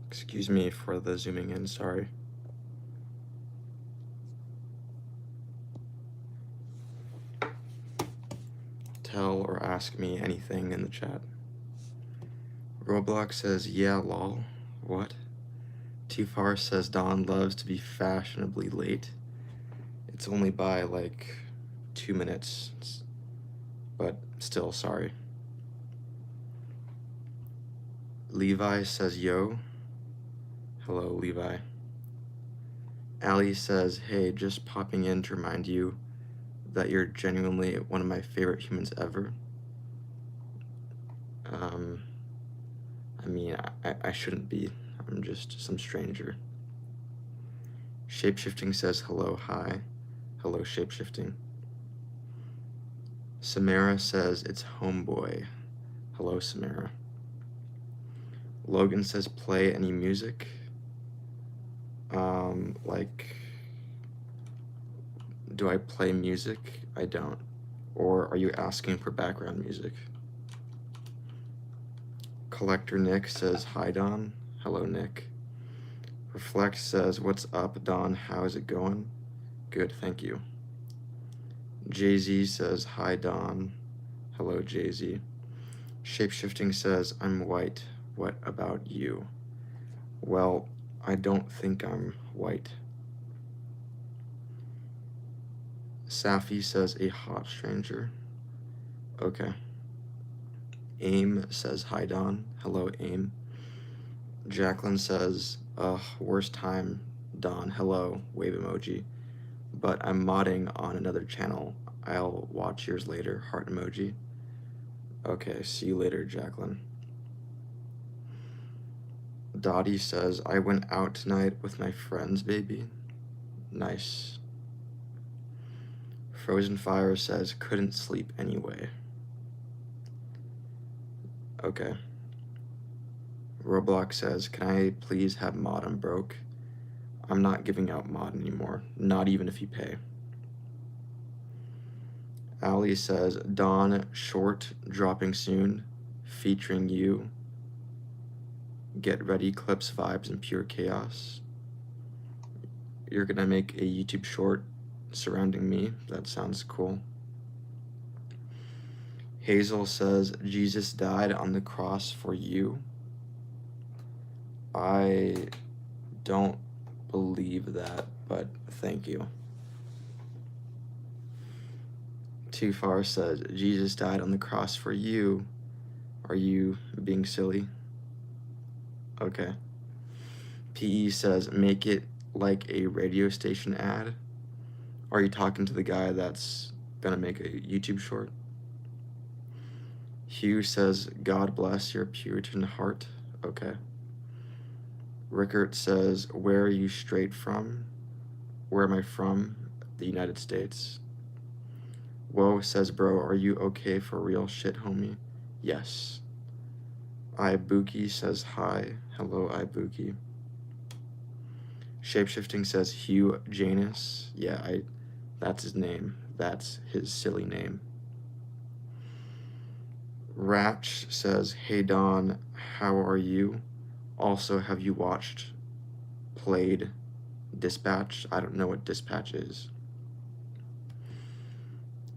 Excuse me for the zooming in, sorry. Tell or ask me anything in the chat. Roblox says, yeah, lol. What? Too Far says Don loves to be fashionably late. It's only by like 2 minutes, but still, sorry. Levi says, yo. Hello, Levi. Allie says, hey, just popping in to remind you that you're genuinely one of my favorite humans ever. I mean, I shouldn't be. I'm just some stranger. Shapeshifting says, hello, hi. Hello, Shapeshifting. Samara says, it's homeboy. Hello, Samara. Logan says, play any music. Like, do I play music? I don't. Or are you asking for background music? Collector Nick says, hi, Don. Hello, Nick. Reflect says, what's up, Don? How's it going? Good, thank you. Jay-Z says, hi, Don. Hello, Jay-Z. Shapeshifting says, I'm white. What about you? Well, I don't think I'm white. Safi says, a hot stranger. Okay. Aim says, hi, Don. Hello, Aim. Jacqueline says, worst time, Don. Hello, wave emoji. But I'm modding on another channel. I'll watch yours later, heart emoji. Okay, see you later, Jacqueline. Dottie says, I went out tonight with my friends, baby. Nice. Frozen Fire says, couldn't sleep anyway. Okay. Roblox says, can I please have mod on broke? I'm not giving out mod anymore, not even if you pay. Ali says, Dawn short dropping soon, featuring you. Get ready, clips, vibes, and pure chaos. You're gonna make a YouTube short surrounding me. That sounds cool. Hazel says, Jesus died on the cross for you. I don't believe that, but thank you. Too Far says, Jesus died on the cross for you. Are you being silly? Okay. PE says, make it like a radio station ad. Are you talking to the guy that's gonna make a YouTube short? Hugh says, God bless your Puritan heart. Okay. Rickert says, where are you straight from? Where am I from? The United States. Whoa says, bro, are you okay for real shit, homie? Yes. Ibuki says, hi. Hello, Ibuki. Shapeshifting says, Hugh Janus. Yeah, that's his name. That's his silly name. Ratch says, hey, Don, how are you? Also, have you played Dispatch? I don't know what Dispatch is.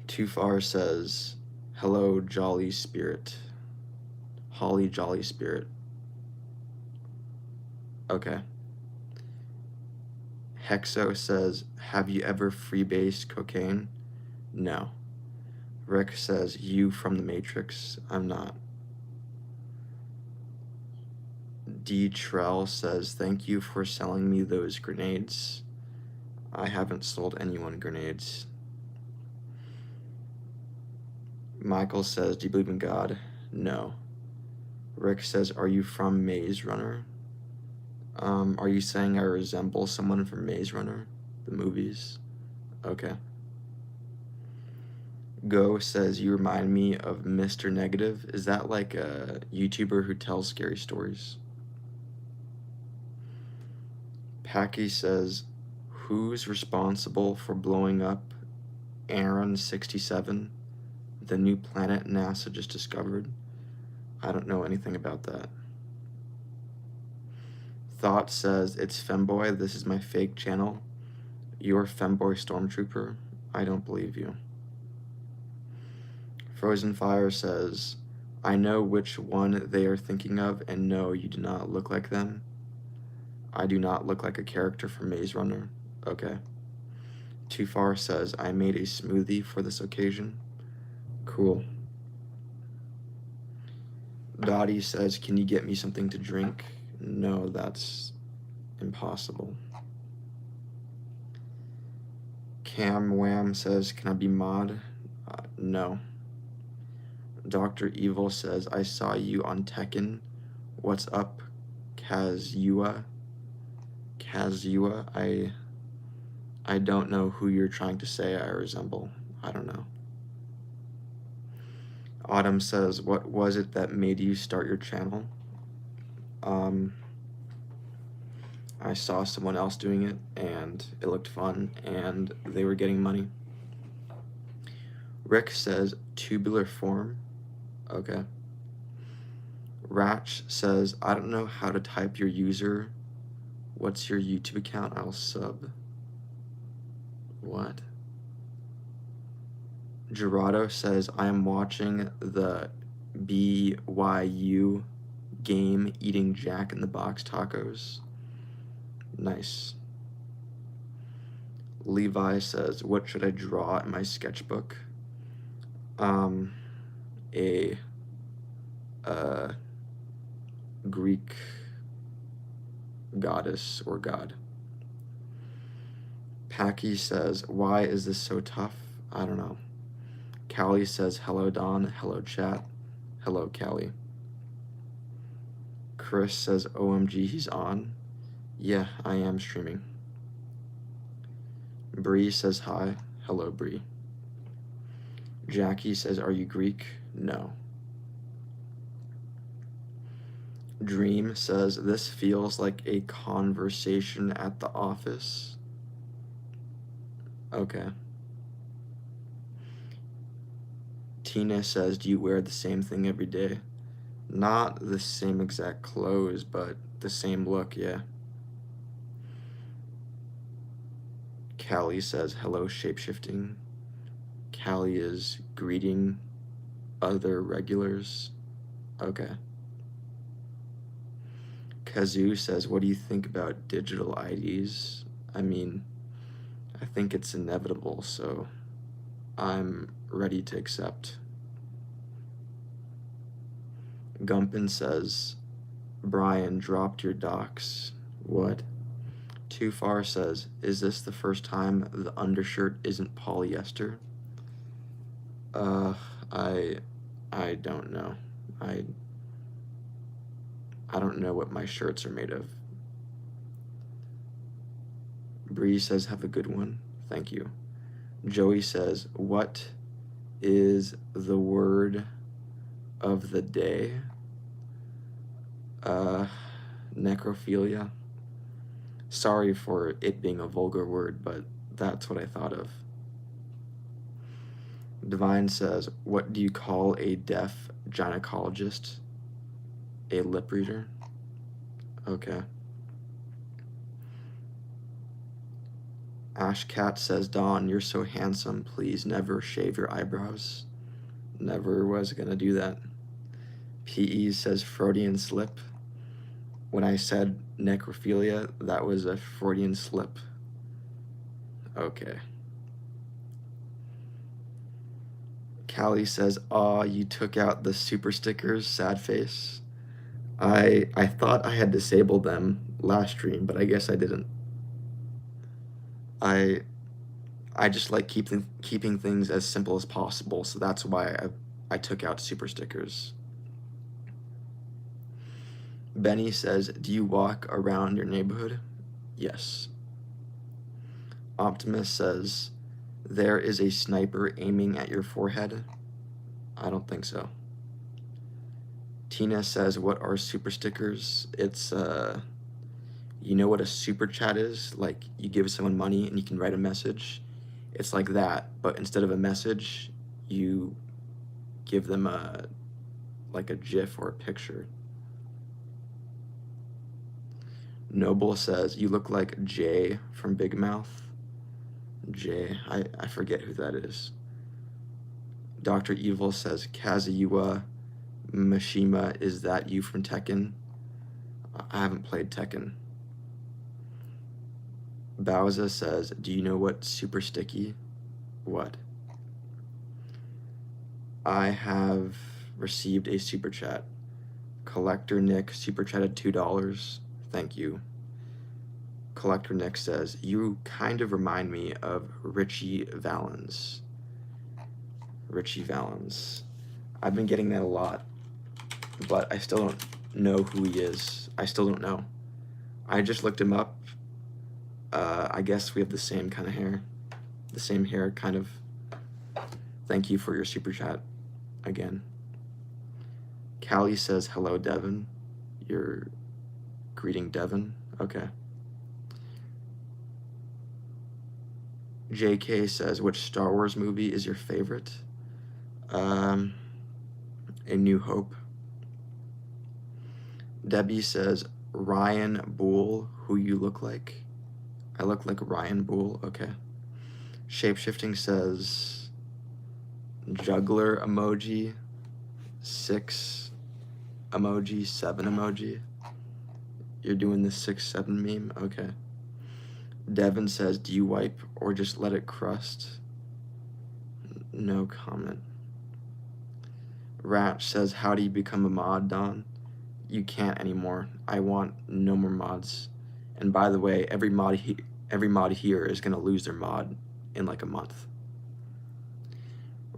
Too Far says, hello, Jolly Spirit. Holly Jolly Spirit. Okay. Hexo says, have you ever freebased cocaine? No. Rick says, you from the Matrix? I'm not. D. Trell says, thank you for selling me those grenades. I haven't sold anyone grenades. Michael says, do you believe in God? No. Rick says, are you from Maze Runner? Are you saying I resemble someone from Maze Runner? The movies? Okay. Go says, you remind me of Mr. Negative. Is that like a YouTuber who tells scary stories? Packy says, who's responsible for blowing up Aaron 67, the new planet NASA just discovered? I don't know anything about that. Thought says, it's Femboy, this is my fake channel. You're Femboy Stormtrooper. I don't believe you. Frozen Fire says, I know which one they are thinking of, and no, you do not look like them. I do not look like a character from Maze Runner. Okay. Too Far says, I made a smoothie for this occasion. Cool. Dottie says, can you get me something to drink? No, that's impossible. Cam Wham says, can I be mod? No. Dr. Evil says, I saw you on Tekken. What's up, Kazuya? Kazuya, I don't know who you're trying to say I resemble. I don't know. Autumn says, what was it that made you start your channel? I saw someone else doing it, and it looked fun, and they were getting money. Rick says, tubular form. Okay. Ratch says, I don't know how to type your user. What's your YouTube account? I'll sub. What? Gerardo says, I am watching the BYU game eating Jack in the Box tacos. Nice. Levi says, what should I draw in my sketchbook? A Greek goddess or god. Packy says, why is this so tough? I don't know. Callie says, hello Don, hello chat. Hello Callie. Chris says, OMG, he's on. Yeah, I am streaming. Bree says hi. Hello Bree. Jackie says, are you Greek? No. Dream says, this feels like a conversation at the office. Okay. Tina says, do you wear the same thing every day? Not the same exact clothes, but the same look, yeah. Callie says, hello shapeshifting. Callie is greeting other regulars. Okay. Kazoo says, what do you think about digital IDs? I mean, I think it's inevitable, so I'm ready to accept. Gumpin says, Brian dropped your docs. What? Too Far says, is this the first time the undershirt isn't polyester? I don't know. I don't know what my shirts are made of. Bree says, have a good one. Thank you. Joey says, what is the word of the day? Necrophilia. Sorry for it being a vulgar word, but that's what I thought of. Divine says, what do you call a deaf gynecologist? A lip reader? Okay. Ashcat says, Don, you're so handsome. Please never shave your eyebrows. Never was gonna do that. PE says, Freudian slip. When I said necrophilia, that was a Freudian slip. Okay. Callie says, aw, you took out the super stickers, sad face. I thought I had disabled them last stream, but I guess I didn't. I just like keeping things as simple as possible, so that's why I took out super stickers. Benny says, do you walk around your neighborhood? Yes. Optimus says, there is a sniper aiming at your forehead. I don't think so. Tina says, what are super stickers? It's, you know what a super chat is? Like, you give someone money and you can write a message. It's like that, but instead of a message, you give them like a GIF or a picture. Noble says, you look like Jay from Big Mouth. Jay, I forget who that is. Dr. Evil says, Kazuya Mishima, is that you from Tekken? I haven't played Tekken. Bowser says, do you know what super sticky? What? I have received a super chat. Collector Nick super chatted $2. Thank you. Collector Nick says, you kind of remind me of Richie Valens. Richie Valens. I've been getting that a lot, but I still don't know who he is. I still don't know. I just looked him up. I guess we have the same kind of hair. The same hair, kind of. Thank you for your super chat again. Callie says, hello, Devin. You're greeting Devin? Okay. JK says, which Star Wars movie is your favorite? A New Hope. Debbie says, Ryan Boole, who you look like? I look like Ryan Boole, okay. Shapeshifting says, juggler emoji, 6 emoji, 7 emoji. You're doing the 6-7 meme, okay. Devin says, do you wipe or just let it crust? No comment. Ratch says, how do you become a mod, Don? You can't anymore. I want no more mods. And by the way, every mod here is gonna lose their mod in like a month.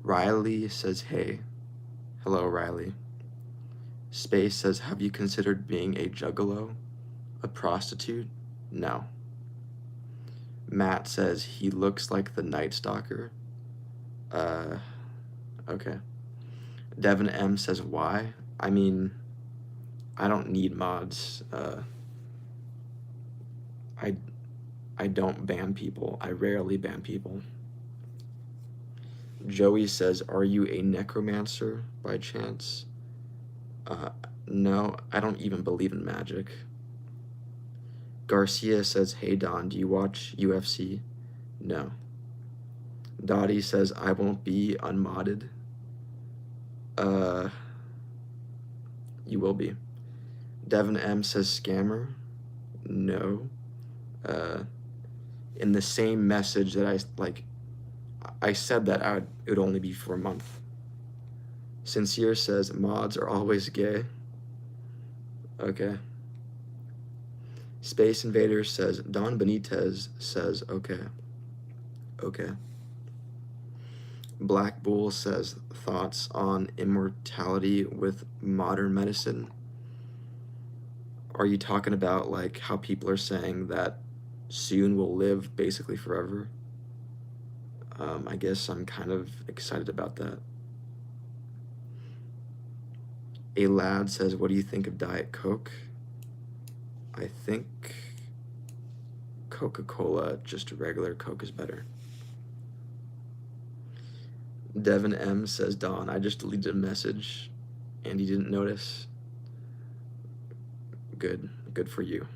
Riley says, hey. Hello, Riley. Space says, have you considered being a juggalo? A prostitute? No. Matt says, he looks like the Night Stalker. Okay. Devin M says, why? I mean, I don't need mods. I don't ban people. I rarely ban people. Joey says, are you a necromancer by chance? No, I don't even believe in magic. Garcia says, hey Don, do you watch UFC? No. Dottie says, I won't be unmodded. You will be. Devin M says, scammer? No. In the same message that I said that it would only be for a month. Sincere says, mods are always gay. Okay. Space Invader says, Don Benitez says, okay. Okay. Black Bull says, thoughts on immortality with modern medicine? Are you talking about like how people are saying that soon we'll live basically forever? I guess I'm kind of excited about that. A Lad says, what do you think of Diet Coke? I think Coca-Cola, just regular Coke, is better. Devin M says, Don, I just deleted a message and you didn't notice. Good for you.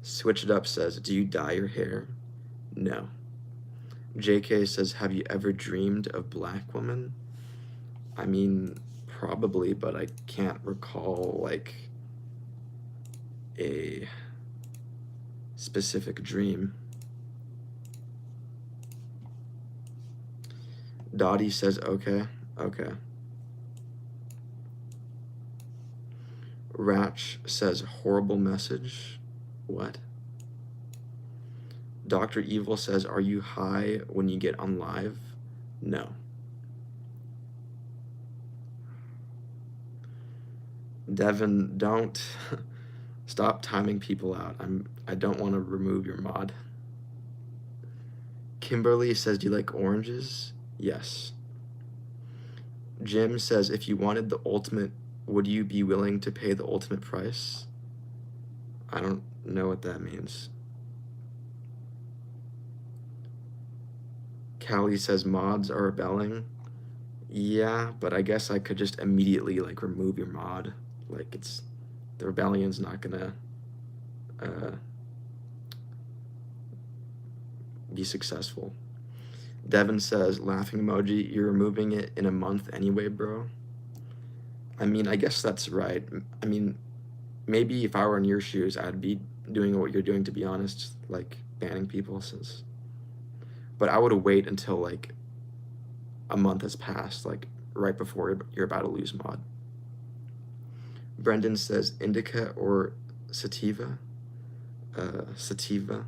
Switch It Up says, do you dye your hair? No. JK says, have you ever dreamed of Black woman? I mean, probably, but I can't recall like a specific dream. Dottie says, okay. Ratch says, horrible message. What? Dr. Evil says, are you high when you get on live? No. Devin, don't stop timing people out. I don't want to remove your mod. Kimberly says, do you like oranges? Yes. Jim says, if you wanted the ultimate, would you be willing to pay the ultimate price? I don't know what that means. Callie says, mods are rebelling. Yeah, but I guess I could just immediately like remove your mod. Like the rebellion's not gonna be successful. Devin says, laughing emoji, you're removing it in a month anyway, bro. I mean, I guess that's right. I mean, maybe if I were in your shoes, I'd be doing what you're doing, to be honest, like banning people since. But I would wait until like a month has passed, like right before you're about to lose mod. Brendan says indica or sativa. Sativa.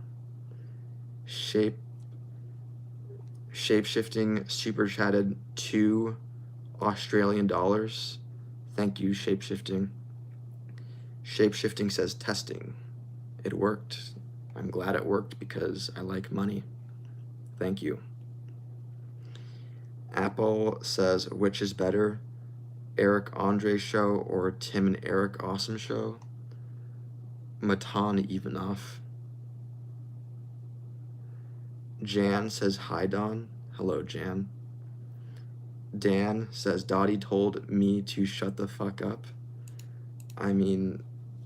Shape-shifting super chatted $2 Australian. Thank you, shape-shifting. Shape-shifting says testing. It worked. I'm glad it worked because I like money. Thank you. Apple says, which is better, Eric Andre show or Tim and Eric awesome show? Matan Ivanov. Jan says, hi, Don. Hello, Jan. Dan says, Dottie told me to shut the fuck up. I mean,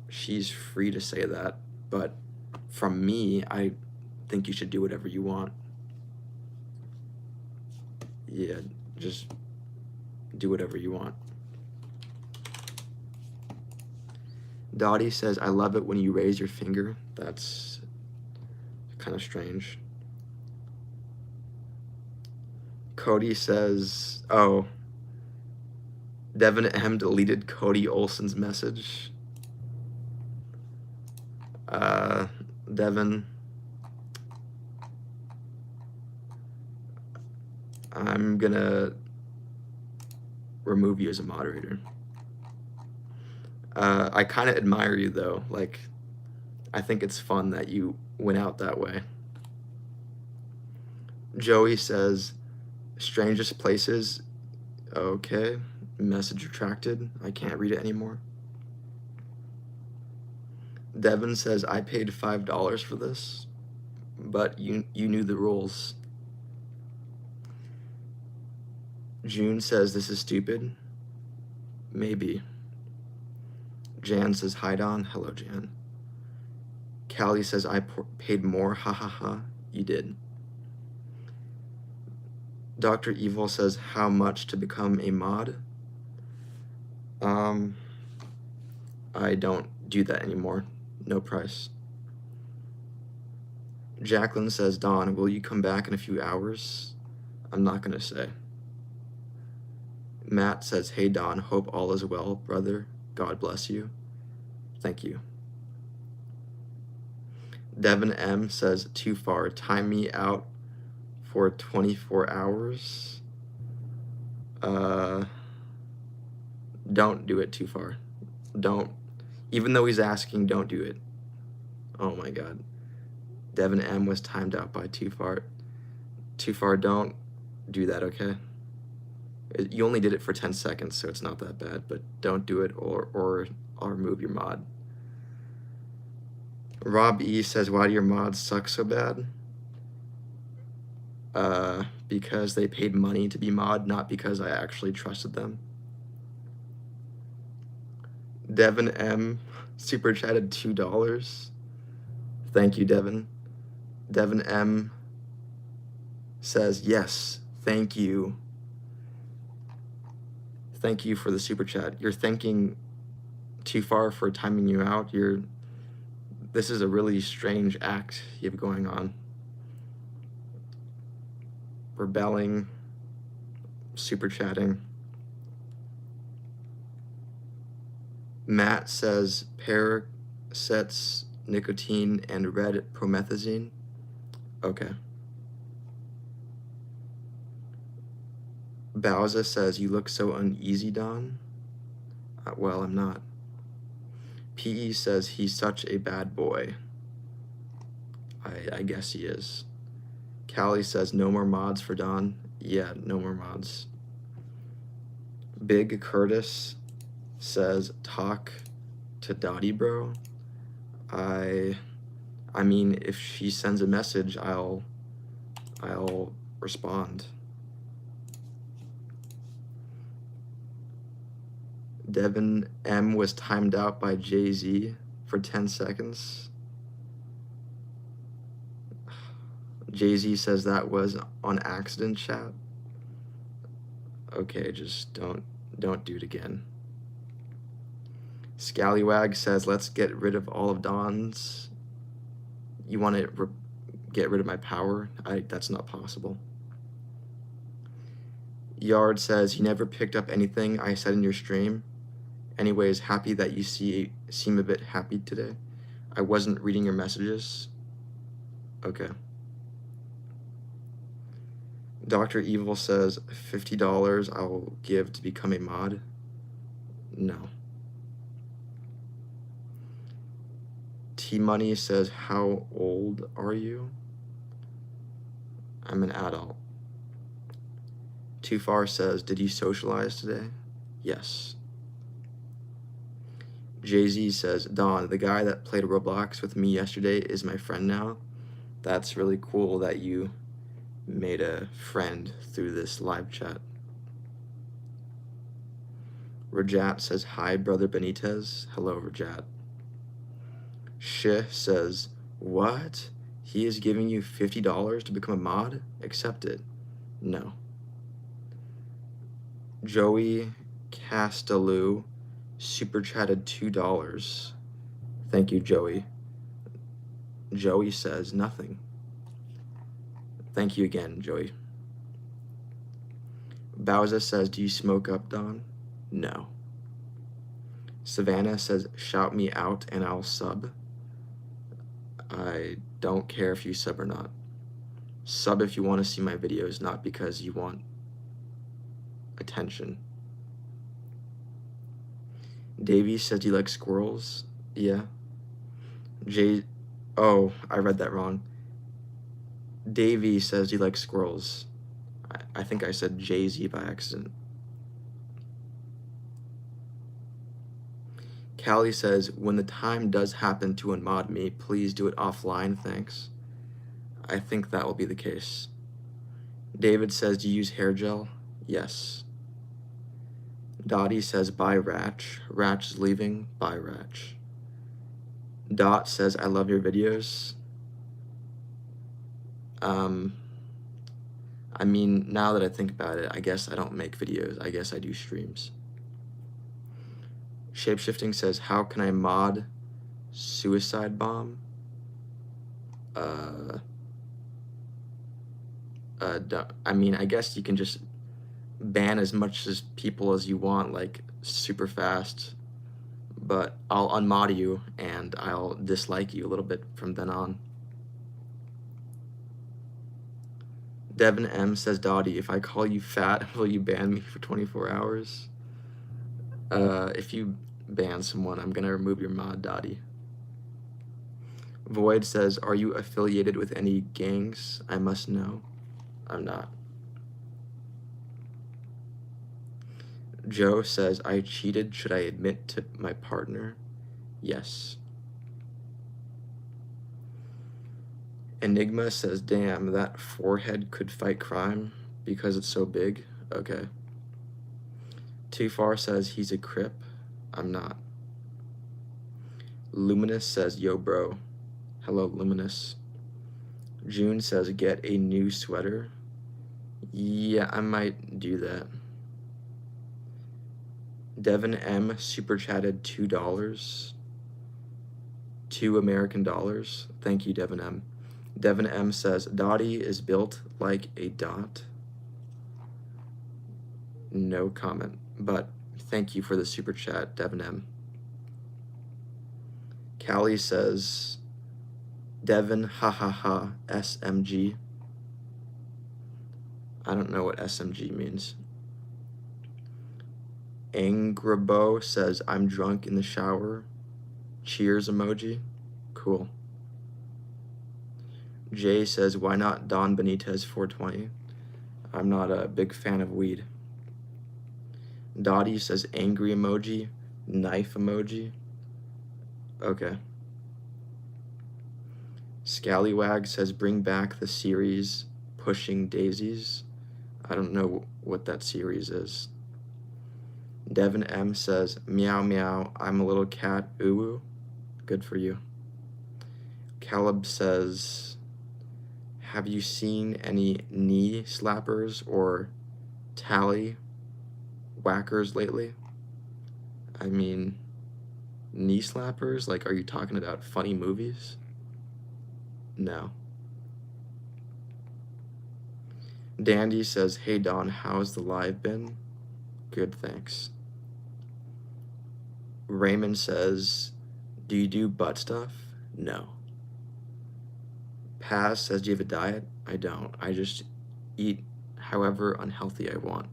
she's free to say that, but from me, I think you should do whatever you want. Yeah, just do whatever you want. Dottie says, I love it when you raise your finger. That's kind of strange. Cody says, oh, Devin M deleted Cody Olsen's message. Devin, I'm gonna remove you as a moderator. I kind of admire you though. Like, I think it's fun that you went out that way. Joey says, strangest places. Okay, message retracted. I can't read it anymore. Devin says, I paid $5 for this, but you knew the rules. June says, this is stupid. Maybe. Jan says, hi, Don. Hello, Jan. Callie says, I paid more. Ha ha ha. You did. Dr. Evil says, how much to become a mod? I don't do that anymore. No price. Jacqueline says, Don, will you come back in a few hours? I'm not gonna say. Matt says, hey, Don, hope all is well, brother. God bless you. Thank you. Devin M says, too far. Time me out for 24 hours. Don't do it too far. Don't. Even though he's asking, don't do it. Oh my God. Devin M was timed out by too far. Too far, don't do that, okay? You only did it for 10 seconds, so it's not that bad, but don't do it or I'll remove your mod. Rob E says, why do your mods suck so bad? Because they paid money to be mod, not because I actually trusted them. Devin M super chatted $2. Thank you, Devin. Devin M says, yes, thank you. Thank you for the super chat. You're thanking too far for timing you out. This is a really strange act you have going on. Rebelling, super chatting. Matt says Paracets, nicotine, and red promethazine. Okay. Bowser says, you look so uneasy, Don. Well, I'm not. PE says, he's such a bad boy. I guess he is. Callie says, no more mods for Don. Yeah, no more mods. Big Curtis says, talk to Dottie, bro. I mean, if she sends a message, I'll respond. Devin M was timed out by Jay-Z for 10 seconds. Jay-Z says that was on accident, chat. Okay, just don't do it again. Scallywag says, let's get rid of all of Don's. You want to get rid of my power? That's not possible. Yard says, he never picked up anything I said in your stream. Anyways, happy that you seem a bit happy today. I wasn't reading your messages. Okay. Dr. Evil says, $50 I'll give to become a mod. No. T-Money says, how old are you? I'm an adult. Too Far says, did you socialize today? Yes. Jay-Z says, Don, the guy that played Roblox with me yesterday is my friend now. That's really cool that you made a friend through this live chat. Rajat says, hi, Brother Benitez. Hello, Rajat. Shih says, what? He is giving you $50 to become a mod? Accept it. No. Joey Castellou super chatted $2. Thank you, Joey. Joey says nothing. Thank you again, Joey. Bowser says, do you smoke up, Don? No. Savannah says, shout me out and I'll sub. I don't care if you sub or not. Sub if you want to see my videos, not because you want attention. Davey says, do you like squirrels? Yeah. Oh, I read that wrong. Davey says, do you like squirrels? I think I said Jay-Z by accident. Callie says, when the time does happen to unmod me, please do it offline, thanks. I think that will be the case. David says, do you use hair gel? Yes. Dottie says, bye, Ratch. Ratch is leaving. Bye, Ratch. Dot says, I love your videos. I mean, now that I think about it, I guess I don't make videos. I guess I do streams. Shapeshifting says, how can I mod Suicide Bomb? I mean, I guess you can just ban as much as people as you want, like super fast, but I'll unmod you and I'll dislike you a little bit from then on. Devin M says, Dottie, if I call you fat, will you ban me for 24 hours? If you ban someone, I'm gonna remove your mod, Dottie. Void says, are you affiliated with any gangs? I must know. I'm not. Joe says, I cheated. Should I admit to my partner? Yes. Enigma says, damn, that forehead could fight crime because it's so big. Okay. Too Far says, he's a Crip. I'm not. Luminous says, yo, bro. Hello, Luminous. June says, get a new sweater. Yeah, I might do that. Devin M super chatted $2. $2 American dollars. Thank you, Devin M. Devin M says, Dottie is built like a dot. No comment, but thank you for the super chat, Devin M. Callie says, Devin, ha ha ha, SMG. I don't know what SMG means. Angrabo says, I'm drunk in the shower. Cheers emoji. Cool. Jay says, why not Don Benitez 420? I'm not a big fan of weed. Dottie says, angry emoji. Knife emoji. Okay. Scallywag says, bring back the series Pushing Daisies. I don't know what that series is. Devin M says, meow meow, I'm a little cat, ooh. Good for you. Caleb says, Have you seen any knee slappers or tally whackers lately? I mean, knee slappers? Like, are you talking about funny movies? No. Dandy says, hey Don, how's the live been? Good, thanks. Raymond says, do you do butt stuff? No. Paz says, do you have a diet? I don't. I just eat however unhealthy I want.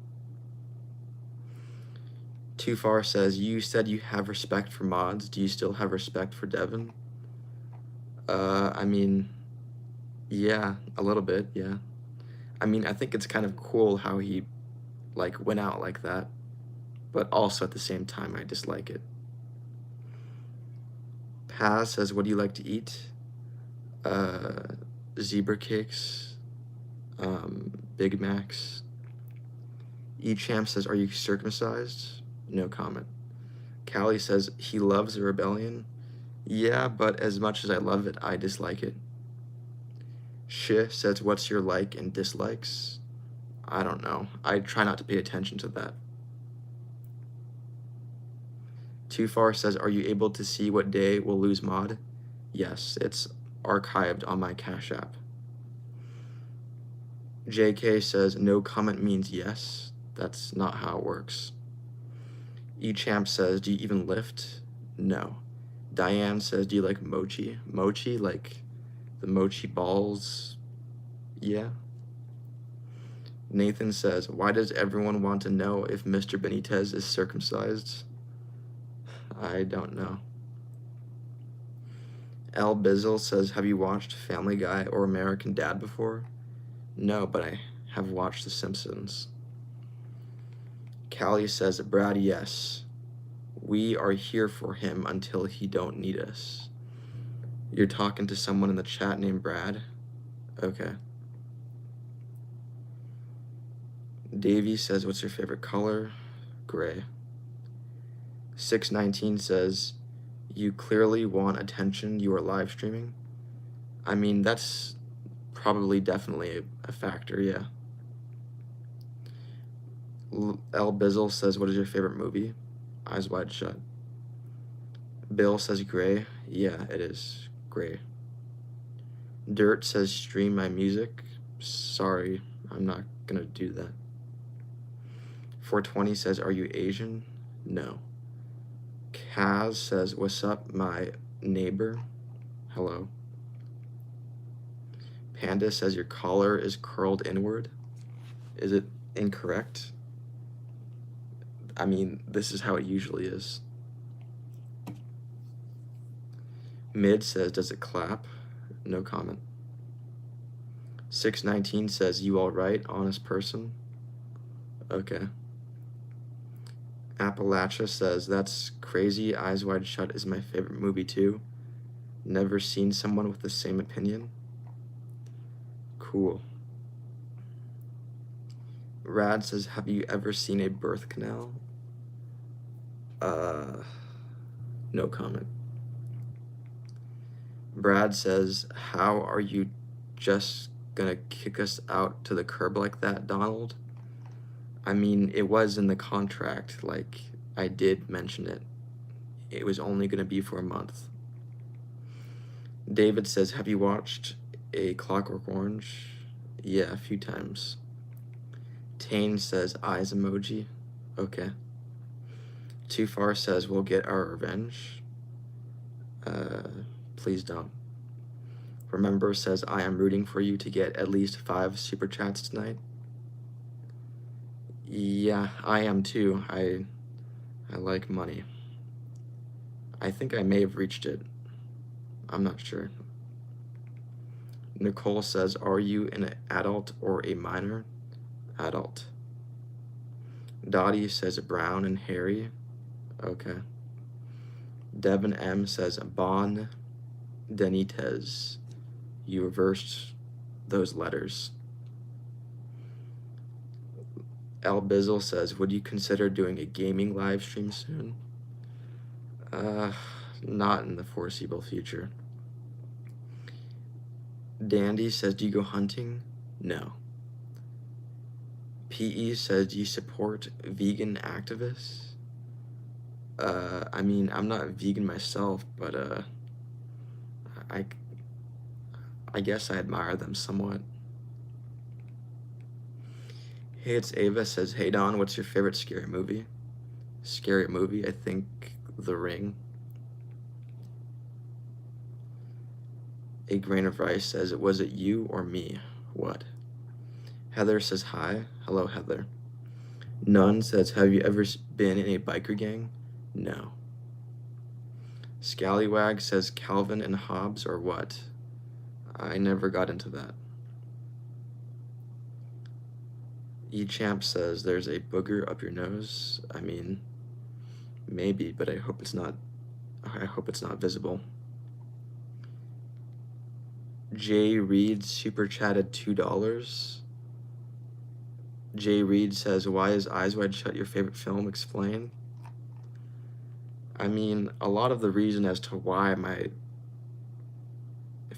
Too Far says, you said you have respect for mods. Do you still have respect for Devin? I mean, yeah, a little bit, yeah. I mean, I think it's kind of cool how he, like, went out like that, but also at the same time, I dislike it. Paz says, what do you like to eat? Zebra cakes, Big Macs. Echamp says, are you circumcised? No comment. Callie says, he loves the rebellion. Yeah, but as much as I love it, I dislike it. Shi says, what's your like and dislikes? I don't know. I try not to pay attention to that. Too Far says, are you able to see what day we'll lose mod? Yes, it's archived on my Cash App. JK says, no comment means yes. That's not how it works. Echamp says, do you even lift? No. Diane says, do you like mochi? Mochi, like the mochi balls? Yeah. Nathan says, why does everyone want to know if Mr. Benitez is circumcised? I don't know. L. Bizzle says, have you watched Family Guy or American Dad before? No, but I have watched The Simpsons. Callie says, Brad, yes. We are here for him until he don't need us. You're talking to someone in the chat named Brad? Okay. Davey says, what's your favorite color? Gray. 619 says, you clearly want attention. You are live streaming. I mean, that's probably definitely a factor, yeah. L. Bizzle says, what is your favorite movie? Eyes Wide Shut. Bill says gray. Yeah, it is gray. Dirt says stream my music. Sorry, I'm not gonna do that. 420 says, are you Asian? No. Kaz says, what's up, my neighbor? Hello. Panda says, your collar is curled inward. Is it incorrect? I mean, this is how it usually is. Mid says, does it clap? No comment. 619 says, you all right, honest person? Okay. Appalachia says, that's crazy. Eyes Wide Shut is my favorite movie too. Never seen someone with the same opinion. Cool. Rad says, have you ever seen a birth canal? No comment. Brad says, how are you just gonna kick us out to the curb like that, Donald? I mean, it was in the contract, like, I did mention it. It was only gonna be for a month. David says, have you watched A Clockwork Orange? Yeah, a few times. Tane says, eyes emoji. Okay. Too Far says, we'll get our revenge. Please don't. Remember says, I am rooting for you to get at least 5 super chats tonight. Yeah, I am too. I like money. I think I may have reached it. I'm not sure. Nicole says, are you an adult or a minor? Adult. Dottie says, brown and hairy. Okay. Devin M says, Bon Benitez. You reversed those letters. Al Bizzle says, would you consider doing a gaming live stream soon? Not in the foreseeable future. Dandy says, do you go hunting? No. PE says, do you support vegan activists? I mean, I'm not vegan myself, but I, I guess I admire them somewhat. Hey, it's Ava says, hey Don, what's your favorite scary movie? Scary movie, I think The Ring. A Grain of Rice says, was it you or me? What? Heather says, hi. Hello, Heather. None says, have you ever been in a biker gang? No. Scallywag says, Calvin and Hobbes or what? I never got into that. Echamp says, there's a booger up your nose. I mean, maybe, but I hope it's not visible. Jay Reed super chatted $2. Jay Reed says, why is Eyes Wide Shut your favorite film? Explain. I mean, a lot of the reason as to why my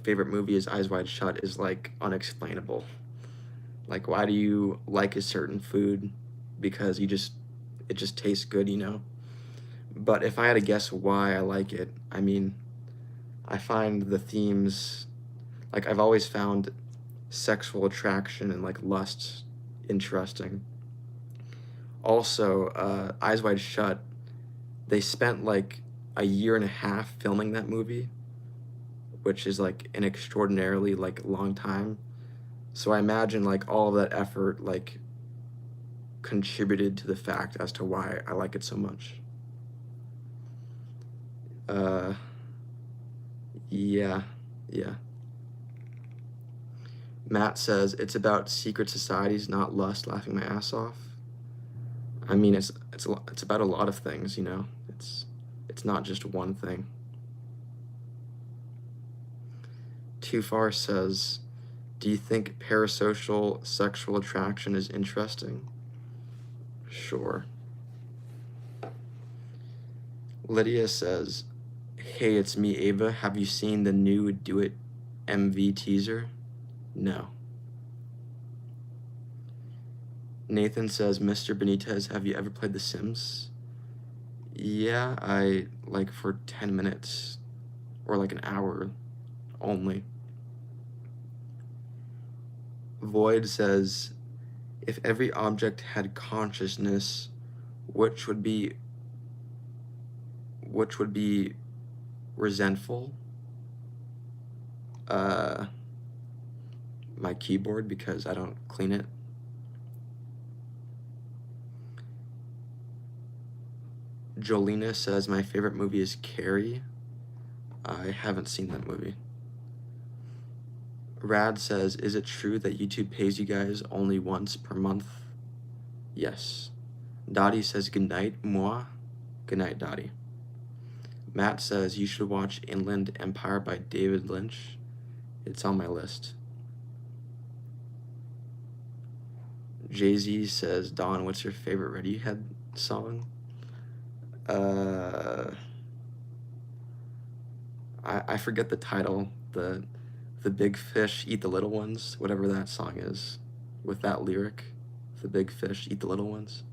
favorite movie is Eyes Wide Shut is like unexplainable. Like, why do you like a certain food? Because it just tastes good, you know? But if I had to guess why I like it, I mean, I find the themes, like I've always found sexual attraction and like lust interesting. Also, Eyes Wide Shut, they spent like a year and a half filming that movie, which is like an extraordinarily like long time. So I imagine like all of that effort like contributed to the fact as to why I like it so much. Yeah. Matt says, it's about secret societies, not lust, laughing my ass off. I mean, it's about a lot of things, you know? It's not just one thing. Too Far says, do you think parasocial sexual attraction is interesting? Sure. Lydia says, hey, it's me, Ava. Have you seen the new Do It MV teaser? No. Nathan says, Mr. Benitez, have you ever played The Sims? Yeah, I like for 10 minutes or like an hour only. Void says, if every object had consciousness, which would be resentful? My keyboard, because I don't clean it. Jolina says, my favorite movie is Carrie. I haven't seen that movie. Rad says, is it true that YouTube pays you guys only once per month? Yes. Dottie says, good night, moi. Good night, Dottie. Matt says, you should watch Inland Empire by David Lynch. It's on my list. Jay-Z says, Don, what's your favorite Radiohead song? I forget the title. The big fish eat the little ones, whatever that song is, with that lyric. The big fish eat the little ones.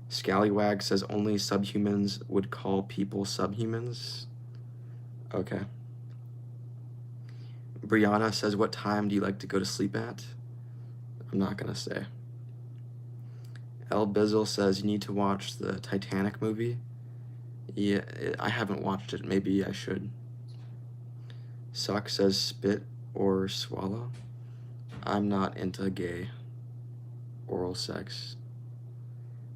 Scallywag says only subhumans would call people subhumans. Okay. Brianna says, what time do you like to go to sleep at? I'm not gonna say. El Bizzle says, you need to watch the Titanic movie. Yeah, I haven't watched it. Maybe I should. Suck says, spit or swallow. I'm not into gay oral sex.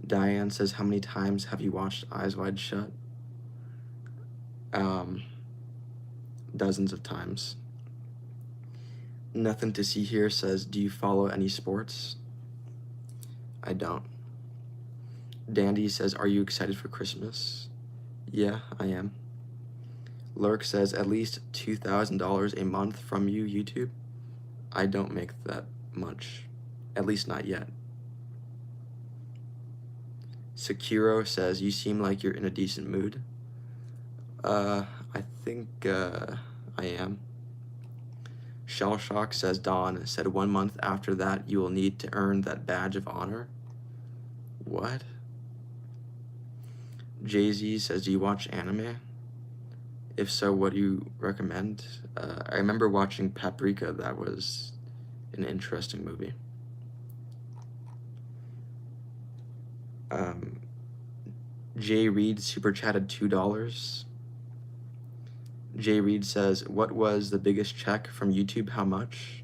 Diane says, how many times have you watched Eyes Wide Shut? Dozens of times. Nothing to see here says, do you follow any sports? I don't. Dandy says, are you excited for Christmas? Yeah, I am. Lurk says, at least $2,000 a month from you, YouTube? I don't make that much. At least not yet. Sekiro says, you seem like you're in a decent mood. I think I am. Shell Shock says, Dawn said 1 month after that you will need to earn that badge of honor. What? Jay-Z says, do you watch anime? If so, what do you recommend? I remember watching Paprika. That was an interesting movie. Jay Reed super chatted $2. Jay Reed says, what was the biggest check from YouTube? How much?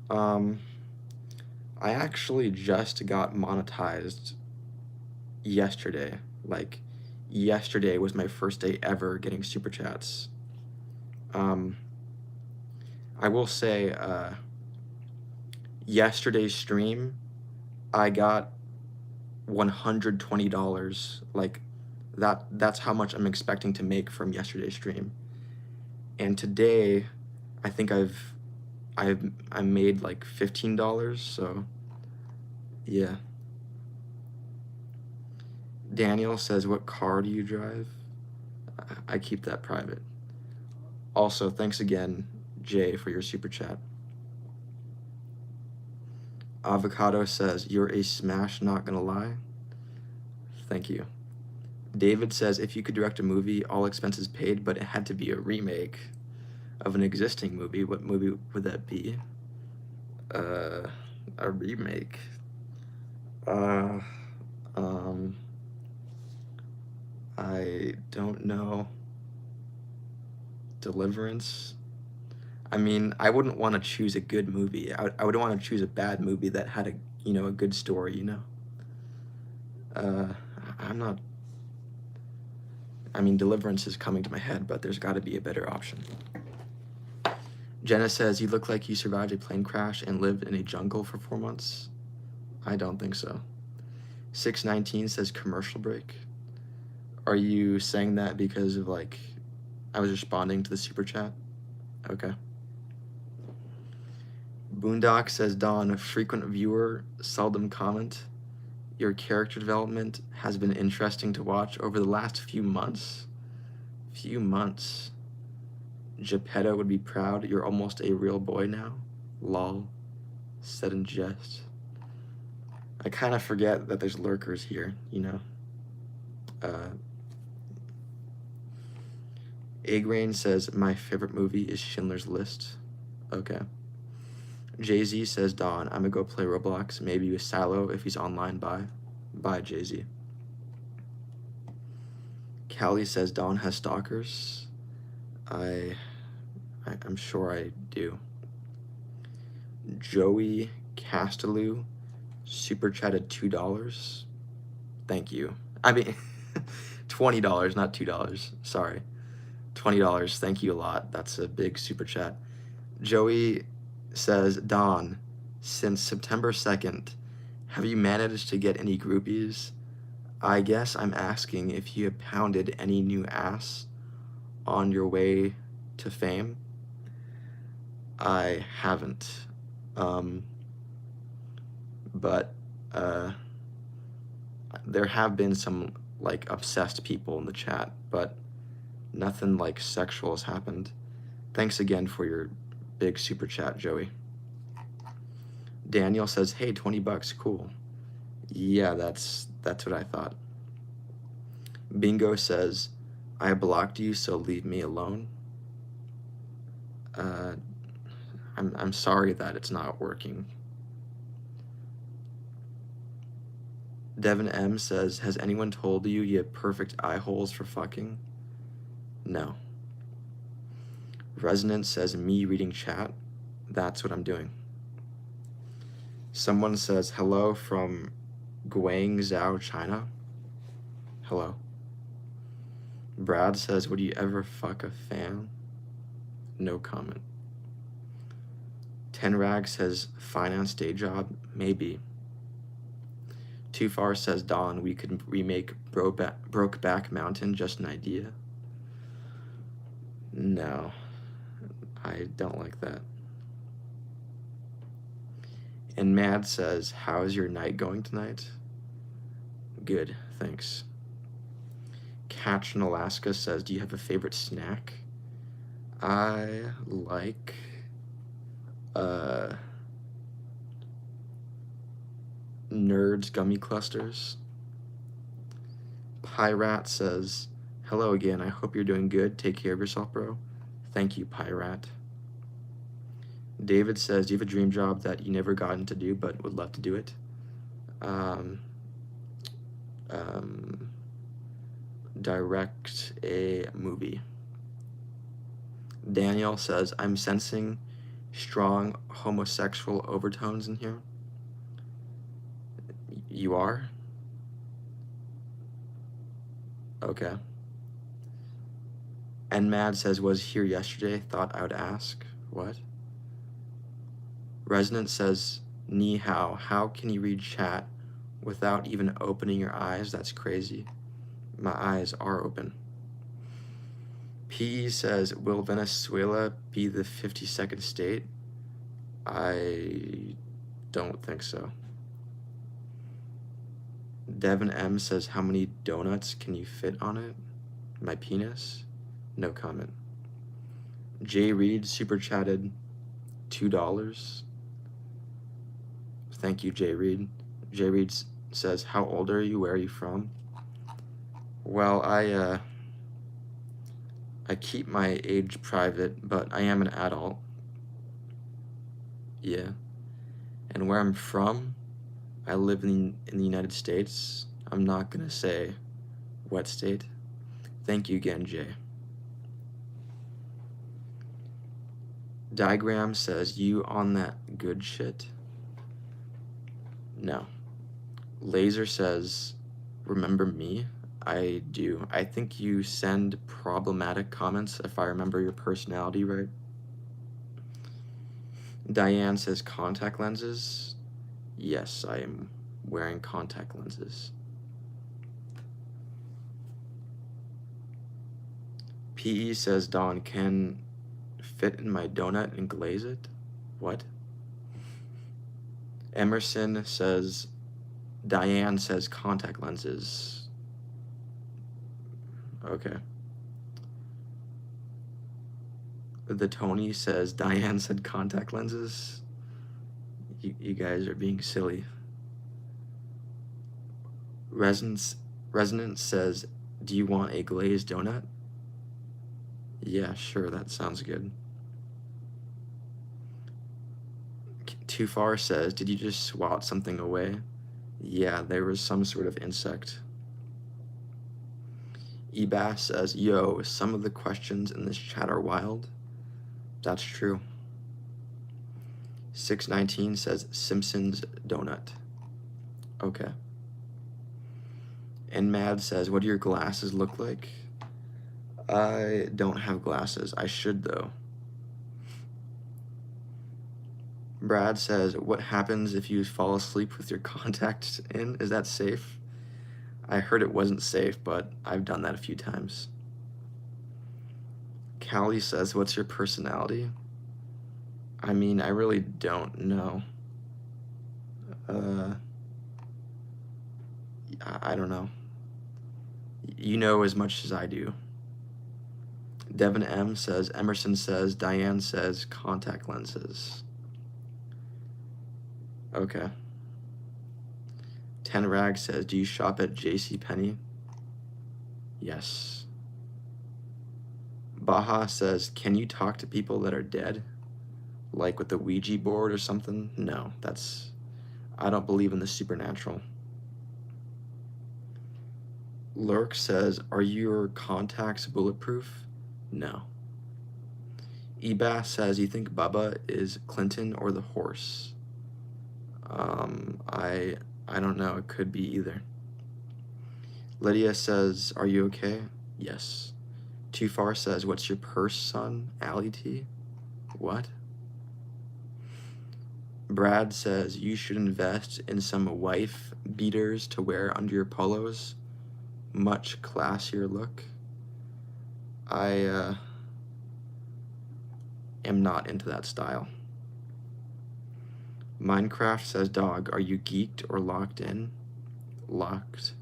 I actually just got monetized yesterday. Like, yesterday was my first day ever getting super chats. I will say, yesterday's stream, I got $120. Like, that's how much I'm expecting to make from yesterday's stream. And today, I think I made like $15, so yeah. Daniel says, what car do you drive? I keep that private. Also, thanks again, Jay, for your super chat. Avocado says, you're a smash, not gonna lie. Thank you. David says, if you could direct a movie, all expenses paid, but it had to be a remake of an existing movie, what movie would that be? A remake. I don't know. Deliverance? I mean, I wouldn't want to choose a good movie. I wouldn't want to choose a bad movie that had a good story, I'm not... I mean, Deliverance is coming to my head, but there's got to be a better option. Jenna says, you look like you survived a plane crash and lived in a jungle for 4 months. I don't think so. 619 says, commercial break. Are you saying that because of, like, I was responding to the super chat? Okay. Boondock says, Dawn, a frequent viewer, seldom comment. Your character development has been interesting to watch over the last few months. Geppetto would be proud. You're almost a real boy now. Lol. Said in jest. I kind of forget that there's lurkers here, Agrain says, my favorite movie is Schindler's List. Okay. Jay-Z says, Dawn, I'm gonna go play Roblox, maybe with Silo if he's online. Bye, Jay-Z. Callie says, Dawn has stalkers. I'm sure I do. Joey Castelou super chatted $2. Thank you. I mean, $20, not $2. Sorry. $20. Thank you a lot. That's a big super chat. Joey says, Dawn, since September 2nd, have you managed to get any groupies? I guess I'm asking if you have pounded any new ass on your way to fame. I haven't. But there have been some, like, obsessed people in the chat, but nothing, like, sexual has happened. Thanks again for your big super chat, Joey. Daniel says, hey, $20, cool. Yeah, that's what I thought. Bingo says, I blocked you, so leave me alone. I'm sorry that it's not working. Devin M says, has anyone told you you have perfect eye holes for fucking? No. Resonance says, me reading chat. That's what I'm doing. Someone says, hello from Guangzhou, China. Hello. Brad says, would you ever fuck a fan? No comment. 10rag says, finance day job? Maybe. Too Far says, Dawn, we could remake Brokeback Mountain, just an idea. No, I don't like that. And Mad says, how's your night going tonight? Good, thanks. Catch in Alaska says, do you have a favorite snack? I like Nerds Gummy Clusters. Pyrat says, hello again. I hope you're doing good. Take care of yourself, bro. Thank you, Pyrat. David says, do you have a dream job that you never gotten to do but would love to do it? Direct a movie. Daniel says, I'm sensing strong homosexual overtones in here. You are? Okay. And Mad says, was here yesterday, thought I would ask. What? Resonant says, ni hao, how can you read chat without even opening your eyes? That's crazy. My eyes are open. PE says, will Venezuela be the 52nd state? I don't think so. Devin M says, how many donuts can you fit on it? My penis? No comment. Jay Reed super chatted $2. Thank you, Jay Reed. Jay Reed says, how old are you? Where are you from? Well, I keep my age private, but I am an adult. Yeah. And where I'm from, I live in the United States. I'm not gonna say what state. Thank you again, Jay. Diagram says, you on that good shit? No. Laser says, remember me? I do. I think you send problematic comments if I remember your personality right. Diane says, contact lenses? Yes, I am wearing contact lenses. PE says, Don, can fit in my donut and glaze it? What? Emerson says, Diane says contact lenses. Okay. The Tony says, Diane said contact lenses. You guys are being silly. Resonance says, do you want a glazed donut? Yeah, sure, that sounds good. Too Far says, did you just swat something away? Yeah, there was some sort of insect. Ebass says, yo, some of the questions in this chat are wild. That's true. 619 says, Simpsons donut. Okay. And Mad says, what do your glasses look like? I don't have glasses. I should, though. Brad says, what happens if you fall asleep with your contacts in? Is that safe? I heard it wasn't safe, but I've done that a few times. Callie says, what's your personality? I mean, I really don't know. I don't know. You know as much as I do. Devin M says, Emerson says, Diane says, contact lenses. Okay. 10 Rag says, do you shop at JCPenney? Yes. Baha says, can you talk to people that are dead? Like with the Ouija board or something? No, I don't believe in the supernatural. Lurk says, are your contacts bulletproof? No. Ebass says, you think Bubba is Clinton or the horse? I don't know. It could be either. Lydia says, are you okay? Yes. Too Far says, what's your purse, son? Allie T? What? Brad says, you should invest in some wife beaters to wear under your polos. Much classier look. I am not into that style. Minecraft says, dog, are you geeked or locked in? Locked.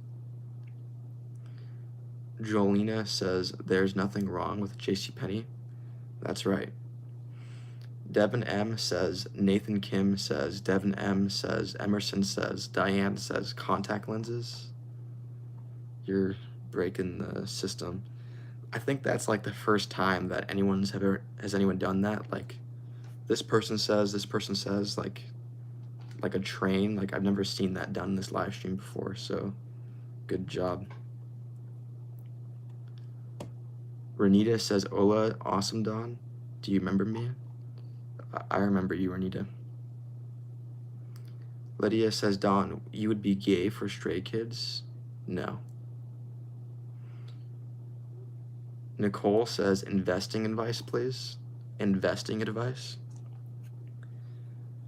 Jolina says, there's nothing wrong with JCPenney. That's right. Devin M says, Nathan Kim says, Devin M says, Emerson says, Diane says, contact lenses. You're breaking the system. I think that's like the first time that has anyone done that? Like, this person says, like a train. Like, I've never seen that done in this live stream before, so good job. Renita says, hola, awesome Don. Do you remember me? I remember you, Renita. Lydia says, Don, you would be gay for Stray Kids? No. Nicole says, investing advice, please. Investing advice?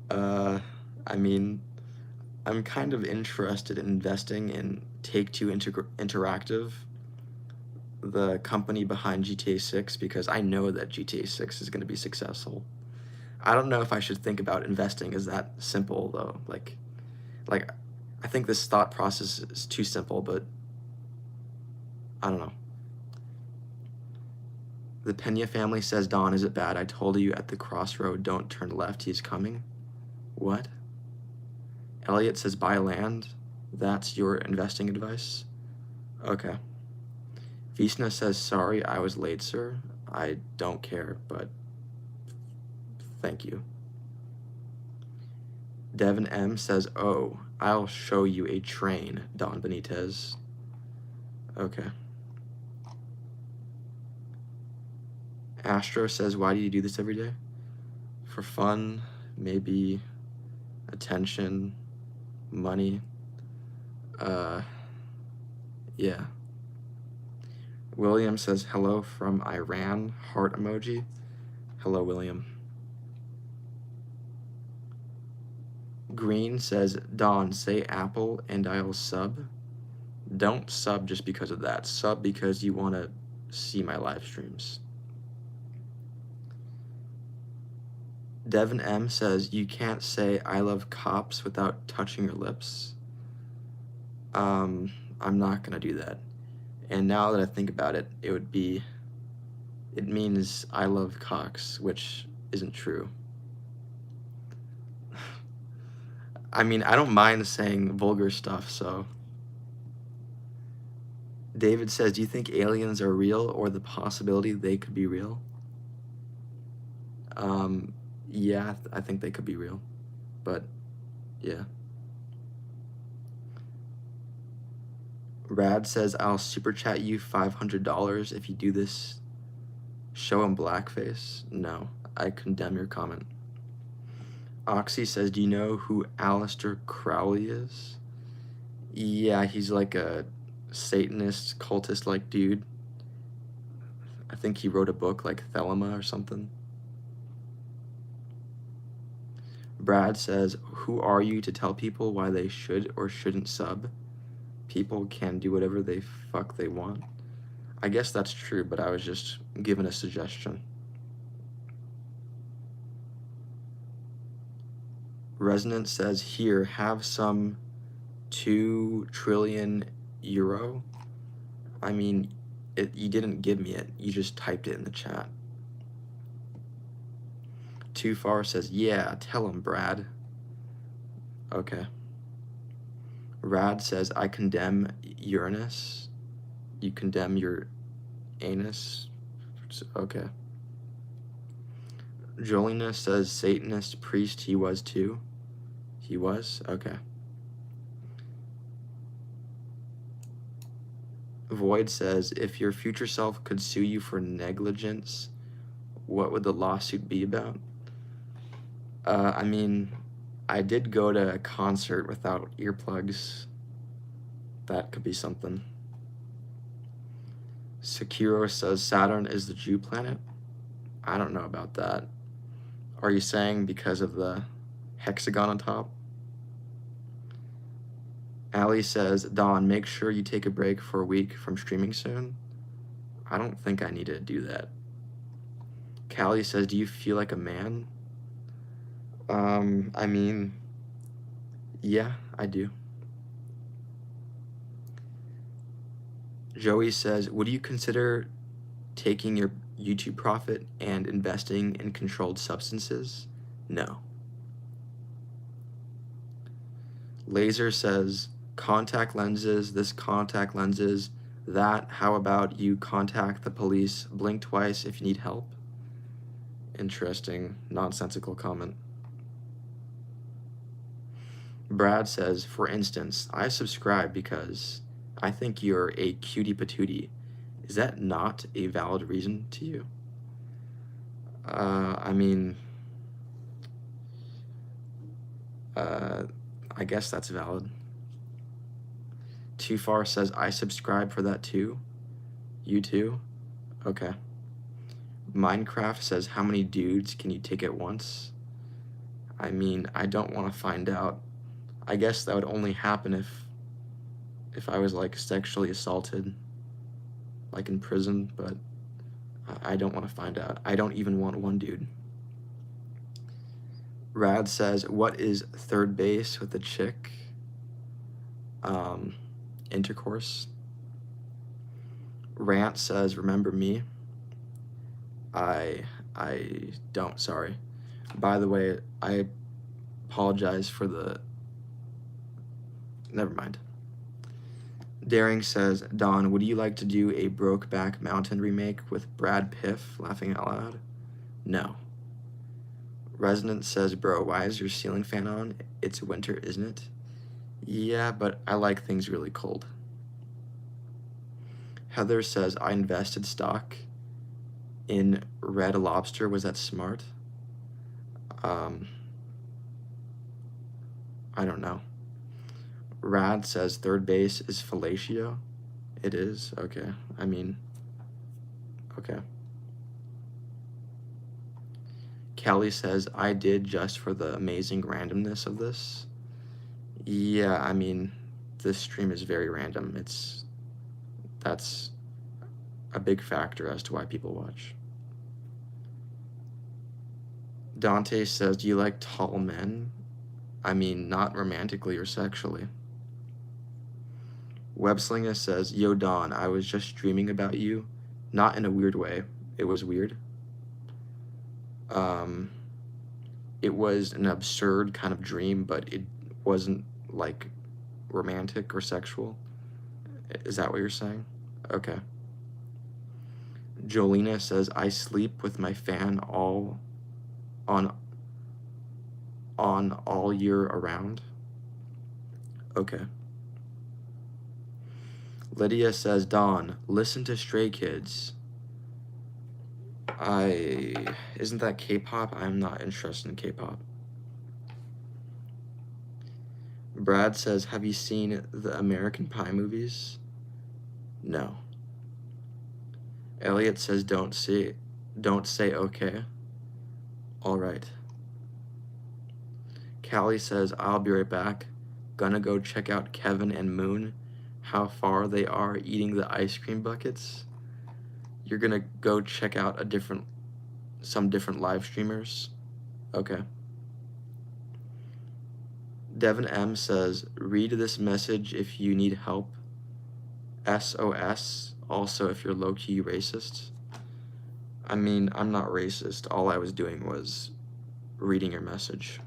I mean, I'm kind of interested in investing in Take-Two Interactive, the company behind GTA 6, because I know that GTA 6 is going to be successful. I don't know if I should think about investing as that simple, though. Like, I think this thought process is too simple, but I don't know. The Pena family says, Don, is it bad? I told you at the crossroad, don't turn left, he's coming. What? Elliot says, buy land. That's your investing advice? Okay. Visna says, sorry, I was late, sir. I don't care, but thank you. Devin M says, oh, I'll show you a train, Don Benitez. Okay. Astro says, why do you do this every day? For fun, maybe attention, money. Yeah. William says, hello from Iran, heart emoji. Hello, William. Green says, Don, say Apple and I'll sub. Don't sub just because of that. Sub because you want to see my live streams. Devin M says, you can't say I love cops without touching your lips. I'm not going to do that. And now that I think about it, it means I love cocks, which isn't true. I mean, I don't mind saying vulgar stuff, so. David says, do you think aliens are real or the possibility they could be real? Yeah, I think they could be real, but yeah. Rad says, I'll super chat you $500 if you do this. Show him blackface? No, I condemn your comment. Oxy says, do you know who Aleister Crowley is? Yeah, he's like a Satanist, cultist-like dude. I think he wrote a book like Thelema or something. Brad says, who are you to tell people why they should or shouldn't sub? People can do whatever they fuck they want. I guess that's true, but I was just given a suggestion. Resonance says, here, have some 2 trillion euro. I mean, you didn't give me it. You just typed it in the chat. Too Far says, yeah, tell him, Brad. Okay. Rad says, I condemn Uranus. You condemn your anus? Okay. Jolina says, Satanist priest, he was too. He was? Okay. Void says, if your future self could sue you for negligence, what would the lawsuit be about? I mean, I did go to a concert without earplugs. That could be something. Sekiro says, Saturn is the Jew planet? I don't know about that. Are you saying because of the hexagon on top? Ali says, Don, make sure you take a break for a week from streaming soon. I don't think I need to do that. Callie says, do you feel like a man? I mean, yeah, I do. Joey says, would you consider taking your YouTube profit and investing in controlled substances? No. Laser says, contact lenses, this contact lenses, that, how about you contact the police, blink twice if you need help? Interesting, nonsensical comment. Brad says, for instance, I subscribe because I think you're a cutie patootie. Is that not a valid reason to you? I mean, I guess that's valid. Too Far says, I subscribe for that too. You too? Okay. Minecraft says, how many dudes can you take at once? I mean, I don't want to find out. I guess that would only happen if I was like sexually assaulted, like in prison, but I don't want to find out. I don't even want one dude. Rad says, what is third base with a chick? Intercourse. Rant says, remember me? I don't, sorry. By the way, I apologize for the... Never mind. Daring says, Don, would you like to do a Brokeback Mountain remake with Brad Piff laughing out loud? No. Resonance says, bro, why is your ceiling fan on? It's winter, isn't it? Yeah, but I like things really cold. Heather says, I invested stock in Red Lobster. Was that smart? I don't know. Rad says, third base is fellatio. It is? Okay. I mean, okay. Kelly says, I did just for the amazing randomness of this. Yeah, I mean, this stream is very random. That's a big factor as to why people watch. Dante says, do you like tall men? I mean, not romantically or sexually. Webslinger says, yo, Don, I was just dreaming about you. Not in a weird way. It was weird. It was an absurd kind of dream, but it wasn't, like, romantic or sexual. Is that what you're saying? Okay. Jolena says, I sleep with my fan on all year around. Okay. Lydia says, Don, listen to Stray Kids. Isn't that K-pop? I'm not interested in K-pop. Brad says, have you seen the American Pie movies? No. Elliot says, don't say okay. All right. Callie says, I'll be right back. Gonna go check out Kevin and Moon, how far they are eating the ice cream buckets. You're gonna go check out some different live streamers? Okay. Devin M says, read this message if you need help. SOS, also if you're low-key racist. I mean, I'm not racist. All I was doing was reading your message.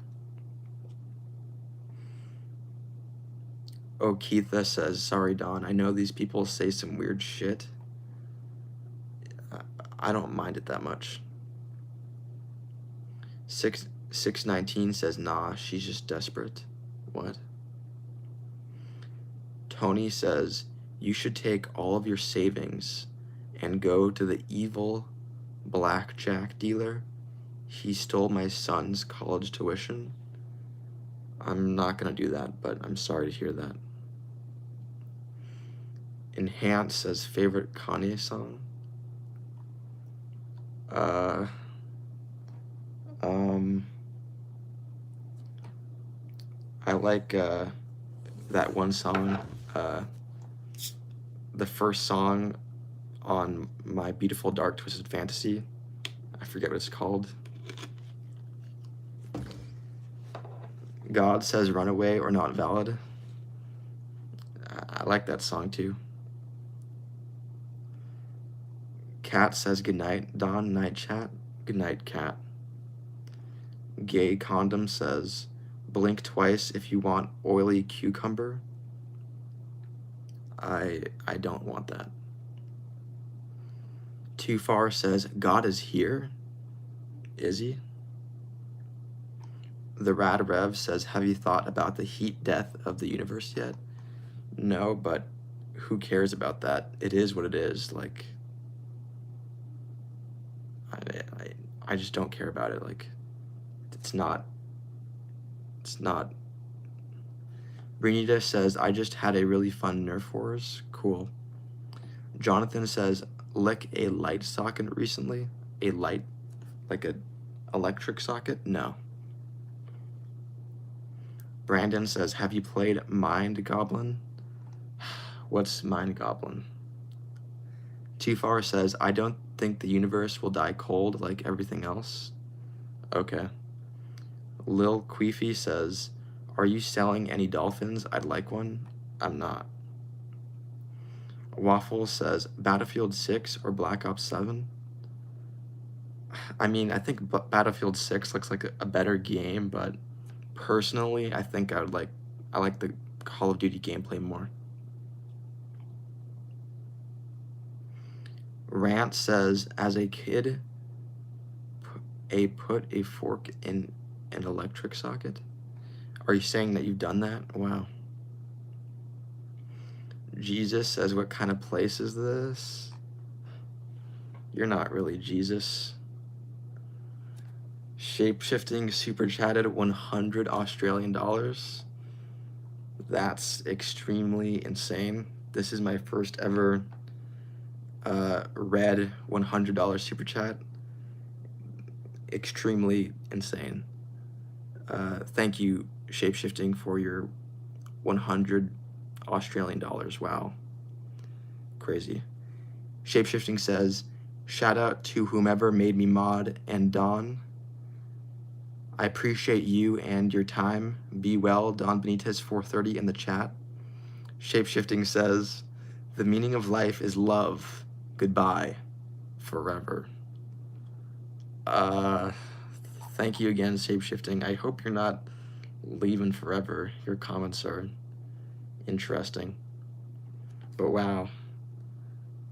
Oh, Keitha says, sorry, Don, I know these people say some weird shit. I don't mind it that much. 619 says, nah, she's just desperate. What? Tony says, you should take all of your savings and go to the evil blackjack dealer. He stole my son's college tuition. I'm not gonna do that, but I'm sorry to hear that. Enhance says, favorite Kanye song? I like that one song, the first song on My Beautiful Dark Twisted Fantasy. I forget what it's called. God says Runaway or Not Valid. I like that song too. Cat says goodnight, Don. Night chat. Goodnight, Cat. Gay Condom says, blink twice if you want oily cucumber. I don't want that. Too Far says, God is here. Is he? The Rad Rev says, have you thought about the heat death of the universe yet? No, but who cares about that? It is what it is. Like, I just don't care about it. Like, it's not. Brinita says, I just had a really fun Nerf Wars. Cool. Jonathan says, lick a light socket recently. A light, like a electric socket? No. Brandon says, have you played Mind Goblin? What's Mind Goblin? Too Far says, I don't think the universe will die cold like everything else. Okay. Lil Queefy says, are you selling any dolphins? I'd like one. I'm not. Waffle says, Battlefield 6 or Black Ops 7? I mean, I think Battlefield 6 looks like a better game, but personally, I think I like the Call of Duty gameplay more. Rant says, as a kid, put a fork in an electric socket? Are you saying that you've done that? Wow. Jesus says, what kind of place is this? You're not really Jesus. Shapeshifting super chatted 100 Australian dollars. That's extremely insane. This is my first ever red $100 super chat. Extremely insane. Thank you, Shapeshifting, for your 100 Australian dollars. Wow. Crazy. Shapeshifting says, shout out to whomever made me mod and Don. I appreciate you and your time. Be well, Don Benitez 430 in the chat. Shapeshifting says, the meaning of life is love. Goodbye. Forever. Thank you again, Shapeshifting. I hope you're not leaving forever. Your comments are interesting. But wow.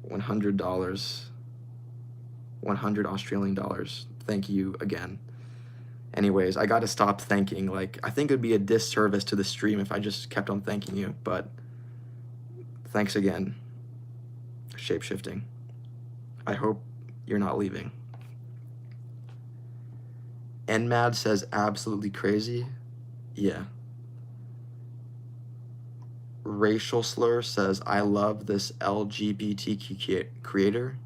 $100. 100 Australian dollars. Thank you again. Anyways, I gotta stop thanking. Like, I think it would be a disservice to the stream if I just kept on thanking you, but thanks again, Shapeshifting. I hope you're not leaving. Nmad says, absolutely crazy. Yeah. Racial Slur says, I love this LGBTQ creator.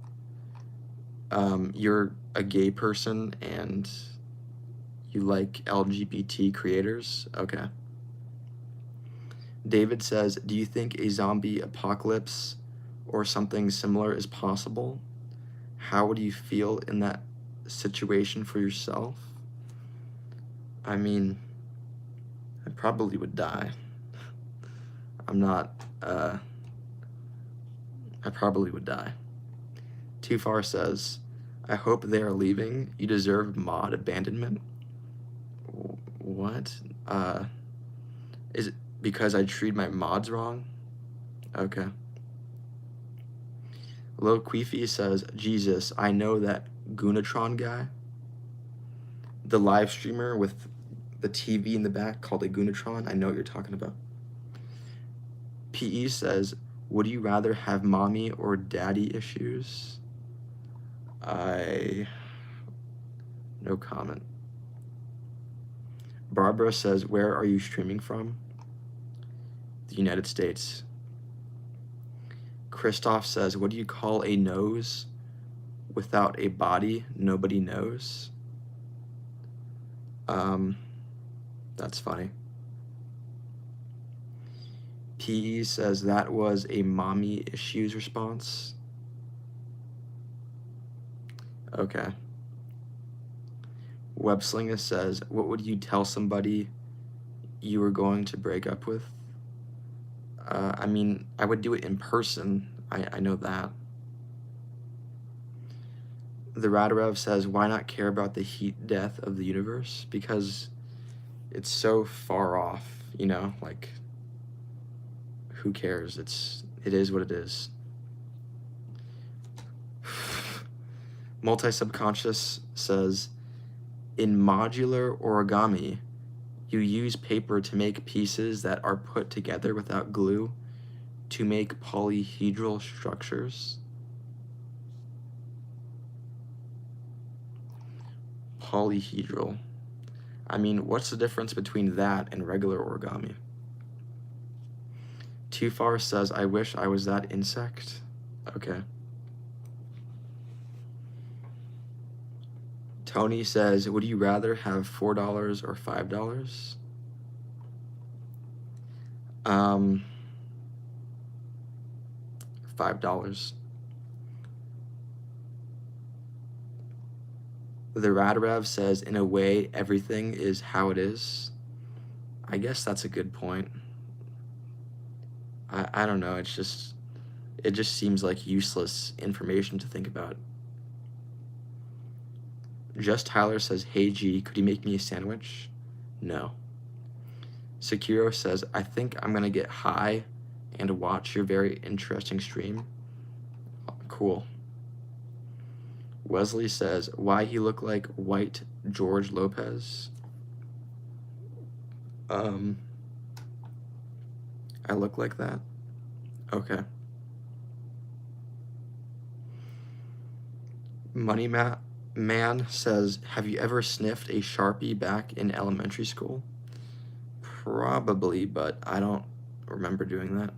You're a gay person and you like LGBT creators? Okay. David says, do you think a zombie apocalypse or something similar is possible? How would you feel in that situation for yourself? I mean, I probably would die. I probably would die. Too Far says, I hope they are leaving. You deserve mod abandonment. What? Is it because I treat my mods wrong? Okay. Lil Queefy says, Jesus, I know that Gunatron guy. The live streamer with the TV in the back called a Gunatron. I know what you're talking about. PE says, would you rather have mommy or daddy issues? No comment. Barbara says, where are you streaming from? The United States. Christoph says, what do you call a nose without a body? Nobody knows. That's funny. PE says that was a mommy issues response. Okay. Webslinger says, what would you tell somebody you were going to break up with? I mean, I would do it in person. I know that. The Radarev says, why not care about the heat death of the universe? Because it's so far off, you know, like, who cares? It is what it is. Multi-Subconscious says, in modular origami, you use paper to make pieces that are put together without glue to make polyhedral structures. Polyhedral. I mean, what's the difference between that and regular origami? Too Far says, I wish I was that insect. Okay. Tony says, would you rather have $4 or $5? $5. The Radarev says, in a way, everything is how it is. I guess that's a good point. I don't know, it just seems like useless information to think about. Just Tyler says, hey G, could you make me a sandwich? No. Sekiro says, I think I'm gonna get high and watch your very interesting stream. Cool. Wesley says, why he look like white George Lopez? I look like that? Okay. Money Man says, have you ever sniffed a Sharpie back in elementary school? Probably, but I don't remember doing that.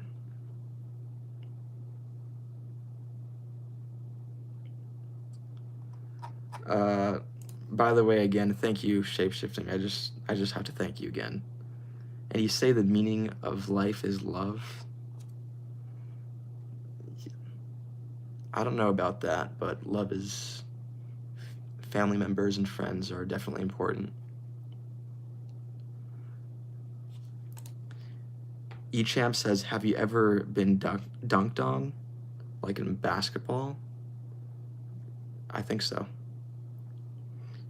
By the way, again, thank you, Shapeshifting. I just have to thank you again. And you say the meaning of life is love. I don't know about that, but love is... family members and friends are definitely important. Echamp says, have you ever been dunked on? Like in basketball? I think so.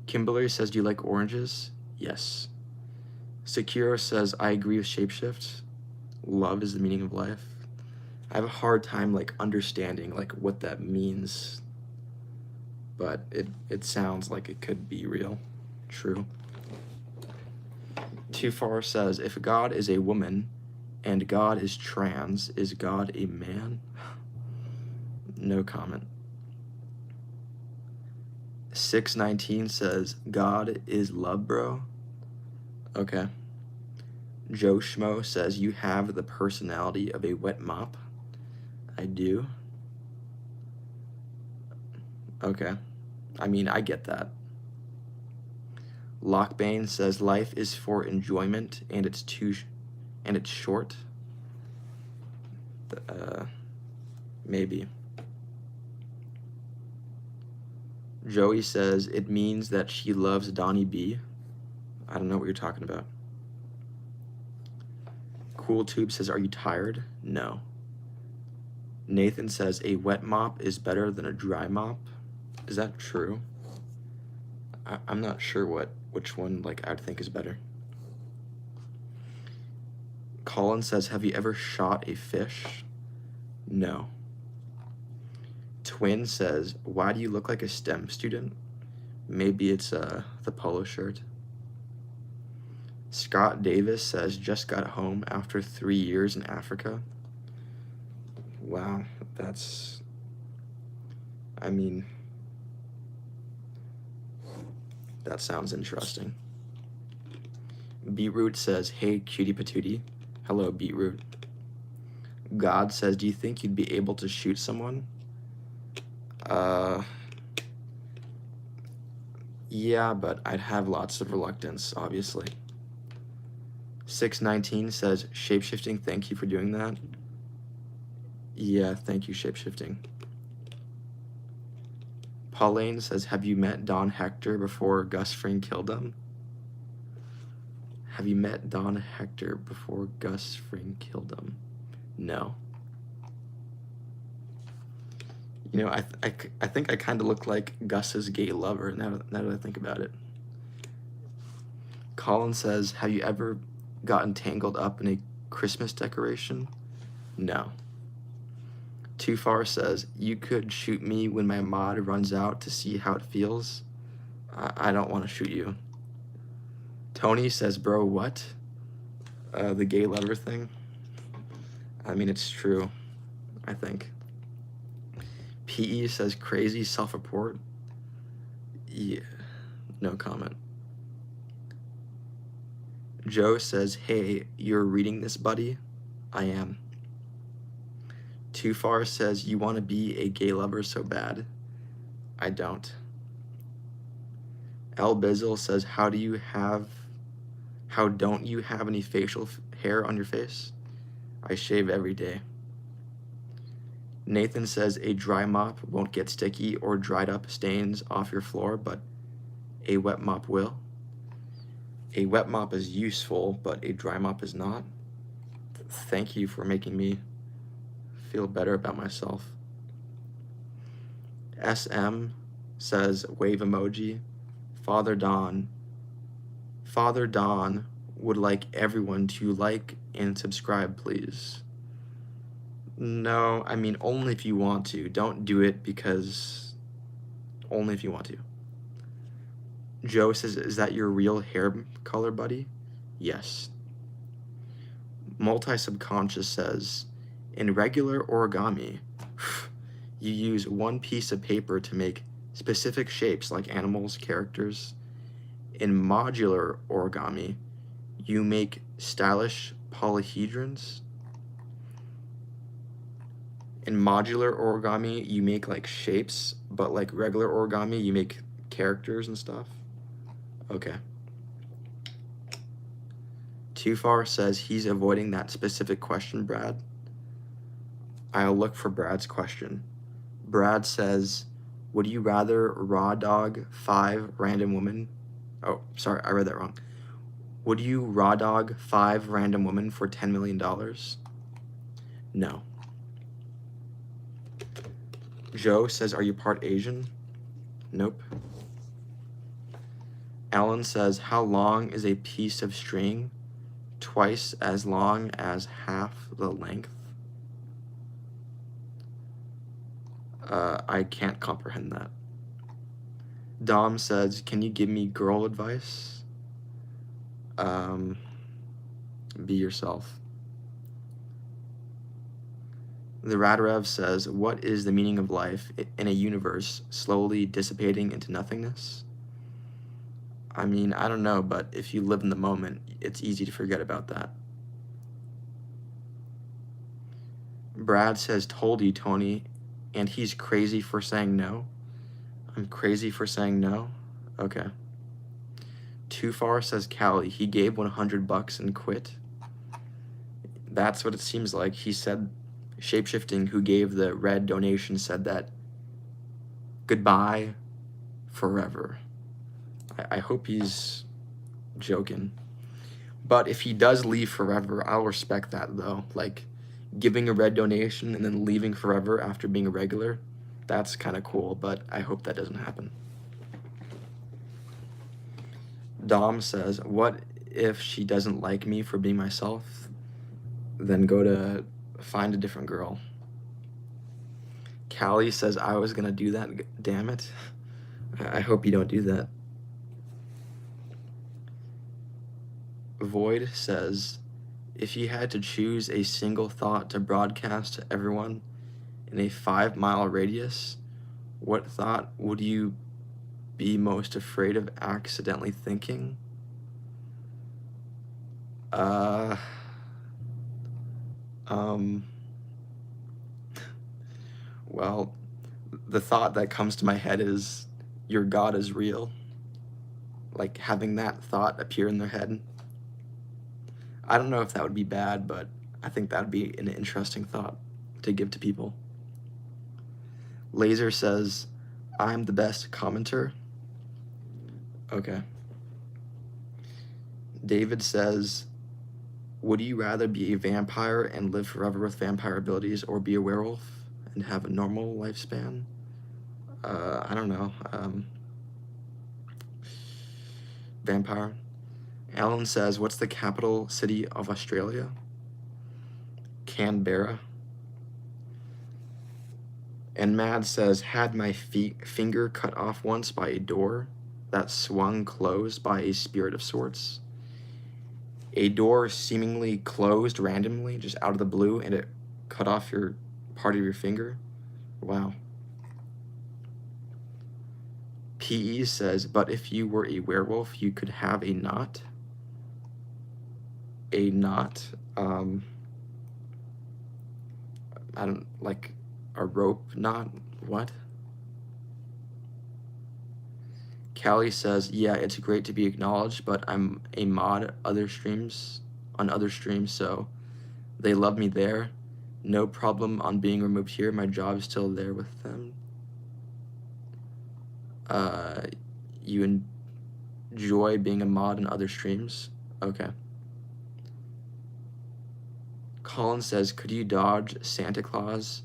Kimberly says, do you like oranges? Yes. Sekiro says, I agree with Shapeshift. Love is the meaning of life. I have a hard time like understanding like what that means, but it sounds like it could be real. True. Too Far says, if God is a woman and God is trans, is God a man? No comment. 619 says, God is love, bro. Okay. Joe Schmo says, you have the personality of a wet mop. I do. Okay. I mean, I get that. Lockbane says, life is for enjoyment and it's short. Maybe. Joey says, it means that she loves Donnie B. I don't know what you're talking about. Cool Tube says, are you tired? No. Nathan says, a wet mop is better than a dry mop. Is that true? I'm not sure which one like I'd think is better. Colin says, have you ever shot a fish? No. Twin says, why do you look like a STEM student? Maybe it's the polo shirt. Scott Davis says, just got home after 3 years in Africa. Wow, that's... I mean... that sounds interesting. Beetroot says, hey, cutie patootie. Hello, Beetroot. God says, do you think you'd be able to shoot someone? Yeah, but I'd have lots of reluctance, obviously. 619 says, shapeshifting, thank you for doing that. Yeah, thank you, shapeshifting. Pauline says, have you met Don Hector before Gus Fring killed him? Have you met Don Hector before Gus Fring killed him? No. You know, I think I kind of look like Gus's gay lover now that I think about it. Colin says, have you ever gotten tangled up in a Christmas decoration? No. Too Far says, you could shoot me when my mod runs out to see how it feels. I don't want to shoot you. Tony says, bro, what? The gay lover thing? I mean, it's true, I think. PE says, crazy self-report. Yeah, no comment. Joe says, hey, you're reading this, buddy? I am. Too Far says, you want to be a gay lover so bad? I don't. El Bizzle says, how don't you have any facial hair on your face? I shave every day. Nathan says, a dry mop won't get sticky or dried up stains off your floor, but a wet mop will. A wet mop is useful, but a dry mop is not. Thank you for making me feel better about myself. SM says, wave emoji. Father Don would like everyone to like and subscribe, please. No, I mean, only if you want to. Don't do it because only if you want to. Joe says, is that your real hair color, buddy? Yes. Multi-Subconscious says, in regular origami, you use one piece of paper to make specific shapes like animals, characters. In modular origami, you make stylish polyhedrons. In modular origami, you make like shapes, but like regular origami, you make characters and stuff. Okay. Too Far says he's avoiding that specific question, Brad. I'll look for Brad's question. Brad says, would you rather raw dog 5 random women? Oh, sorry, I read that wrong. Would you raw dog 5 random women for $10 million? No. Joe says, are you part Asian? Nope. Alan says, how long is a piece of string? Twice as long as half the length. I can't comprehend that. Dom says, can you give me girl advice? Be yourself. The Radarev says, what is the meaning of life in a universe slowly dissipating into nothingness? I mean, I don't know, but if you live in the moment, it's easy to forget about that. Brad says, told you, Tony, and he's crazy for saying no. I'm crazy for saying no? Okay. Too Far says, Callie, he gave $100 and quit. That's what it seems like. He said, Shapeshifting, who gave the red donation, said that goodbye forever. I hope he's joking. But if he does leave forever, I'll respect that, though. Like, giving a red donation and then leaving forever after being a regular, that's kind of cool, but I hope that doesn't happen. Dom says, what if she doesn't like me for being myself? Then go to find a different girl. Callie says, I was gonna do that, damn it. I hope you don't do that. Void says, if you had to choose a single thought to broadcast to everyone in a 5-mile radius, what thought would you be most afraid of accidentally thinking? Well, the thought that comes to my head is your God is real. Like having that thought appear in their head. I don't know if that would be bad, but I think that would be an interesting thought to give to people. Laser says, I'm the best commenter. Okay. David says, would you rather be a vampire and live forever with vampire abilities or be a werewolf and have a normal lifespan. I don't know. Vampire. Alan says, what's the capital city of Australia? Canberra. And Mad says, had my finger cut off once by a door that swung closed by a spirit of sorts. A door seemingly closed randomly, just out of the blue, and it cut off your part of your finger. Wow. PE says, but if you were a werewolf, you could have a knot. A knot. I don't, like a rope knot. What? Callie says, yeah, it's great to be acknowledged, but I'm a mod on other streams, so they love me there. No problem on being removed here. My job is still there with them. You enjoy being a mod in other streams? Okay. Colin says, could you dodge Santa Claus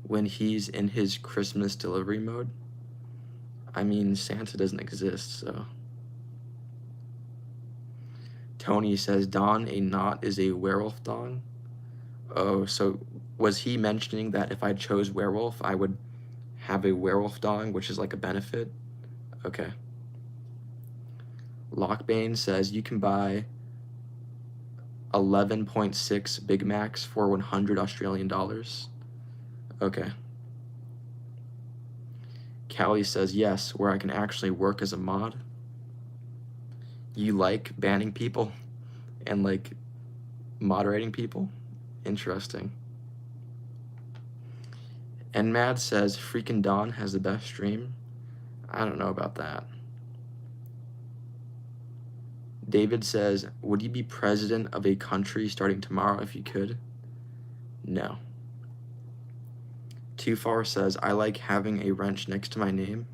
when he's in his Christmas delivery mode? I mean, Santa doesn't exist, so. Tony says, Don, a knot is a werewolf dong? Oh, so was he mentioning that if I chose werewolf, I would have a werewolf dong, which is like a benefit? Okay. Lockbane says, you can buy 11.6 Big Macs for 100 Australian dollars. Okay. Callie says, yes, where I can actually work as a mod. You like banning people and like moderating people? Interesting. And Mad says, freaking Don has the best stream. I don't know about that. David says, would you be president of a country starting tomorrow if you could? No. Too Far says, I like having a wrench next to my name.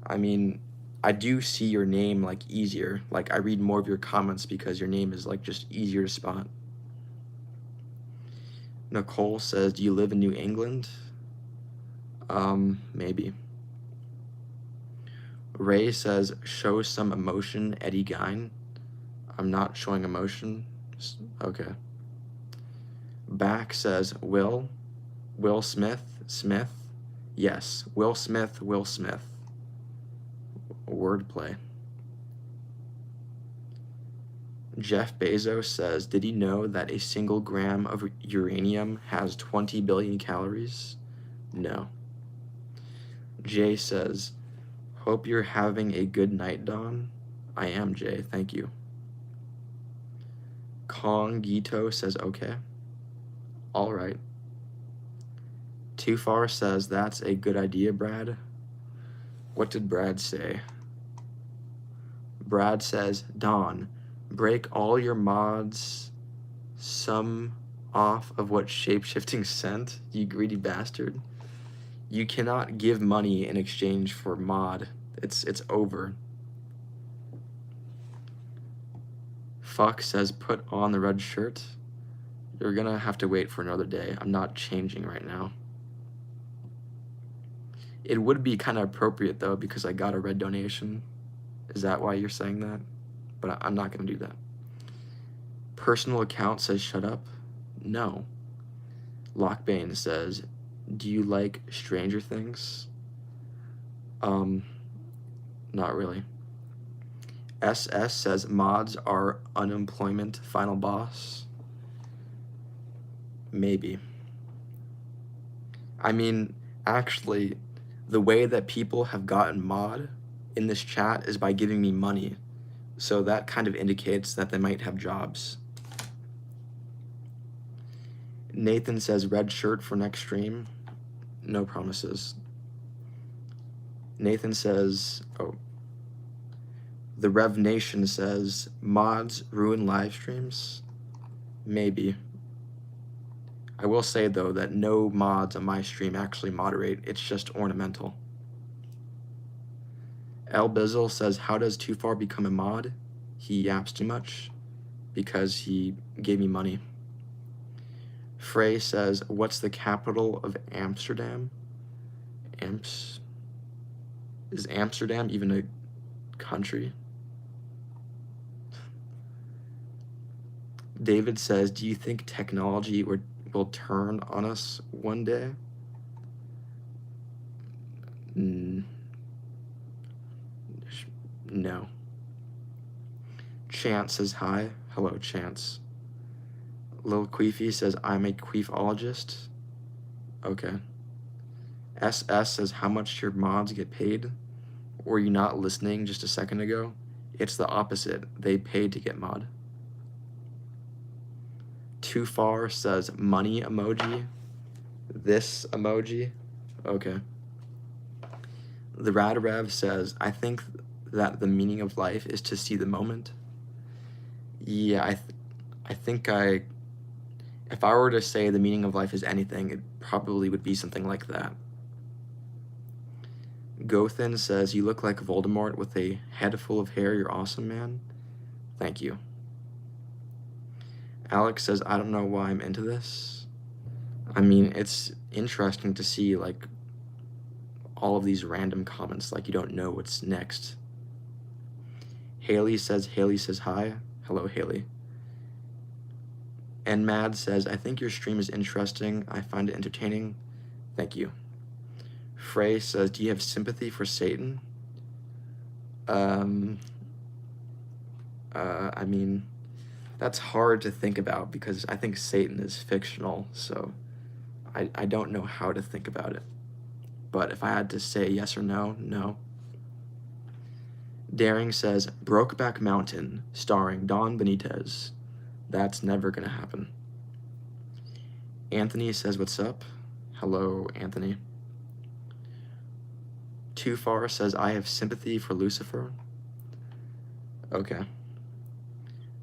I mean, I do see your name like easier. Like I read more of your comments because your name is like just easier to spot. Nicole says, do you live in New England? Maybe. Ray says, show some emotion, Eddie Gein. I'm not showing emotion. Okay. Back says, Will Smith. Yes, Will Smith. Wordplay. Jeff Bezos says, did he know that a single gram of uranium has 20 billion calories? No. Jay says, hope you're having a good night, Don. I am, Jay. Thank you. Kong Gito says, okay. All right. Too Far says, that's a good idea, Brad. What did Brad say? Brad says, Don, break all your mods some off of what shapeshifting sent, you greedy bastard. You cannot give money in exchange for mod. It's over. Fuck says, put on the red shirt. You're gonna have to wait for another day. I'm not changing right now. It would be kind of appropriate though because I got a red donation. Is that why you're saying that? But I'm not gonna do that. Personal account says shut up. No. Lockbane says, do you like Stranger Things? Not really. SS says mods are unemployment final boss. Maybe. I mean, actually, the way that people have gotten mod in this chat is by giving me money. So that kind of indicates that they might have jobs. Nathan says red shirt for next stream. No promises. Nathan says, oh. The Rev Nation says, mods ruin live streams? Maybe. I will say though that no mods on my stream actually moderate, it's just ornamental. El Bizzle says, how does Too Far become a mod? He yaps too much because he gave me money. Frey says, what's the capital of Amsterdam? Is Amsterdam even a country? David says, do you think technology will turn on us one day? No. Chance says hi. Hello, Chance. Lil Queefy says, I'm a queefologist. Okay. SS says, how much your mods get paid? Were you not listening just a second ago? It's the opposite. They paid to get mod. Too Far says, money emoji. This emoji. Okay. The Radarev says, I think that the meaning of life is to see the moment. Yeah, I think if I were to say the meaning of life is anything, it probably would be something like that. Gothin says, you look like Voldemort with a head full of hair. You're awesome, man. Thank you. Alex says, I don't know why I'm into this. I mean, it's interesting to see, like, all of these random comments, like you don't know what's next. Haley says hi. Hello, Haley. And Mad says, I think your stream is interesting. I find it entertaining. Thank you. Frey says, do you have sympathy for Satan? I mean, that's hard to think about because I think Satan is fictional, so I don't know how to think about it. But if I had to say yes or no, no. Daring says, Brokeback Mountain, starring Don Benitez. That's never gonna happen. Anthony says, what's up? Hello, Anthony. Too Far says, I have sympathy for Lucifer. Okay.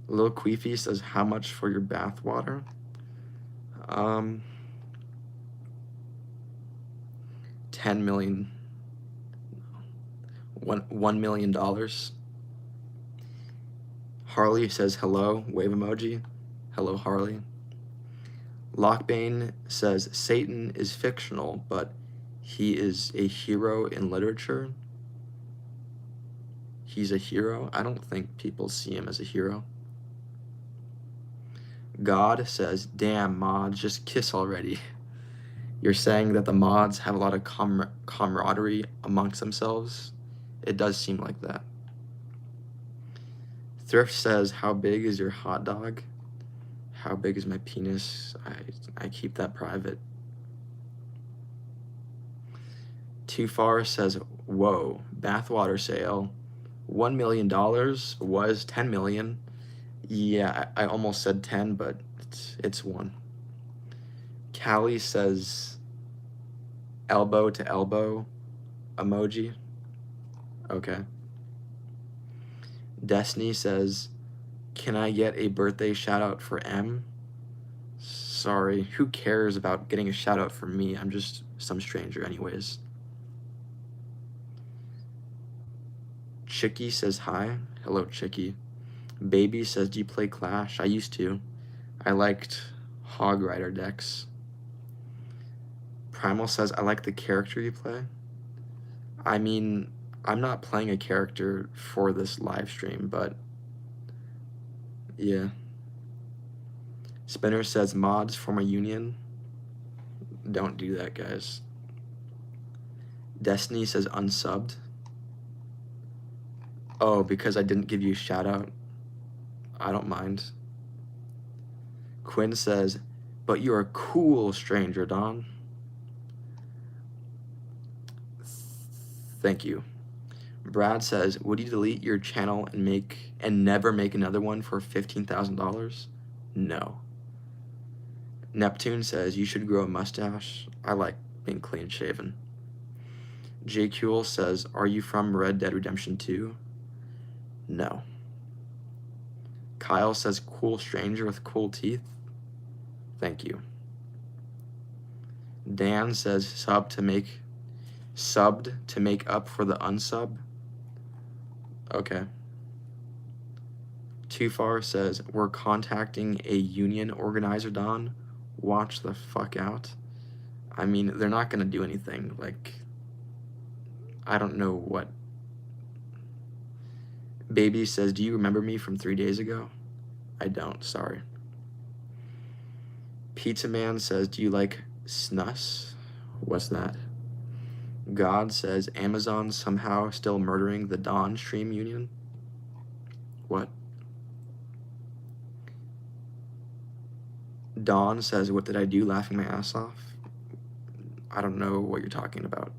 Lil Queefy says, how much for your bath water? 10 million. $1 million. Harley says hello, wave emoji. Hello, Harley. Lockbane says Satan is fictional, but he is a hero in literature. He's a hero? I don't think people see him as a hero. God says, damn, mods, just kiss already. You're saying that the mods have a lot of camaraderie amongst themselves? It does seem like that. Thrift says, how big is your hot dog? How big is my penis? I keep that private. Too Far says, whoa, bathwater sale. $1 million was 10 million. Yeah, I almost said 10, but it's 1. Callie says, elbow to elbow emoji. Okay. Destiny says, can I get a birthday shout out for M? Sorry, who cares about getting a shout out from me? I'm just some stranger anyways. Chicky says hi. Hello, Chicky. Baby says, do you play Clash? I used to. I liked Hog Rider decks. Primal says, I like the character you play. I mean, I'm not playing a character for this live stream, but yeah. Spinner says, mods form a union. Don't do that, guys. Destiny says, unsubbed. Oh, because I didn't give you a shout out? I don't mind. Quinn says, but you're a cool stranger, Don. Thank you. Brad says, would you delete your channel and never make another one for $15,000? No. Neptune says, you should grow a mustache. I like being clean shaven. JQL says, are you from Red Dead Redemption 2? No. Kyle says, cool stranger with cool teeth. Thank you. Dan says, subbed to make up for the unsub. Okay. Too Far says, we're contacting a union organizer, Don. Watch the fuck out. I mean, they're not gonna do anything. Like, I don't know what. Baby says, do you remember me from 3 days ago? I don't, sorry. Pizza Man says, do you like snus? What's that? God says, Amazon somehow still murdering the Dawn Stream Union? What? Dawn says, what did I do, laughing my ass off? I don't know what you're talking about.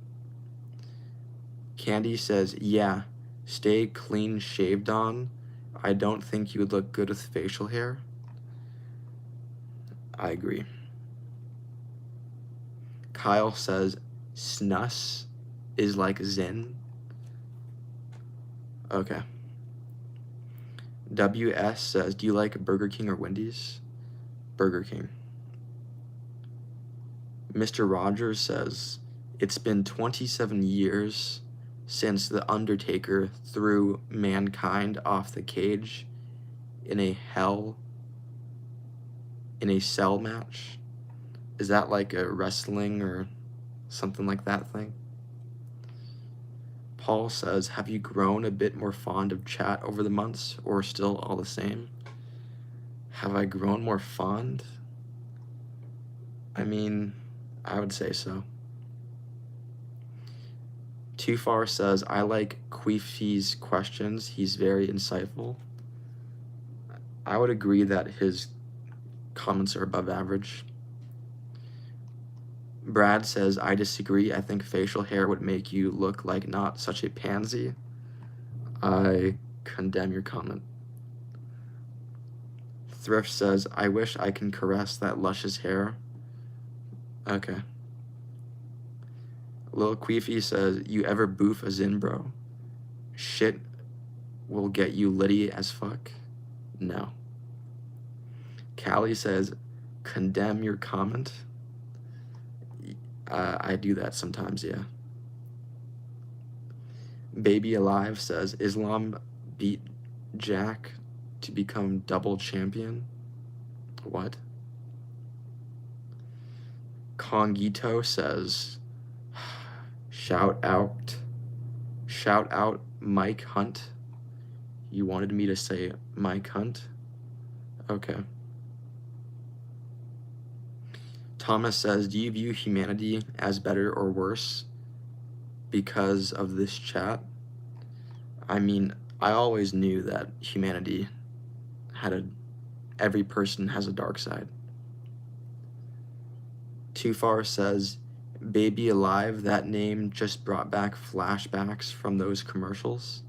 Candy says, yeah, stay clean shaved, Dawn. I don't think you would look good with facial hair. I agree. Kyle says, snus is like Zen. Okay. WS says, do you like Burger King or Wendy's? Burger King. Mr. Rogers says, it's been 27 years since The Undertaker threw mankind off the cage in a cell match. Is that like a wrestling or something like that thing? Paul says, have you grown a bit more fond of chat over the months, or still all the same? Have I grown more fond? I mean, I would say so. Too Far says, I like Queefy's questions. He's very insightful. I would agree that his comments are above average. Brad says, I disagree. I think facial hair would make you look like not such a pansy. I condemn your comment. Thrift says, I wish I can caress that luscious hair. Okay. Lil Queefy says, you ever boof a Zin, bro? Shit will get you litty as fuck? No. Callie says, condemn your comment. I do that sometimes, yeah. Baby Alive says, Islam beat Jack to become double champion? What? Kongito says, shout out Mike Hunt. You wanted me to say Mike Hunt? Okay. Thomas says, do you view humanity as better or worse because of this chat? I mean, I always knew that humanity had every person has a dark side. Too Far says, Baby Alive, that name just brought back flashbacks from those commercials.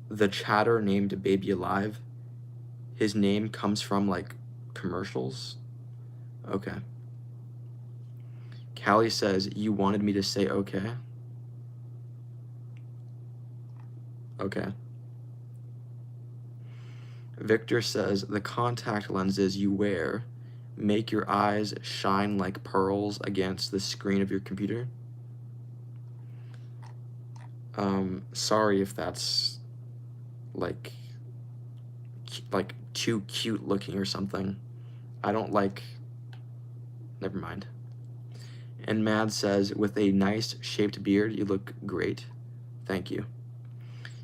The chatter named Baby Alive, his name comes from like commercials. Okay. Callie says, you wanted me to say okay? Okay. Victor says, the contact lenses you wear make your eyes shine like pearls against the screen of your computer. Sorry if that's like too cute looking or something. I don't like, never mind. And Mad says, with a nice shaped beard, you look great. Thank you.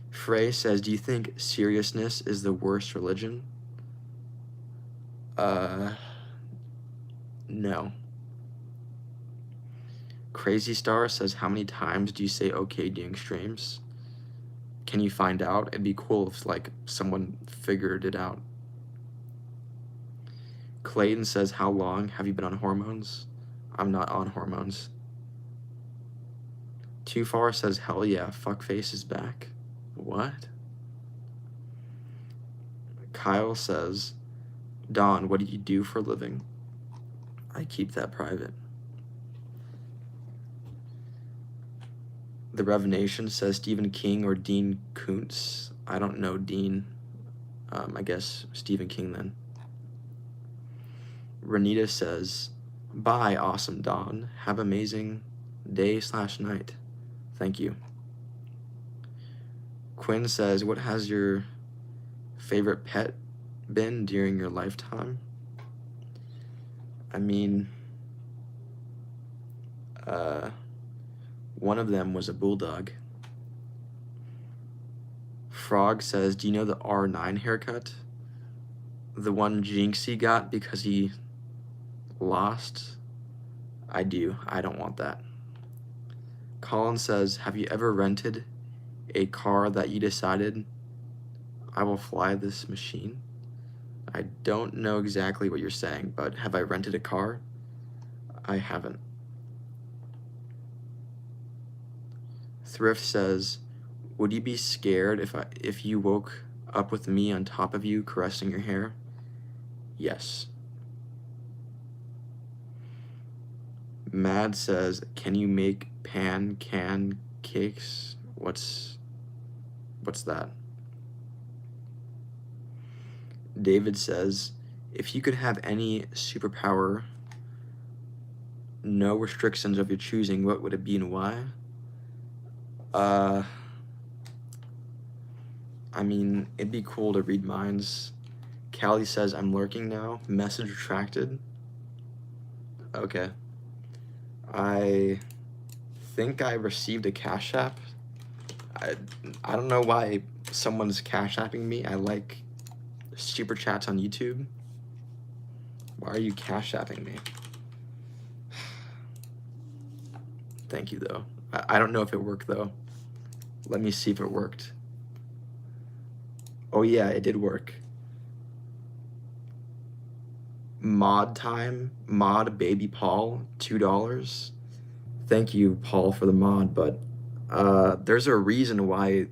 Frey says, do you think seriousness is the worst religion? No. Crazy Star says, how many times do you say okay during streams? Can you find out? It'd be cool if like someone figured it out. Clayton says, how long have you been on hormones? I'm not on hormones. Too Far says, hell yeah, fuckface is back. What? Kyle says, Don, what do you do for a living? I keep that private. The Revenation says Stephen King or Dean Koontz. I don't know Dean. I guess Stephen King then. Renita says, bye, awesome Don. Have amazing day/night. Thank you. Quinn says, what has your favorite pet been during your lifetime? I mean, one of them was a bulldog. Frog says, do you know the R9 haircut? The one Jinxie got because he lost? I do. I don't want that. Colin says, have you ever rented a car that you decided, I will fly this machine? I don't know exactly what you're saying, but have I rented a car? I haven't. Thrift says, would you be scared if you woke up with me on top of you caressing your hair? Yes. Mad says, can you make can cakes? What's that? David says, if you could have any superpower, no restrictions of your choosing, what would it be and why? I mean, it'd be cool to read minds. Callie says, I'm lurking now. Message retracted. Okay. I think I received a Cash App. I don't know why someone's Cash Apping me. I like super chats on YouTube. Why are you Cash Apping me? Thank you, though. I don't know if it worked, though. Let me see if it worked. Oh, yeah, it did work. Mod time, mod baby Paul, $2. Thank you, Paul, for the mod, but there's a reason why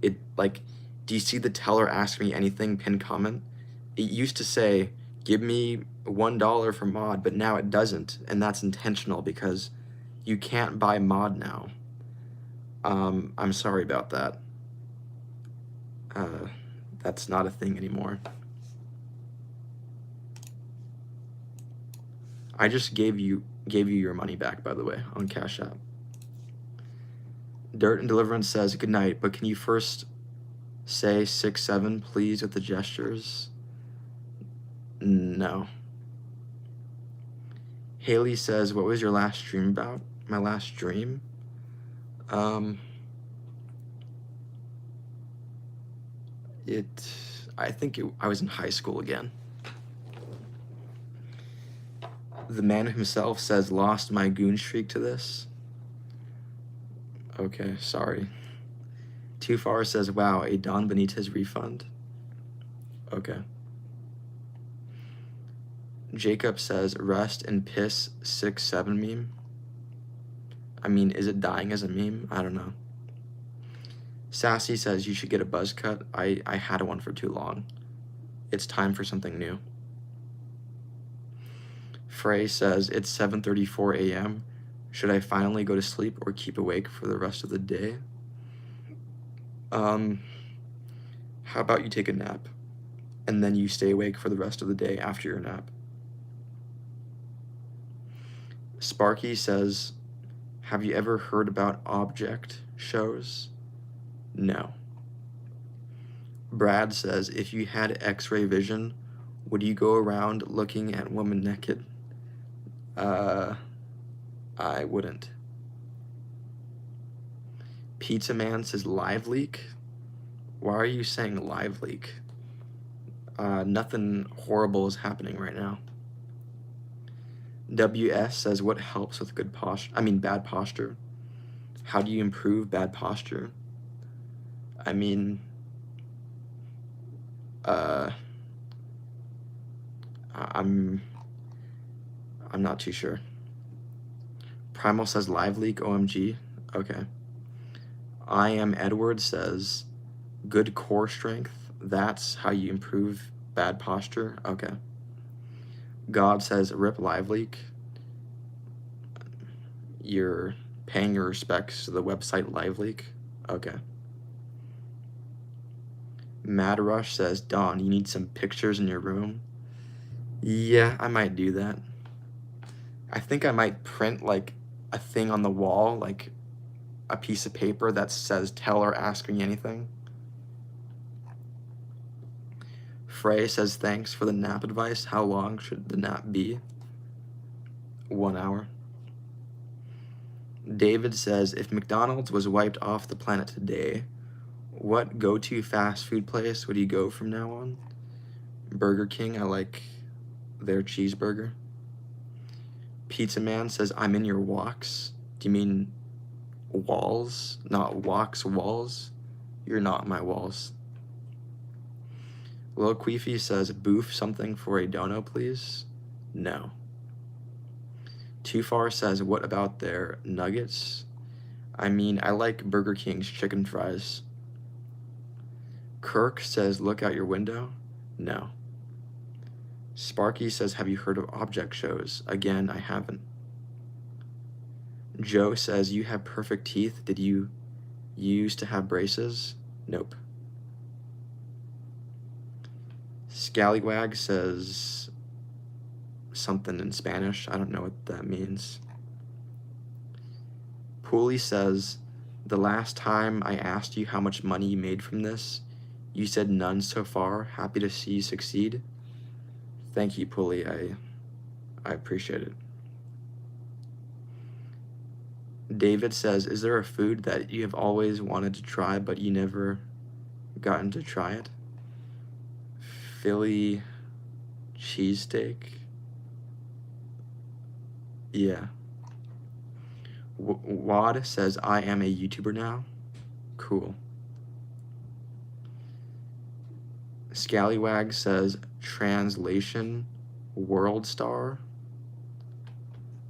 it, like, do you see the teller ask me anything pinned comment? It used to say, give me $1 for mod, but now it doesn't, and that's intentional because you can't buy mod now. I'm sorry about that. That's not a thing anymore. I just gave you your money back, by the way, on Cash App. Dirt and Deliverance says, good night, but can you first say 6-7, please, with the gestures? No. Haley says, what was your last stream about? My last dream? I was in high school again. The man himself says, lost my goon streak to this. Okay, sorry. Too Far says, wow, a Don Benitez refund. Okay. Jacob says, rest and piss 6-7 meme. I mean, is it dying as a meme? I don't know. Sassy says, you should get a buzz cut. I had one for too long. It's time for something new. Frey says, it's 7:34 a.m. Should I finally go to sleep or keep awake for the rest of the day? How about you take a nap and then you stay awake for the rest of the day after your nap? Sparky says, have you ever heard about object shows? No. Brad says, if you had X-ray vision, would you go around looking at women naked? I wouldn't. Pizza Man says, live leak? Why are you saying live leak? Nothing horrible is happening right now. WS says, what helps with good posture? I mean, bad posture. How do you improve bad posture? I mean, I'm not too sure. Primal says, live leak, OMG. Okay. I Am Edward says, good core strength. That's how you improve bad posture. Okay. God says, rip live leak. You're paying your respects to the website Live Leak. Okay. Mad Rush says, Don, you need some pictures in your room? Yeah, I might do that. I think I might print like a thing on the wall, like a piece of paper that says tell or ask me anything. Frey says, thanks for the nap advice. How long should the nap be? 1 hour. David says, if McDonald's was wiped off the planet today, what go-to fast food place would you go from now on? Burger King, I like their cheeseburger. Pizza Man says, I'm in your walks. Do you mean walls? Not walks, walls? You're not my walls. Lil Queefy says, boof something for a dono, please. No. Too Far says, what about their nuggets? I mean, I like Burger King's chicken fries. Kirk says, look out your window. No. Sparky says, have you heard of object shows? Again, I haven't. Joe says, you have perfect teeth. Did you used to have braces? Nope. Scallywag says something in Spanish. I don't know what that means. Pooley says, the last time I asked you how much money you made from this, you said none so far. Happy to see you succeed. Thank you, Pooley. I appreciate it. David says, is there a food that you have always wanted to try but you never gotten to try it? Philly cheesesteak? Yeah. Wad says, I am a YouTuber now. Cool. Scallywag says, translation, world star.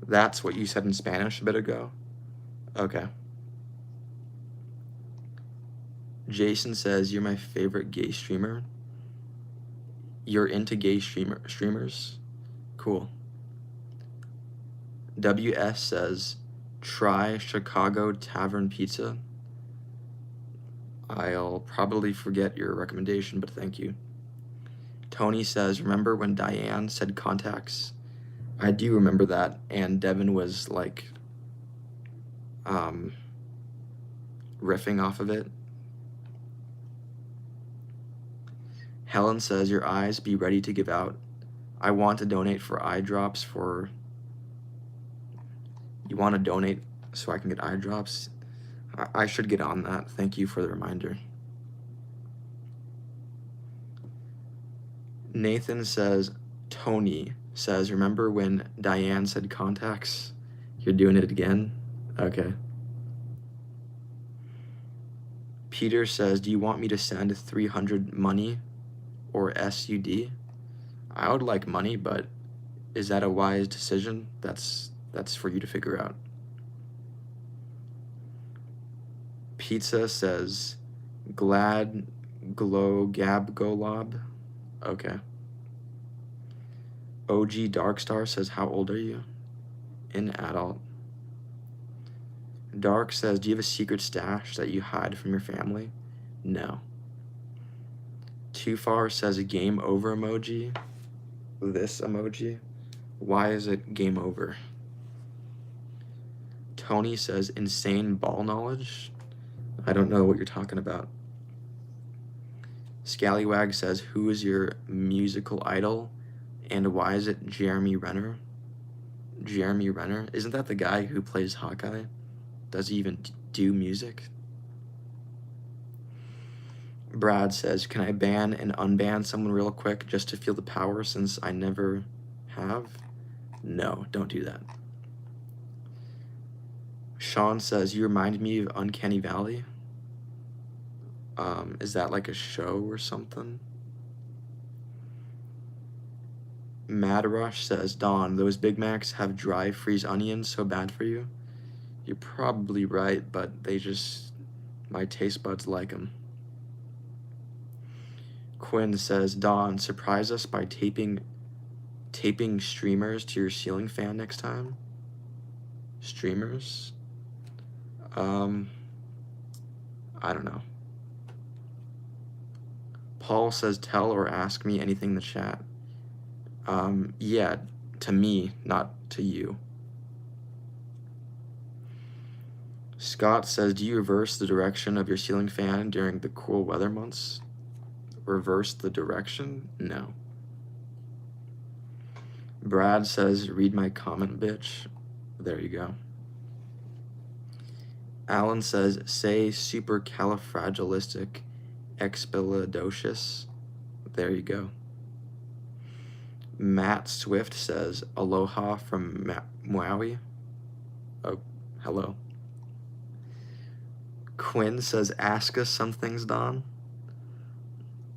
That's what you said in Spanish a bit ago? Okay. Jason says, you're my favorite gay streamer. You're into gay streamers? Cool. WS says, try Chicago Tavern Pizza. I'll probably forget your recommendation, but thank you. Tony says, remember when Diane said contacts? I do remember that, and Devin was like riffing off of it. Helen says, your eyes be ready to give out. I want to donate for eye drops for... You want to donate so I can get eye drops? I should get on that. Thank you for the reminder. Nathan says, Tony says, remember when Diane said contacts? You're doing it again? Okay. Peter says, do you want me to send 300 money or SUD? I would like money, but is that a wise decision? That's for you to figure out. Pizza says, glad glow gab go lob. Okay. OG Darkstar says, how old are you? An adult. Dark says, do you have a secret stash that you hide from your family? No. Too Far says, a game over emoji. This emoji. Why is it game over? Tony says, insane ball knowledge. I don't know what you're talking about. Scallywag says, who is your musical idol and why is it Jeremy Renner? Jeremy Renner? Isn't that the guy who plays Hawkeye? Does he even do music? Brad says, can I ban and unban someone real quick just to feel the power since I never have? No, don't do that. Sean says, you remind me of Uncanny Valley. Is that like a show or something? Mad Rush says, Don, those Big Macs have dry freeze onions, so bad for you? You're probably right, but they just, my taste buds like them. Quinn says, Don, surprise us by taping streamers to your ceiling fan next time. Streamers? I don't know. Paul says, tell or ask me anything in the chat. Yeah, to me, not to you. Scott says, do you reverse the direction of your ceiling fan during the cool weather months? Reverse the direction? No. Brad says, read my comment, bitch. There you go. Alan says, say supercalifragilisticexpialidocious. There you go. Matt Swift says, aloha from Maui. Oh, hello. Quinn says, ask us some things, Don.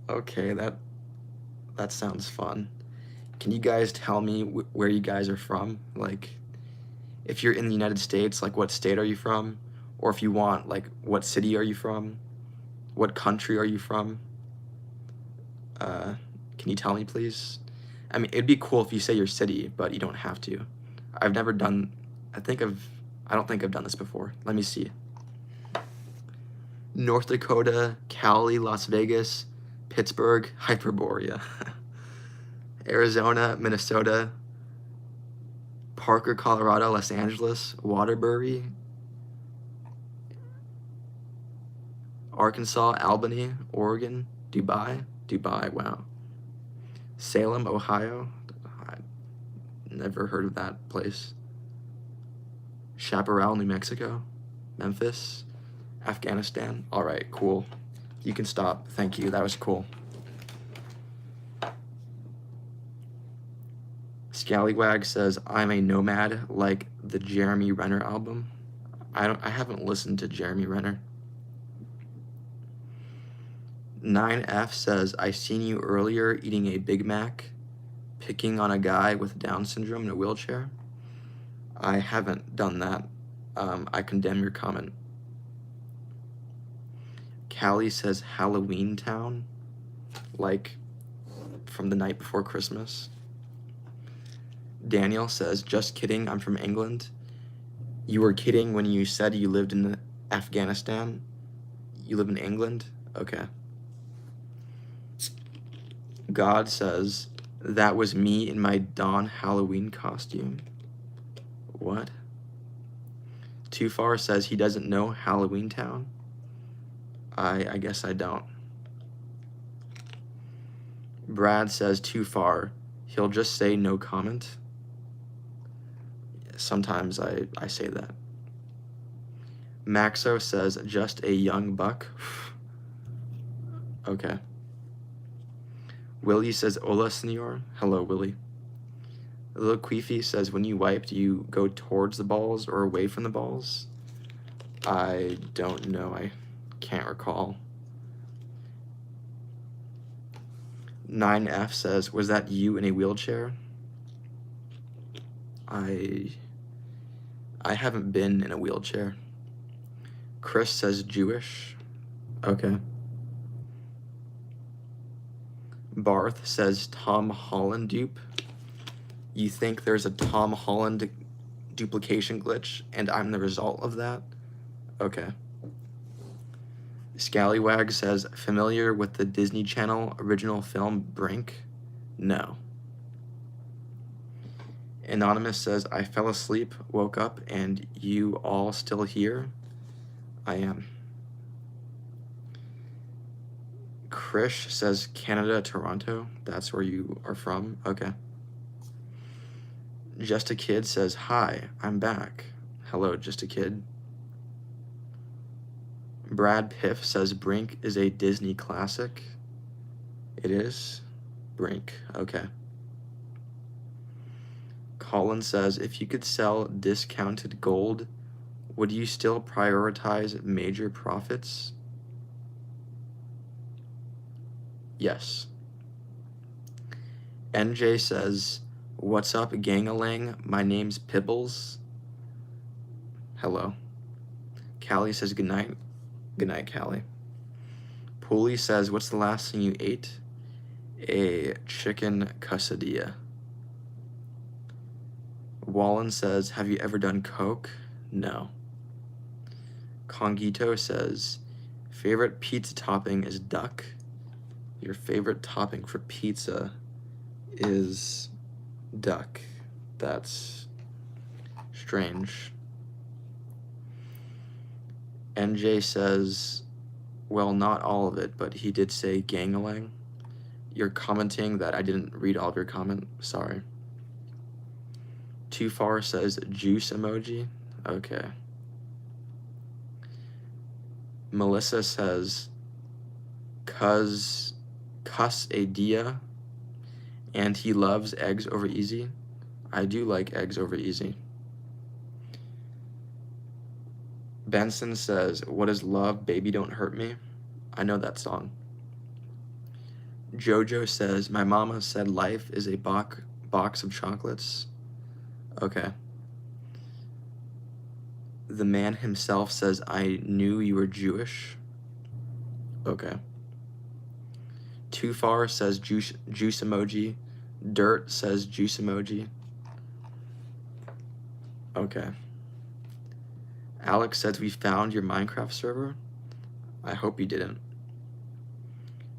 Okay, that sounds fun. Can you guys tell me where you guys are from? Like, if you're in the United States, like, what state are you from? Or if you want, like, what city are you from? What country are you from? Can you tell me, please? I mean, it'd be cool if you say your city, but you don't have to. I've never done, I don't think I've done this before. Let me see. North Dakota, Cali, Las Vegas, Pittsburgh, Hyperborea. Arizona, Minnesota, Parker, Colorado, Los Angeles, Waterbury, Arkansas, Albany, Oregon, Dubai, wow. Salem, Ohio, I never heard of that place. Chaparral, New Mexico, Memphis, Afghanistan. All right, cool. You can stop. Thank you. That was cool. Scallywag says, I'm a nomad, like the Jeremy Renner album. I haven't listened to Jeremy Renner. 9F says, I seen you earlier eating a Big Mac, picking on a guy with Down syndrome in a wheelchair. I haven't done that. I condemn your comment. Callie says, Halloween Town, like from the night before Christmas. Daniel says, just kidding, I'm from England. You were kidding when you said you lived in Afghanistan? You live in England? Okay. God says, that was me in my Dawn Halloween costume. What? Too Far says he doesn't know Halloween Town. I guess I don't. Brad says, Too Far. He'll just say no comment. Sometimes I say that. Maxo says, just a young buck. Okay. Willie says, hola, senor. Hello, Willie. Little Queefy says, when you wipe, do you go towards the balls or away from the balls? I don't know. I can't recall. 9F says, was that you in a wheelchair? I haven't been in a wheelchair. Chris says Jewish. Okay. Barth says Tom Holland dupe. You think there's a Tom Holland duplication glitch and I'm the result of that? Okay. Scallywag says, familiar with the Disney Channel original film Brink? No. Anonymous says, I fell asleep, woke up, and you all still here? I am. Krish says, Canada, Toronto. That's where you are from? Okay. Just a Kid says, hi, I'm back. Hello, Just a Kid. Brad Piff says, Brink is a Disney classic. It is? Brink, okay. Colin says, if you could sell discounted gold, would you still prioritize major profits? Yes. NJ says, what's up, gang-a-lang? My name's Pibbles. Hello. Callie says, good night. Good night, Callie. Pooley says, what's the last thing you ate? A chicken quesadilla. Wallen says, have you ever done coke? No. Congito says, favorite pizza topping is duck. Your favorite topping for pizza is duck. That's strange. NJ says, well, not all of it, but he did say gang-a-lang. You're commenting that I didn't read all of your comment. Sorry. Too Far says juice emoji. Okay. Melissa says cuss a dia, and he loves eggs over easy. I do like eggs over easy. Benson says, what is love, baby don't hurt me? I know that song. Jojo says, my mama said life is a box of chocolates. Okay. The man himself says, I knew you were Jewish. Okay. Too Far says juice emoji. Dirt says juice emoji. Okay. Alex says we found your Minecraft server. I hope you didn't.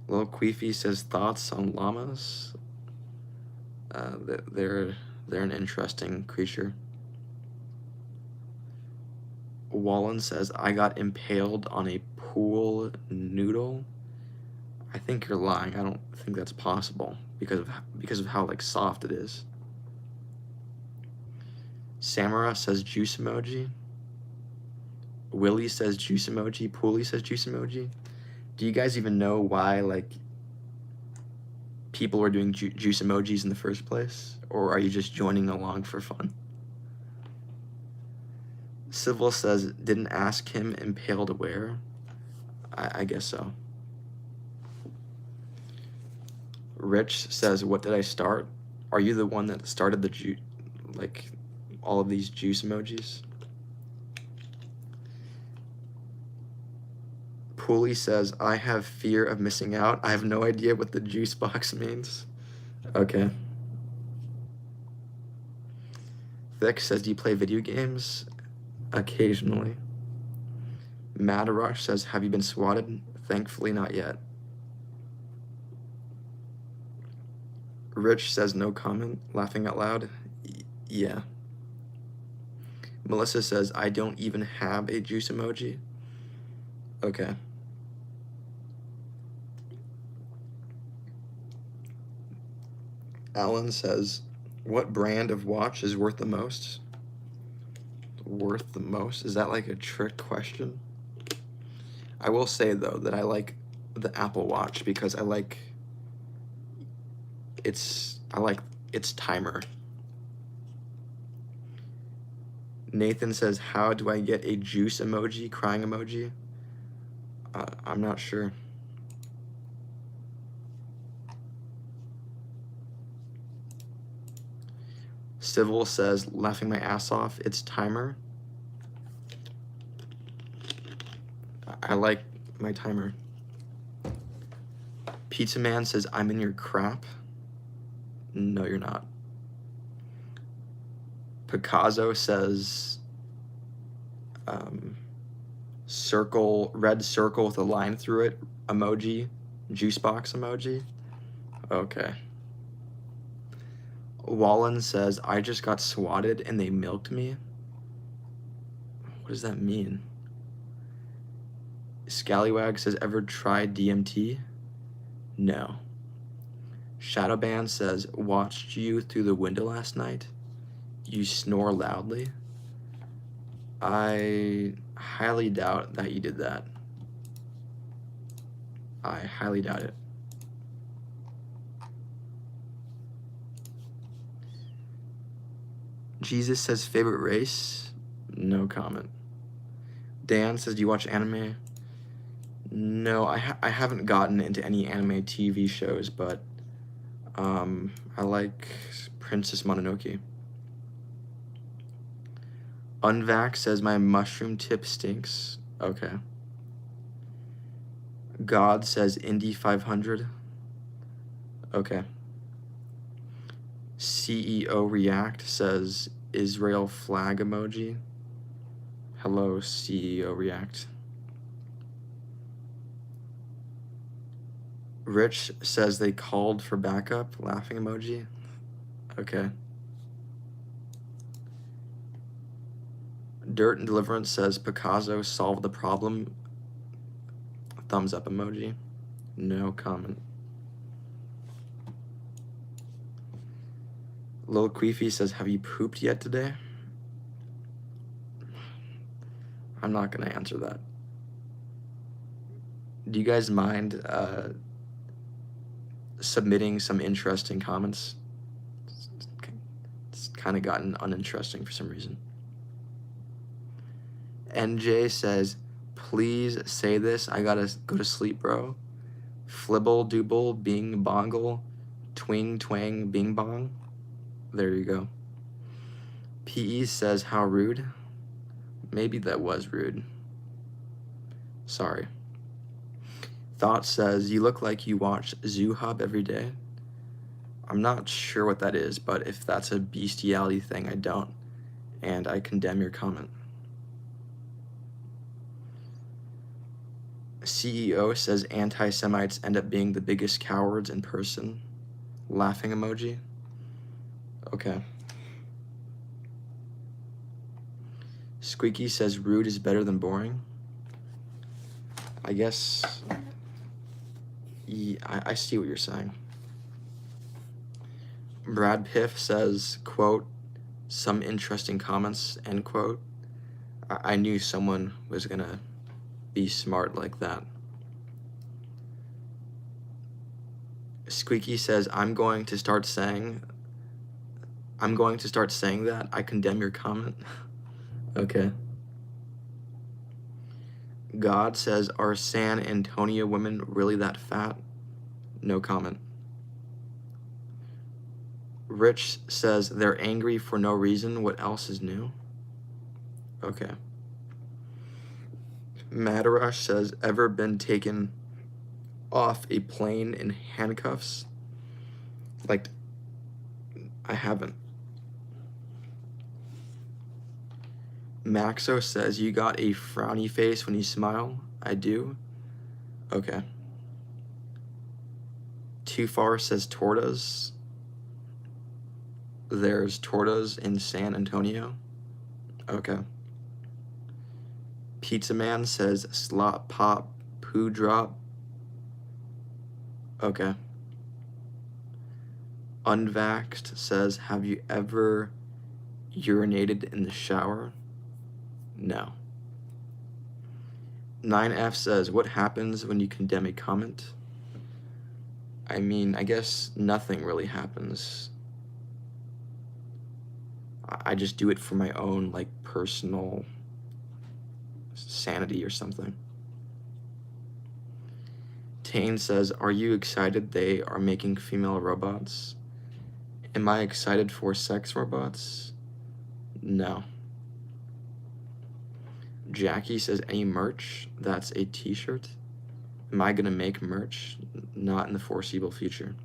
Lil Queefy says thoughts on llamas. They're an interesting creature. Wallen says I got impaled on a pool noodle. I think you're lying. I don't think that's possible because of how like soft it is. Samara says juice emoji. Willie says juice emoji. Poolie says juice emoji. Do you guys even know why like people were doing juice emojis in the first place? Or are you just joining along for fun? Civil says, didn't ask him impaled where? I guess so. Rich says, what did I start? Are you the one that started the like all of these juice emojis? Poolie says, I have fear of missing out. I have no idea what the juice box means. Okay. Vic says, do you play video games? Occasionally. Madarush says, have you been swatted? Thankfully not yet. Rich says, no comment. Laughing out loud. Yeah. Melissa says, I don't even have a juice emoji. Okay. Alan says, what brand of watch is worth the most? Worth the most? Is that like a trick question? I will say though that I like the Apple Watch because I like its timer. Nathan says, how do I get a juice emoji, crying emoji? I'm not sure. Civil says, laughing my ass off, it's timer. I like my timer. Pizza Man says, I'm in your crap. No, you're not. Picasso says, red circle with a line through it, emoji, juice box emoji. Okay. Wallen says, I just got swatted and they milked me. What does that mean? Scallywag says, ever tried DMT? No. Shadowban says, watched you through the window last night. You snore loudly. I highly doubt that you did that. I highly doubt it. Jesus says, favorite race? No comment. Dan says, do you watch anime? No, I haven't gotten into any anime TV shows, but I like Princess Mononoke. Unvax says, my mushroom tip stinks. Okay. God says, Indy 500. Okay. CEO React says, Israel flag emoji. Hello, CEO React. Rich says they called for backup, laughing emoji. Okay. Dirt and Deliverance says Picasso solved the problem. Thumbs up emoji. No comment. Lil Queefy says, have you pooped yet today? I'm not going to answer that. Do you guys mind submitting some interesting comments? It's kind of gotten uninteresting for some reason. NJ says, please say this. I gotta go to sleep, bro. Flibble, dooble, bing, bongle, twing, twang, bing, bong. There you go. PE says, how rude. Maybe that was rude. Sorry. Thought says, you look like you watch Zoo Hub every day. I'm not sure what that is, but if that's a bestiality thing, I don't. And I condemn your comment. CEO says anti-Semites end up being the biggest cowards in person. Laughing emoji. Okay. Squeaky says rude is better than boring. I guess, yeah, I see what you're saying. Brad Piff says, quote, some interesting comments, end quote. I knew someone was gonna be smart like that. Squeaky says, I'm going to start saying that. I condemn your comment. Okay. God says, are San Antonio women really that fat? No comment. Rich says, they're angry for no reason. What else is new? Okay. Madarash says, ever been taken off a plane in handcuffs? Like, I haven't. Maxo says, you got a frowny face when you smile? I do. Okay. Too Far says tortas. There's tortas in San Antonio. Okay. Pizza Man says slop pop poo drop. Okay. Unvaxxed says, have you ever urinated in the shower? No. 9F says, what happens when you condemn a comment? I mean, I guess nothing really happens. I just do it for my own, like, personal sanity or something. Tane says, are you excited they are making female robots? Am I excited for sex robots? No. Jackie says, any merch? That's a t-shirt? Am I gonna make merch? Not in the foreseeable future.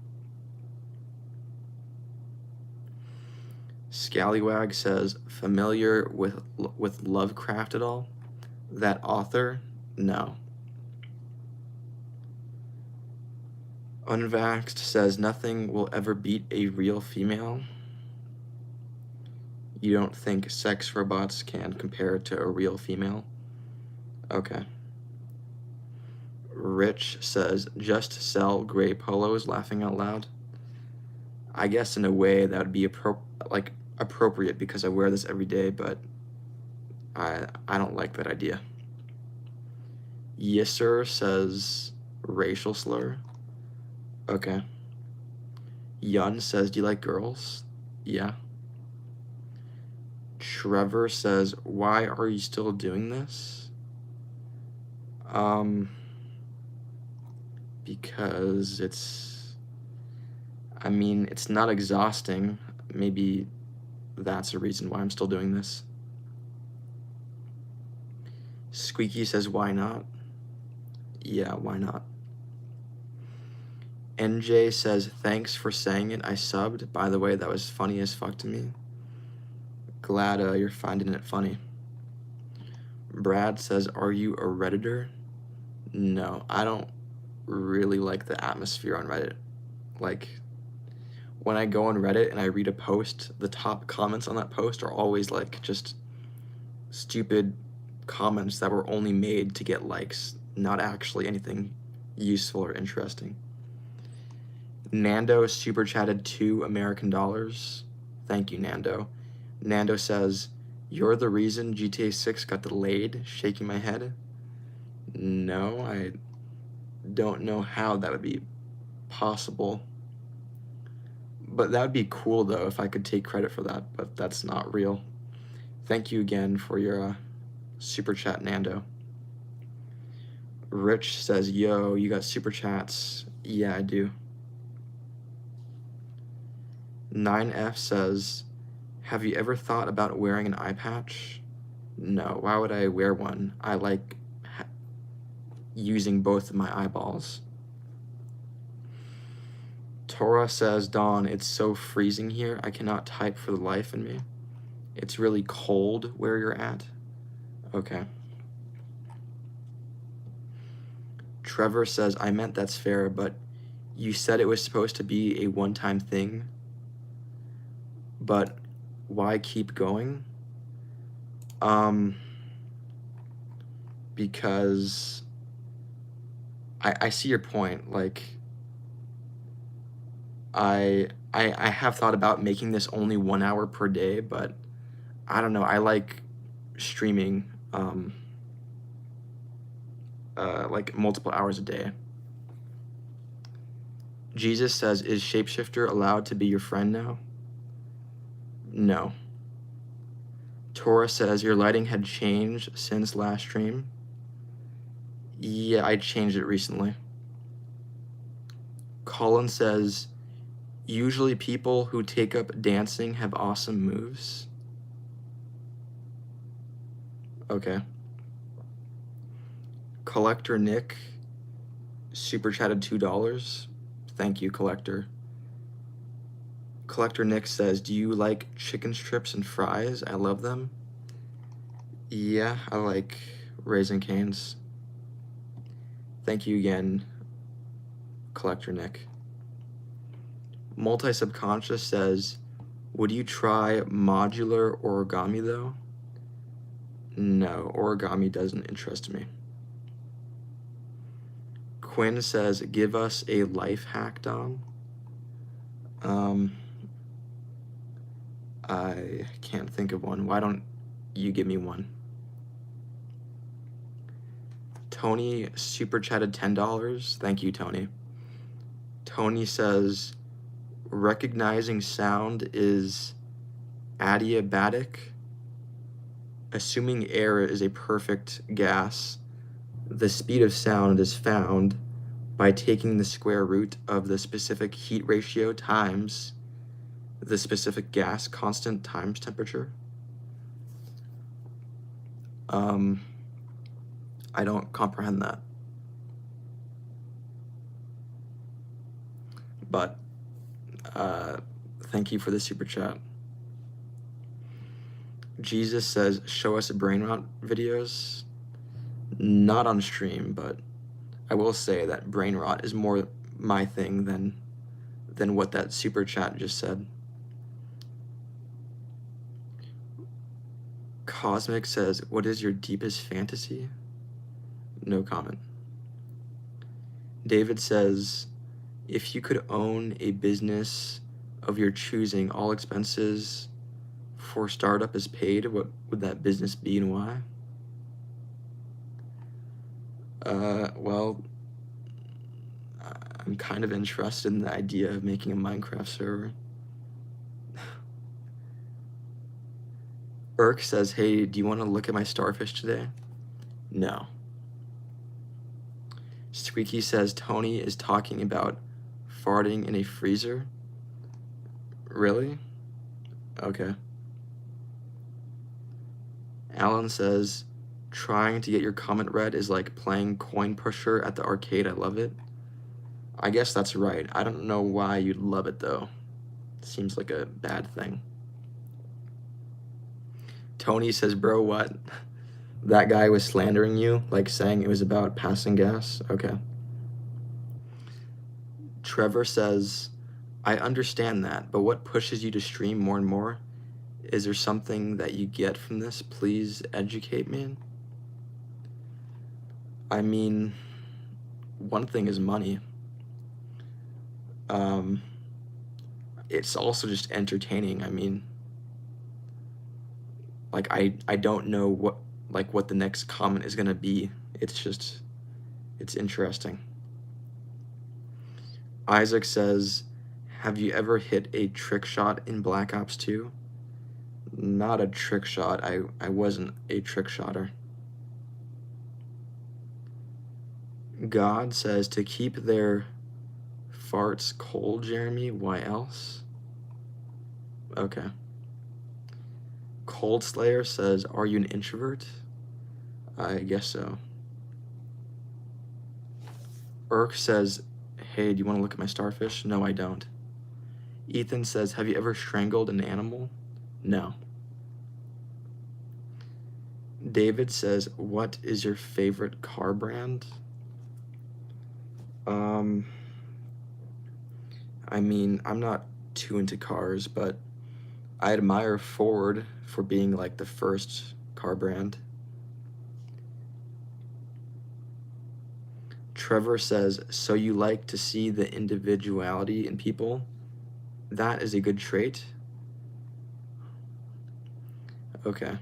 Scallywag says, familiar with Lovecraft at all? That author? No. Unvaxxed says, nothing will ever beat a real female. You don't think sex robots can compare to a real female? Okay. Rich says, just sell gray polos, laughing out loud. I guess in a way that would be appropriate because I wear this every day, but I don't like that idea. Yisser says, racial slur. Okay. Yun says, do you like girls? Yeah. Trevor says, why are you still doing this? Because it's not exhausting. Maybe that's a reason why I'm still doing this. Squeaky says, why not? Yeah, why not? NJ says, thanks for saying it. I subbed. By the way, that was funny as fuck to me. Glad you're finding it funny. Brad says, are you a Redditor? No, I don't really like the atmosphere on Reddit. Like, when I go on Reddit and I read a post, the top comments on that post are always like just stupid comments that were only made to get likes, not actually anything useful or interesting. Nando super chatted $2 American. Thank you, Nando. Nando says, you're the reason GTA 6 got delayed, shaking my head. No, I don't know how that would be possible. But that would be cool, though, if I could take credit for that, but that's not real. Thank you again for your super chat, Nando. Rich says, yo, you got super chats. Yeah, I do. 9F says, have you ever thought about wearing an eye patch? No, why would I wear one? I like using both of my eyeballs. Tora says, Dawn, it's so freezing here. I cannot type for the life in me. It's really cold where you're at. Okay. Trevor says, I meant that's fair, but you said it was supposed to be a one-time thing. But why keep going? Because I see your point. Like, I have thought about making this only 1 hour per day, but I don't know. I like streaming like multiple hours a day. Jesus says, is Shapeshifter allowed to be your friend now? No. Tora says, your lighting had changed since last stream. Yeah, I changed it recently. Colin says, usually people who take up dancing have awesome moves. Okay. Collector Nick super chatted $2. Thank you, Collector. Collector Nick says, do you like chicken strips and fries? I love them. Yeah, I like Raising Cane's. Thank you again, Collector Nick. Multi-Subconscious says, would you try modular origami though? No, origami doesn't interest me. Quinn says, give us a life hack, Dom. I can't think of one. Why don't you give me one? Tony super chatted $10. Thank you, Tony. Tony says, recognizing sound is adiabatic. Assuming air is a perfect gas, the speed of sound is found by taking the square root of the specific heat ratio times the specific gas constant times temperature. I don't comprehend that. But thank you for the super chat. Jesus says, show us brain rot videos. Not on stream, but I will say that brain rot is more my thing than what that super chat just said. Cosmic says, what is your deepest fantasy? No comment. David says, if you could own a business of your choosing, all expenses for startup is paid, what would that business be and why? Well, I'm kind of interested in the idea of making a Minecraft server. Irk says, hey, do you want to look at my starfish today? No. Squeaky says, Tony is talking about farting in a freezer. Really? Okay. Alan says, trying to get your comment read is like playing Coin Pusher at the arcade. I love it. I guess that's right. I don't know why you'd love it, though. Seems like a bad thing. Tony says, bro, what? That guy was slandering you, like saying it was about passing gas? Okay. Trevor says, I understand that, but what pushes you to stream more and more? Is there something that you get from this? Please educate me. I mean, one thing is money. it's also just entertaining. I mean, like, I don't know what the next comment is gonna be. It's interesting. Isaac says, have you ever hit a trick shot in Black Ops 2? Not a trick shot. I wasn't a trick shotter. God says to keep their farts cold, Jeremy. Why else? Okay. Cold Slayer says, are you an introvert? I guess so. Irk says, hey, do you want to look at my starfish? No, I don't. Ethan says, have you ever strangled an animal? No. David says, what is your favorite car brand? I mean, I'm not too into cars, but I admire Ford for being like the first car brand. Trevor says, so you like to see the individuality in people? That is a good trait. Okay.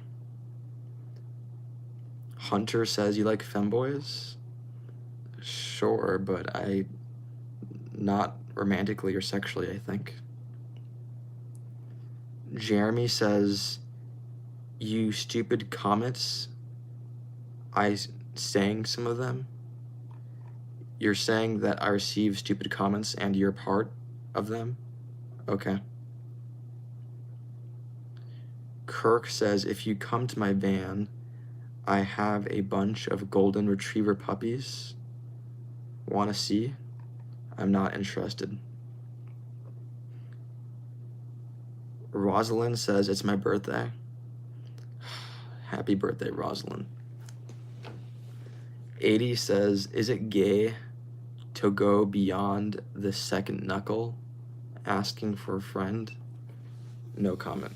Hunter says, you like femboys? Sure, but not romantically or sexually, I think. Jeremy says, you stupid comments. I sang some of them. You're saying that I receive stupid comments and you're part of them? Okay. Kirk says, if you come to my van, I have a bunch of golden retriever puppies. Want to see? I'm not interested. Rosalind says, it's my birthday. Happy birthday, Rosalind. 80 says, is it gay to go beyond the second knuckle, asking for a friend? No comment.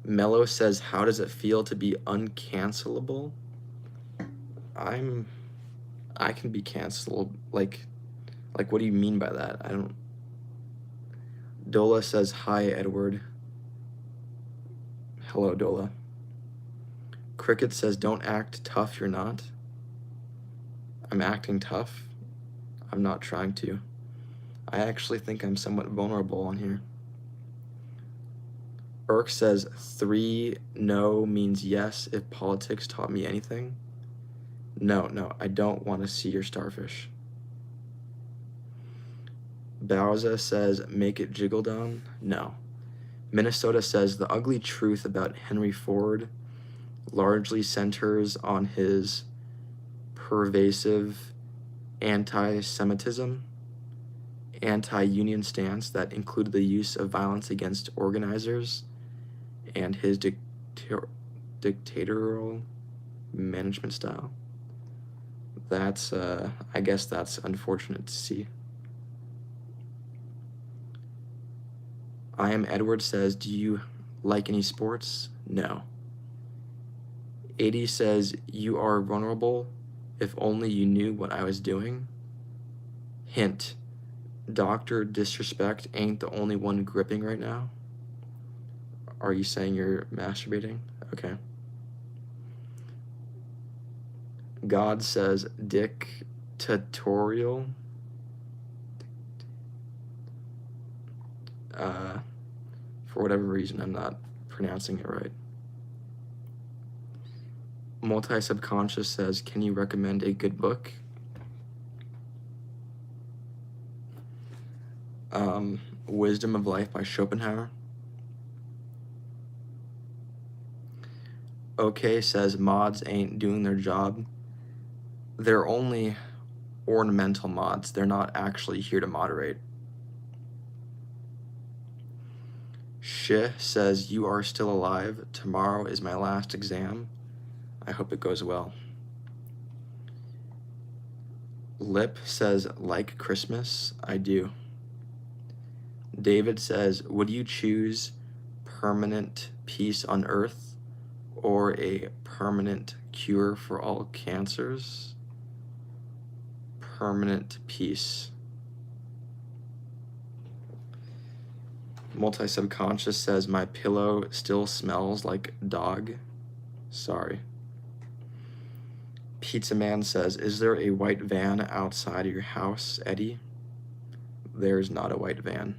Mello says, how does it feel to be uncancelable? I can be canceled. Like what do you mean by that? I don't. Dola says, hi, Edward. Hello, Dola. Cricket says, don't act tough, you're not. I'm acting tough. I'm not trying to. I actually think I'm somewhat vulnerable on here. Irk says, 3 no means yes if politics taught me anything. No, I don't want to see your starfish. Bowza says, make it jiggle down. No. Minnesota says, the ugly truth about Henry Ford largely centers on his pervasive anti-Semitism, anti-union stance that included the use of violence against organizers, and his dictatorial management style. That's, I guess that's unfortunate to see. I am Edward says, do you like any sports? No. 80 says, you are vulnerable. If only you knew what I was doing. Hint, Dr. Disrespect ain't the only one gripping right now. Are you saying you're masturbating? Okay. God says, dictatorial. For whatever reason, I'm not pronouncing it right. Multi-Subconscious says, can you recommend a good book? Wisdom of Life by Schopenhauer. Okay says, mods ain't doing their job. They're only ornamental mods. They're not actually here to moderate. Shih says, you are still alive. Tomorrow is my last exam. I hope it goes well. Lip says, like Christmas? I do. David says, would you choose permanent peace on Earth or a permanent cure for all cancers? Permanent peace. Multi-subconscious says, my pillow still smells like dog. Sorry. Pizza Man says, is there a white van outside of your house, Eddie? There's not a white van.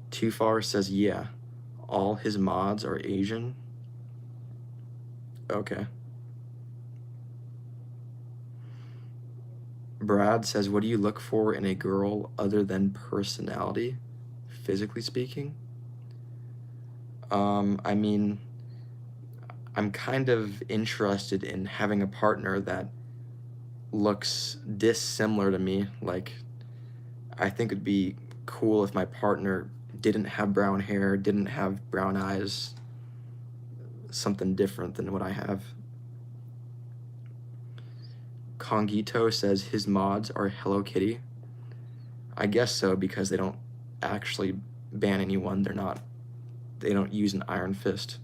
Too Far says, yeah, all his mods are Asian. Okay. Brad says, what do you look for in a girl other than personality, physically speaking? I mean, I'm kind of interested in having a partner that looks dissimilar to me. Like, I think it'd be cool if my partner didn't have brown hair, didn't have brown eyes, something different than what I have. Kongito says his mods are Hello Kitty. I guess so, because they don't actually ban anyone. They don't use an iron fist.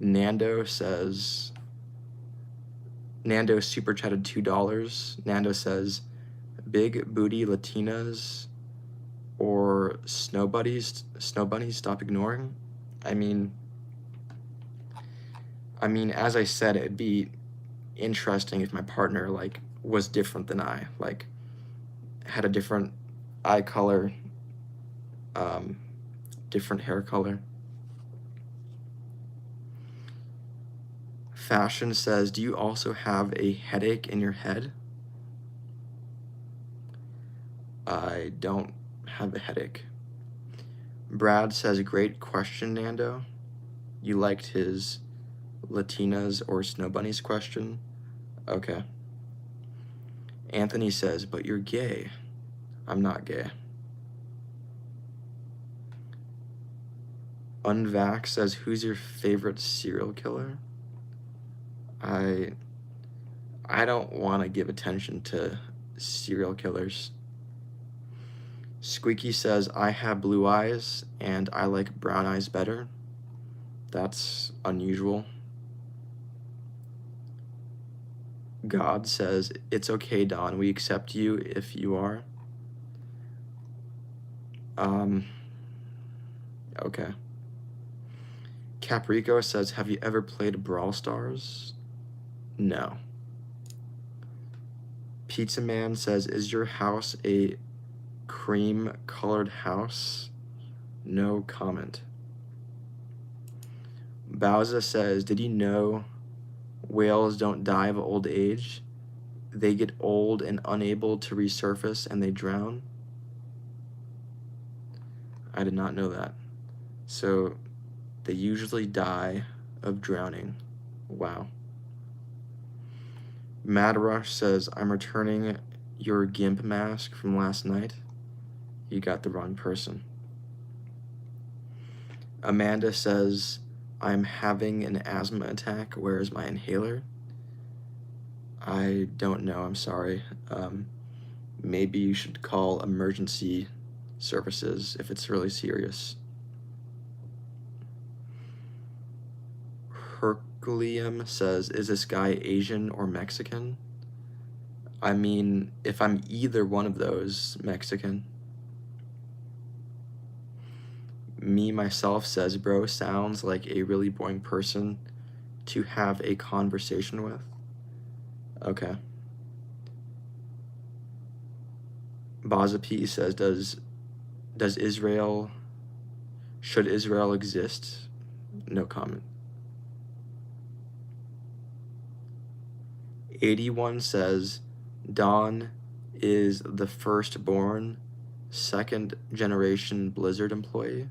Nando super chatted $2. Nando says, big booty Latinas or snow bunnies stop ignoring. I mean, as I said, it'd be interesting if my partner like was different than I, like had a different eye color, different hair color. Fashion says, do you also have a headache in your head? I don't have a headache. Brad says, great question, Nando. You liked his Latinas or snow bunnies question? Okay. Anthony says, but you're gay. I'm not gay. Unvax says, who's your favorite serial killer? I don't want to give attention to serial killers. Squeaky says, I have blue eyes and I like brown eyes better. That's unusual. God says, it's okay, Don. We accept you if you are. Okay. Caprico says, have you ever played Brawl Stars? No. Pizza Man says, is your house a cream-colored house? No comment. Bowser says, did you know whales don't die of old age? They get old and unable to resurface and they drown? I did not know that. So they usually die of drowning. Wow. Mad Rush says, I'm returning your GIMP mask from last night. You got the wrong person. Amanda says, I'm having an asthma attack. Where is my inhaler? I don't know. I'm sorry. Maybe you should call emergency services if it's really serious. Herculeum says, is this guy Asian or Mexican? I mean, if I'm either one of those, Mexican. Me, myself says, bro, sounds like a really boring person to have a conversation with. Okay. Bazapi says, should Israel exist? No comment. 81 says, Don is the firstborn, second generation Blizzard employee.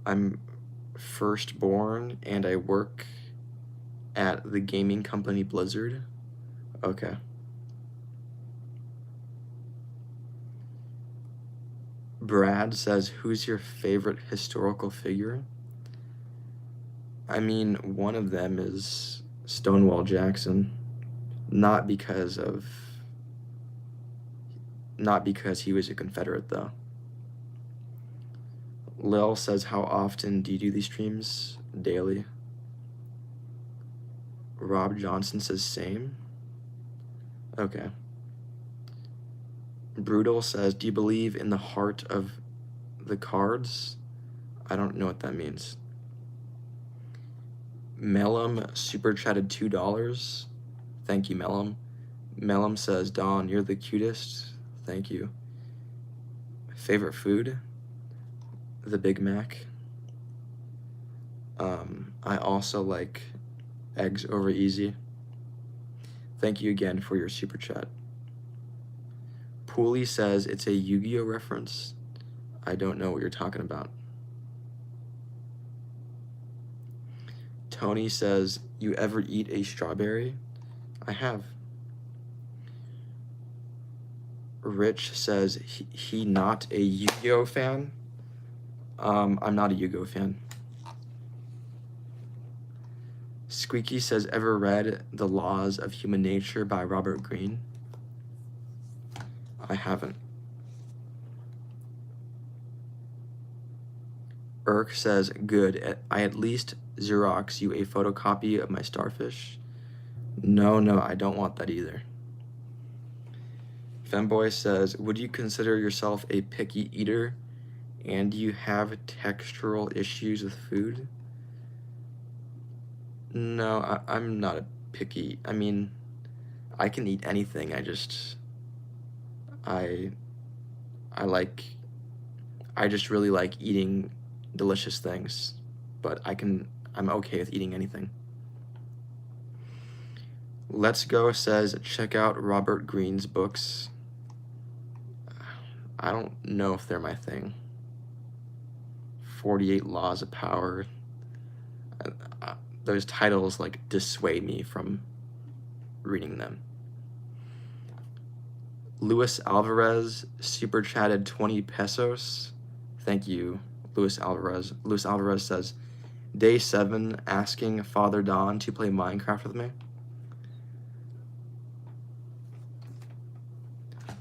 I'm firstborn and I work at the gaming company Blizzard. Okay. Brad says, who's your favorite historical figure? I mean, one of them is Stonewall Jackson. Not because he was a Confederate, though. Lil says, how often do you do these streams? Daily. Rob Johnson says, same. Okay. Brutal says, do you believe in the heart of the cards? I don't know what that means. Mellum super chatted $2. Thank you, Mellum. Mellum says, Dawn, you're the cutest. Thank you. Favorite food? The Big Mac. I also like eggs over easy. Thank you again for your super chat. Pooley says it's a Yu-Gi-Oh reference. I don't know what you're talking about. Tony says, you ever eat a strawberry? I have. Rich says, he not a Yu-Gi-Oh fan? I'm not a Yu-Gi-Oh fan. Squeaky says, ever read The Laws of Human Nature by Robert Greene? I haven't. Irk says, good. I at least Xerox you a photocopy of my starfish. No, I don't want that either. Femboy says, would you consider yourself a picky eater and do you have textural issues with food? No, I'm not a picky. I mean, I can eat anything. I just really like eating delicious things, but I'm okay with eating anything. Let's Go says, check out Robert Greene's books. I don't know if they're my thing. 48 Laws of Power. Those titles like dissuade me from reading them. Luis Alvarez super chatted 20 pesos. Thank you, Luis Alvarez. Luis Alvarez says, day 7 asking Father Don to play Minecraft with me.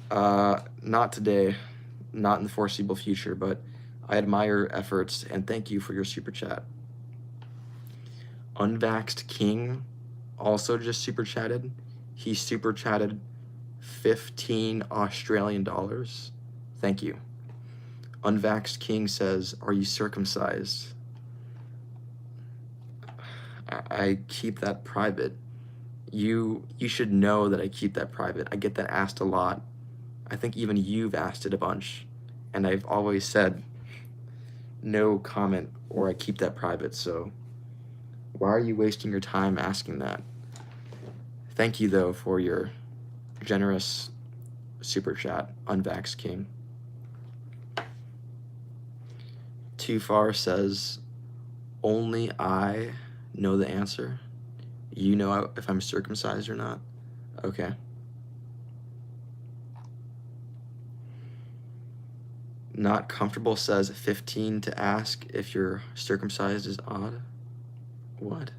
Not today, not in the foreseeable future, but I admire your efforts and thank you for your super chat. Unvaxxed King also just super chatted. He super chatted 15 Australian dollars. Thank you. Unvaxxed King says, are you circumcised? I keep that private. You should know that I keep that private. I get that asked a lot. I think even you've asked it a bunch, and I've always said no comment or I keep that private, so why are you wasting your time asking that? Thank you, though, for your generous super chat, Unvaxxed King. Too Far says, only I know the answer. You know if I'm circumcised or not? Okay. Not Comfortable says 15 to ask if you're circumcised is odd. What?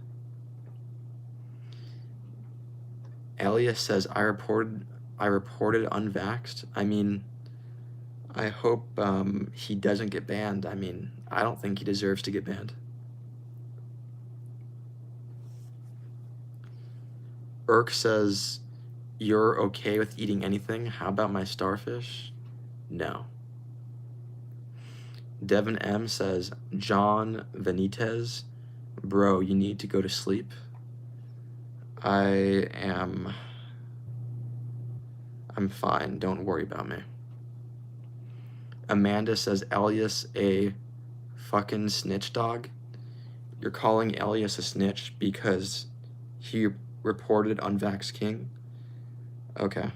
Elias says, I reported unvaxxed. I mean, I hope he doesn't get banned. I mean, I don't think he deserves to get banned. Irk says, you're okay with eating anything? How about my starfish? No. Devin M says, John Benitez, bro, you need to go to sleep. I'm fine. Don't worry about me. Amanda says, Elias a fucking snitch dog. You're calling Elias a snitch because he reported Unvaxxed King? Okay.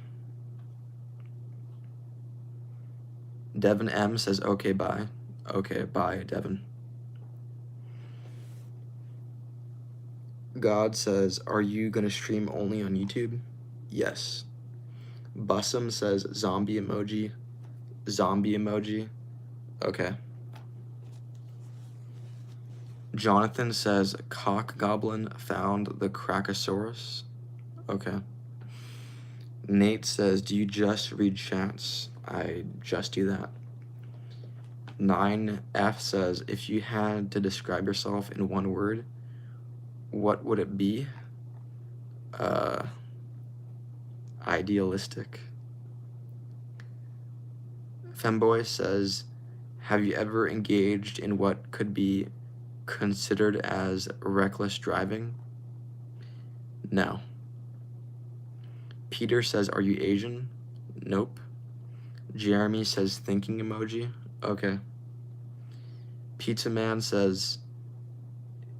Devin M says, okay, bye. Okay, bye, Devin. God says, are you going to stream only on YouTube? Yes. Bussum says, zombie emoji. Zombie emoji. Okay. Jonathan says, cock goblin found the Krakosaurus. Okay. Nate says, do you just read chats? I just do that. 9F says, if you had to describe yourself in one word, what would it be? Idealistic. Femboy says, have you ever engaged in what could be considered as reckless driving? No. Peter says, are you Asian? Nope. Jeremy says, thinking emoji. Okay. Pizza Man says,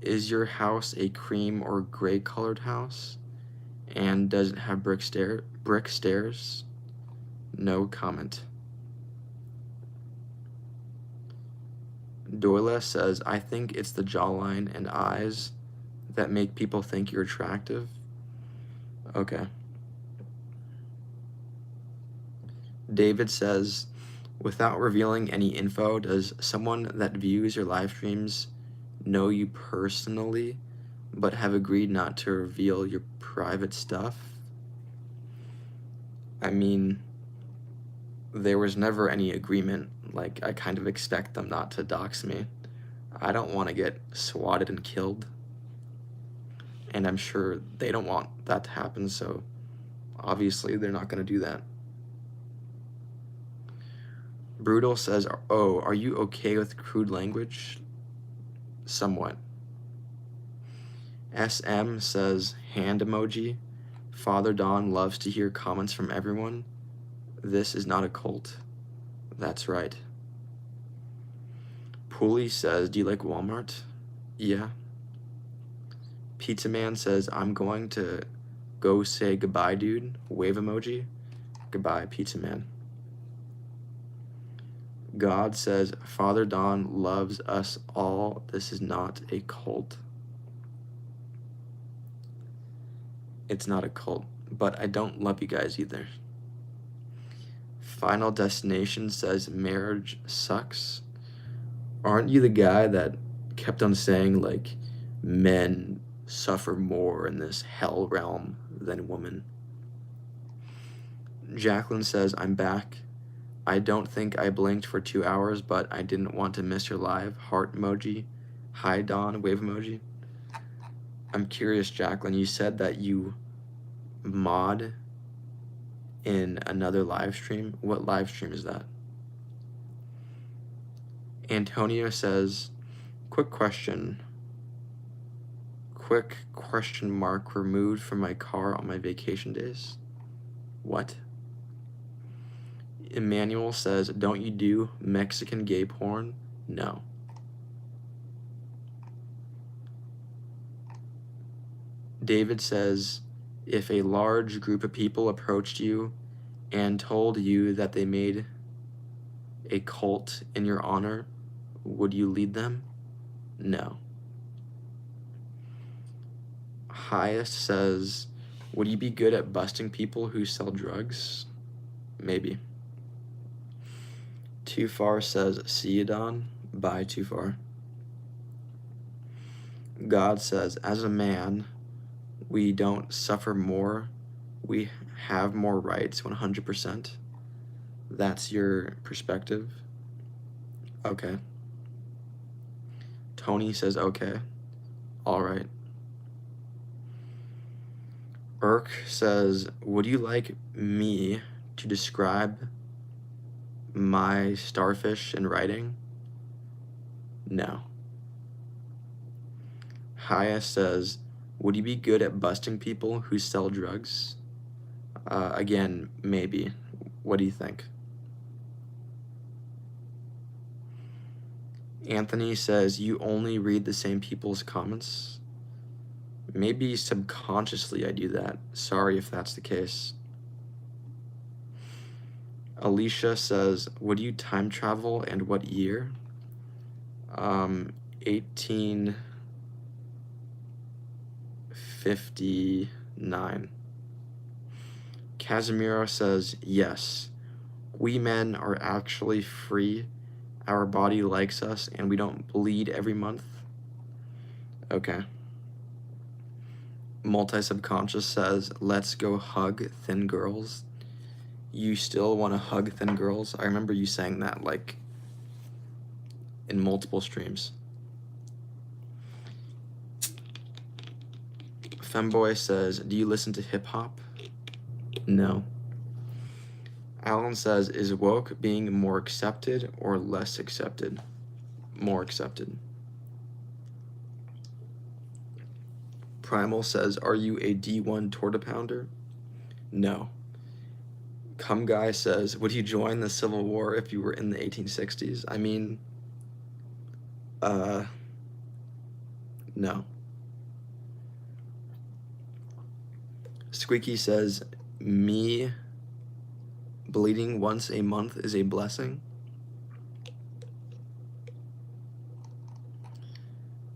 is your house a cream or gray colored house? And does it have brick stairs? No comment. Doyle says, I think it's the jawline and eyes that make people think you're attractive. Okay. David says, without revealing any info, does someone that views your live streams know you personally, but have agreed not to reveal your private stuff? I mean, there was never any agreement. Like, I kind of expect them not to dox me. I don't want to get swatted and killed. And I'm sure they don't want that to happen, so obviously they're not going to do that. Brutal says, oh, are you okay with crude language? Somewhat. SM says, hand emoji. Father Don loves to hear comments from everyone. This is not a cult. That's right. Pulley says, do you like Walmart? Yeah. Pizza Man says, I'm going to go say goodbye, dude. Wave emoji. Goodbye, Pizza Man. God says, Father Don loves us all. This is not a cult. It's not a cult, but I don't love you guys either. Final Destination says, marriage sucks. Aren't you the guy that kept on saying, like, men suffer more in this hell realm than women? Jacqueline says, I'm back. I don't think I blinked for 2 hours, but I didn't want to miss your live. Heart emoji. Hi, Dawn. Wave emoji. I'm curious, Jacqueline. You said that you mod in another live stream. What live stream is that? Antonio says, quick question mark removed from my car on my vacation days. What? Emmanuel says, don't you do Mexican gay porn? No. David says, if a large group of people approached you and told you that they made a cult in your honor, would you lead them? No. Highest says, would you be good at busting people who sell drugs? Maybe. Too Far says, see you, Don. Bye, Too Far. God says, as a man, we don't suffer more. We have more rights, 100%. That's your perspective? Okay. Tony says, okay. All right. Irk says, would you like me to describe my starfish in writing? No. Haya says, would you be good at busting people who sell drugs? Again, maybe. What do you think? Anthony says, you only read the same people's comments? Maybe subconsciously I do that. Sorry if that's the case. Alicia says, would you time travel and what year? 1859. Casimiro says, yes. We men are actually free. Our body likes us and we don't bleed every month. Okay. Multi-subconscious says, let's go hug thin girls. You still want to hug thin girls? I remember you saying that, like, in multiple streams. Femboy says, do you listen to hip-hop? No. Alan says, is woke being more accepted or less accepted? More accepted. Primal says, are you a D1 torta pounder? No. Come Guy says, would you join the Civil War if you were in the 1860s? I mean, no. Squeaky says, me bleeding once a month is a blessing.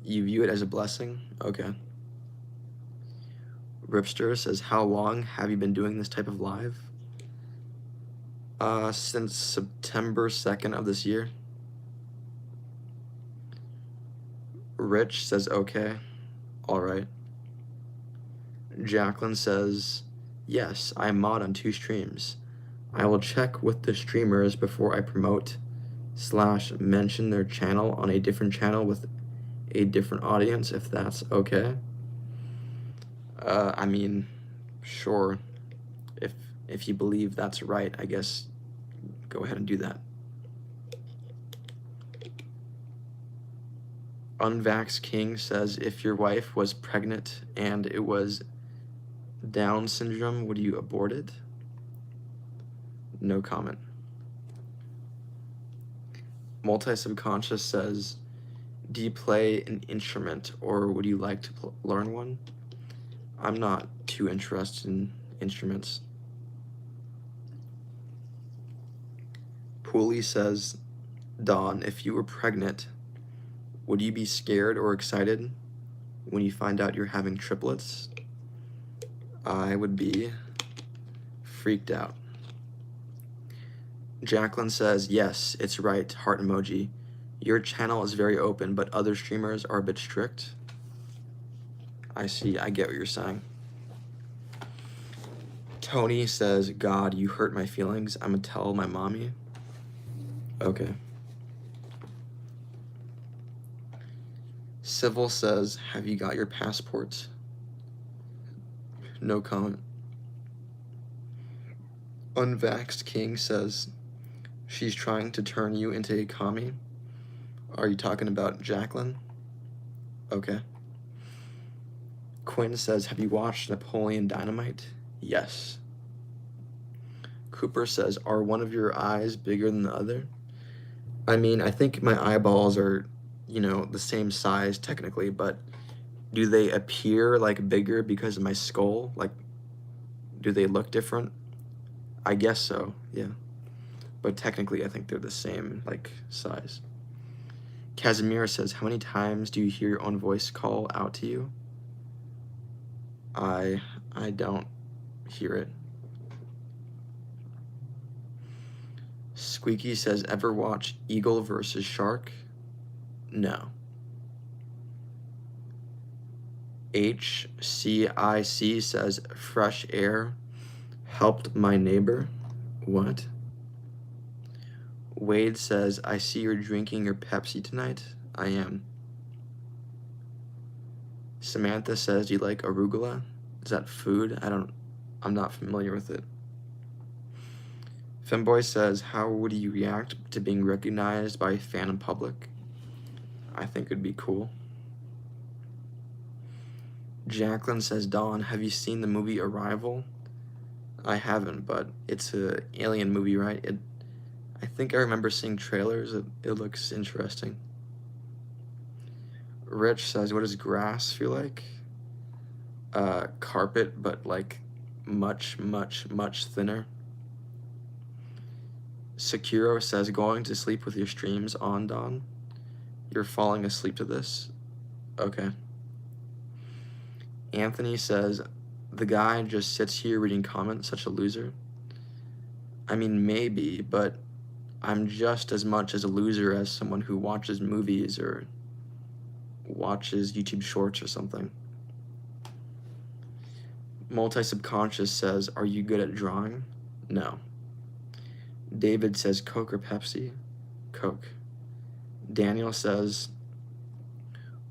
You view it as a blessing? Okay. Ripster says, how long have you been doing this type of live? Since September 2nd of this year. Rich says, okay. All right. Jacqueline says, yes, I mod on 2 streams. I will check with the streamers before I promote / mention their channel on a different channel with a different audience, if that's okay. I mean, sure. If you believe that's right, I guess go ahead and do that. Unvax King says, if your wife was pregnant and it was Down syndrome, would you abort it? No comment. Multi-subconscious says, do you play an instrument or would you like to learn one? I'm not too interested in instruments. Pooley says, Dawn, if you were pregnant, would you be scared or excited when you find out you're having triplets? I would be freaked out. Jacqueline says, yes, it's right, heart emoji. Your channel is very open, but other streamers are a bit strict. I see, I get what you're saying. Tony says, God, you hurt my feelings. I'm gonna tell my mommy. Okay. Civil says, have you got your passport? No comment. Unvaxxed King says, she's trying to turn you into a commie. Are you talking about Jacqueline? Okay. Quinn says, have you watched Napoleon Dynamite? Yes. Cooper says, are one of your eyes bigger than the other? I mean, I think my eyeballs are, you know, the same size technically, but do they appear like bigger because of my skull? Like, do they look different? I guess so, yeah. But technically, I think they're the same, like, size. Casimir says, how many times do you hear your own voice call out to you? I don't hear it. Squeaky says, ever watch Eagle versus Shark? No. HCIC says, fresh air helped my neighbor. What? Wade says, I see you're drinking your Pepsi tonight. I am. Samantha says, do you like arugula? Is that food? I'm not familiar with it. Femboy says, how would you react to being recognized by a fan in public? I think it'd be cool. Jacqueline says, Dawn, have you seen the movie Arrival? I haven't, but it's an alien movie, right? I think I remember seeing trailers. It looks interesting. Rich says, what does grass feel like? Carpet, but like much, much, much thinner. Sekiro says, going to sleep with your streams on, Dawn? You're falling asleep to this? Okay. Anthony says, the guy just sits here reading comments, such a loser. I mean, maybe, but I'm just as much as a loser as someone who watches movies or watches YouTube shorts or something. Multi-subconscious says, are you good at drawing? No. David says, Coke or Pepsi? Coke. Daniel says,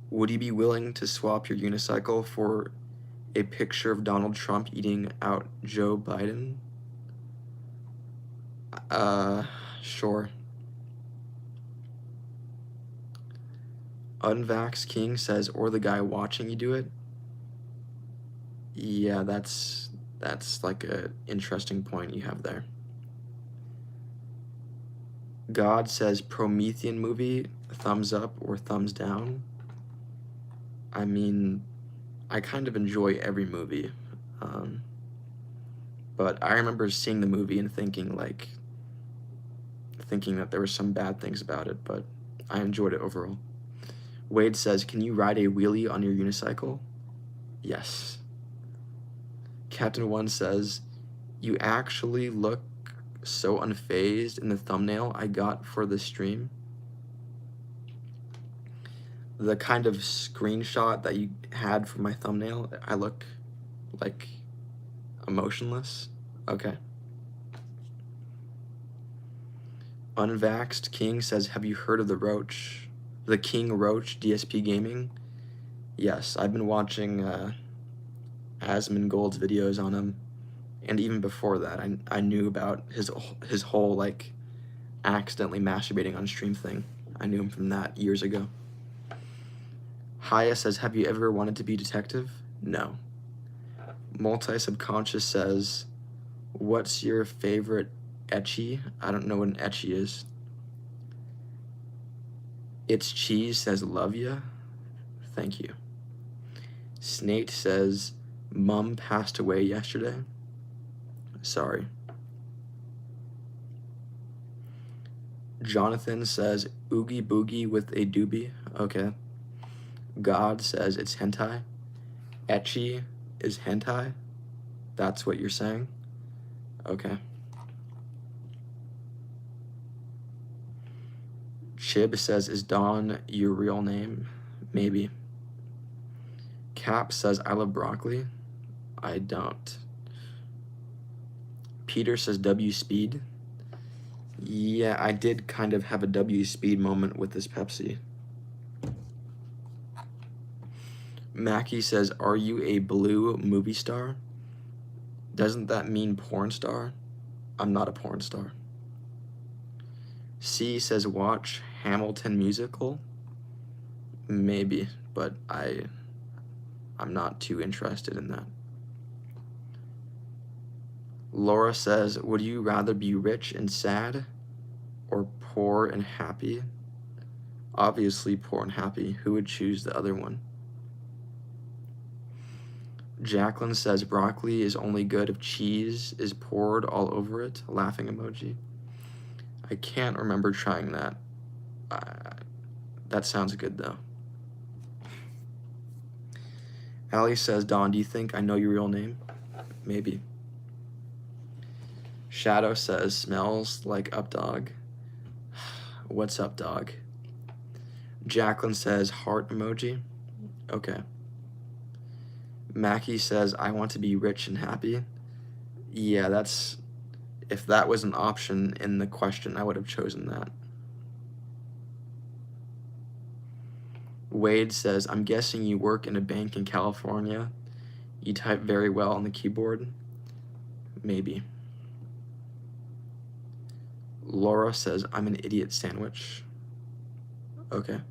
would you be willing to swap your unicycle for a picture of Donald Trump eating out Joe Biden? Sure. Unvax King says, or the guy watching you do it. Yeah, that's like a interesting point you have there. God says Promethean movie, thumbs up or thumbs down. I mean, I kind of enjoy every movie. But I remember seeing the movie and thinking that there were some bad things about it, but I enjoyed it overall. Wade says, can you ride a wheelie on your unicycle? Yes. Captain One says, you actually look so unfazed in the thumbnail I got for the stream. The kind of screenshot that you had for my thumbnail, I look like emotionless. Okay. Unvaxxed King says, have you heard of the King Roach DSP Gaming? Yes, I've been watching Asmongold's videos on him, and even before that, I knew about his whole like accidentally masturbating on stream thing. I knew him from that years ago. Haya says, have you ever wanted to be detective? No. Multi-Subconscious says, what's your favorite ecchi? I don't know what an ecchi is. It's Cheese says, love ya. Thank you. Snate says, Mum passed away yesterday. Sorry. Jonathan says, Oogie Boogie with a doobie. Okay. God says it's hentai. Ecchi is hentai. That's what you're saying? Okay. Chib says, is Dawn your real name? Maybe. Cap says, I love broccoli. I don't. Peter says, W Speed. Yeah, I did kind of have a W Speed moment with this Pepsi. Mackie says, are you a blue movie star? Doesn't that mean porn star? I'm not a porn star. C says, watch Hamilton musical. Maybe, but I'm not too interested in that. Laura says, would you rather be rich and sad or poor and happy? Obviously poor and happy. Who would choose the other one? Jacqueline says, broccoli is only good if cheese is poured all over it. Laughing emoji. I can't remember trying that. That sounds good though. Allie says, Dawn, do you think I know your real name? Maybe. Shadow says, smells like up dog. What's up, dog? Jacqueline says, heart emoji. Okay. Mackie says, I want to be rich and happy. Yeah, if that was an option in the question, I would have chosen that. Wade says, I'm guessing you work in a bank in California. You type very well on the keyboard. Maybe. Laura says, I'm an idiot sandwich. Okay.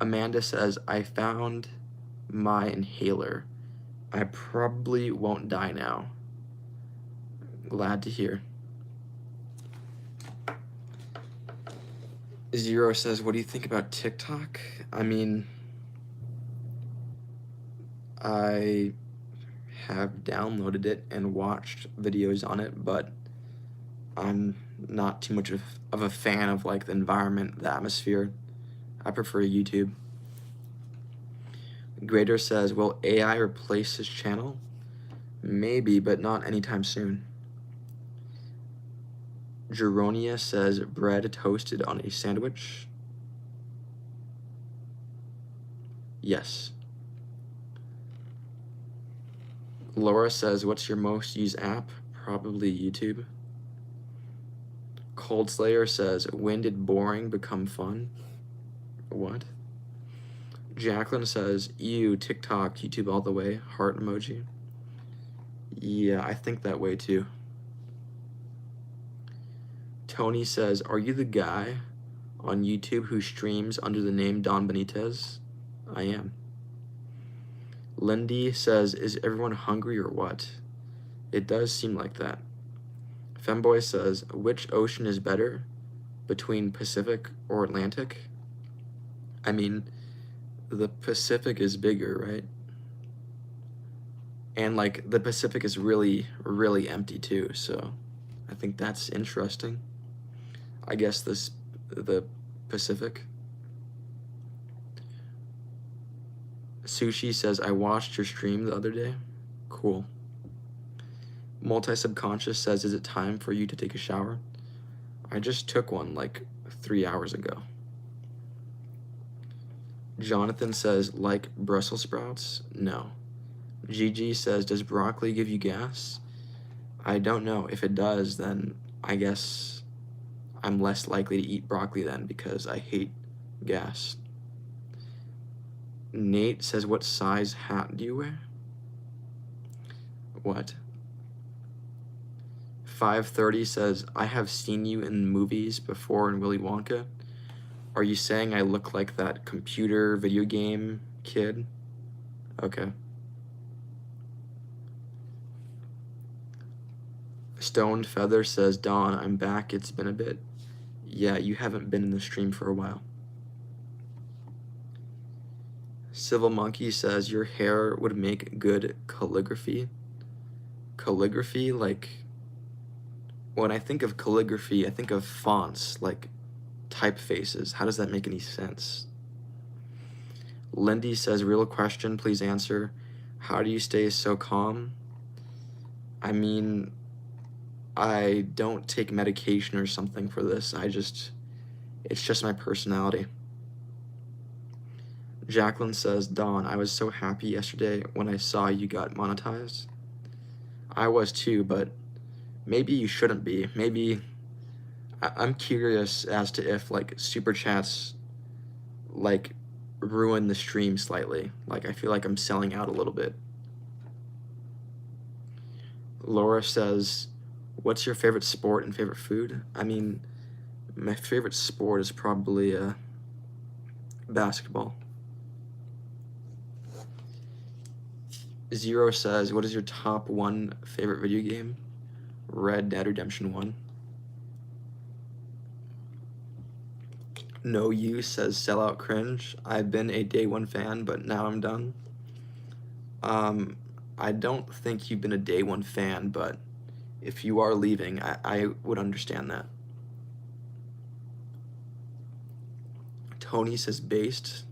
Amanda says, I found my inhaler. I probably won't die now. Glad to hear. Zero says, what do you think about TikTok? I mean, I have downloaded it and watched videos on it, but I'm not too much of a fan of like the environment, the atmosphere. I prefer YouTube. Grader says, will AI replace his channel? Maybe, but not anytime soon. Geronia says, bread toasted on a sandwich. Yes. Laura says, what's your most used app? Probably YouTube. Cold Slayer says, when did boring become fun? What? Jacqueline says, ew, TikTok, YouTube all the way, heart emoji. Yeah, I think that way too. Tony says, are you the guy on YouTube who streams under the name Don Benitez? I am. Lindy says, is everyone hungry or what? It does seem like that. Femboy says, which ocean is better between Pacific or Atlantic? I mean, the Pacific is bigger, right? And like the Pacific is really, really empty too, so I think that's interesting. I guess the Pacific. Sushi says, I watched your stream the other day. Cool. Multi-Subconscious says, is it time for you to take a shower? I just took one like 3 hours ago. Jonathan says, like Brussels sprouts? No. Gigi says, does broccoli give you gas? I don't know. If it does, then I guess I'm less likely to eat broccoli then because I hate gas. Nate says, what size hat do you wear? What? 530 says, I have seen you in movies before in Willy Wonka. Are you saying I look like that computer video game kid? Okay. Stoned Feather says, Don, I'm back. It's been a bit. Yeah, you haven't been in the stream for a while. Civil Monkey says, your hair would make good calligraphy. Calligraphy, like, when I think of calligraphy, I think of fonts, like typefaces. How does that make any sense? Lindy says, real question, please answer. How do you stay so calm? I mean, I don't take medication or something for this. It's just my personality. Jacqueline says, Dawn, I was so happy yesterday when I saw you got monetized. I was too, but maybe you shouldn't be. Maybe, I'm curious as to if like super chats like ruin the stream slightly. Like I feel like I'm selling out a little bit. Laura says, what's your favorite sport and favorite food? I mean, my favorite sport is probably basketball. Zero says, what is your top 1 favorite video game? Red Dead Redemption 1. No You says, sellout cringe. I've been a day 1 fan, but now I'm done. I don't think you've been a day 1 fan, but if you are leaving, I would understand that. Tony says, based.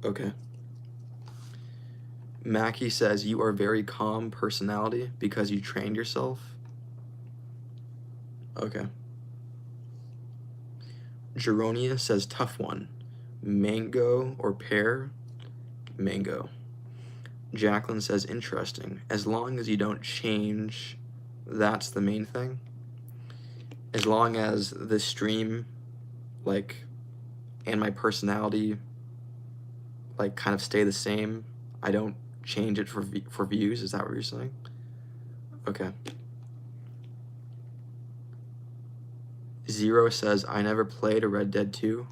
Okay. Mackie says, you are very calm personality because you trained yourself. Okay. Geronia says, tough one. Mango or pear? Mango. Jacqueline says, interesting. As long as you don't change, that's the main thing. As long as the stream, like, and my personality, like, kind of stay the same, I don't change it for views. Is that what you're saying? Okay. Zero says, I never played a Red Dead 2.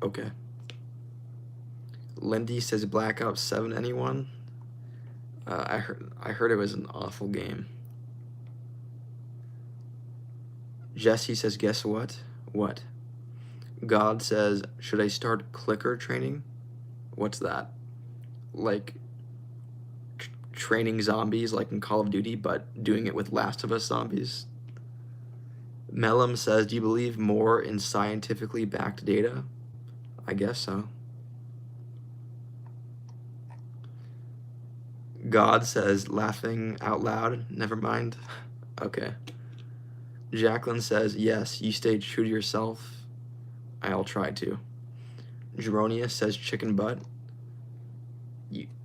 Okay. Lindy says, Black Ops 7, anyone? I heard it was an awful game. Jesse says, guess what? What? God says, should I start clicker training? What's that? Like training zombies like in Call of Duty, but doing it with Last of Us zombies? Mellum says, do you believe more in scientifically backed data? I guess so. God says, laughing out loud, never mind. Okay. Jacqueline says, yes, you stay true to yourself. I'll try to. Geronia says, chicken butt.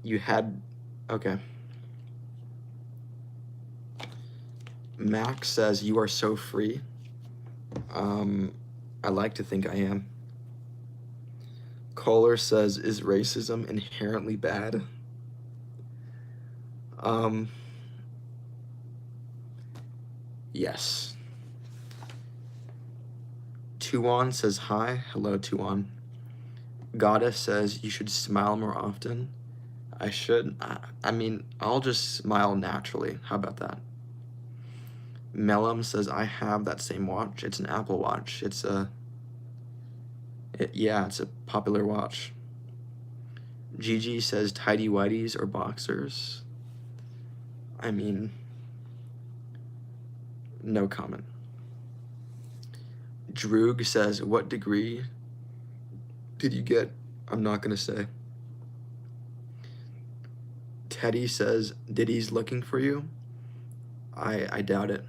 You had, okay. Max says, you are so free. I like to think I am. Kohler says, is racism inherently bad? Yes. Tuan says hi. Hello, Tuan. Goddess says you should smile more often. I should. I mean, I'll just smile naturally. How about that? Mellum says I have that same watch. It's an Apple Watch. It's a popular watch. Gigi says tidy whities or boxers. I mean, no comment. Droog says, what degree did you get? I'm not gonna say. Teddy says, Diddy's looking for you? I doubt it.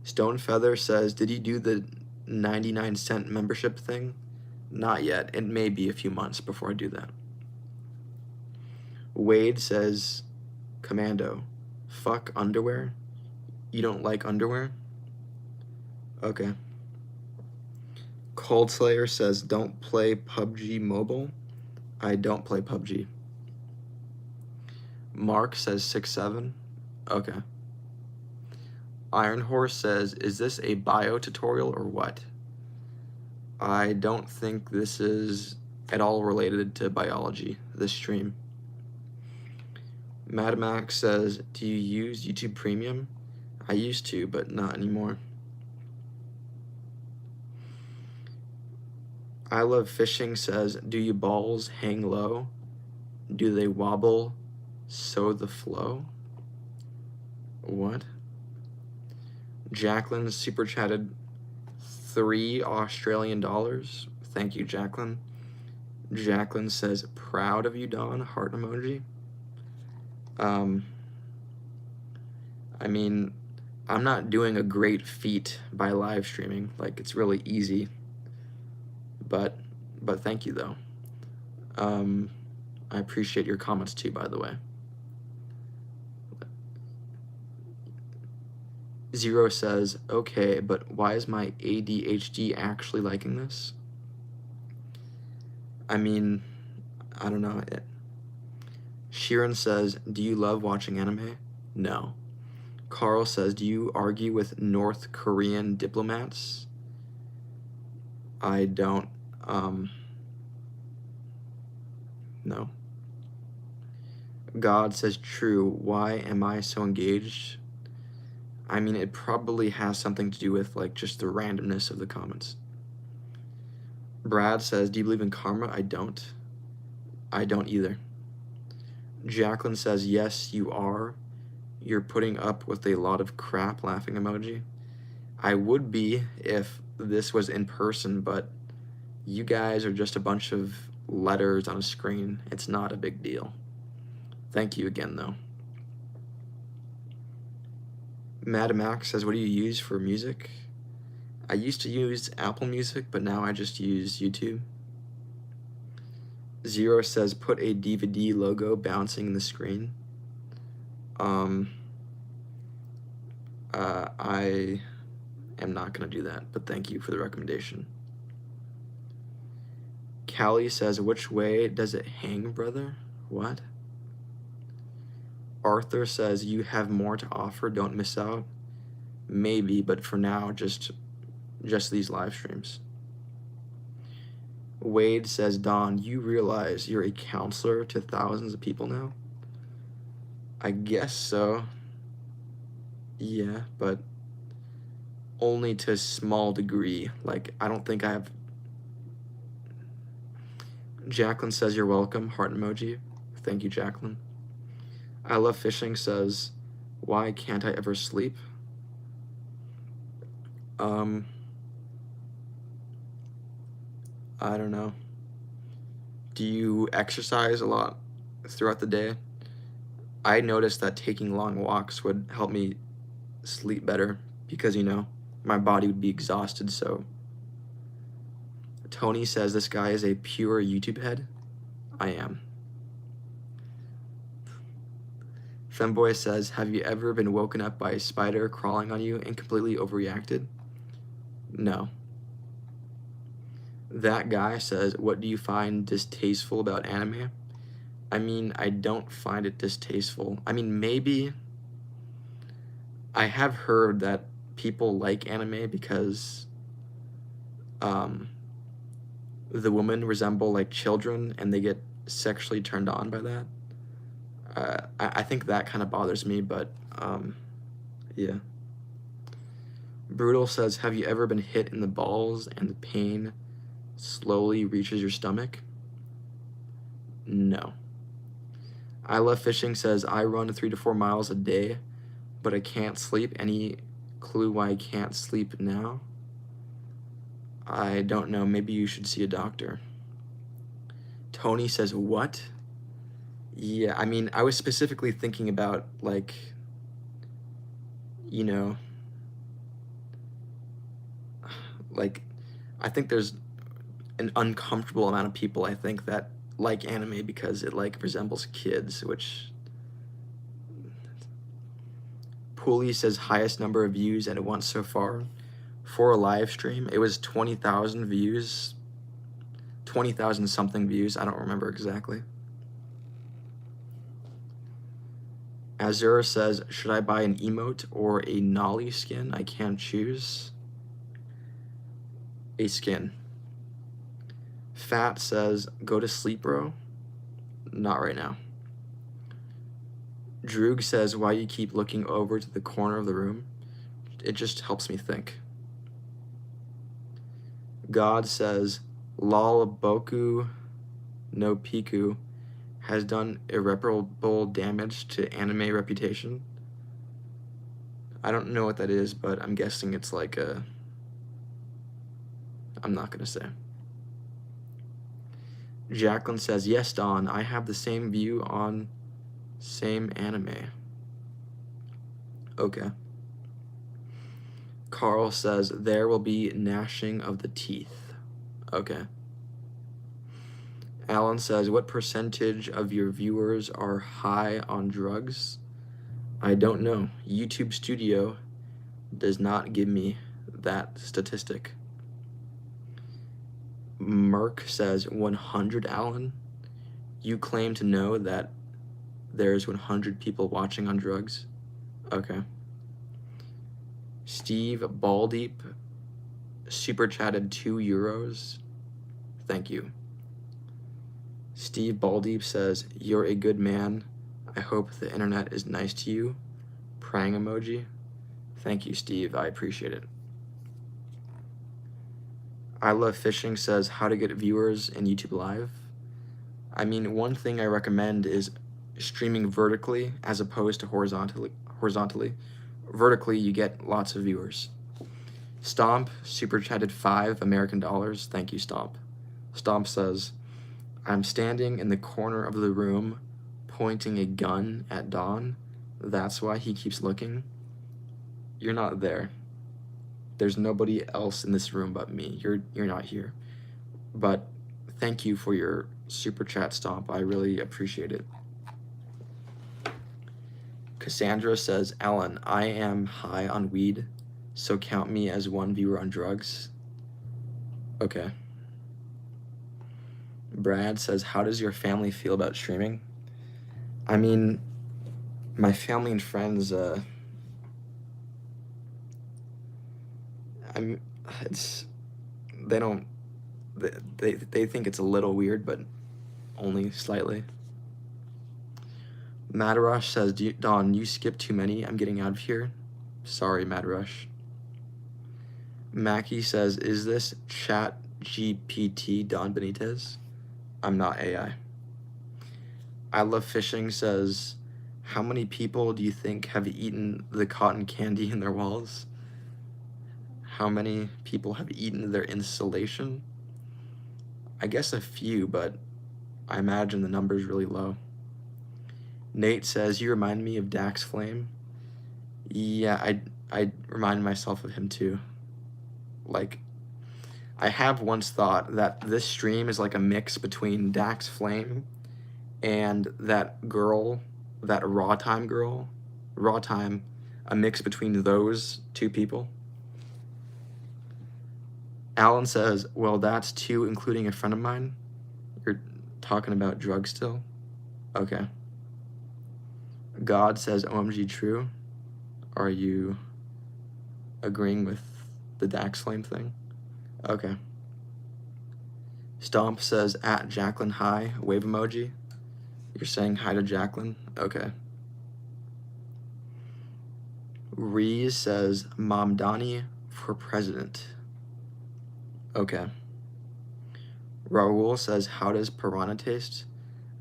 Stonefeather says, did you do the 99-cent membership thing? Not yet. It may be a few months before I do that. Wade says, Commando, fuck underwear? You don't like underwear? Okay. Coldslayer says, don't play PUBG Mobile? I don't play PUBG. Mark says 6'7". Okay. Iron Horse says, is this a bio tutorial or what? I don't think this is at all related to biology, this stream. Mad Max says, do you use YouTube Premium? I used to, but not anymore. I Love Fishing says, do you balls hang low? Do they wobble? So the flow? What? Jacqueline super chatted $3 Australian. Thank you, Jacqueline. Jacqueline says, proud of you, Don. Heart emoji. I mean, I'm not doing a great feat by live streaming. Like, it's really easy. But thank you, though. I appreciate your comments, too, by the way. Zero says, okay, but why is my ADHD actually liking this? I mean, I don't know. Sheeran says, do you love watching anime? No. Carl says, do you argue with North Korean diplomats? I don't, no. God says, true. Why am I so engaged? I mean, it probably has something to do with, like, just the randomness of the comments. Brad says, do you believe in karma? I don't. I don't either. Jacqueline says, yes, you are. You're putting up with a lot of crap laughing emoji. I would be if this was in person, but you guys are just a bunch of letters on a screen. It's not a big deal. Thank you again, though. Mad Max says, what do you use for music? I used to use Apple Music, but now I just use YouTube. Zero says, put a DVD logo bouncing in the screen. I am not going to do that, but thank you for the recommendation. Callie says, which way does it hang, brother? What? Arthur says, you have more to offer, don't miss out. Maybe, but for now, just these live streams. Wade says, Don, you realize you're a counselor to thousands of people now? I guess so. Yeah, but only to a small degree. Like, I don't think I have... Jacqueline says, you're welcome. Heart emoji. Thank you, Jacqueline. I Love Fishing says, why can't I ever sleep? I don't know. Do you exercise a lot throughout the day? I noticed that taking long walks would help me sleep better because, you know, my body would be exhausted, so. Tony says this guy is a pure YouTube head. I am. Femboy says, have you ever been woken up by a spider crawling on you and completely overreacted? No. That guy says, what do you find distasteful about anime? I mean, I don't find it distasteful. I mean, maybe I have heard that people like anime because the women resemble like children and they get sexually turned on by that. I think that kind of bothers me, but yeah. Brutal says, have you ever been hit in the balls and the pain slowly reaches your stomach? No. I Love Fishing says, I run 3 to 4 miles a day, but I can't sleep. Any clue why I can't sleep now? I don't know. Maybe you should see a doctor. Tony says, what? Yeah, I mean, I was specifically thinking about, like, you know, like, I think there's an uncomfortable amount of people, I think, that like anime because it, like, resembles kids, which... Pooley says, highest number of views at once so far. For a live stream, it was 20,000 views. 20,000 something views, I don't remember exactly. Azura says, should I buy an emote or a Nolly skin? I can't choose. A skin. Fat says, go to sleep, bro. Not right now. Droog says, why you keep looking over to the corner of the room? It just helps me think. God says, lol Boku no Piku has done irreparable damage to anime reputation. I don't know what that is, but I'm guessing it's like a... I'm not gonna say. Jacqueline says, yes, Don, I have the same view on same anime. Okay. Carl says, there will be gnashing of the teeth. Okay. Alan says, what percentage of your viewers are high on drugs? I don't know. YouTube Studio does not give me that statistic. Merk says, 100, Alan? You claim to know that there's 100 people watching on drugs? Okay. Steve Baldeep super chatted €2. Thank you. Steve Baldeep says, you're a good man. I hope the internet is nice to you. Praying emoji. Thank you, Steve. I appreciate it. I Love Fishing says, how to get viewers in YouTube Live. I mean, one thing I recommend is streaming vertically as opposed to horizontally. Vertically, you get lots of viewers. Stomp super chatted $5 Thank you, Stomp. Stomp says, I'm standing in the corner of the room pointing a gun at Don. That's why he keeps looking. You're not there. There's nobody else in this room but me. You're not here. But thank you for your super chat, Stomp. I really appreciate it. Cassandra says, Alan, I am high on weed, so count me as one viewer on drugs. Okay. Brad says, how does your family feel about streaming? I mean, my family and friends, they think it's a little weird, but only slightly. Madarush says, Don, you skipped too many. I'm getting out of here. Sorry, Madarush. Mackie says, is this Chat GPT Don Benitez? I'm not AI. I Love Fishing says, how many people do you think have eaten the cotton candy in their walls? How many people have eaten their insulation? I guess a few, but I imagine the number's really low. Nate says, you remind me of Dax Flame. Yeah, I remind myself of him too. Like, I have once thought that this stream is like a mix between Dax Flame and that girl, that Raw Time girl. Raw Time, a mix between those two people. Alan says, well, that's 2 including a friend of mine. You're talking about drugs still? Okay. God says, OMG true. Are you agreeing with the Dax Flame thing? Okay. Stomp says, at Jacqueline hi, wave emoji. You're saying hi to Jacqueline? Okay. Reese says, Mom Donnie for president. Okay. Raul says, how does piranha taste?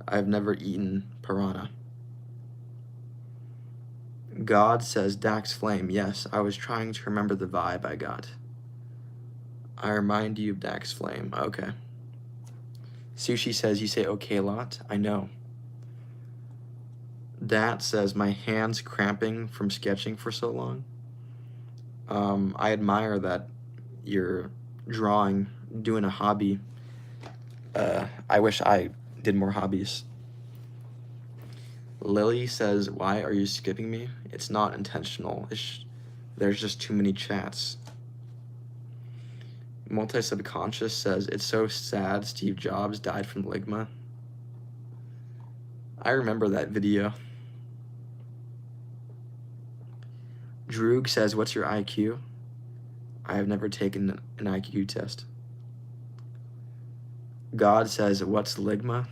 I've never eaten piranha. God says, Dax Flame. Yes, I was trying to remember the vibe I got. I remind you of Dax Flame. Okay. Sushi says, you say okay a lot? I know. Dat says, my hand's cramping from sketching for so long. I admire that you're drawing, doing a hobby. I wish I did more hobbies. Lily says, why are you skipping me? It's not intentional. There's just too many chats. Multi-subconscious says, it's so sad Steve Jobs died from Ligma. I remember that video. Droog says, what's your IQ? I have never taken an IQ test. God says, what's Ligma?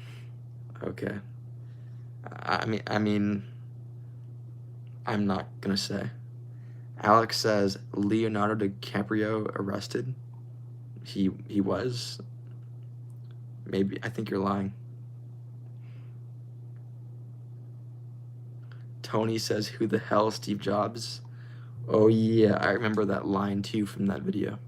Okay. I mean, I'm not gonna say. Alex says, Leonardo DiCaprio arrested? He was? Maybe, I think you're lying. Tony says, who the hell, Steve Jobs? Oh yeah, I remember that line too from that video.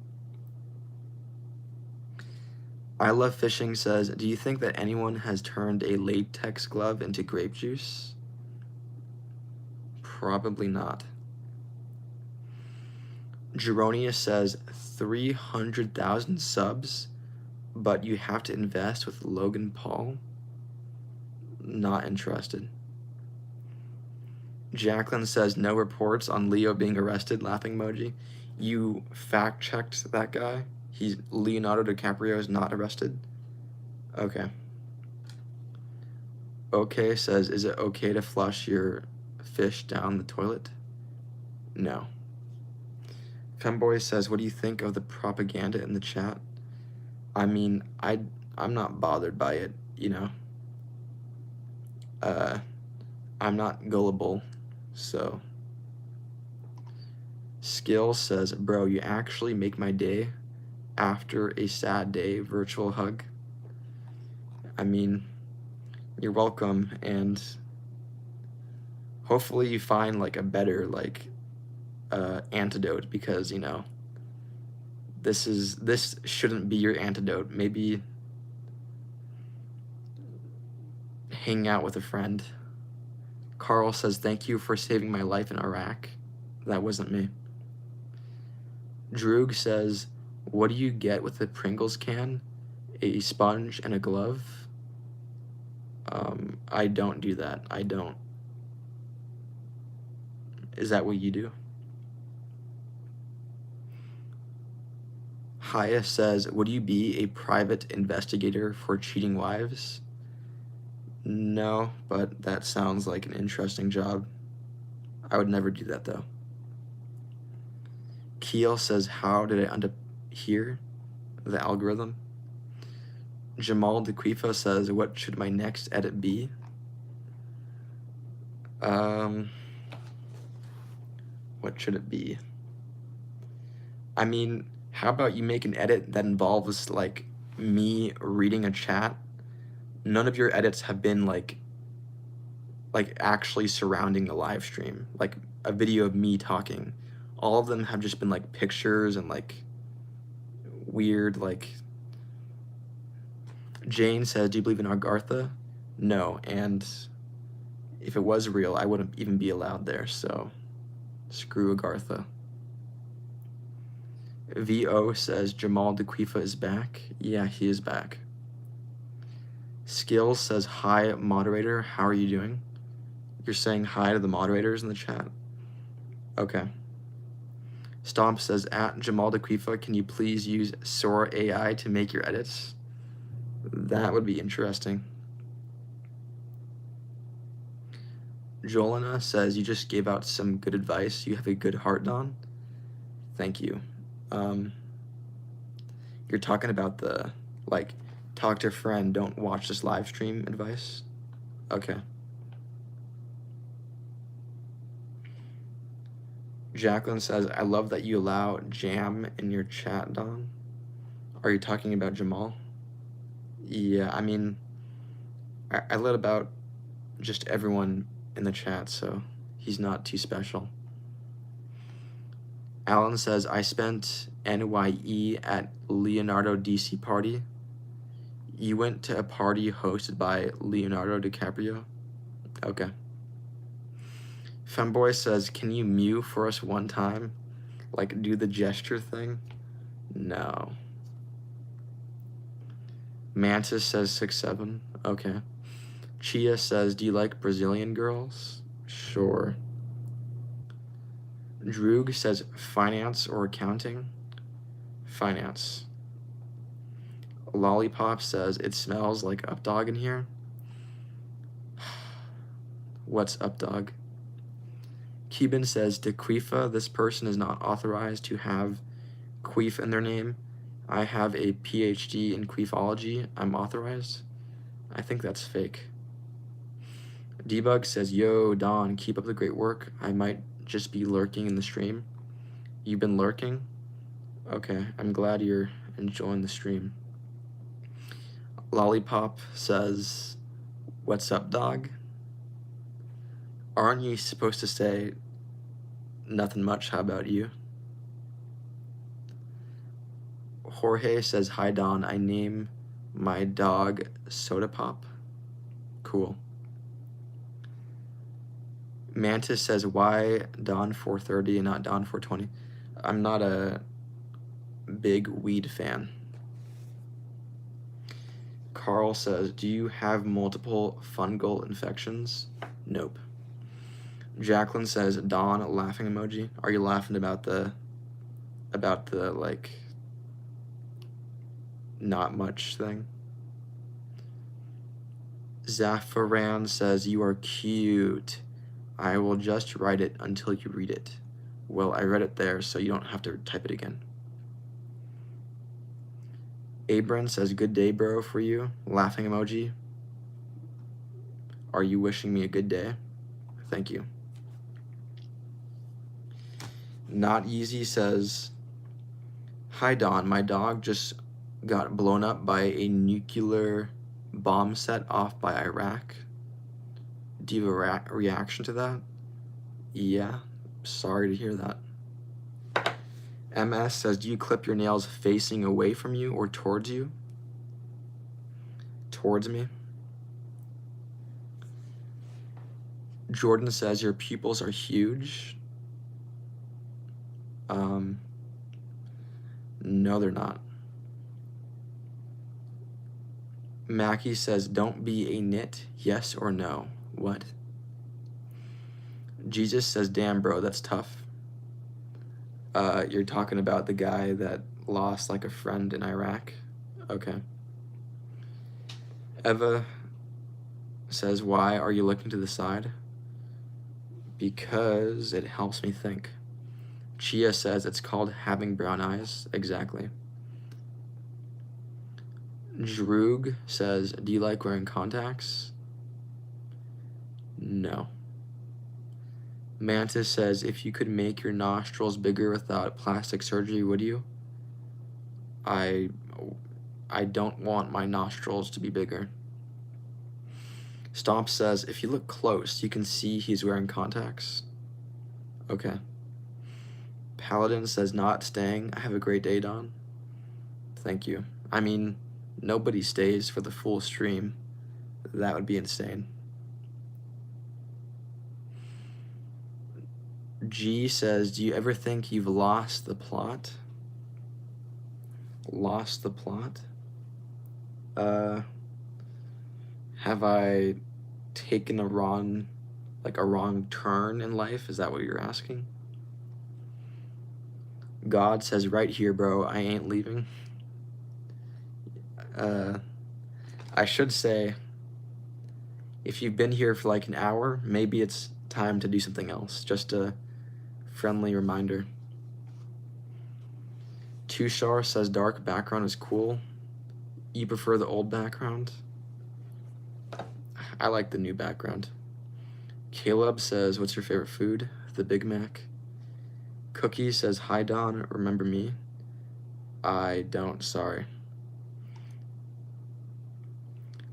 I Love Fishing says, do you think that anyone has turned a latex glove into grape juice? Probably not. Geronius says, 300,000 subs, but you have to invest with Logan Paul? Not interested. Jacqueline says, no reports on Leo being arrested, laughing emoji. You fact-checked that guy? Leonardo DiCaprio is not arrested? Okay. Okay says, is it okay to flush your fish down the toilet? No. Femboy says, what do you think of the propaganda in the chat? I mean, I'm not bothered by it, you know. I'm not gullible, so. Skill says, bro, you actually make my day after a sad day, virtual hug. I mean, you're welcome, and hopefully you find like a better like antidote, because you know this shouldn't be your antidote. Maybe hang out with a friend. Carl says, thank you for saving my life in Iraq. That wasn't me. Droog says, what do you get with the Pringles can? A sponge and a glove? I don't do that. I don't. Is that what you do? Haya says, would you be a private investigator for cheating wives? No, but that sounds like an interesting job. I would never do that though. Keel says, how did I end up here? The algorithm. Jamal DeQuifa says, what should my next edit be? What should it be? I mean, how about you make an edit that involves like me reading a chat? None of your edits have been like actually surrounding the live stream, like a video of me talking. All of them have just been like pictures and like weird like. Jane says, do you believe in Agartha? No, and if it was real, I wouldn't even be allowed there, so screw Agartha. VO says, Jamal DeQuifa is back. Yeah, he is back. Skills says, hi, moderator, how are you doing? You're saying hi to the moderators in the chat? Okay. Stomp says, at Jamal DeQuifa, can you please use Sora AI to make your edits? That would be interesting. Jolena says, you just gave out some good advice. You have a good heart, Don. Thank you. You're talking about the, like, talk to a friend, don't watch this live stream advice? Okay. Jacqueline says, I love that you allow Jam in your chat, Don. Are you talking about Jamal? Yeah, I mean, I let about just everyone in the chat, so he's not too special. Alan says, I spent NYE at Leonardo DC party. You went to a party hosted by Leonardo DiCaprio? Okay. Femboy says, can you mew for us one time? Like, do the gesture thing? No. Mantis says 6'7". Okay. Chia says, do you like Brazilian girls? Sure. Droog says, finance or accounting? Finance. Lollipop says, it smells like Updog in here. What's Updog? Cuban says, Dequifa, this person is not authorized to have queef in their name. I have a PhD in queefology. I'm authorized. I think that's fake. Debug says, yo, Don, keep up the great work. I might just be lurking in the stream. You've been lurking? Okay, I'm glad you're enjoying the stream. Lollipop says, what's up, dog? Aren't you supposed to say, nothing much, how about you? Jorge says, hi, Don, I name my dog Soda Pop. Cool. Mantis says, why Don 430 and not Don 420? I'm not a big weed fan. Carl says, do you have multiple fungal infections? Nope. Jacqueline says, Don, laughing emoji. Are you laughing about the like, not much thing? Zafaran says, you are cute. I will just write it until you read it. Well, I read it there, so you don't have to type it again. Abram says, good day, bro, for you. Laughing emoji. Are you wishing me a good day? Thank you. Not Easy says, hi, Don. My dog just got blown up by a nuclear bomb set off by Iraq. Do you have a reaction to that? Yeah, sorry to hear that. MS says, do you clip your nails facing away from you or towards you? Towards me. Jordan says, your pupils are huge. No, they're not. Mackie says, don't be a nit, yes or no? What? Jesus says, damn, bro, that's tough. You're talking about the guy that lost like a friend in Iraq? Okay. Eva says, why are you looking to the side? Because it helps me think. Chia says, it's called having brown eyes. Exactly. Droog says, do you like wearing contacts? No. Mantis says, if you could make your nostrils bigger without plastic surgery, would you? I don't want my nostrils to be bigger. Stomp says, if you look close, you can see he's wearing contacts. Okay. Paladin says, not staying. I have a great day, Don. Thank you. I mean, nobody stays for the full stream. That would be insane. G says, do you ever think you've lost the plot? Lost the plot? Have I taken a wrong turn in life? Is that what you're asking? God says, right here, bro, I ain't leaving. I should say, if you've been here for like an hour, maybe it's time to do something else. Just a friendly reminder. Tushar says dark background is cool. You prefer the old background? I like the new background. Caleb says, what's your favorite food? The Big Mac. Cookie says, hi Don, remember me? I don't, sorry.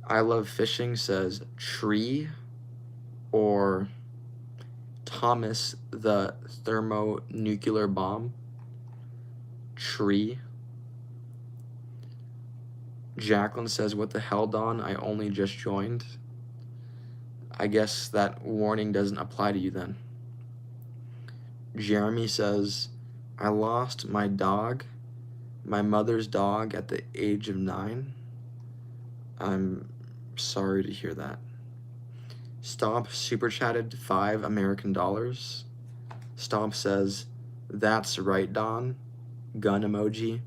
I love fishing says tree, or Thomas the thermonuclear bomb. Tree. Jacqueline says, what the hell, Don? I only just joined. I guess that warning doesn't apply to you then. Jeremy says, I lost my dog, my mother's dog, at the age of 9. I'm sorry to hear that. Stomp super chatted 5 American dollars. Stomp says, that's right, Don. Gun emoji.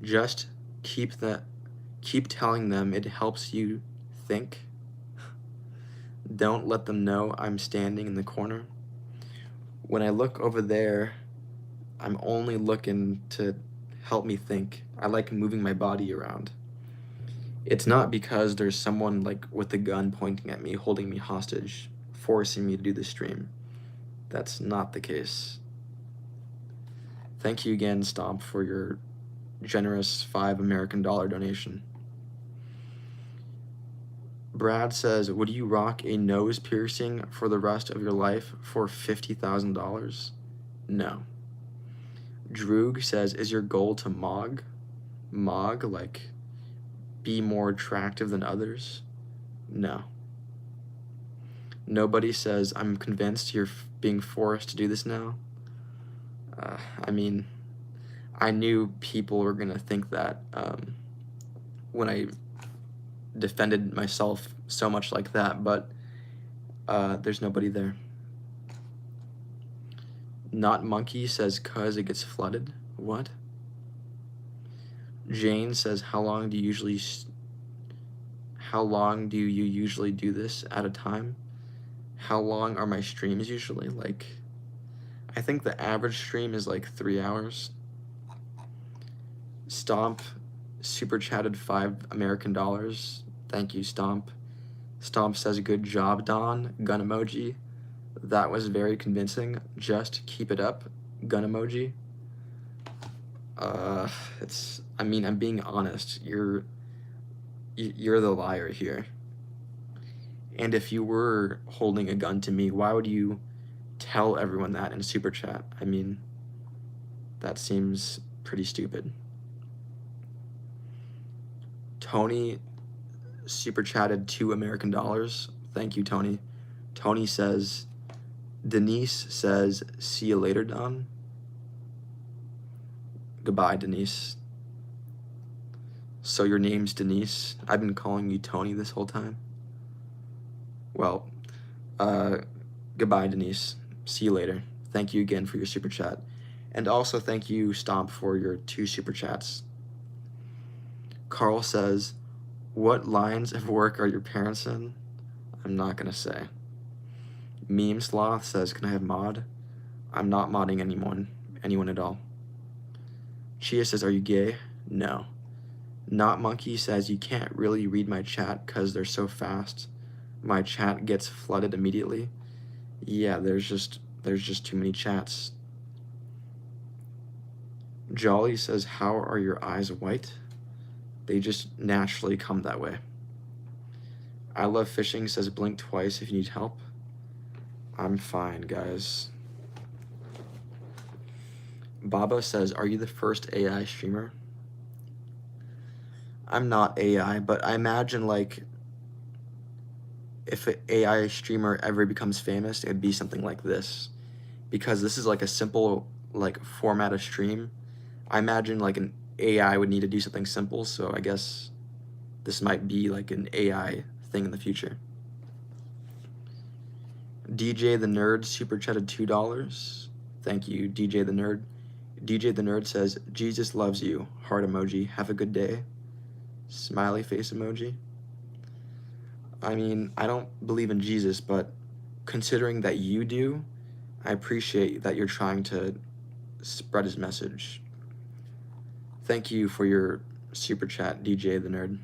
Just keep telling them it helps you think. Don't let them know I'm standing in the corner. When I look over there, I'm only looking to help me think. I like moving my body around. It's not because there's someone like with a gun pointing at me, holding me hostage, forcing me to do the stream. That's not the case. Thank you again, Stomp, for your generous 5 American dollar donation. Brad says, would you rock a nose piercing for the rest of your life for $50,000? No. Droog says, is your goal to mog? Mog, like be more attractive than others? No. Nobody says, I'm convinced you're being forced to do this now. I mean, I knew people were gonna think that when I defended myself so much like that, but there's nobody there. Not Monkey says, cause it gets flooded. What? Jane says, how long do you usually do this at a time? How long are my streams usually? Like, I think the average stream is like 3 hours. Stomp super chatted 5 American dollars. Thank you, Stomp. Stomp says, good job, Don. Gun emoji. That was very convincing. Just keep it up. Gun emoji. I mean, I'm being honest. You're the liar here. And if you were holding a gun to me, why would you tell everyone that in super chat? I mean, that seems pretty stupid. Tony super chatted 2 American dollars. Thank you, Tony. Tony says, Denise says, see you later, Don. Goodbye, Denise. So your name's Denise? I've been calling you Tony this whole time. Well, goodbye, Denise. See you later. Thank you again for your super chat. And also thank you, Stomp, for your 2 super chats. Carl says, what lines of work are your parents in? I'm not gonna say. Meme Sloth says, can I have mod? I'm not modding anyone at all. Chia says, are you gay? No. Not Monkey says, you can't really read my chat because they're so fast. My chat gets flooded immediately. Yeah, there's just too many chats. Jolly says, how are your eyes white? They just naturally come that way. I love fishing says, blink twice if you need help. I'm fine, guys. Baba says, are you the first AI streamer? I'm not AI, but I imagine, like, if an AI streamer ever becomes famous, it'd be something like this. Because this is like a simple, like, format of stream. I imagine, like, an AI would need to do something simple, so I guess this might be, like, an AI thing in the future. DJ the Nerd super chatted $2. Thank you, DJ the Nerd. DJ the Nerd says, Jesus loves you. Heart emoji. Have a good day. Smiley face emoji. I mean, I don't believe in Jesus, but considering that you do, I appreciate that you're trying to spread his message. Thank you for your super chat, DJ the Nerd.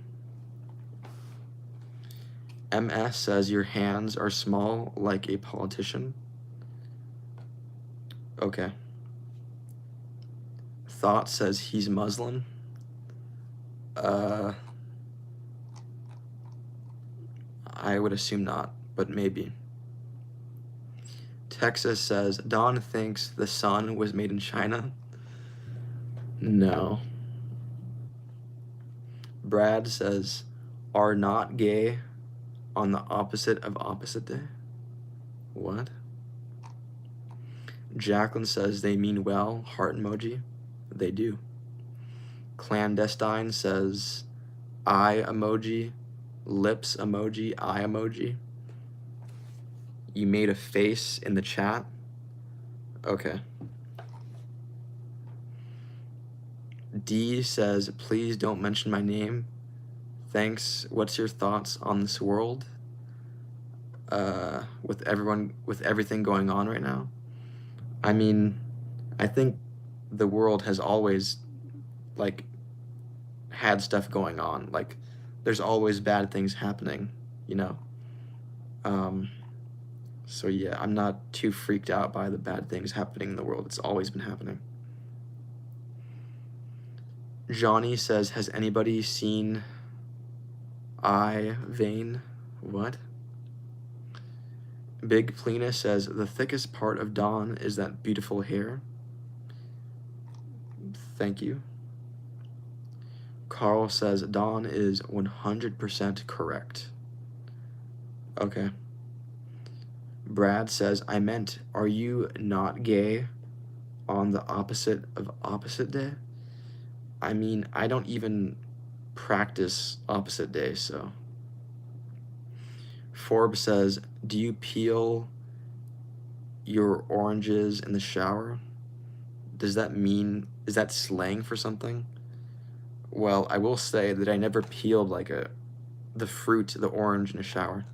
MS says your hands are small like a politician. Okay. Thought says he's Muslim. I would assume not, but maybe. Texas says Don thinks the sun was made in China. No. Brad says are not gay on the opposite of opposite day. What? Jacqueline says they mean well, heart emoji. They do. Clandestine says eye emoji, lips emoji, eye emoji. You made a face in the chat? Okay. D says, please don't mention my name. Thanks. What's your thoughts on this world? With everything going on right now? I mean, I think the world has always, like, had stuff going on. Like, there's always bad things happening, you know? So yeah, I'm not too freaked out by the bad things happening in the world. It's always been happening. Johnny says, has anybody seen Vane? What? Big Plena says, the thickest part of Dawn is that beautiful hair. Thank you. Carl says, Dawn is 100% correct. Okay. Brad says, I meant, are you not gay on the opposite of opposite day? I mean, I don't even practice opposite day, so. Forbes says, do you peel your oranges in the shower? Does that mean, is that slang for something? Well, I will say that I never peeled like the fruit, the orange in a shower.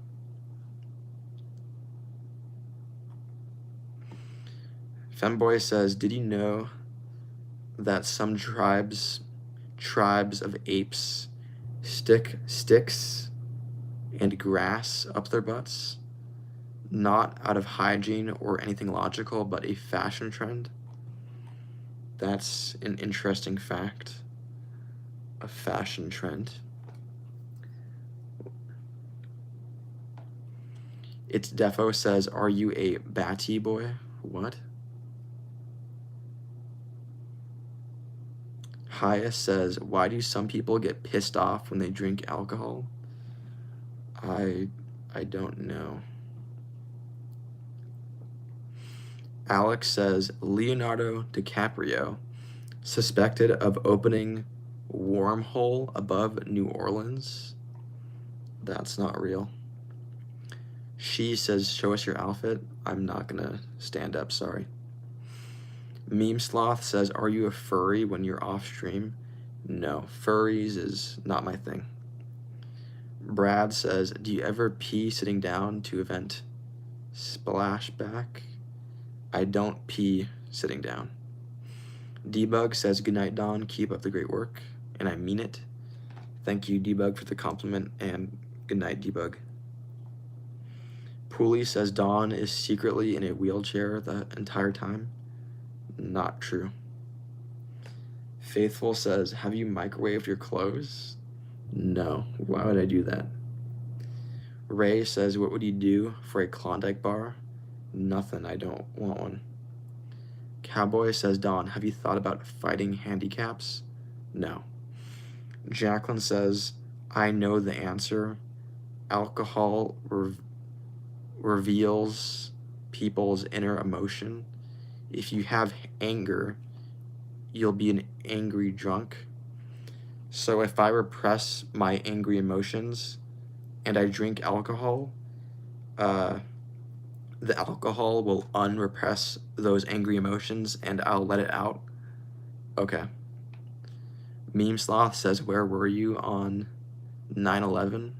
Femboy says, did you know that some tribes of apes stick sticks and grass up their butts? Not out of hygiene or anything logical, but a fashion trend. That's an interesting fact. A fashion trend. It's Defo says, are you a batty boy? What? Highest says, why do some people get pissed off when they drink alcohol? I don't know. Alex says, Leonardo DiCaprio suspected of opening wormhole above New Orleans. That's not real. She says, show us your outfit. I'm not gonna stand up, sorry. Meme Sloth says, are you a furry when you're off stream? No, furries is not my thing. Brad says, do you ever pee sitting down to event splashback? I don't pee sitting down. Debug says, good night, Dawn. Keep up the great work. And I mean it. Thank you, Debug, for the compliment, and good night, Debug. Pooley says, Dawn is secretly in a wheelchair the entire time. Not true. Faithful says, have you microwaved your clothes? No. Why would I do that? Ray says, what would you do for a Klondike bar? Nothing. I don't want one. Cowboy says, Dawn, have you thought about fighting handicaps? No. Jacqueline says, I know the answer. Alcohol reveals people's inner emotion. If you have anger, you'll be an angry drunk. So if I repress my angry emotions and I drink alcohol, the alcohol will unrepress those angry emotions and I'll let it out. Okay. Meme Sloth says, where were you on 9/11?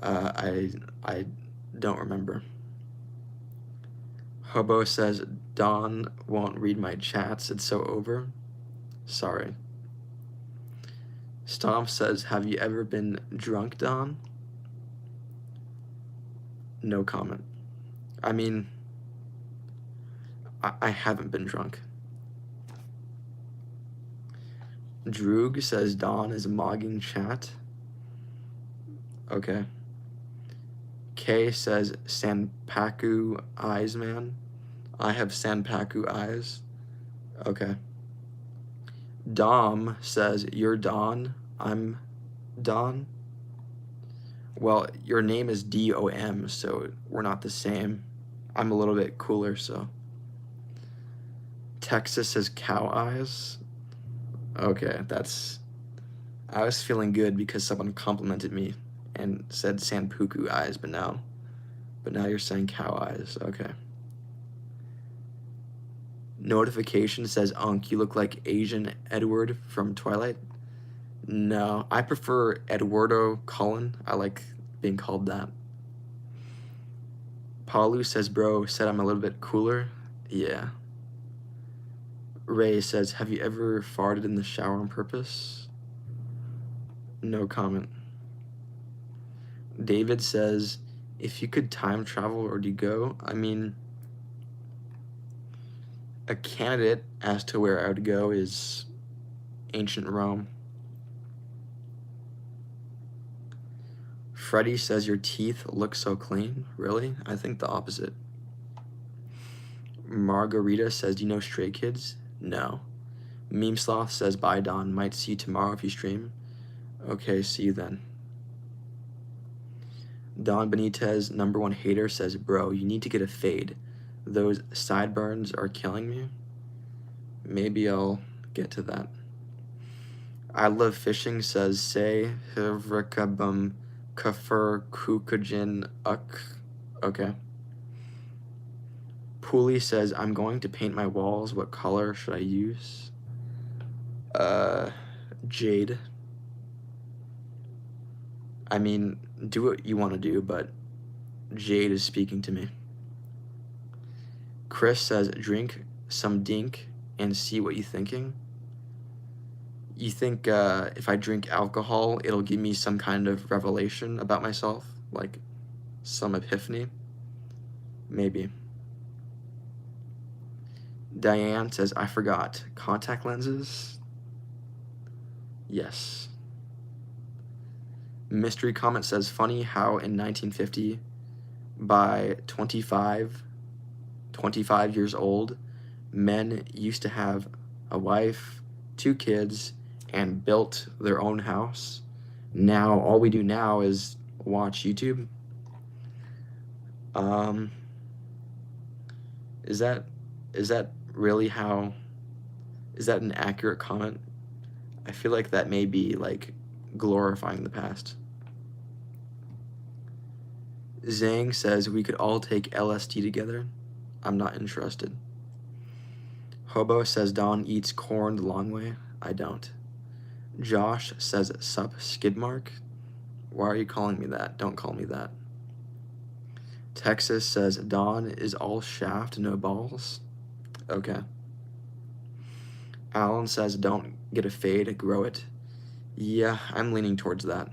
I don't remember. Hobo says, Dawn won't read my chats, it's so over. Sorry. Stomp says, have you ever been drunk, Dawn? No comment. I mean, I haven't been drunk. Droog says Dawn is mogging chat. Okay. K says Sanpaku eyes, man. I have Sanpaku eyes. Okay. Dom says, you're Dawn, I'm Dawn. Well, your name is D-O-M, so we're not the same. I'm a little bit cooler, so. Texas says cow eyes. Okay, that's... I was feeling good because someone complimented me and said Sanpaku eyes, but now you're saying cow eyes. Okay. Notification says, Unk, you look like Asian Edward from Twilight. No, I prefer Eduardo Cullen. I like being called that. Paulu says, bro, said I'm a little bit cooler. Yeah. Ray says, have you ever farted in the shower on purpose? No comment. David says, if you could time travel, where'd you go? I mean, a candidate as to where I would go is ancient Rome. Freddy says your teeth look so clean. Really? I think the opposite. Margarita says, do you know Stray Kids? No. Meme Sloth says, bye, Don. Might see you tomorrow if you stream. Okay, see you then. Don Benitez, #1 hater, says, bro, you need to get a fade. Those sideburns are killing me. Maybe I'll get to that. I Love Fishing says, say, hivrikabum kafir kukajin uk. Okay. Pooley says, I'm going to paint my walls. What color should I use? Jade. I mean, do what you want to do, but Jade is speaking to me. Chris says, drink some dink and see what you're thinking. You think if I drink alcohol, it'll give me some kind of revelation about myself? Like some epiphany? Maybe. Diane says, I forgot. Contact lenses? Yes. Mystery comment says, funny how in 1950, by 25 years old, men used to have a wife, 2 kids, and built their own house. Now, all we do now is watch YouTube. Is that really how... Is that an accurate comment? I feel like that may be, like, glorifying the past. Zhang says, we could all take LSD together. I'm not interested. Hobo says, Don eats corn the long way. I don't. Josh says, sup, Skidmark? Why are you calling me that? Don't call me that. Texas says, Don is all shaft, no balls. Okay. Alan says, don't get a fade, grow it. Yeah, I'm leaning towards that.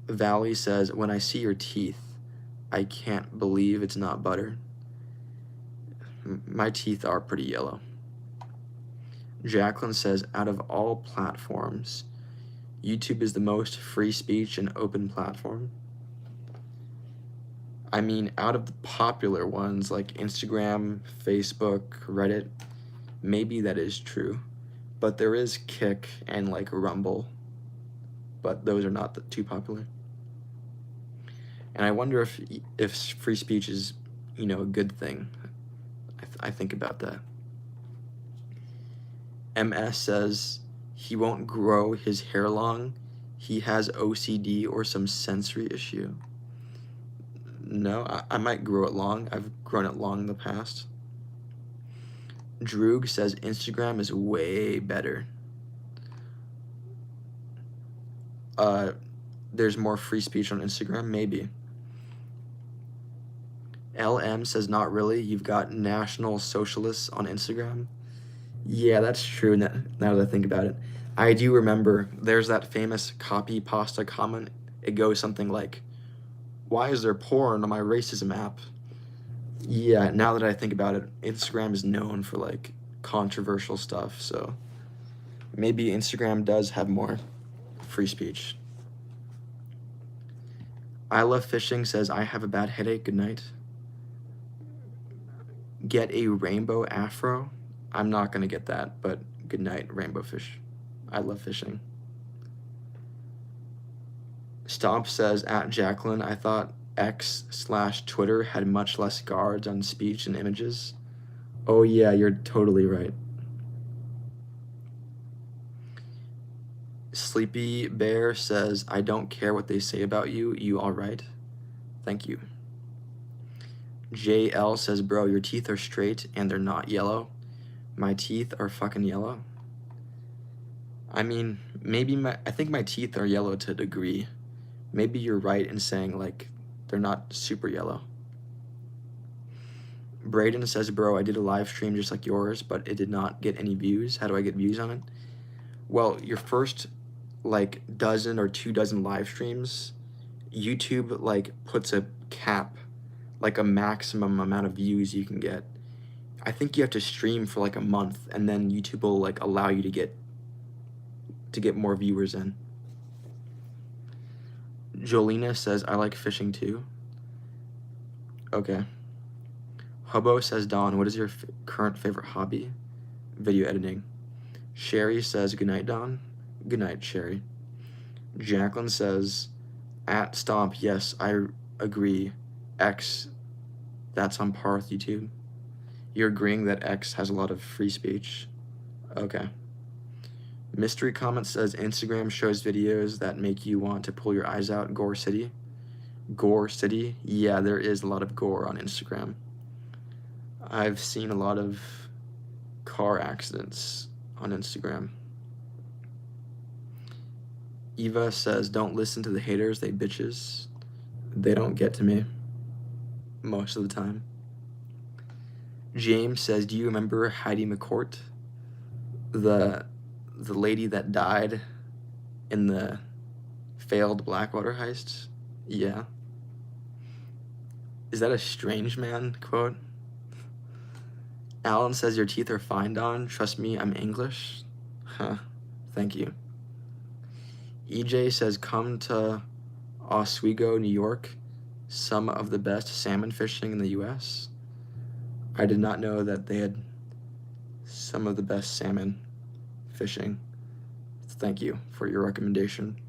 Valley says, when I see your teeth, I can't believe it's not butter. My teeth are pretty yellow. Jacqueline says, out of all platforms, YouTube is the most free speech and open platform. I mean, out of the popular ones like Instagram, Facebook, Reddit, maybe that is true. But there is Kick and like Rumble, but those are not too popular. And I wonder if free speech is, you know, a good thing. I think about that. MS says he won't grow his hair long. He has OCD or some sensory issue. No, I might grow it long. I've grown it long in the past. Droog says Instagram is way better. there's more free speech on Instagram? Maybe. LM says, not really. You've got National Socialists on Instagram. Yeah, that's true now that I think about it. I do remember there's that famous copy pasta comment. It goes something like, why is there porn on my racism app? Yeah, now that I think about it, Instagram is known for like controversial stuff, so maybe Instagram does have more free speech. I Love Fishing says, I have a bad headache, good night. Get a rainbow afro. I'm not gonna get that, but good night, rainbow fish. I love fishing. Stomp says, at Jacqueline, I thought X/Twitter had much less guards on speech and images. Oh yeah, you're totally right. Sleepy Bear says, I don't care what they say about you. You all right? Thank you. JL says, bro, your teeth are straight and they're not yellow. My teeth are fucking yellow. I mean, I think my teeth are yellow to a degree. Maybe you're right in saying, like, they're not super yellow. Braden says, bro, I did a live stream just like yours, but it did not get any views. How do I get views on it? Well, your first, like, dozen or 2 dozen live streams, YouTube, like, puts a cap, like a maximum amount of views you can get. I think you have to stream for, like, a month, and then YouTube will, like, allow you to get more viewers in. Jolina says, I like fishing too. Okay. Hubbo says, Don, what is your current favorite hobby? Video editing. Sherry says, good night, Don. Good night, Sherry. Jacqueline says, at Stomp, yes, I agree. X, that's on par with YouTube. You're agreeing that X has a lot of free speech? Okay. Mystery comment says, Instagram shows videos that make you want to pull your eyes out. Gore City. Gore City? Yeah, there is a lot of gore on Instagram. I've seen a lot of car accidents on Instagram. Eva says, don't listen to the haters, they bitches. They don't get to me most of the time. James says, do you remember Heidi McCourt? The lady that died in the failed Blackwater heist? Yeah. Is that a Strange Man quote? Alan says, your teeth are fine, Don. Trust me, I'm English. Huh. Thank you. EJ says, come to Oswego, New York. Some of the best salmon fishing in the U.S. I did not know that they had some of the best salmon fishing. Thank you for your recommendation.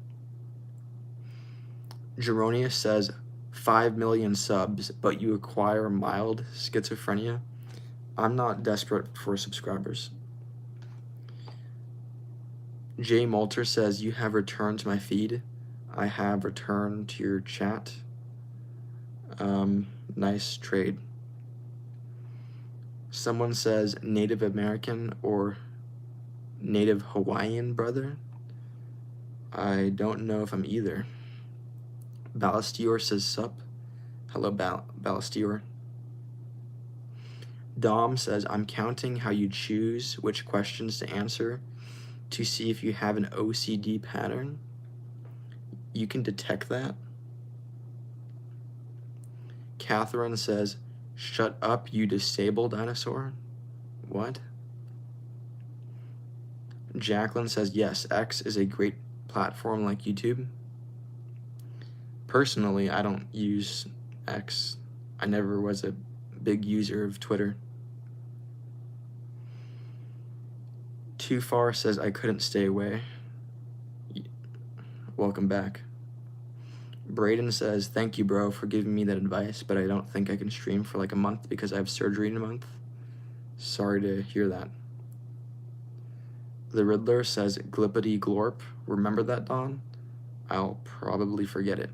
Geronius says, 5 million subs, but you acquire mild schizophrenia. I'm not desperate for subscribers. Jay Moulter says, you have returned to my feed. I have returned to your chat. Nice trade. Someone says, Native American or Native Hawaiian brother. I don't know if I'm either. Ballastior says, sup. Hello, Ballastior. Dom says, I'm counting how you choose which questions to answer to see if you have an OCD pattern. You can detect that. Catherine says, shut up, you disabled dinosaur. What? Jacqueline says, yes, X is a great platform like YouTube. Personally, I don't use X. I never was a big user of Twitter. Too Far says, I couldn't stay away. Welcome back. Braden says, thank you, bro, for giving me that advice, but I don't think I can stream for like a month because I have surgery in a month. Sorry to hear that. The Riddler says, Glippity Glorp. Remember that, Don? I'll probably forget it.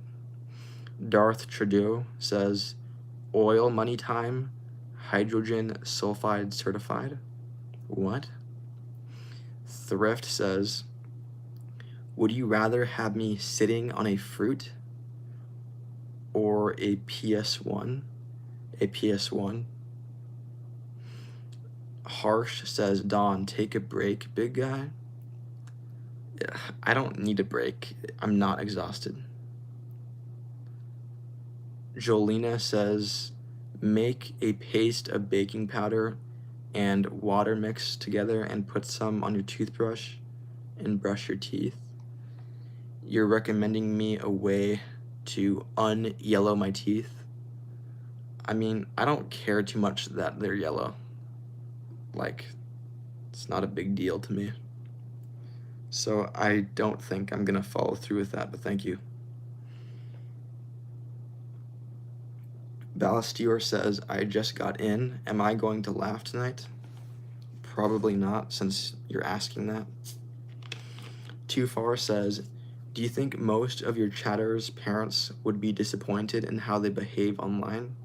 Darth Trudeau says, oil money time, hydrogen sulfide certified. What? Thrift says, Would you rather have me sitting on a fruit or a PS1? A PS1. Harsh says, Don, take a break, big guy. I don't need a break. I'm not exhausted. Jolina says, make a paste of baking powder and water mixed together and put some on your toothbrush and brush your teeth. You're recommending me a way to un-yellow my teeth? I mean, I don't care too much that they're yellow. Like, it's not a big deal to me. So I don't think I'm gonna follow through with that, but thank you. Ballastier says, I just got in. Am I going to laugh tonight? Probably not, since you're asking that. Too Far says, do you think most of your chatters' parents would be disappointed in how they behave online?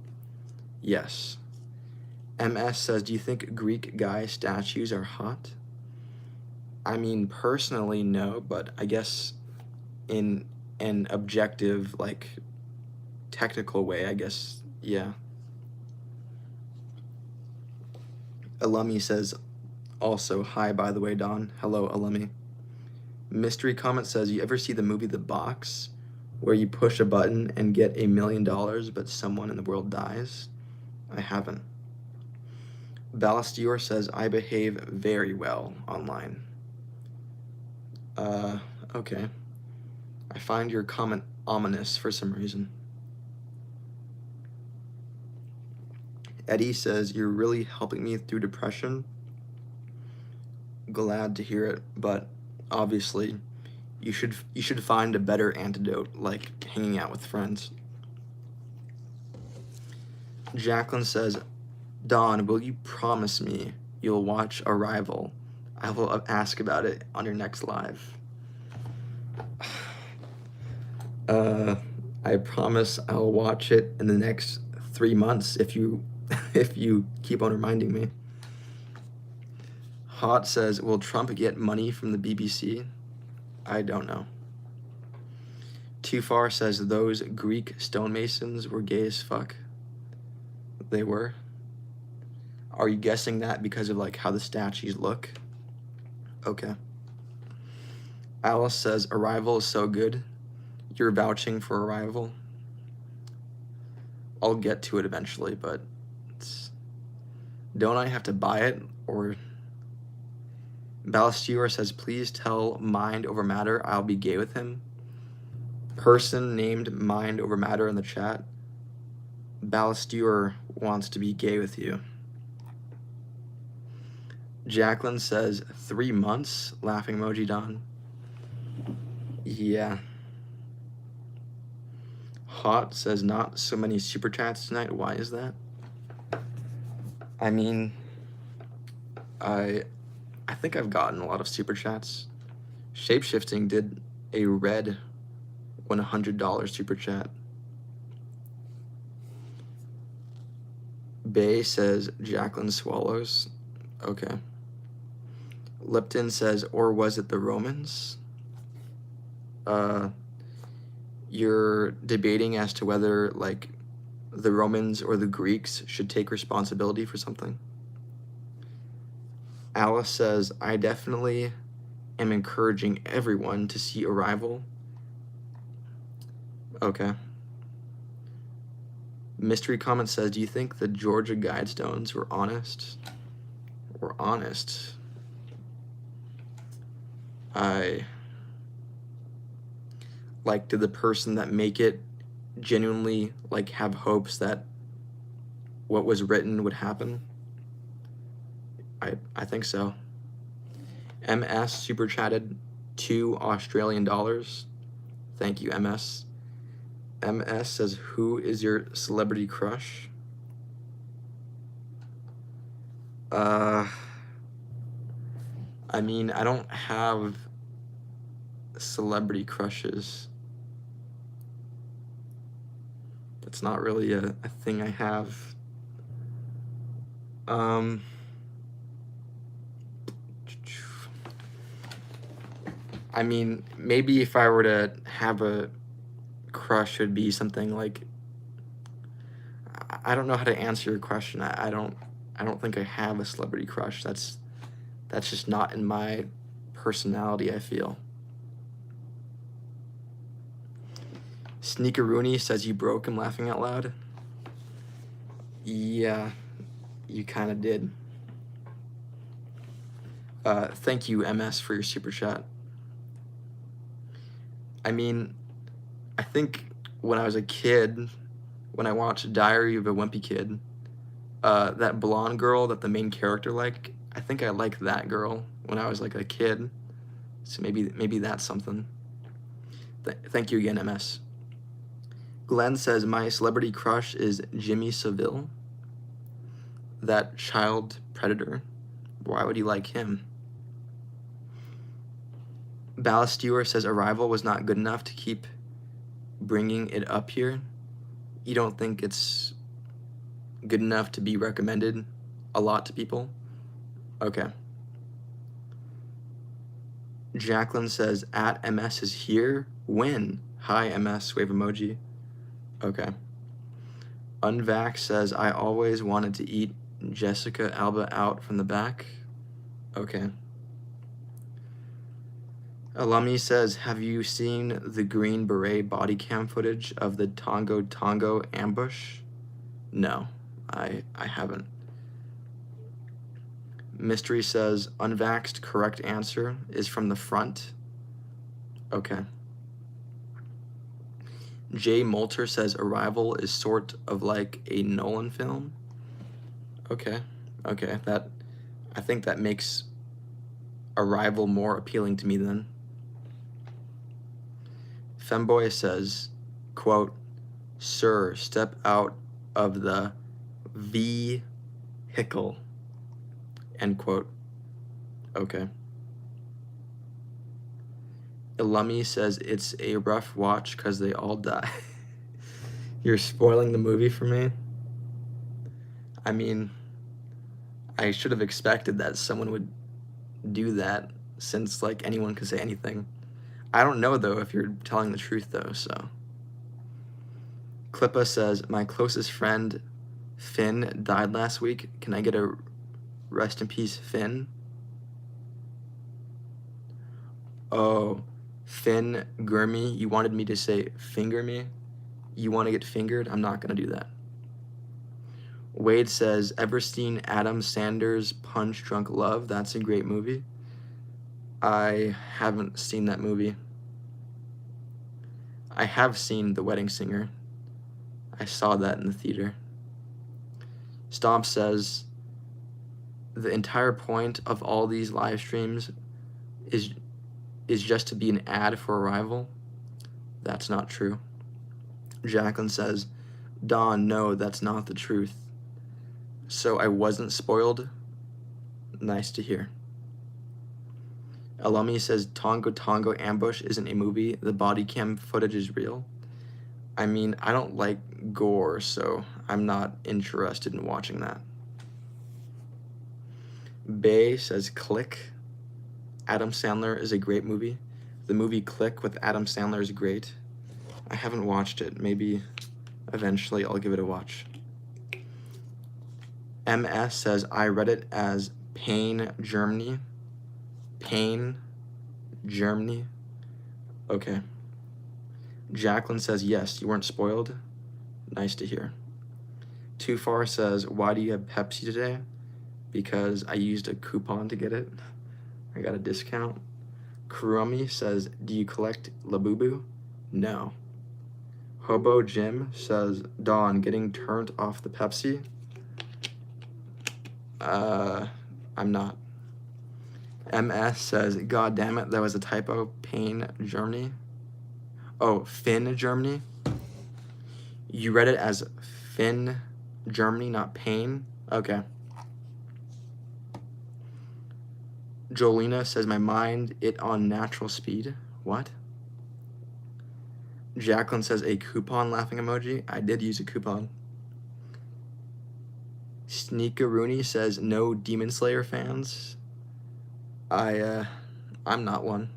Yes. MS says, do you think Greek guy statues are hot? I mean, personally, no, but I guess in an objective, like, technical way, I guess, yeah. Alumni says, also, hi, by the way, Don. Hello, Alumni. Mystery Comment says, you ever see the movie The Box, where you push a button and get $1 million, but someone in the world dies? I haven't. Ballastier says, I behave very well online. Okay. I find your comment ominous for some reason. Eddie says, you're really helping me through depression. Glad to hear it, but obviously you should find a better antidote, like hanging out with friends. Jacqueline says, Don, will you promise me you'll watch Arrival? I will ask about it on your next live. I promise I'll watch it in the next 3 months if you keep on reminding me. Hot says, will Trump get money from the BBC? I don't know. Too Far says, those Greek stonemasons were gay as fuck. They were? Are you guessing that because of like how the statues look? Okay. Alice says, Arrival is so good. You're vouching for Arrival? I'll get to it eventually, but don't I have to buy it? Or Ballastier says, please tell Mind Over Matter I'll be gay with him. Person named Mind Over Matter in the chat. Ballastier wants to be gay with you. Jacqueline says, 3 months? Laughing emoji, Don. Yeah. Hot says, not so many super chats tonight. Why is that? I mean, I think I've gotten a lot of super chats. Shapeshifting did a red $100 super chat. Bay says, Jacqueline swallows. Okay. Lipton says, or was it the Romans? You're debating as to whether, like, the Romans or the Greeks should take responsibility for something. Alice says, I definitely am encouraging everyone to see Arrival. Okay. Mystery Comment says, do you think the Georgia Guidestones were honest? Were honest? Did the person that make it genuinely, like, have hopes that what was written would happen? I think so. MS super chatted $2 Australian. Thank you, MS. MS says, who is your celebrity crush? I mean, I don't have celebrity crushes. That's not really a thing I have. I mean, maybe if I were to have a crush, it'd be something like, I don't know how to answer your question. I don't think I have a celebrity crush. That's just not in my personality, I feel. Sneakeroonie says you broke him laughing out loud. Yeah, you kind of did. Thank you, MS, for your super chat. I mean, I think when I was a kid, when I watched Diary of a Wimpy Kid, that blonde girl that the main character liked, I think I liked that girl when I was like a kid. So maybe that's something. Thank you again, MS. Glenn says my celebrity crush is Jimmy Savile, that child predator. Why would you like him? Ballastewer says Arrival was not good enough to keep bringing it up here. You don't think it's good enough to be recommended a lot to people? Okay. Jacqueline says at MS is here. When? Hi MS, wave emoji. Okay. Unvax says I always wanted to eat Jessica Alba out from the back. Okay. Alumni says, have you seen the Green Beret body cam footage of the Tongo Tongo ambush? No, I haven't. Mystery says, unvaxxed correct answer is from the front. Okay. Jay Moulter says, Arrival is sort of like a Nolan film. Okay, I think that makes Arrival more appealing to me then. Femboy says, quote, sir, step out of the vehicle, end quote. Okay. Ilumi says it's a rough watch because they all die. You're spoiling the movie for me? I mean, I should have expected that someone would do that, since like anyone could say anything. I don't know though if you're telling the truth though, so. Klippa says, my closest friend Finn died last week. Can I get a rest in peace, Finn? Oh, Finn Gurmy, you wanted me to say finger me? You want to get fingered? I'm not going to do that. Wade says, ever seen Adam Sandler's Punch Drunk Love? That's a great movie. I haven't seen that movie. I have seen The Wedding Singer. I saw that in the theater. Stomp says, the entire point of all these live streams is just to be an ad for Arrival. That's not true. Jacqueline says, Dawn, no, that's not the truth. So I wasn't spoiled? Nice to hear. Alumi says, Tongo Tongo ambush isn't a movie. The body cam footage is real. I mean, I don't like gore, so I'm not interested in watching that. Bay says, Click. Adam Sandler is a great movie. The movie Click with Adam Sandler is great. I haven't watched it. Maybe eventually I'll give it a watch. MS says, I read it as Pain, Germany. Pain, Germany. Okay. Jacqueline says, yes, you weren't spoiled. Nice to hear. Too Far says, why do you have Pepsi today? Because I used a coupon to get it. I got a discount. Kurumi says, do you collect Labubu? No. Hobo Jim says, Dawn, getting turned off the Pepsi? I'm not. MS says, God damn it, that was a typo. Pain, Germany. Oh, Finn, Germany? You read it as Finn, Germany, not Pain? Okay. Jolina says, my mind, it on natural speed. What? Jacqueline says, a coupon laughing emoji. I did use a coupon. Sneakeroonie says, no Demon Slayer fans. I'm not one.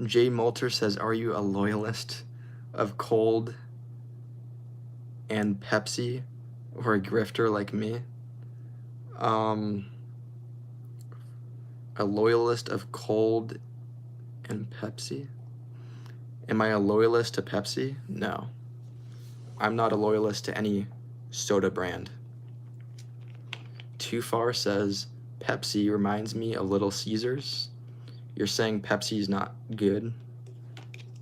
Jay Moulter says, are you a loyalist of Cold and Pepsi or a grifter like me? A loyalist of Cold and Pepsi? Am I a loyalist to Pepsi? No. I'm not a loyalist to any soda brand. Too Far says, Pepsi reminds me of Little Caesars. You're saying Pepsi's not good?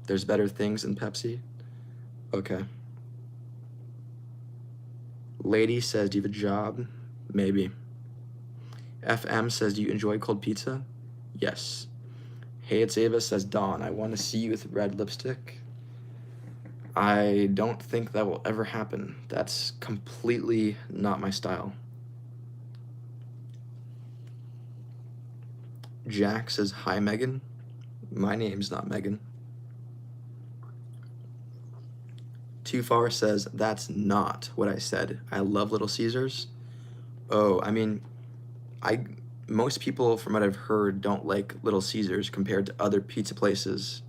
There's better things than Pepsi? Okay. Lady says, do you have a job? Maybe. FM says, do you enjoy cold pizza? Yes. Hey, it's Ava says, Dawn, I want to see you with red lipstick. I don't think that will ever happen. That's completely not my style. Jack says, hi, Megan. My name's not Megan. Too Far says, that's not what I said. I love Little Caesars. Oh, I mean, most people, from what I've heard, don't like Little Caesars compared to other pizza places,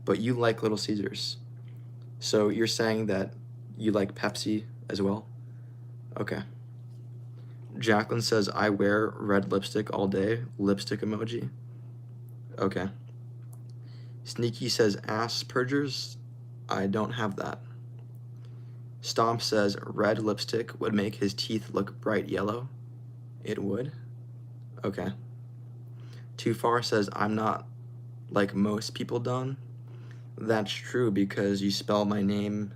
but you like Little Caesars. So you're saying that you like Pepsi as well? Okay. Jacqueline says, I wear red lipstick all day. Lipstick emoji. Okay. Sneaky says, Asperger's. I don't have that. Stomp says, red lipstick would make his teeth look bright yellow. It would? Okay. Too Far says, I'm not like most people, Dawn. That's true because you spell my name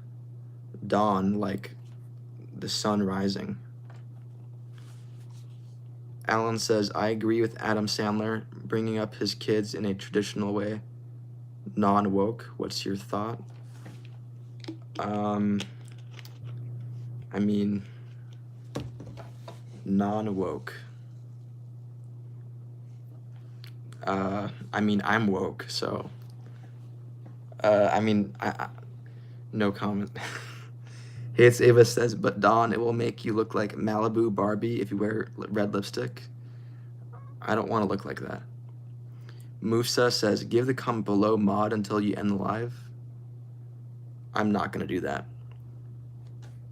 Dawn like the sun rising. Alan says, I agree with Adam Sandler bringing up his kids in a traditional way. Non-woke. What's your thought? I mean, non-woke. I mean, I'm woke, so. No comment. Hates Ava says, but Dawn, it will make you look like Malibu Barbie if you wear red lipstick. I don't want to look like that. Musa says, give the comment below mod until you end the live. I'm not going to do that.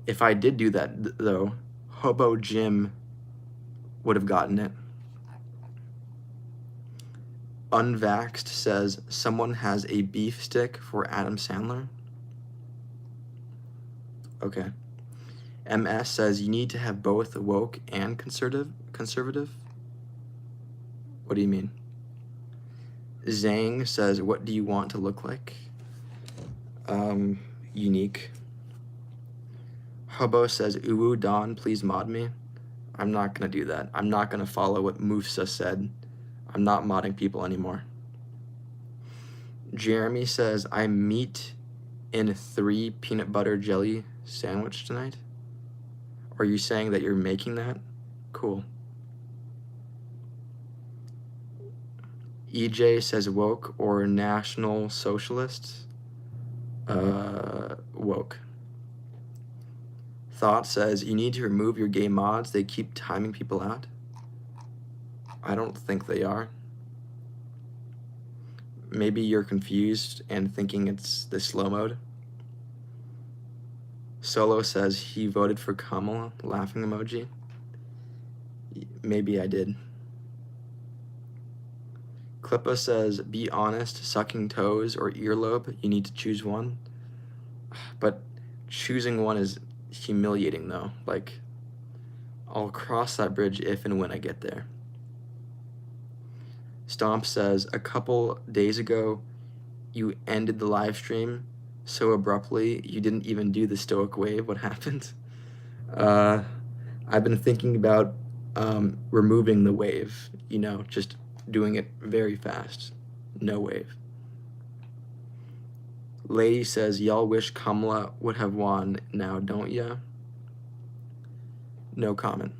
If I did do that, though, Hobo Jim would have gotten it. Unvaxxed says, someone has a beef stick for Adam Sandler. Okay. MS says, you need to have both woke and conservative. What do you mean? Zhang says, what do you want to look like? Unique. Hubbo says, Uwu Dawn, please mod me. I'm not gonna do that. I'm not gonna follow what Mufsa said. I'm not modding people anymore. Jeremy says, I meat in 3 peanut butter jelly sandwich tonight. Are you saying that you're making that? Cool. EJ says woke or National Socialists. Woke. Thought says, you need to remove your gay mods. They keep timing people out. I don't think they are. Maybe you're confused and thinking it's the slow mode. Solo says he voted for Kamala, laughing emoji. Maybe I did. Klippa says, be honest, sucking toes or earlobe, you need to choose one. But choosing one is humiliating though. Like, I'll cross that bridge if and when I get there. Stomp says, a couple days ago, you ended the live stream so abruptly, you didn't even do the stoic wave. What happened? I've been thinking about removing the wave, just doing it very fast. No wave. Lady says, y'all wish Kamala would have won now, don't ya? No comment.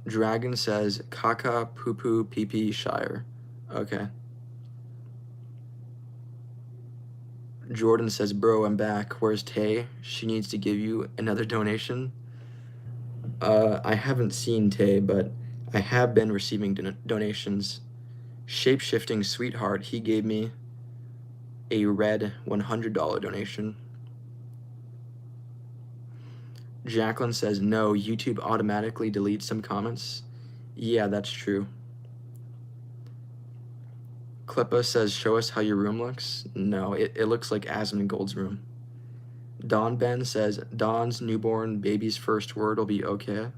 Dragon says, caca, poo-poo, pee-pee, Shire. Okay. Jordan says, bro, I'm back. Where's Tay? She needs to give you another donation. I haven't seen Tay, but I have been receiving donations Shape-shifting sweetheart, he gave me a red $100 donation. Jacqueline says, no, YouTube automatically deletes some comments. Yeah, that's true. Klippa says, show us how your room looks. No, it looks like Asmongold's room. Don Ben says, Don's newborn baby's first word will be okay.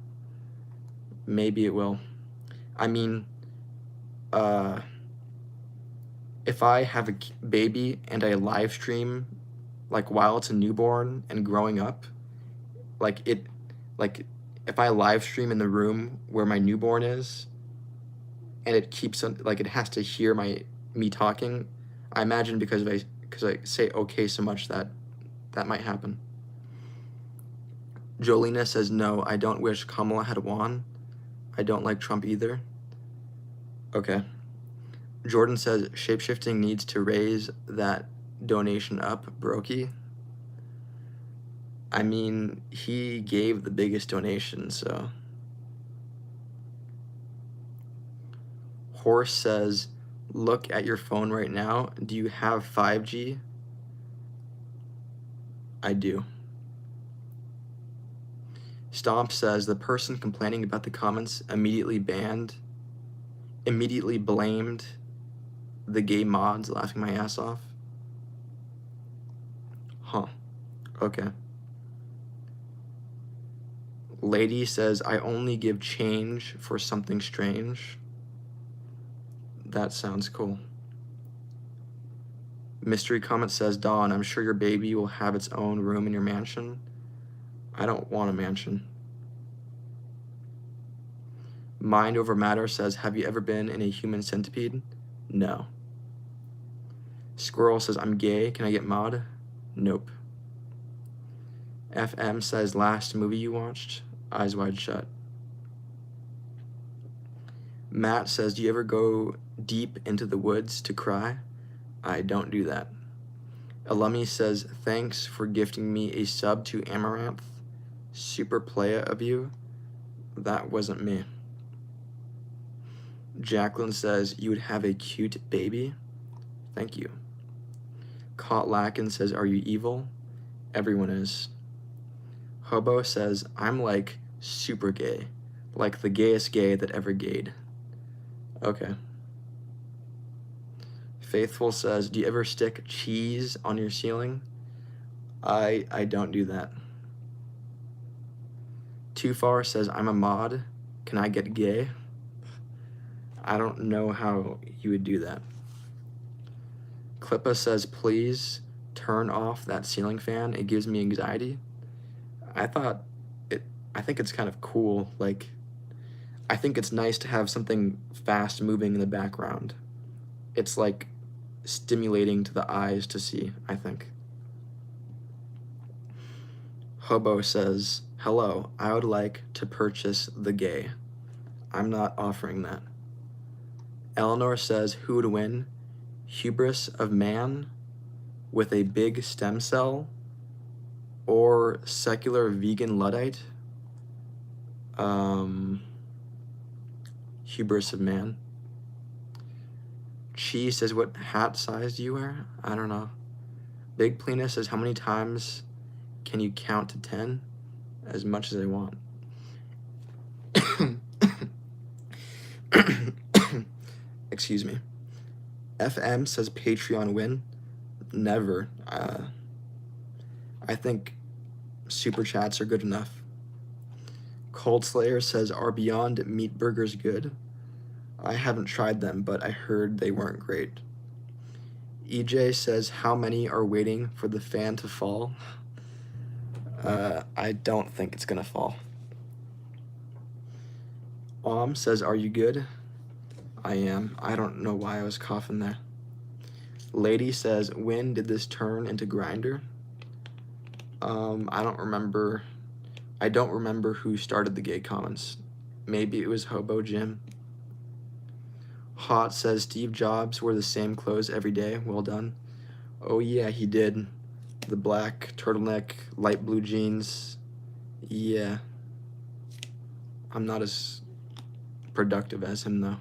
Maybe it will. I mean, if I have a baby and I live stream, like, while it's a newborn and growing up, if I live stream in the room where my newborn is, and it keeps on, like, it has to hear me talking, I imagine because I say okay so much that might happen. Jolena says, no, I don't wish Kamala had won. I don't like Trump either. Okay. Jordan says, shapeshifting needs to raise that donation up, Brokey. I mean, he gave the biggest donation, so. Horse says, look at your phone right now. Do you have 5G? I do. Stomp says, the person complaining about the comments immediately blamed the gay mods, laughing my ass off. Huh. Okay. Lady says, I only give change for something strange. That sounds cool. Mystery comment says, Dawn, I'm sure your baby will have its own room in your mansion. I don't want a mansion. Mind over matter says, have you ever been in a human centipede? No. Squirrel says, I'm gay. Can I get mod? Nope. FM says, last movie you watched? Eyes Wide Shut. Matt says, do you ever go deep into the woods to cry? I don't do that. Alumni says, thanks for gifting me a sub to Amaranth. Super playa of you. That wasn't me. Jacqueline says, you would have a cute baby. Thank you. Caught Lackin says, are you evil? Everyone is. Hobo says, I'm like super gay. Like the gayest gay that ever gayed. Okay. Faithful says, do you ever stick cheese on your ceiling? I don't do that. Too Far says, I'm a mod. Can I get gay? I don't know how you would do that. Klippa says, please turn off that ceiling fan. It gives me anxiety. I think it's kind of cool. Like, I think it's nice to have something fast moving in the background. It's like stimulating to the eyes to see, I think. Hobo says, hello, I would like to purchase the gay. I'm not offering that. Eleanor says, who would win? Hubris of man with a big stem cell or secular vegan Luddite? Hubris of man. Chi says, what hat size do you wear? I don't know. Big Plena says, how many times can you count to 10? As much as I want. Excuse me. FM says, Patreon win. Never. I think super chats are good enough. Cold Slayer says, are Beyond Meat Burgers good? I haven't tried them, but I heard they weren't great. EJ says, how many are waiting for the fan to fall? I don't think it's gonna fall. Says, are you good? I am. I don't know why I was coughing there. Lady says, when did this turn into Grindr? I don't remember. I don't remember who started the gay comments. Maybe it was Hobo Jim. Hot says, Steve Jobs wore the same clothes every day. Well done. Oh yeah, he did. The black turtleneck, light blue jeans. Yeah. I'm not as productive as him though.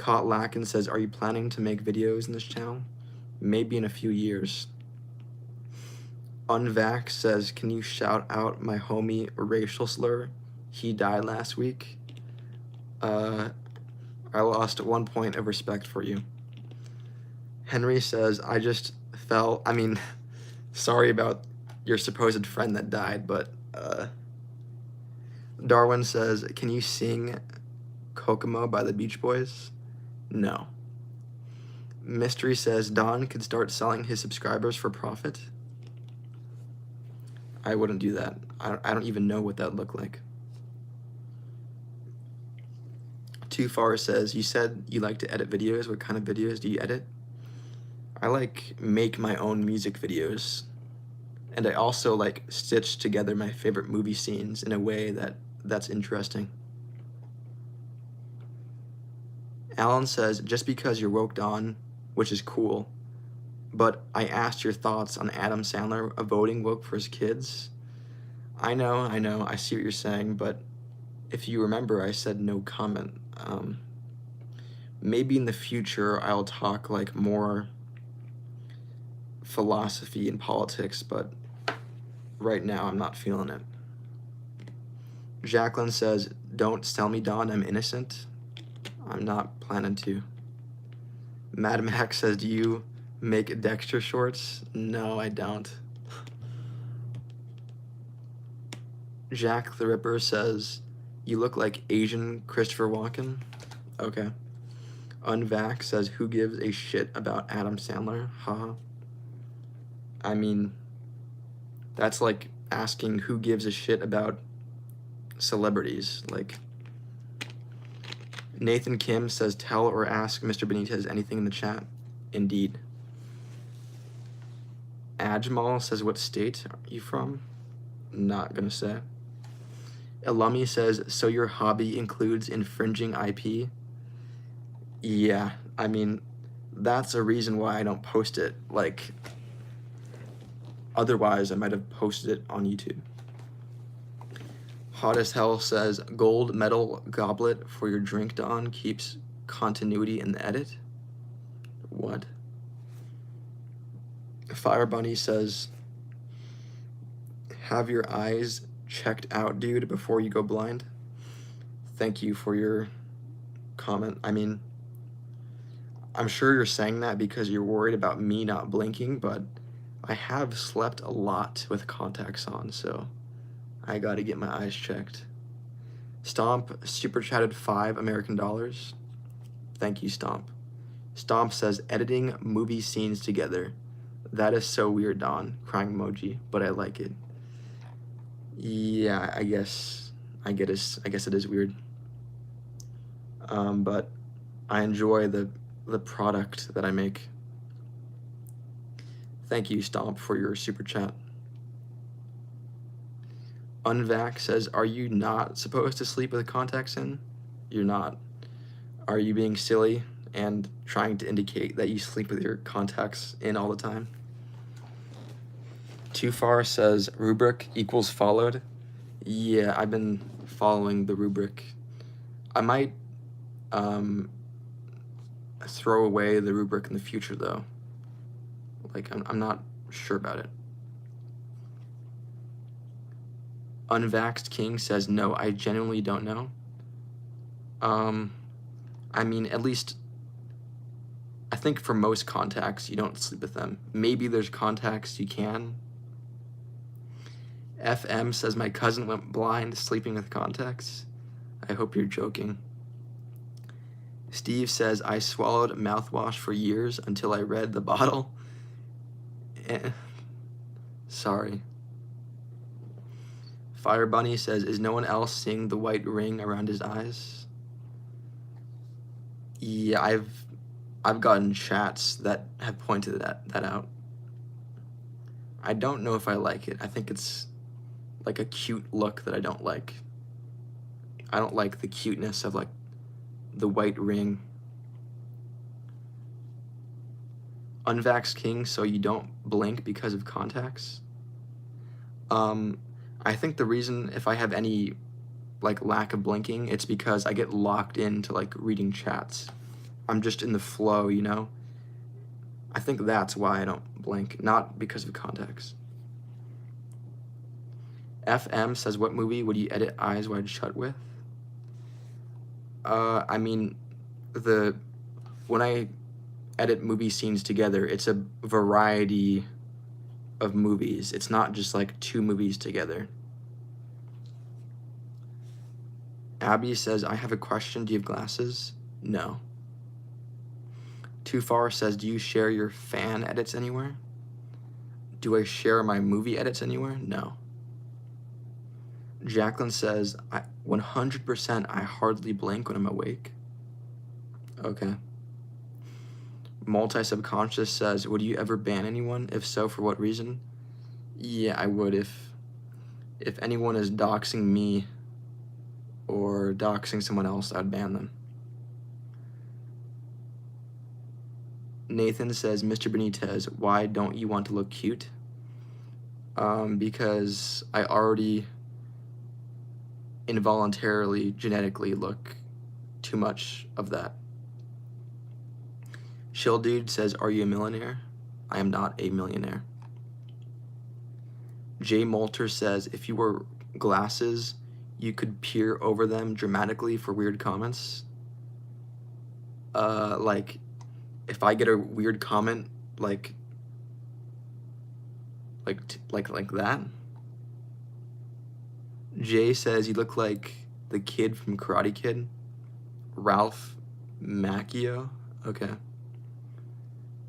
Caught Lackin says, are you planning to make videos in this channel? Maybe in a few years. Unvax says, can you shout out my homie Racial Slur? He died last week. I lost 1 point of respect for you. Henry says, I just fell. I mean, sorry about your supposed friend that died, but Darwin says, can you sing Kokomo by the Beach Boys? No. Mystery says, Don could start selling his subscribers for profit. I wouldn't do that. I don't even know what that would look like. Too Far says, you said you like to edit videos. What kind of videos do you edit? I make my own music videos. And I also stitch together my favorite movie scenes in a way that's interesting. Alan says, just because you're woke on, which is cool, but I asked your thoughts on Adam Sandler voting woke for his kids. I know, I see what you're saying, but if you remember, I said no comment. Maybe in the future I'll talk more philosophy and politics, but right now I'm not feeling it. Jacqueline says, don't sell me, Don, I'm innocent. I'm not planning to. Mad Max says, do you make Dexter shorts? No, I don't. Jack the Ripper says, you look like Asian Christopher Walken. Okay. Unvax says, who gives a shit about Adam Sandler? Haha. I mean, that's like asking who gives a shit about celebrities. Nathan Kim says, tell or ask Mr. Benitez anything in the chat. Indeed. Ajmal says, what state are you from? Not gonna say. Elami says, so your hobby includes infringing IP? Yeah, I mean, that's a reason why I don't post it. Otherwise I might have posted it on YouTube. Hot as Hell says, gold medal goblet for your drink, Don, keeps continuity in the edit. What? Fire Bunny says, have your eyes checked out, dude, before you go blind. Thank you for your comment. I mean, I'm sure you're saying that because you're worried about me not blinking, but I have slept a lot with contacts on, so I gotta get my eyes checked. Stomp super chatted $5 Thank you, Stomp. Stomp says, editing movie scenes together. That is so weird, Don. Crying emoji, but I like it. Yeah, I guess it is weird. But I enjoy the product that I make. Thank you, Stomp, for your super chat. Unvax says, are you not supposed to sleep with contacts in? You're not. Are you being silly and trying to indicate that you sleep with your contacts in all the time? Too Far says, rubric equals followed. Yeah, I've been following the rubric. I might throw away the rubric in the future, though. I'm not sure about it. Unvaxxed King says, no, I genuinely don't know. I mean, at least, I think for most contacts, you don't sleep with them. Maybe there's contacts you can. FM says, my cousin went blind sleeping with contacts. I hope you're joking. Steve says, I swallowed mouthwash for years until I read the bottle. Sorry. Fire Bunny says, is no one else seeing the white ring around his eyes? Yeah, I've gotten chats that have pointed that out. I don't know if I like it. I think it's a cute look that I don't like. I don't like the cuteness of the white ring. Unvaxxed King, so you don't blink because of contacts? I think the reason, if I have any lack of blinking, it's because I get locked into reading chats. I'm just in the flow, you know? I think that's why I don't blink, not because of context. FM says, what movie would you edit Eyes Wide Shut with? I mean, when I edit movie scenes together, it's a variety of movies. It's not just like 2 movies together. Abby says, I have a question. Do you have glasses? No. Too Far says, do you share your fan edits anywhere? Do I share my movie edits anywhere? No. Jacqueline says, 100% I hardly blink when I'm awake. Okay. Multi-Subconscious says, would you ever ban anyone? If so, for what reason? Yeah, I would. If anyone is doxing me or doxing someone else, I'd ban them. Nathan says, Mr. Benitez, why don't you want to look cute? Because I already involuntarily, genetically look too much of that. Chill Dude says, are you a millionaire? I am not a millionaire. Jay Molter says, if you wore glasses, you could peer over them dramatically for weird comments. Like, if I get a weird comment, like that. Jay says, you look like the kid from Karate Kid. Ralph Macchio. Okay.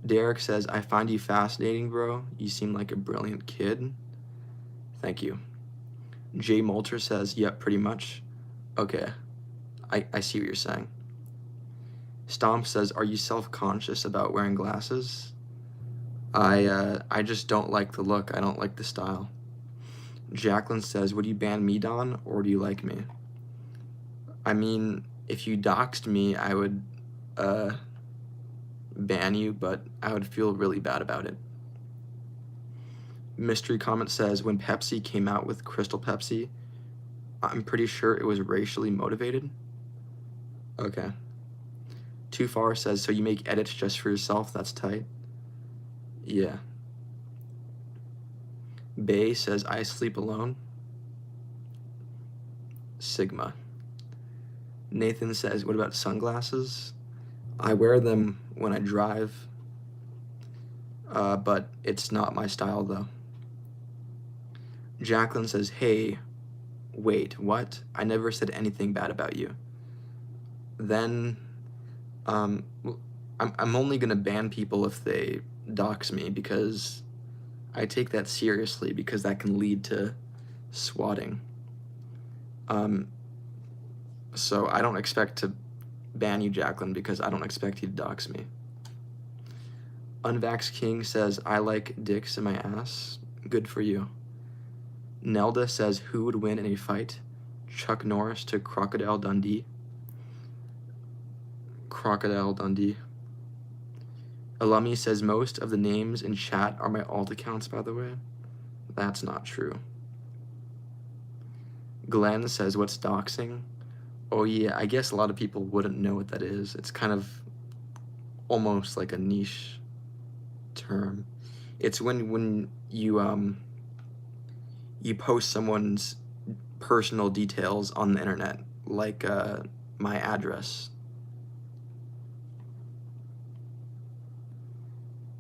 Derek says, I find you fascinating, bro. You seem like a brilliant kid. Thank you. Jay Molter says, yep, pretty much. Okay. I see what you're saying. Stomp says, are you self-conscious about wearing glasses? I just don't like the look. I don't like the style. Jacqueline says, would you ban me, Don, or do you like me? I mean, if you doxed me, I would ban you, but I would feel really bad about it. Mystery Comment says, when Pepsi came out with Crystal Pepsi, I'm pretty sure it was racially motivated. Okay. Too Far says, so you make edits just for yourself? That's tight. Yeah. Bay says, I sleep alone. Sigma. Nathan says, what about sunglasses? I wear them when I drive, but it's not my style though. Jacqueline says, hey, wait, what? I never said anything bad about you. Then, I'm only gonna ban people if they dox me, because I take that seriously, because that can lead to swatting. So I don't expect to ban you, Jacqueline, because I don't expect you to dox me. Unvax King says, I like dicks in my ass. Good for you. Nelda says, who would win in a fight? Chuck Norris to Crocodile Dundee. Crocodile Dundee. Alumni says, most of the names in chat are my alt accounts, by the way. That's not true. Glenn says, what's doxing? Oh yeah, I guess a lot of people wouldn't know what that is. It's kind of almost like a niche term. It's when you post someone's personal details on the internet, like my address.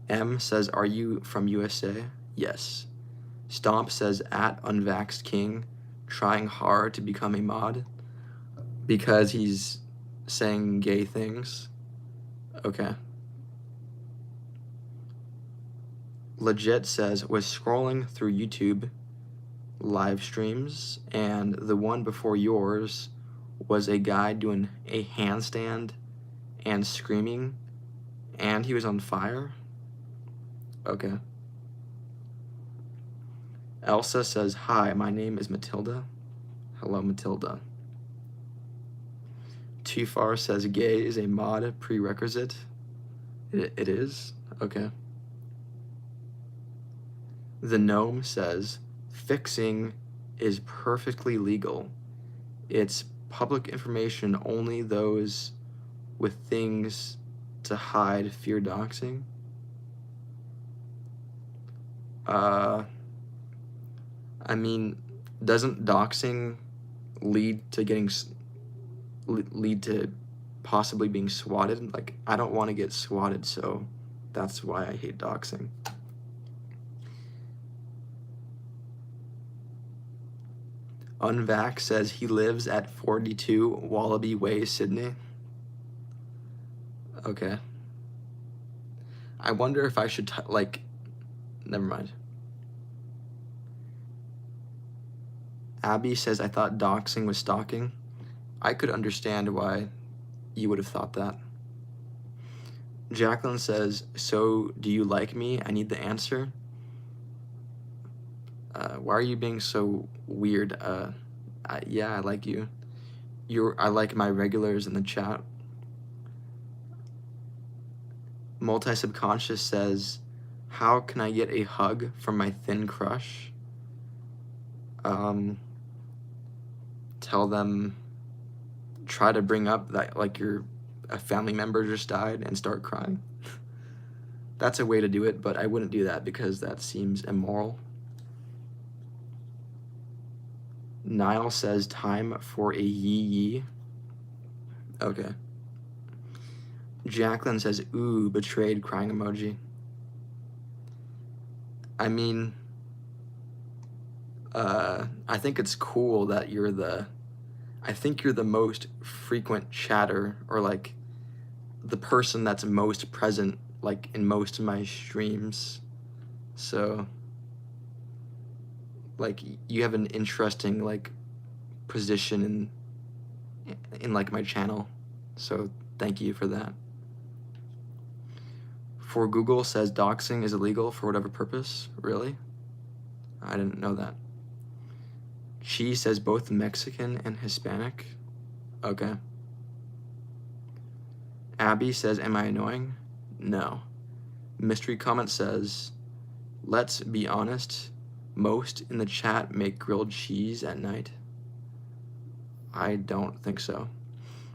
M says, are you from USA? Yes. Stomp says, at Unvaxxed King, trying hard to become a mod because he's saying gay things. Okay. Legit says, was scrolling through YouTube live streams, and the one before yours was a guy doing a handstand and screaming, and he was on fire. Okay. Elsa says, hi, my name is Matilda. Hello, Matilda. Too Far says, gay is a mod prerequisite. It is? Okay. The Gnome says, fixing is perfectly legal. It's public information, only those with things to hide fear doxing. I mean, doesn't doxing lead to possibly being swatted? Like, I don't want to get swatted, so that's why I hate doxing. Unvax says he lives at 42 Wallaby Way, Sydney. Okay. I wonder if I should, like, never mind. Abby says, I thought doxing was stalking. I could understand why you would have thought that. Jacqueline says, so do you like me? I need the answer. Why are you being so weird? Yeah, I like you. I like my regulars in the chat. Multi-subconscious says, how can I get a hug from my thin crush? Tell them, try to bring up that, like, a family member just died and start crying. That's a way to do it, but I wouldn't do that because that seems immoral. Niall says, time for a yee. Okay. Jacqueline says, ooh, betrayed, crying emoji. I mean, I think it's cool that I think you're the most frequent chatter, or like the person that's most present, like in most of my streams. So, like, you have an interesting, like, position in like my channel. So thank you for that. For Google says doxing is illegal for whatever purpose. Really? I didn't know that. She says both Mexican and Hispanic. Okay. Abby says, am I annoying? No. Mystery comment says, let's be honest, most in the chat make grilled cheese at night. I don't think so.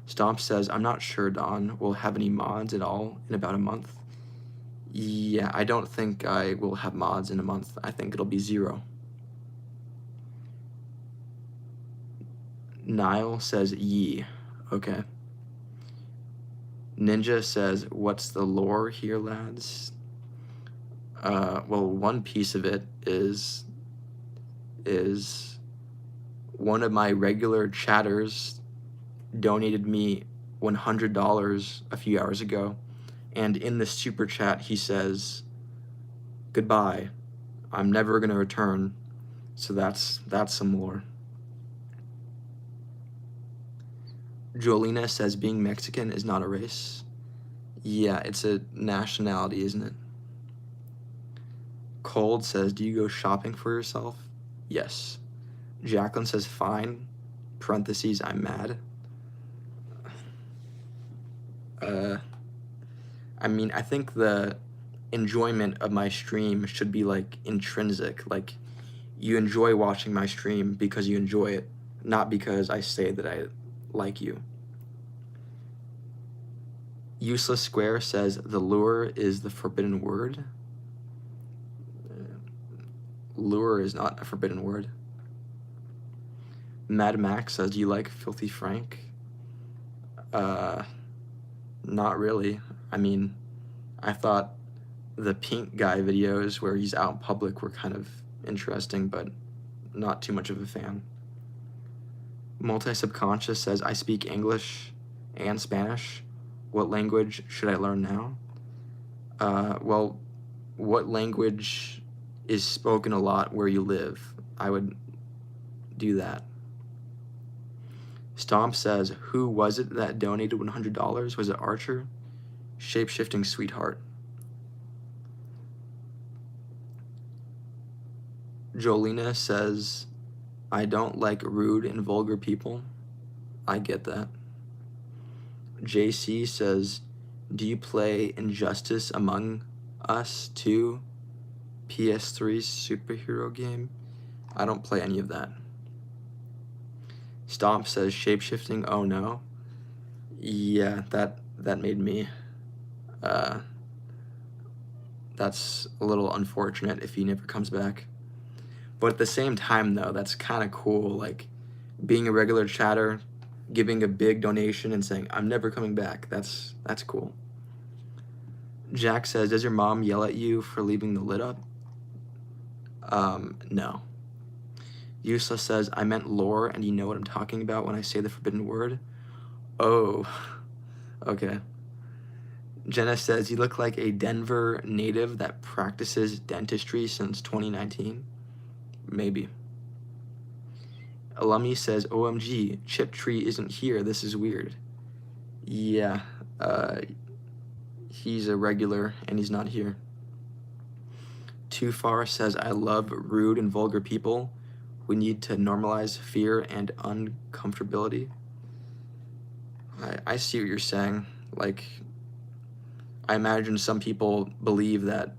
Stomp says, I'm not sure Don will have any mods at all in about a month. Yeah, I don't think I will have mods in a month. I think it'll be 0. Niall says, yee. Okay. Ninja says, what's the lore here, lads? Well, one piece of it is one of my regular chatters donated me $100 a few hours ago, and in the super chat he says, goodbye, I'm never gonna return. So that's some lore. Jolina says being Mexican is not a race. Yeah, it's a nationality, isn't it? Cold says, do you go shopping for yourself? Yes. Jacqueline says, fine, parentheses, I'm mad. I mean, I think the enjoyment of my stream should be, like, intrinsic. Like, you enjoy watching my stream because you enjoy it, not because I say that I like you. Useless Square says, the lure is the forbidden word. Lure is not a forbidden word. Mad Max says, do you like Filthy Frank? Not really. I mean, I thought the pink guy videos where he's out in public were kind of interesting, but not too much of a fan. Multi-subconscious says, I speak English and Spanish. What language should I learn now? Well, what language is spoken a lot where you live? I would do that. Stomp says, who was it that donated $100? Was it Archer? Shape-shifting sweetheart. Jolina says, I don't like rude and vulgar people. I get that. JC says, do you play Injustice Among Us 2? PS3 superhero game? I don't play any of that. Stomp says, shape-shifting, oh no. Yeah, that made me That's a little unfortunate if he never comes back. But at the same time, though, that's kind of cool. Like, being a regular chatter, giving a big donation, and saying, I'm never coming back. That's cool. Jack says, does your mom yell at you for leaving the lid up? No. Useless says, I meant lore, and you know what I'm talking about when I say the forbidden word? Oh, okay. Jenna says, you look like a Denver native that practices dentistry since 2019. Maybe. Alumni says, OMG, Chip Tree isn't here. This is weird. Yeah, he's a regular and he's not here. Too Far says, I love rude and vulgar people. We need to normalize fear and uncomfortability. I see what you're saying. Like, I imagine some people believe that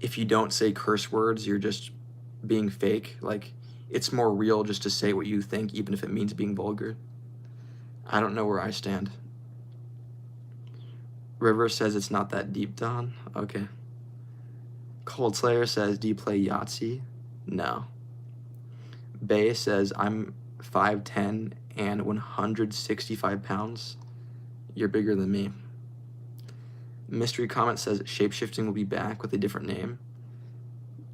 if you don't say curse words, you're just being fake. Like, it's more real just to say what you think, even if it means being vulgar. I don't know where I stand. River says it's not that deep, Don. Okay. Cold Slayer says, do you play Yahtzee? No. Bay says, I'm 5'10" and 165 pounds. You're bigger than me. Mystery Comment says, shapeshifting will be back with a different name.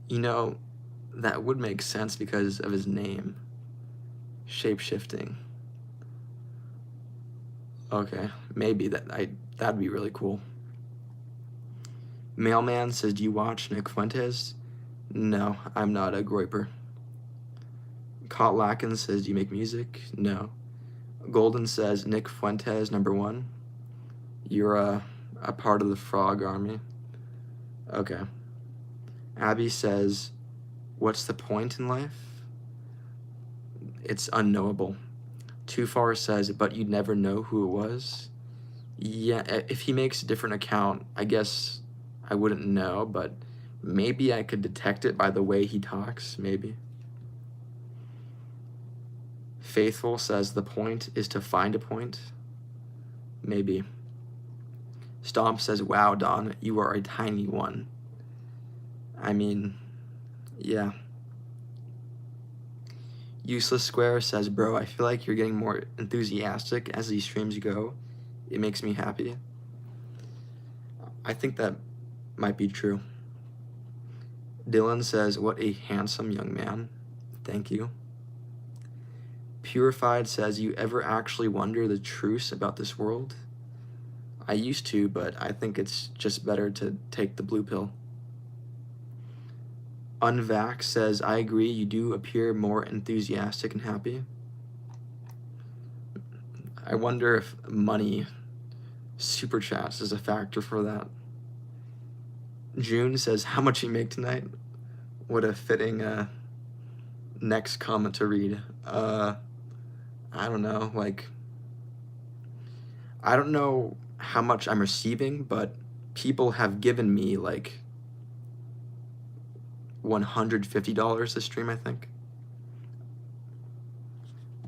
You know, that would make sense because of his name. Shapeshifting. Okay, maybe that'd be really cool. Mailman says, do you watch Nick Fuentes? No, I'm not a groiper. Caught Lacken says, do you make music? No. Golden says, Nick Fuentes, #1. You're a part of the Frog Army. Okay. Abby says, what's the point in life? It's unknowable. Too Far says, but you'd never know who it was? Yeah, if he makes a different account, I guess I wouldn't know, but maybe I could detect it by the way he talks, maybe. Faithful says, the point is to find a point? Maybe. Stomp says, wow, Don, you are a tiny one. I mean, yeah. Useless Square says, bro, I feel like you're getting more enthusiastic as these streams go. It makes me happy. I think that might be true. Dylan says, what a handsome young man. Thank you. Purified says, you ever actually wonder the truths about this world? I used to, but I think it's just better to take the blue pill. Unvax says, I agree, you do appear more enthusiastic and happy. I wonder if money, super chats, is a factor for that. June says, how much you make tonight? What a fitting next comment to read. I don't know, like, I don't know how much I'm receiving, but people have given me like $150 this stream, I think.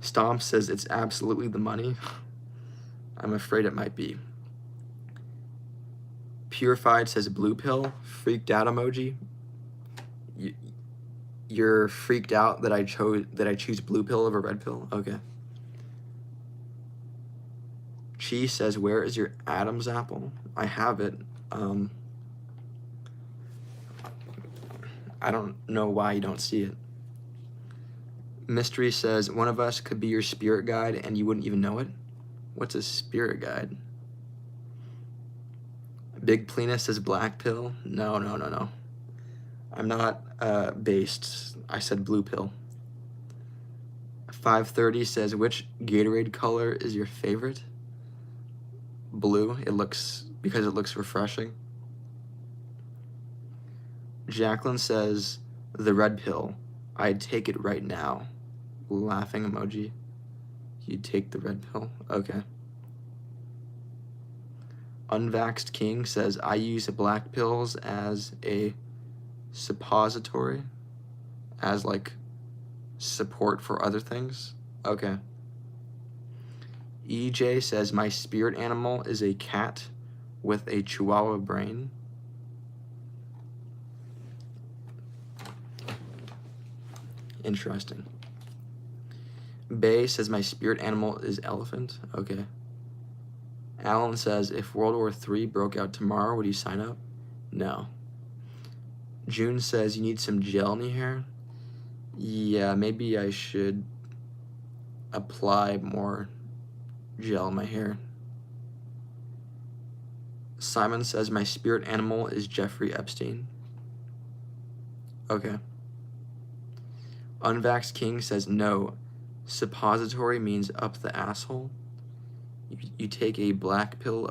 Stomp says it's absolutely the money. I'm afraid it might be. Purified says blue pill. Freaked out emoji. You're freaked out that I choose blue pill over red pill? Okay. Chi says, where is your Adam's apple? I have it. I don't know why you don't see it. Mystery says, one of us could be your spirit guide and you wouldn't even know it? What's a spirit guide? Big Plena says black pill. No. I'm not based. I said blue pill. 530 says, which Gatorade color is your favorite? Blue. Because it looks refreshing. Jacqueline says, the red pill. I'd take it right now. Laughing emoji. You'd take the red pill? Okay. Unvaxxed King says, I use black pills as a suppository, as like support for other things. Okay. EJ says, my spirit animal is a cat. with a Chihuahua brain. Interesting. Bay says my spirit animal is elephant. Okay. Alan says if World War III broke out tomorrow, would you sign up? No. June says you need some gel in your hair. Yeah, maybe I should apply more gel in my hair. Simon says my spirit animal is Jeffrey Epstein. Okay. Unvaxxed King says no. Suppository means up the asshole. You take a black pill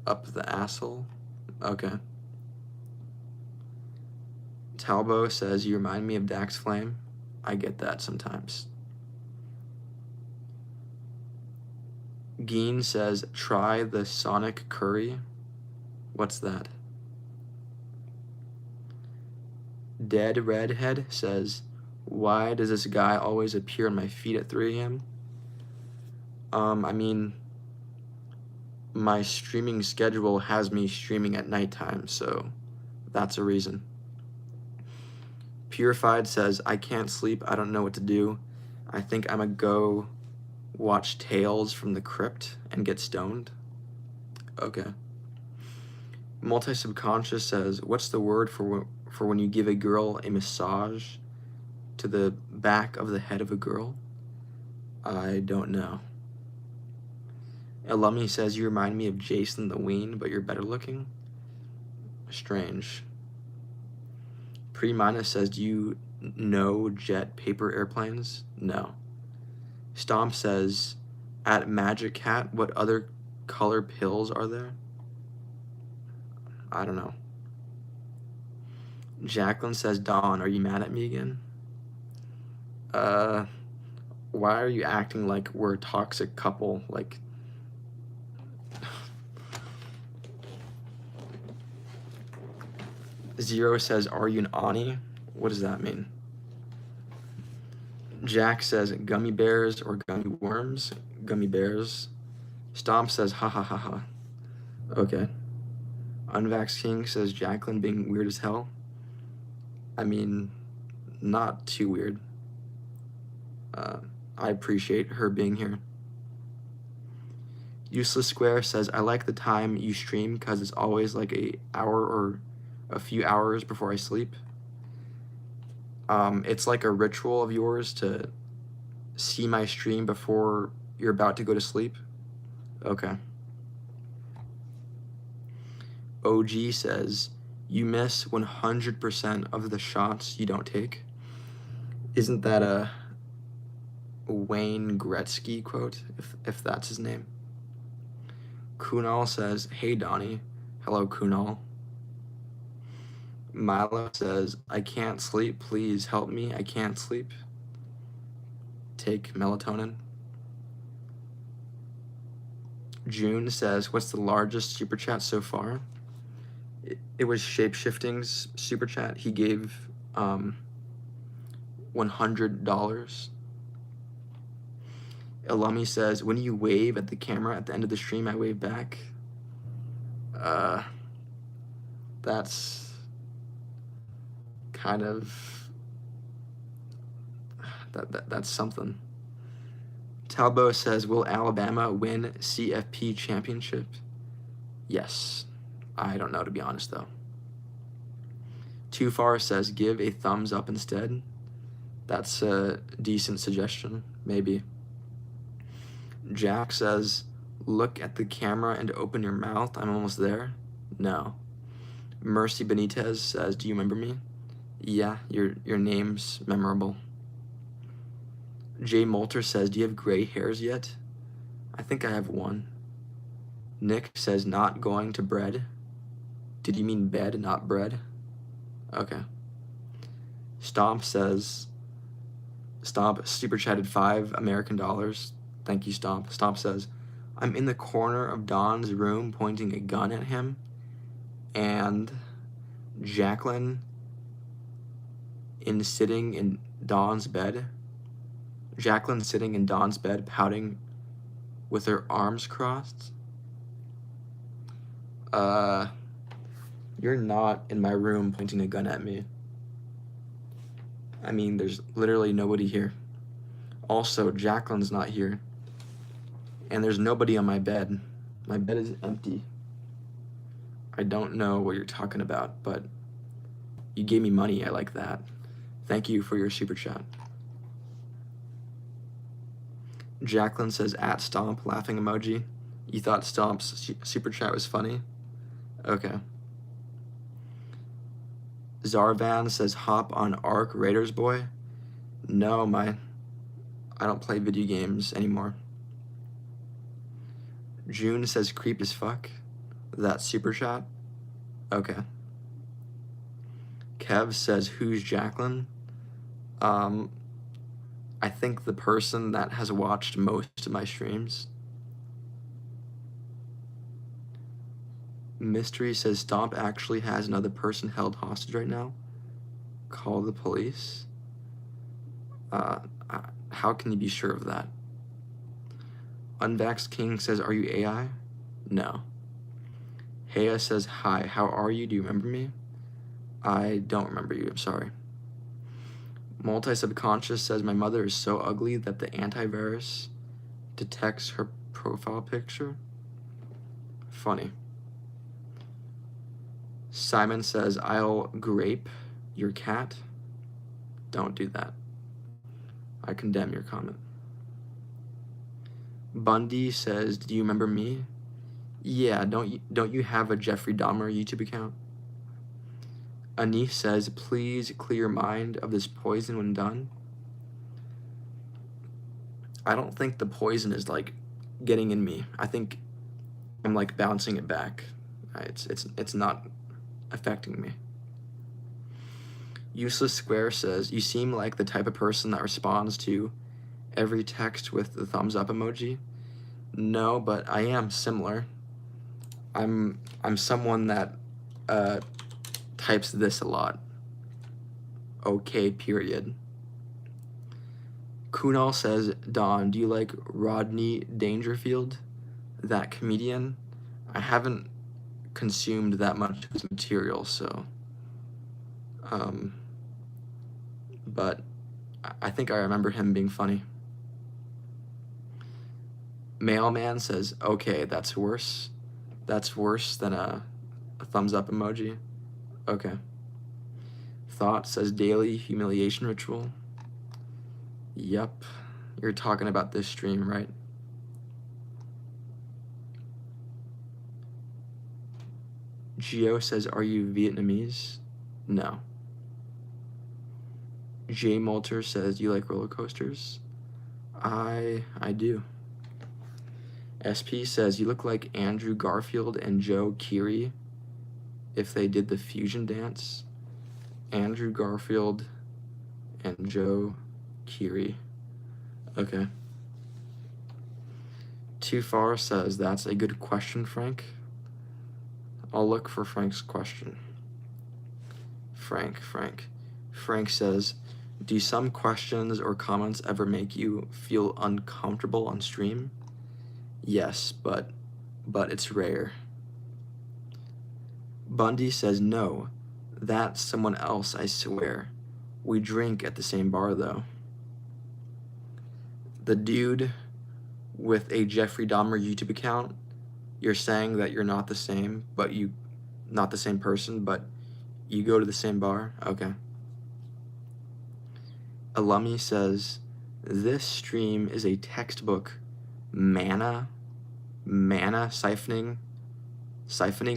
up the asshole. Okay. Talbo says you remind me of Dax Flame. I get that sometimes. Geen says try the Sonic Curry. What's that? Dead Redhead says, why does this guy always appear on my feed at 3 a.m.? I mean, my streaming schedule has me streaming at nighttime, so that's a reason. Purified says, I can't sleep, I don't know what to do. I think I'm gonna go watch Tales from the Crypt and get stoned. Okay. Multi-Subconscious says, what's the word for when you give a girl a massage to the back of the head of a girl? I don't know. Alumni says, you remind me of Jason the Ween, but you're better looking. Strange. Pre-Minus says, do you know jet paper airplanes? No. Stomp says, at Magic Cat, what other color pills are there? I don't know. Jacqueline says, Dawn, are you mad at me again? Why are you acting like we're a toxic couple? Like, Zero says, are you an Ani? What does that mean? Jack says, gummy bears or gummy worms? Gummy bears. Stomp says, ha ha ha ha. Okay. Unvaxxed King says, Jacqueline being weird as hell. I mean, not too weird. I appreciate her being here. Useless Square says, I like the time you stream because it's always like an hour or a few hours before I sleep. It's like a ritual of yours to see my stream before you're about to go to sleep. Okay. OG says, you miss 100% of the shots you don't take. Isn't that a Wayne Gretzky quote, if that's his name? Kunal says, hey Donnie. Hello, Kunal. Milo says, I can't sleep, please help me, I can't sleep. Take melatonin. June says, what's the largest super chat so far? It was Shapeshifting's super chat. He gave $100. Alumni says, when you wave at the camera at the end of the stream, I wave back. That's kind of that's something. Talbo says, will Alabama win CFP championship? Yes. I don't know, to be honest, though. Too Far says, give a thumbs up instead. That's a decent suggestion, maybe. Jack says, look at the camera and open your mouth. I'm almost there. No. Mercy Benitez says, do you remember me? Yeah, your name's memorable. Jay Moulter says, do you have gray hairs yet? I think I have one. Nick says, not going to bread. Did you mean bed, not bread? Okay. Stomp says, Stomp super chatted $5 American. Thank you, Stomp. Stomp says, I'm in the corner of Don's room pointing a gun at him, and Jacqueline sitting in Don's bed. Jacqueline sitting in Don's bed pouting with her arms crossed. You're not in my room pointing a gun at me. I mean, there's literally nobody here. Also, Jacqueline's not here. And there's nobody on my bed. My bed is empty. I don't know what you're talking about, but you gave me money. I like that. Thank you for your super chat. Jacqueline says, @Stomp, laughing emoji. You thought Stomp's super chat was funny? Okay. Zarvan says, hop on Ark Raiders boy. No, I don't play video games anymore. June says, creep as fuck. That super chat? Okay. Kev says, who's Jacqueline? I think the person that has watched most of my streams. Mystery says, Stomp actually has another person held hostage right now. Call the police. How can you be sure of that? Unvaxxed King says, are you AI? No. Heya says, hi, how are you? Do you remember me? I don't remember you, I'm sorry. Multi-Subconscious says, my mother is so ugly that the antivirus detects her profile picture. Funny. Simon says, I'll grape your cat. Don't do that. I condemn your comment. Bundy says, do you remember me? Yeah, don't you have a Jeffrey Dahmer YouTube account? Anise says, please clear your mind of this poison when done. I don't think the poison is like getting in me. I think I'm like bouncing it back. It's not affecting me. Useless Square says, you seem like the type of person that responds to every text with the thumbs up emoji. No, but I am similar. I'm someone that types this a lot. Okay, period. Kunal says, Don, do you like Rodney Dangerfield, that comedian? I haven't consumed that much of his material, so but I think I remember him being funny. Mailman says, okay, that's worse. That's worse than a thumbs up emoji. Okay. Thought says, daily humiliation ritual. Yep. You're talking about this stream, right? Geo says, are you Vietnamese? No. J Molter says, do you like roller coasters? I do. SP says, you look like Andrew Garfield and Joe Keery if they did the fusion dance. Andrew Garfield and Joe Keery. Okay. Too Far says, that's a good question, Frank. I'll look for Frank's question. Frank says, do some questions or comments ever make you feel uncomfortable on stream? Yes, but it's rare. Bundy says, no, that's someone else, I swear. We drink at the same bar, though. The dude with a Jeffrey Dahmer YouTube account, you're saying that you're not the same, not the same person, but you go to the same bar? Okay. Alumni says, this stream is a textbook mana siphoning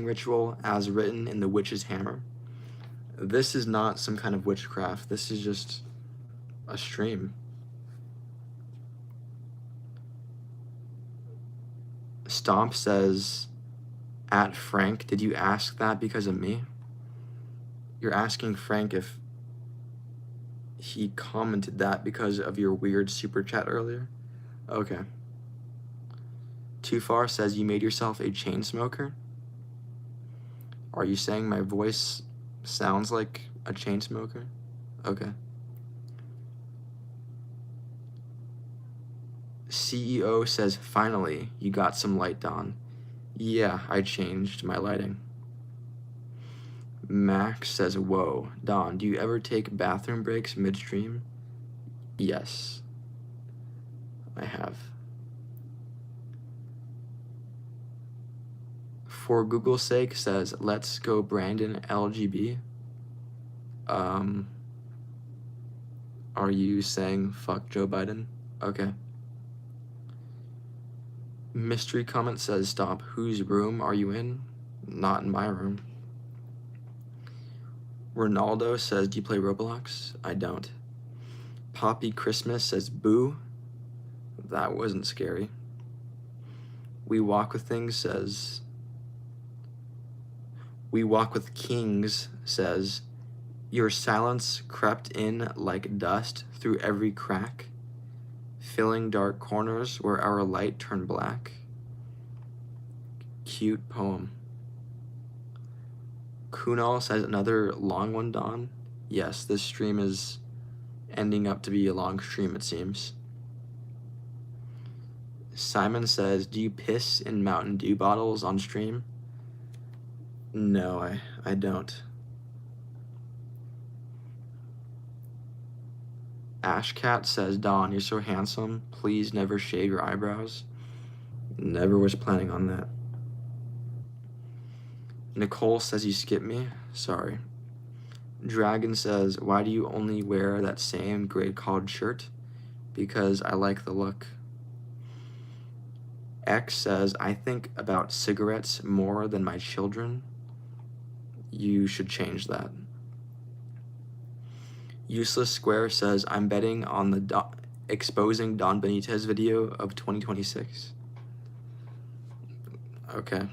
ritual as written in the Witch's Hammer. This is not some kind of witchcraft. This is just a stream. Stomp says, @Frank, did you ask that because of me? You're asking Frank if he commented that because of your weird super chat earlier? Okay. Too Far says, you made yourself a chain smoker? Are you saying my voice sounds like a chain smoker? Okay. CEO says, finally, you got some light, Don. Yeah, I changed my lighting. Max says, whoa, Don, do you ever take bathroom breaks midstream? Yes, I have. For Google's sake says, let's go Brandon LGB. Are you saying fuck Joe Biden? Okay. Mystery comment says, stop, whose room are you in? Not in my room. Ronaldo says, do you play Roblox? I don't. Poppy Christmas says, boo. That wasn't scary. We Walk With Things says, We Walk With Kings says, your silence crept in like dust through every crack, filling dark corners where our light turned black. Cute poem. Kunal says, another long one, Don? Yes, this stream is ending up to be a long stream, it seems. Simon says, do you piss in Mountain Dew bottles on stream? No, I don't. Ashcat says, Don, you're so handsome. Please never shave your eyebrows. Never was planning on that. Nicole says, you skipped me. Sorry. Dragon says, why do you only wear that same grade college shirt? Because I like the look. X says, I think about cigarettes more than my children. You should change that. Useless Square says, I'm betting on the exposing Don Benitez video of 2026. Okay.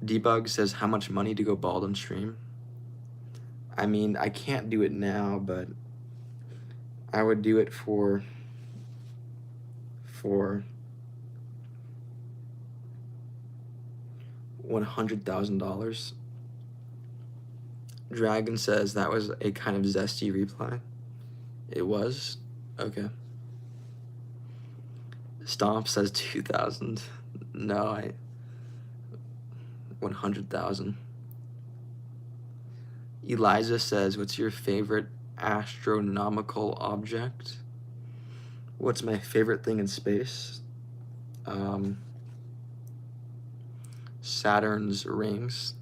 Debug says, how much money to go bald on stream? I mean, I can't do it now, but I would do it for $100,000. Dragon says, that was a kind of zesty reply. It was? Okay. Stomp says 2,000. No, 100,000. Eliza says, what's your favorite astronomical object? What's my favorite thing in space? Saturn's rings.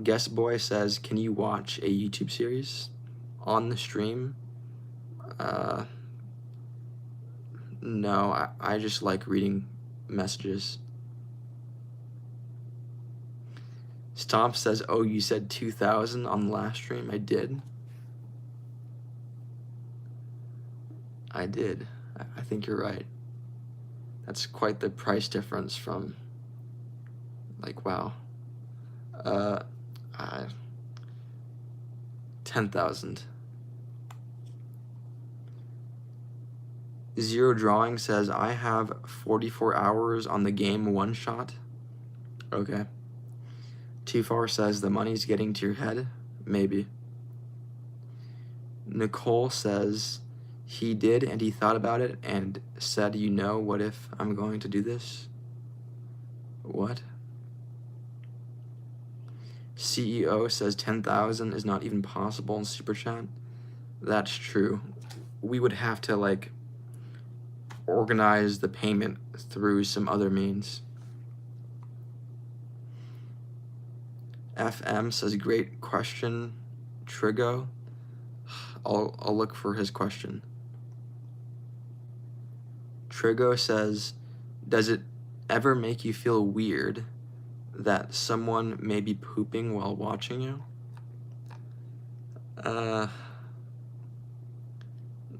Guest Boy says, can you watch a YouTube series on the stream? No, I just like reading messages. Stomp says, oh, you said 2,000 on the last stream? I did. I did. I think you're right. That's quite the price difference from, like, wow. 10,000. Zero Drawing says, I have 44 hours on the game one shot. Okay. Too Far says, the money's getting to your head. Maybe. Nicole says, he did and he thought about it and said, you know, what if I'm going to do this? What? CEO says 10,000 is not even possible in Super Chat. That's true. We would have to, like, organize the payment through some other means. FM says, great question, Trigo. I'll look for his question. Trigo says, does it ever make you feel weird that someone may be pooping while watching you?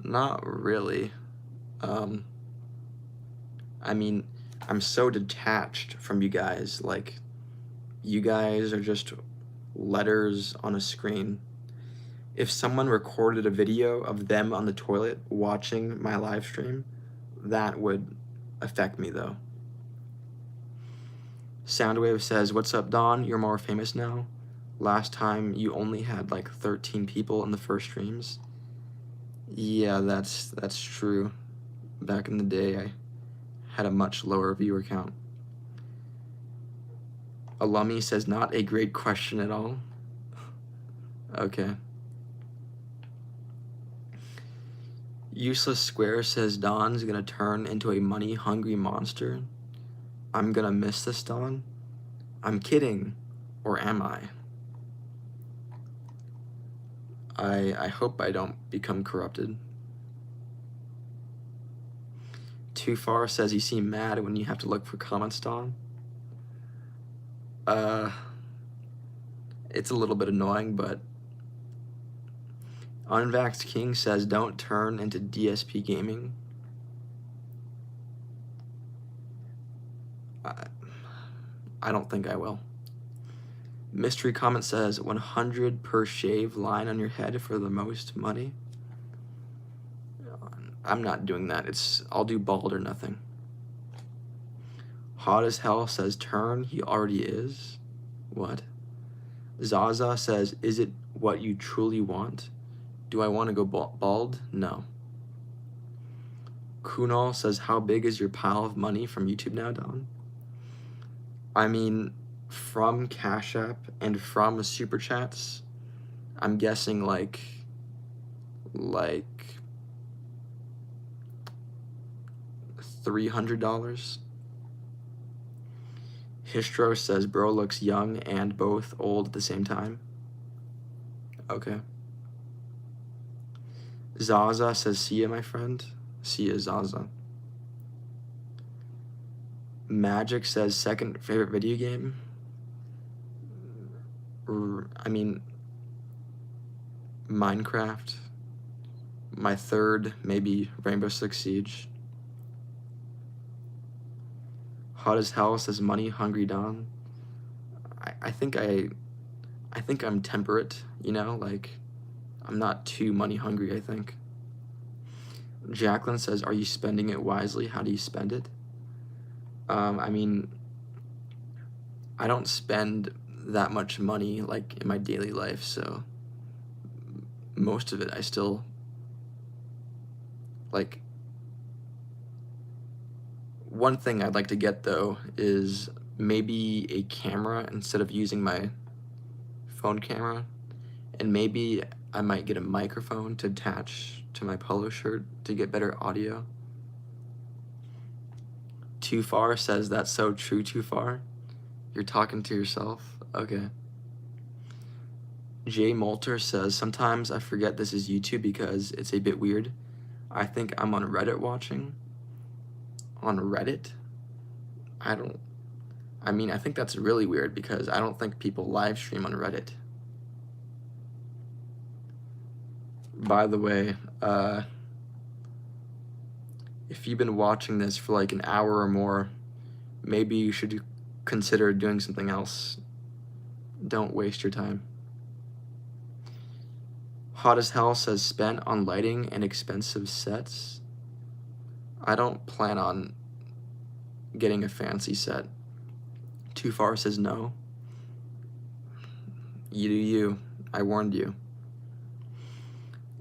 Not really. I mean, I'm so detached from you guys. Like, you guys are just letters on a screen. If someone recorded a video of them on the toilet watching my live stream, that would affect me, though. Soundwave says, what's up, Don? You're more famous now. Last time you only had like 13 people in the first streams. Yeah, that's true. Back in the day, I had a much lower viewer count. Alumni says, not a great question at all. Okay. Useless Square says, Don's gonna turn into a money-hungry monster. I'm gonna miss this, Don. I'm kidding. Or am I? I hope I don't become corrupted. Too Far says, you seem mad when you have to look for comments, Don. It's a little bit annoying, but Unvaxxed King says, don't turn into DSP Gaming. I don't think I will. Mystery Comment says, 100 per shave line on your head for the most money. I'm not doing that. I'll do bald or nothing. Hot as Hell says, turn, he already is. What? Zaza says, is it what you truly want? Do I want to go bald? No. Kunal says, how big is your pile of money from YouTube now, Don? I mean, from Cash App and from Super Chats, I'm guessing like $300. Histro says, bro looks young and both old at the same time. Okay. Zaza says, see ya, my friend. See ya, Zaza. Magic says, second favorite video game. I mean, Minecraft. My third, maybe Rainbow Six Siege. Hot as Hell says, money hungry Don. I think I'm temperate, you know, like I'm not too money hungry, I think. Jacqueline says, are you spending it wisely? How do you spend it? I mean, I don't spend that much money like in my daily life, so most of it I still like. One thing I'd like to get though is maybe a camera instead of using my phone camera, and maybe I might get a microphone to attach to my polo shirt to get better audio. Too Far says, that's so true, Too Far. You're talking to yourself? Okay. Jay Molter says, sometimes I forget this is YouTube because it's a bit weird. I think I'm on Reddit watching. On Reddit? I think that's really weird because I don't think people live stream on Reddit. By the way, if you've been watching this for like an hour or more, maybe you should consider doing something else. Don't waste your time. Hot as Hell says, spent on lighting and expensive sets. I don't plan on getting a fancy set. Too Far says no. You do you. I warned you.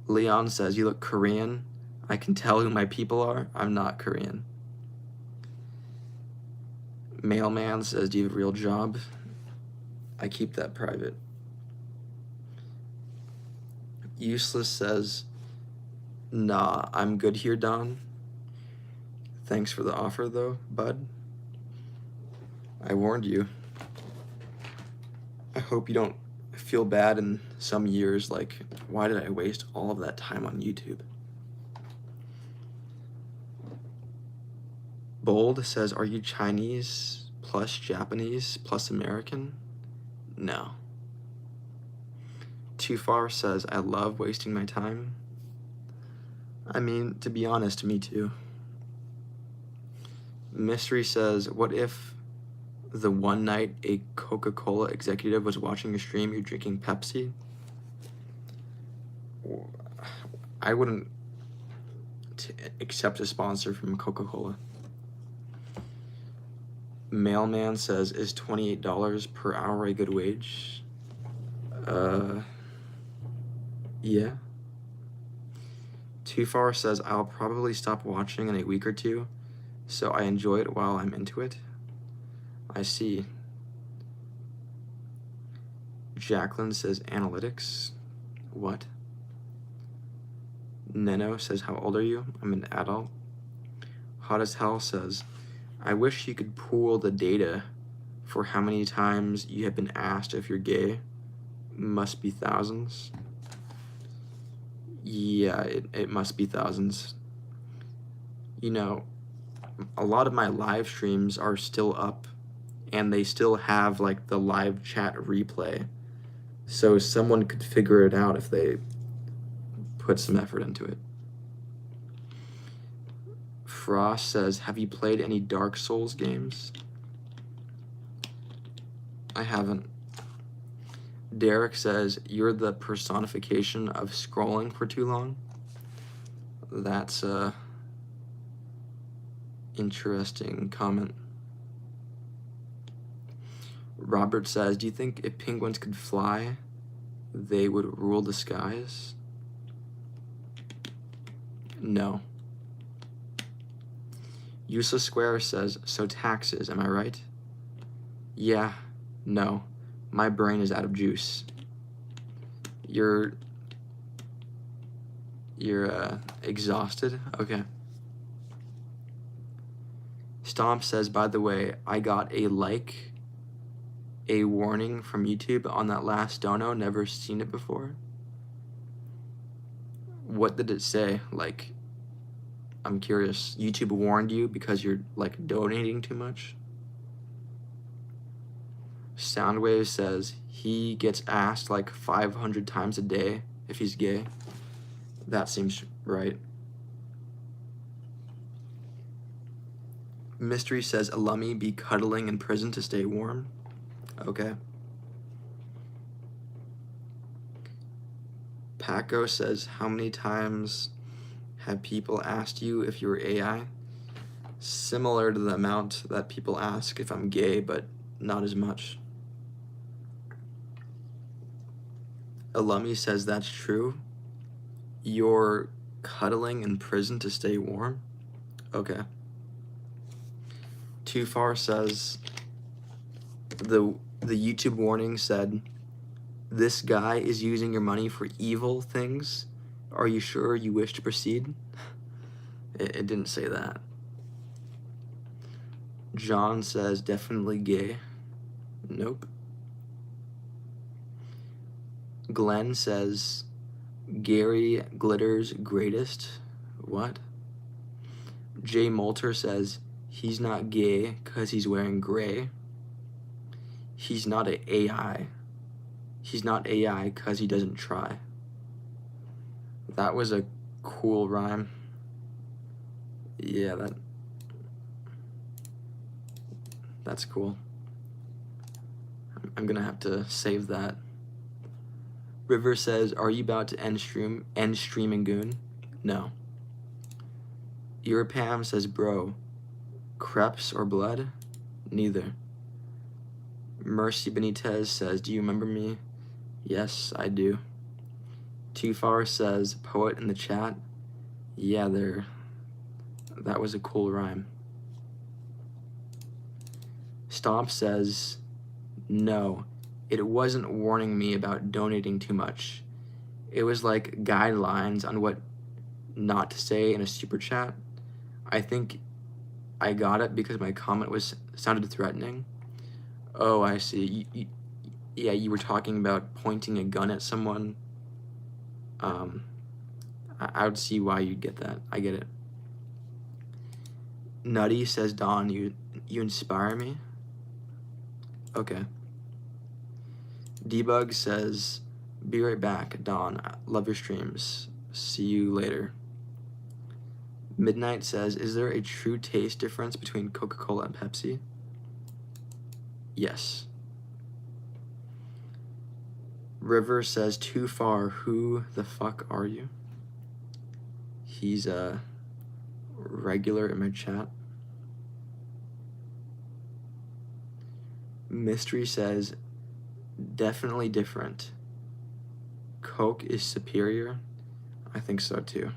Leon says, you look Korean. I can tell who my people are. I'm not Korean. Mailman says, do you have a real job? I keep that private. Useless says, nah, I'm good here, Don. Thanks for the offer, though, bud. I warned you. I hope you don't feel bad in some years, like, why did I waste all of that time on YouTube? Bold says, are you Chinese plus Japanese plus American? No. Too Far says, I love wasting my time. I mean, to be honest, me too. Mystery says, what if the one night a Coca-Cola executive was watching your stream, you're drinking Pepsi? I wouldn't accept a sponsor from Coca-Cola. Mailman says, is $28 per hour a good wage? Yeah. Too Far says, I'll probably stop watching in a week or two. so I enjoy it while I'm into it. I see. Jacqueline says analytics. What? Neno says, how old are you? I'm an adult. Hot as Hell says, I wish you could pool the data for how many times you have been asked if you're gay. Must be thousands. Yeah, it must be thousands. You know, a lot of my live streams are still up, and they still have like the live chat replay. So someone could figure it out if they put some effort into it. Frost says, have you played any Dark Souls games? I haven't. Derek says, you're the personification of scrolling for too long. That's a interesting comment. Robert says, do you think if penguins could fly, they would rule the skies? No. Useless Square says, so taxes, am I right? Yeah, no. My brain is out of juice. You're exhausted? Okay. Stomp says, by the way, I got a warning from YouTube on that last dono, never seen it before. What did it say? Like, I'm curious. YouTube warned you because you're like donating too much? Soundwave says he gets asked like 500 times a day if he's gay. That seems right. Mystery says, Alumni be cuddling in prison to stay warm. Okay. Paco says, how many times have people asked you if you're AI? Similar to the amount that people ask if I'm gay, but not as much. Alumni says, that's true. You're cuddling in prison to stay warm? Okay. Too Far says, the YouTube warning said, this guy is using your money for evil things. Are you sure you wish to proceed? It didn't say that. John says, definitely gay. Nope. Glenn says, Gary Glitter's greatest. What? Jay Moulter says, he's not gay because he's wearing gray. He's not an AI. He's not AI because he doesn't try. That was a cool rhyme. Yeah, that's cool. I'm gonna have to save that. River says, are you about to end streaming Goon? No. Europam says, bro, crepes or blood? Neither. Mercy Benitez says, do you remember me? Yes, I do. Too Far says, poet in the chat? Yeah, that was a cool rhyme. Stomp says, no, it wasn't warning me about donating too much. It was like guidelines on what not to say in a super chat. I think I got it because my comment sounded threatening. Oh, I see. Yeah, you were talking about pointing a gun at someone. I would see why you'd get that. I get it. Nutty says, Don, you inspire me. Okay. Debug says, be right back, Don. Love your streams. See you later. Midnight says, is there a true taste difference between Coca-Cola and Pepsi? Yes. River says, Too Far, who the fuck are you? He's a regular in my chat. Mystery says, definitely different. Coke is superior? I think so too.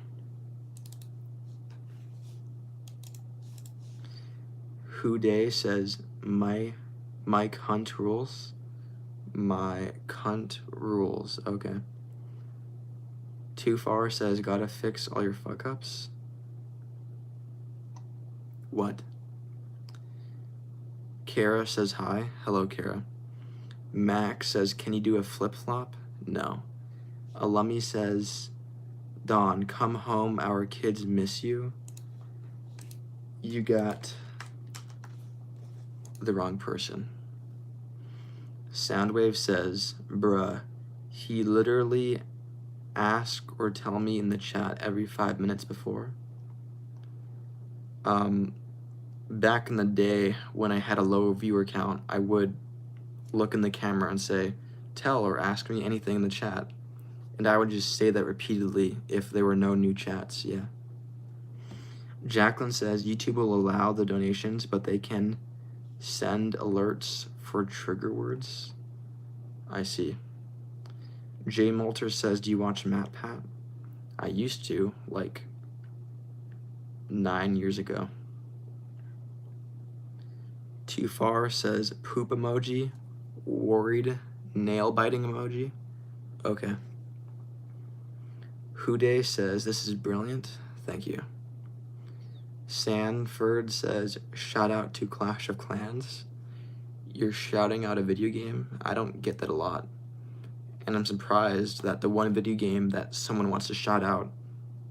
Who Day says, Mike Hunt rules. My cunt rules. Okay. Too Far says, gotta fix all your fuck-ups. What? Kara says hi. Hello, Kara. Max says, can you do a flip-flop? No. Alumni says, Dawn, come home, our kids miss you. You got the wrong person. Soundwave says, bruh, he literally ask or tell me in the chat every 5 minutes before. Back in the day when I had a low viewer count, I would look in the camera and say, tell or ask me anything in the chat. And I would just say that repeatedly if there were no new chats, yeah. Jacqueline says, YouTube will allow the donations, but they can send alerts for trigger words. I see. Jay Molter says, do you watch MatPat? I used to, like 9 years ago. Too Far says, poop emoji, worried, nail biting emoji. Okay. Houday says, this is brilliant. Thank you. Sanford says, shout out to Clash of Clans. You're shouting out a video game? I don't get that a lot. And I'm surprised that the one video game that someone wants to shout out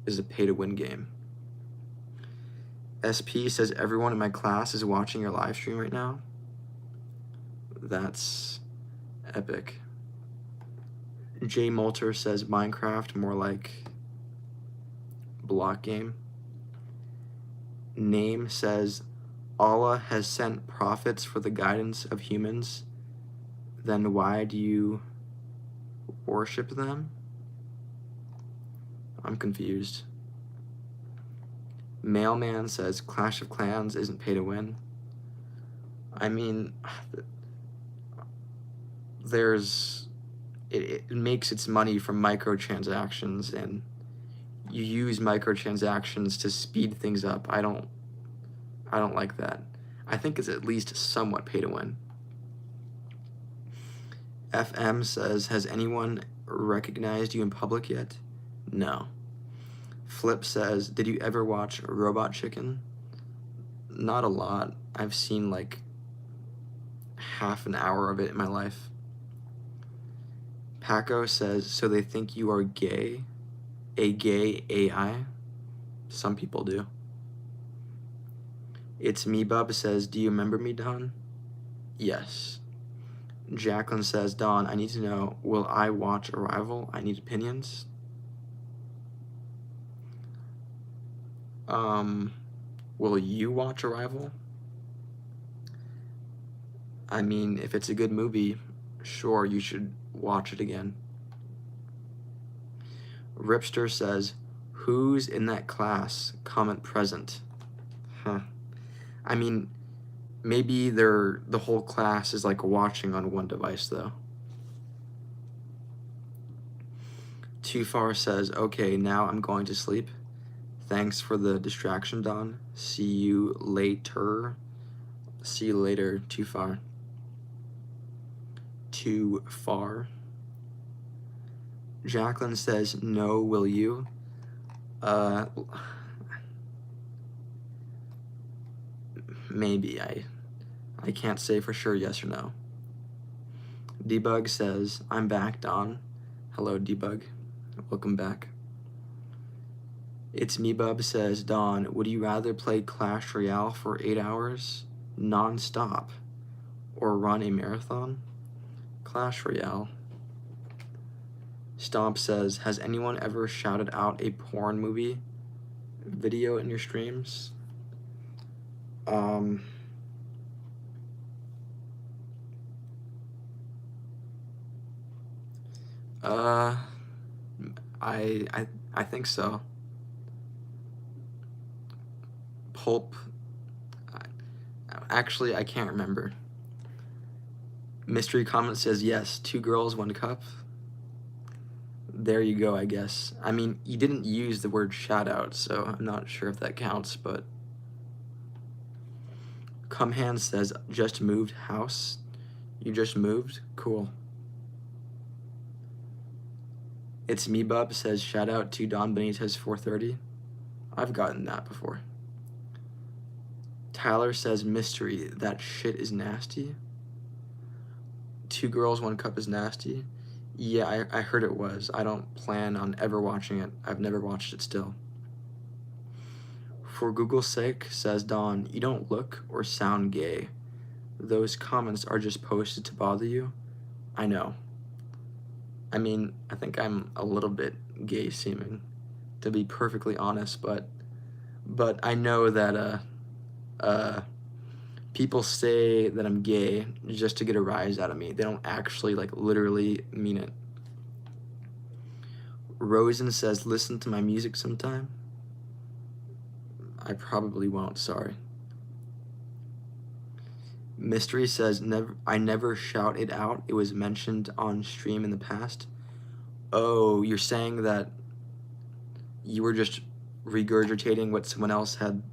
is a pay-to-win game. SP says, everyone in my class is watching your live stream right now. That's epic. Jay Molter says, Minecraft, more like block game. Name says, Allah has sent prophets for the guidance of humans. Then why do you worship them? I'm confused. Mailman says, Clash of Clans isn't pay to win. I mean, it makes its money from microtransactions, and you use microtransactions to speed things up. I don't like that. I think it's at least somewhat pay to win. FM says, has anyone recognized you in public yet? No. Flip says, did you ever watch Robot Chicken? Not a lot. I've seen like half an hour of it in my life. Paco says, so they think you are gay? A gay AI? Some people do. It's Me Bub says, do you remember me, Don? Yes. Jacqueline says, Don, I need to know, will I watch Arrival? I need opinions. Will you watch Arrival? I mean, if it's a good movie, sure, you should watch it again. Ripster says, who's in that class? Comment present. Huh. I mean, maybe the whole class is like watching on one device though. Too Far says, okay, now I'm going to sleep. Thanks for the distraction, Don. See you later. See you later, Too Far. Too Far. Jacqueline says, no, will you? Maybe. I can't say for sure yes or no. Debug says, I'm back, Don. Hello, Debug. Welcome back. It's Me Bub says, Don, would you rather play Clash Royale for 8 hours non-stop or run a marathon? Clash Royale. Stomp says, has anyone ever shouted out a porn movie video in your streams? I think so. Pulp. Actually, I can't remember. Mystery Comment says, yes, 2 girls, 1 cup. There you go, I guess. I mean, you didn't use the word shout out, so I'm not sure if that counts, but Cumhan says, just moved house. You just moved? Cool. It's Me Bub says, shout out to Don Benitez 430. I've gotten that before. Tyler says, mystery, that shit is nasty. 2 Girls, 1 Cup is nasty. Yeah, I heard it was. I don't plan on ever watching it. I've never watched it still. For Google's sake, says Don, you don't look or sound gay. Those comments are just posted to bother you. I know. I mean, I think I'm a little bit gay seeming, to be perfectly honest, but I know that people say that I'm gay just to get a rise out of me. They don't actually, like, literally mean it. Rosen says, listen to my music sometime. I probably won't, sorry. Mystery says, I never shout it out. It was mentioned on stream in the past. Oh, you're saying that you were just regurgitating what someone else had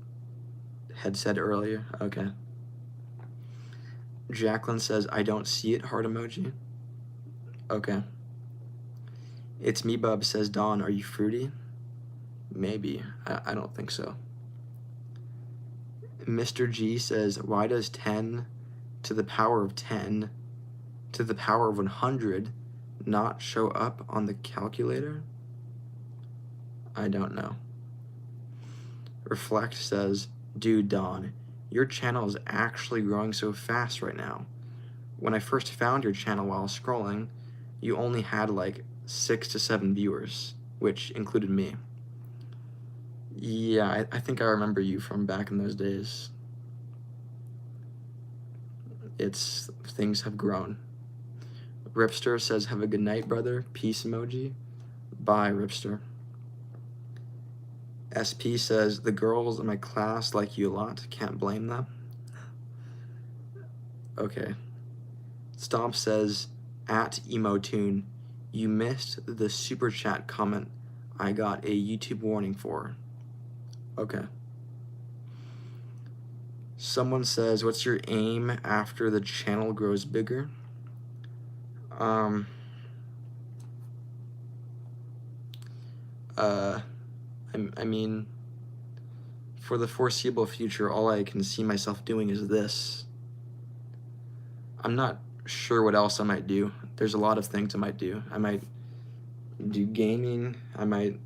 said earlier? Okay. Jacqueline says, I don't see it, heart emoji. Okay. It's Me Bub says, Dawn, are you fruity? Maybe. I don't think so. Mr. G says, why does 10 to the power of 10 to the power of 100 not show up on the calculator? I don't know. Reflect says, dude, Dawn, your channel is actually growing so fast right now. When I first found your channel while scrolling, you only had like 6 to 7 viewers, which included me. Yeah, I think I remember you from back in those days. Things have grown. Ripster says, have a good night, brother. Peace emoji. Bye, Ripster. SP says, the girls in my class like you a lot. Can't blame them. Okay. Stomp says, at Emotune, you missed the super chat comment I got a YouTube warning for. Okay. Someone says, what's your aim after the channel grows bigger? I mean, for the foreseeable future, all I can see myself doing is this. I'm not sure what else I might do. There's a lot of things I might do. I might do gaming. I might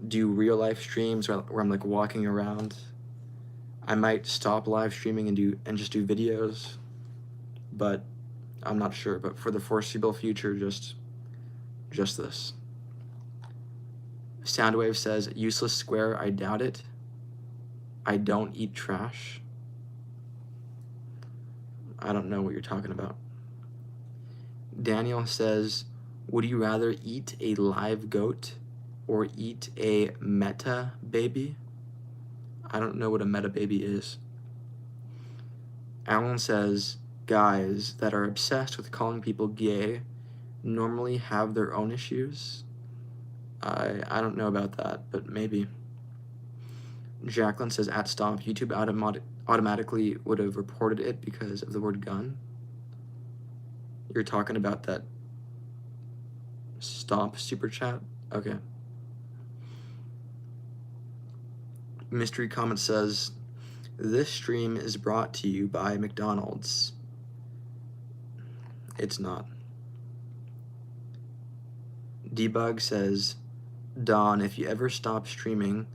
do real life streams where I'm like walking around. I might stop live streaming and just do videos, but I'm not sure. But for the foreseeable future, just this. Soundwave says, useless square, I doubt it. I don't eat trash. I don't know what you're talking about. Daniel says, would you rather eat a live goat or eat a meta baby? I don't know what a meta baby is. Alan says, guys that are obsessed with calling people gay normally have their own issues. I don't know about that, but maybe. Jacqueline says, at Stomp, YouTube automatically would have reported it because of the word gun. You're talking about that Stomp super chat? Okay. Mystery comment says, this stream is brought to you by McDonald's. It's not. Debug says, Dawn, if you ever stop streaming,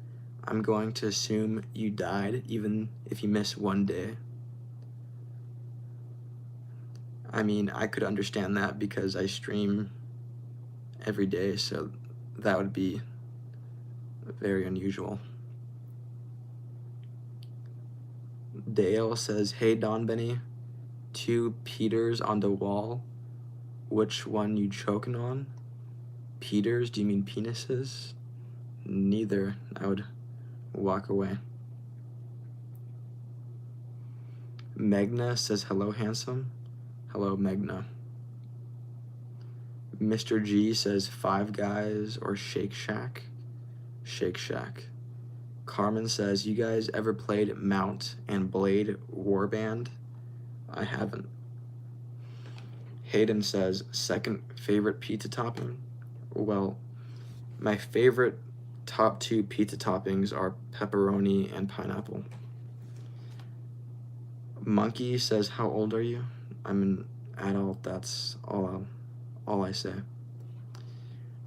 I'm going to assume you died, even if you miss one day. I mean, I could understand that because I stream every day, so that would be very unusual. Dale says, hey, Don Benny, 2 Peters on the wall. Which one you choking on? Peters? Do you mean penises? Neither. I would walk away. Megna says, hello, handsome. Hello, Megna. Mr. G says, Five Guys or Shake Shack? Shake Shack. Carmen says, you guys ever played Mount and Blade Warband? I haven't. Hayden says, second favorite pizza topping? Well, my favorite top 2 pizza toppings are pepperoni and pineapple. Monkey says, how old are you? I'm an adult, that's all I say.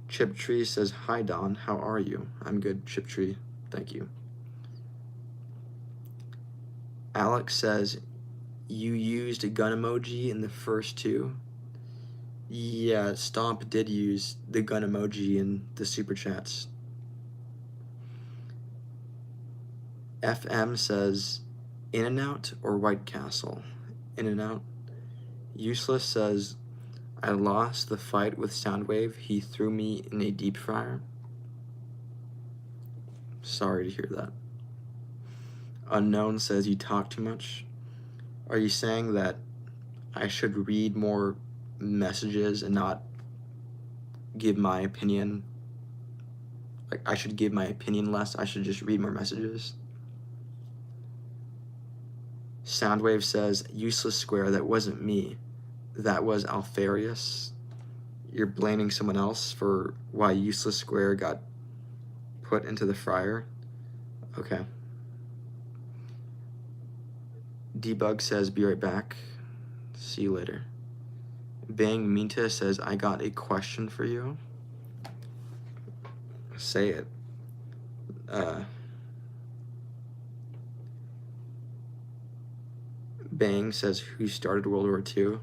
Chiptree says, hi Don, how are you? I'm good, Chiptree, thank you. Alex says, you used a gun emoji in the first 2? Yeah, Stomp did use the gun emoji in the super chats. FM says, In-N-Out or White Castle? In-N-Out. Useless says, I lost the fight with Soundwave. He threw me in a deep fryer. Sorry to hear that. Unknown says, you talk too much. Are you saying that I should read more messages and not give my opinion? Like, I should give my opinion less. I should just read more messages. Soundwave says, useless square, that wasn't me. That was Alfarius. You're blaming someone else for why useless square got put into the fryer? Okay. Debug says, be right back. See you later. Bang Minta says, I got a question for you. Say it. Bang says, who started World War II?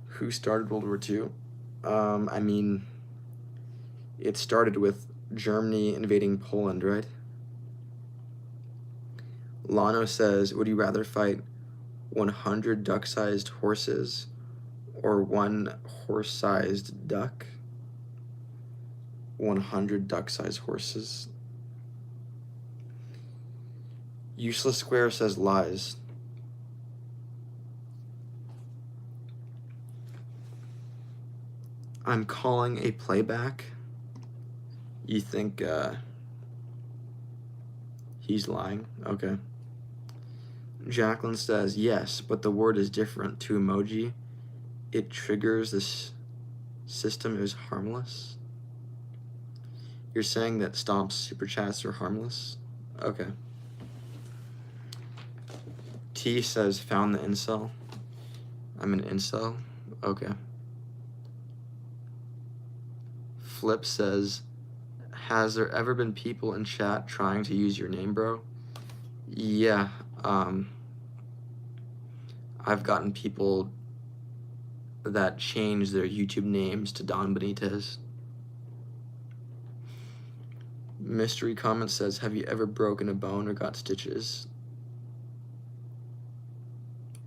Who started World War II? I mean, it started with Germany invading Poland, right? Lano says, would you rather fight 100 duck-sized horses or 1 horse-sized duck? 100 duck-sized horses. Useless Square says lies. I'm calling a playback. You think he's lying? Okay. Jacqueline says, yes, but the word is different to emoji. It triggers this system is harmless. You're saying that Stomp's super chats are harmless? Okay. T says, found the incel. I'm an incel? Okay. Flip says, has there ever been people in chat trying to use your name, bro? Yeah, I've gotten people that change their YouTube names to Don Benitez. Mystery comment says, have you ever broken a bone or got stitches?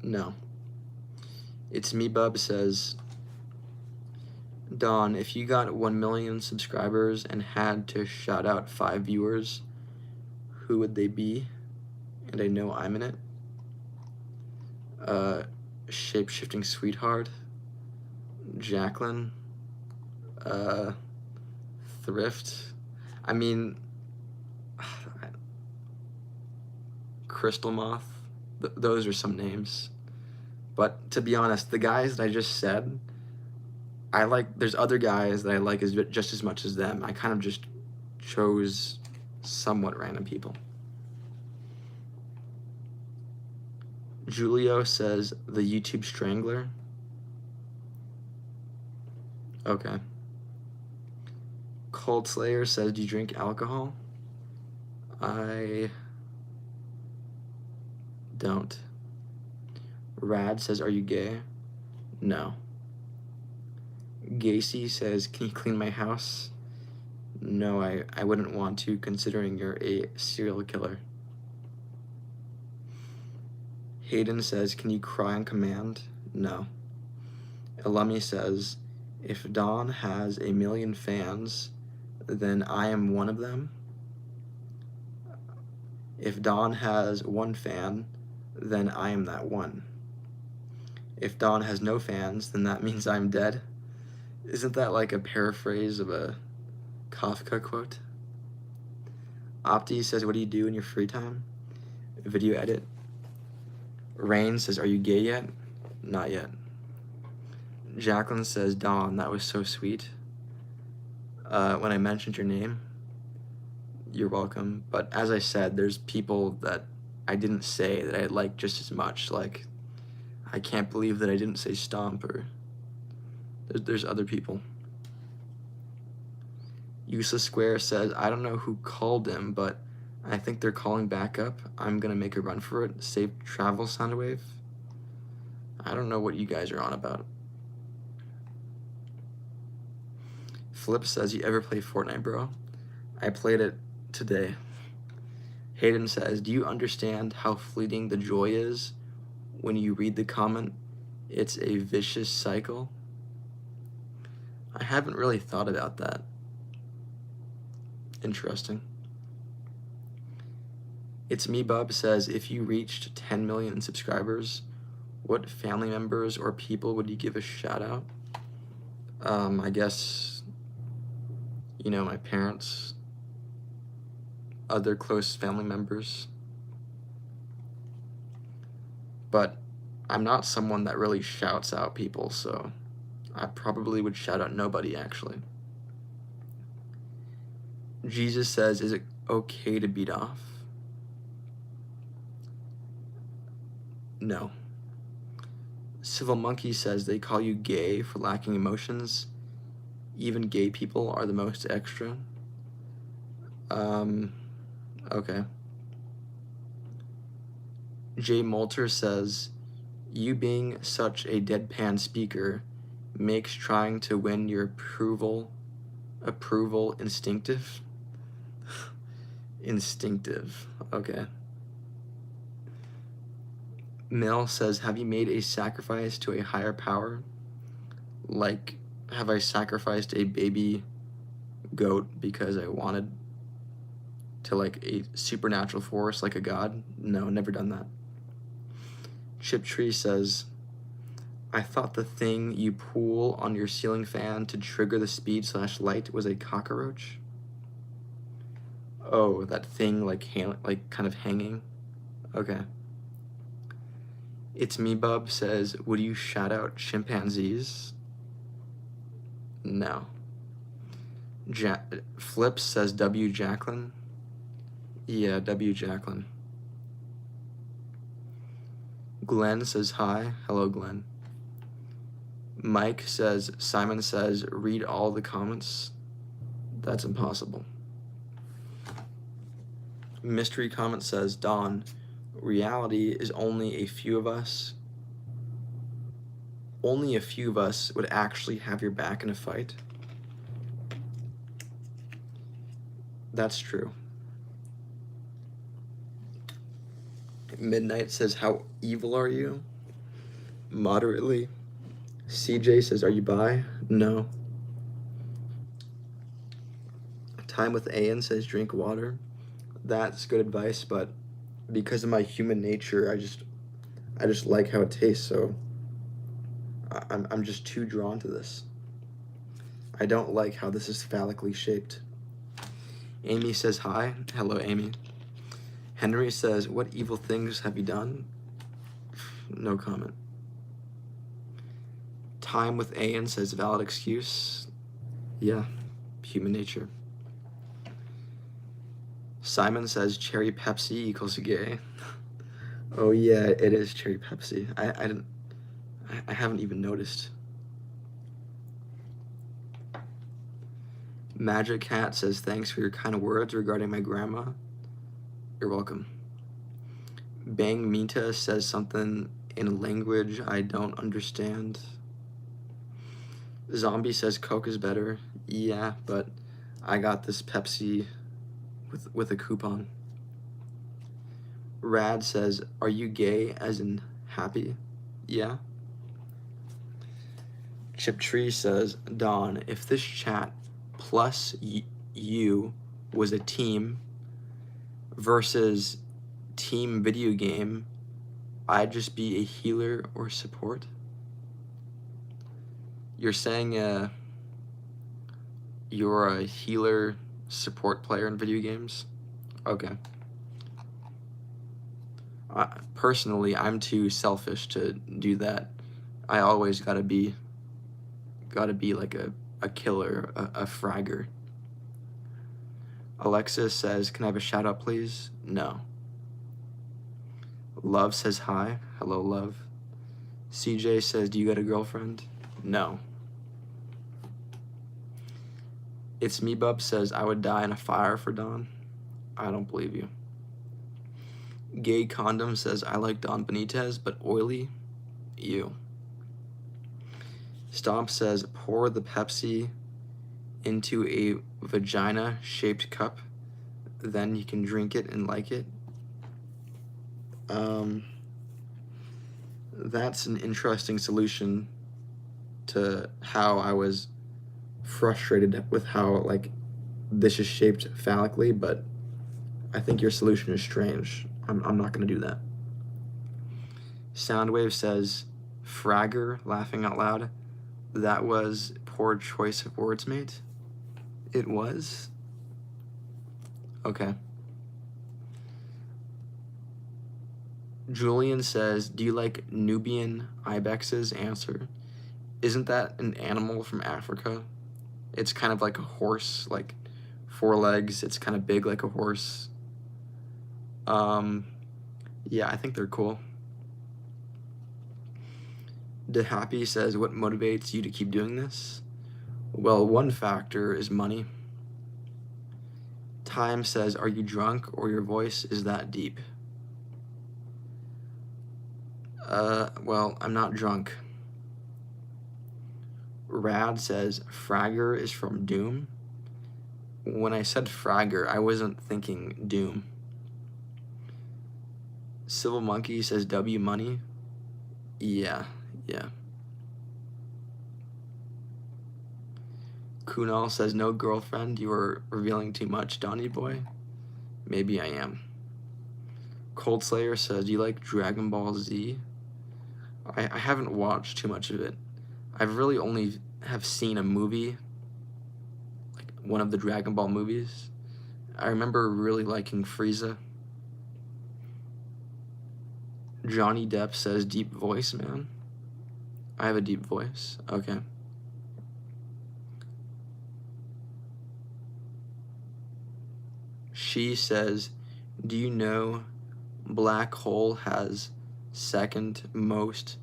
No. It's Me Bub says, Don, if you got 1 million subscribers and had to shout out 5 viewers, who would they be? And I know I'm in it. Shape-shifting sweetheart, Jacqueline, Thrift. I mean, Crystal Moth. Those are some names. But to be honest, the guys that I just said, I like, there's other guys that I like just as much as them. I kind of just chose somewhat random people. Julio says, the YouTube Strangler. Okay. Cold Slayer says, do you drink alcohol? I don't. Rad says, are you gay? No. Gacy says, can you clean my house? No, I wouldn't want to, considering you're a serial killer. Hayden says, can you cry on command? No. Elemi says, if Don has 1 million fans, then I am one of them. If Don has 1 fan, then I am that one. If Don has no fans, then that means I'm dead. Isn't that like a paraphrase of a Kafka quote? Opti says, what do you do in your free time? Video edit. Rain says, are you gay yet? Not yet. Jacqueline says, Dawn, that was so sweet. When I mentioned your name, you're welcome. But as I said, there's people that I didn't say that I like just as much. Like, I can't believe that I didn't say Stomp, or there's other people. Useless Square says, I don't know who called him, but I think they're calling back up. I'm gonna make a run for it. Safe travel, Soundwave. I don't know what you guys are on about. Flip says, you ever play Fortnite, bro? I played it today. Hayden says, do you understand how fleeting the joy is when you read the comment? It's a vicious cycle. I haven't really thought about that. Interesting. It's Me Bub says, if you reached 10 million subscribers, what family members or people would you give a shout out? I guess, you know, my parents, other close family members. But I'm not someone that really shouts out people, so I probably would shout out nobody, actually. Jesus says, is it okay to beat off? No. Civil Monkey says, they call you gay for lacking emotions. Even gay people are the most extra. Okay. Jay Moulter says, you being such a deadpan speaker makes trying to win your approval instinctive. Instinctive. Okay. Mel says, have you made a sacrifice to a higher power? Like, have I sacrificed a baby goat because I wanted to, like, a supernatural force like a god? No, never done that. Chip Tree says, I thought the thing you pull on your ceiling fan to trigger the speed/light was a cockroach. Oh, that thing like kind of hanging. Okay. It's Me Bub says, would you shout out chimpanzees? No. Flips says W Jacqueline. Yeah, W Jacqueline. Glenn says hi. Hello, Glenn. Mike says, Simon says, read all the comments. That's impossible. Mystery comment says, Dawn, reality is only a few of us. Only a few of us would actually have your back in a fight. That's true. Midnight says, how evil are you? Moderately. CJ says, are you bi? No. Time with Ayan says, drink water. That's good advice, but because of my human nature, I just like how it tastes, so I'm just too drawn to this. I don't like how this is phallically shaped. Amy says hi. Hello, Amy. Henry says, what evil things have you done? No comment. Time with Ayan says, valid excuse. Yeah, human nature. Simon says, cherry Pepsi equals gay. Oh yeah, it is cherry Pepsi. I haven't even noticed. Magic Cat says, thanks for your kind words regarding my grandma. You're welcome. Bang Mita says something in a language I don't understand. Zombie says Coke is better. Yeah, but I got this Pepsi with a coupon. Rad says, are you gay as in happy? Yeah. Chip Tree says, Dawn, if this chat plus you was a team versus team video game, I'd just be a healer or support. You're saying you're a healer support player in video games? Okay. Personally, I'm too selfish to do that. I always gotta be like a killer, a fragger. Alexis says, "Can I have a shout out, please?" No. Love says hi. Hello, Love. CJ says, "Do you got a girlfriend?" No. It's Me Bub says, "I would die in a fire for Don." I don't believe you. Gay Condom says, "I like Don Benitez, but oily." You. Stomp says, "Pour the Pepsi into a vagina-shaped cup, then you can drink it and like it." That's an interesting solution to how I was frustrated with how, like, this is shaped phallically, but I think your solution is strange. I'm not going to do that. Soundwave says, "Fragger," laughing out loud. That was poor choice of words, mate. It was? Okay. Julian says, "Do you like Nubian ibexes?" Answer, isn't that an animal from Africa? It's kind of like a horse, like 4 legs. It's kind of big like a horse. Yeah, I think they're cool. DeHappy says, "What motivates you to keep doing this?" Well, one factor is money. Time says, "Are you drunk or your voice is that deep?" Well, I'm not drunk. Rad says, "Fragger is from Doom." When I said Fragger, I wasn't thinking Doom. Civil Monkey says, "W money." Yeah. Kunal says, "No girlfriend, you are revealing too much, Donny boy." Maybe I am. Cold Slayer says, "Do you like Dragon Ball Z?" I haven't watched too much of it. I've really only have seen a movie, like one of the Dragon Ball movies. I remember really liking Frieza. Johnny Depp says, "Deep voice, man." I have a deep voice. Okay. She says, "Do you know black hole has second most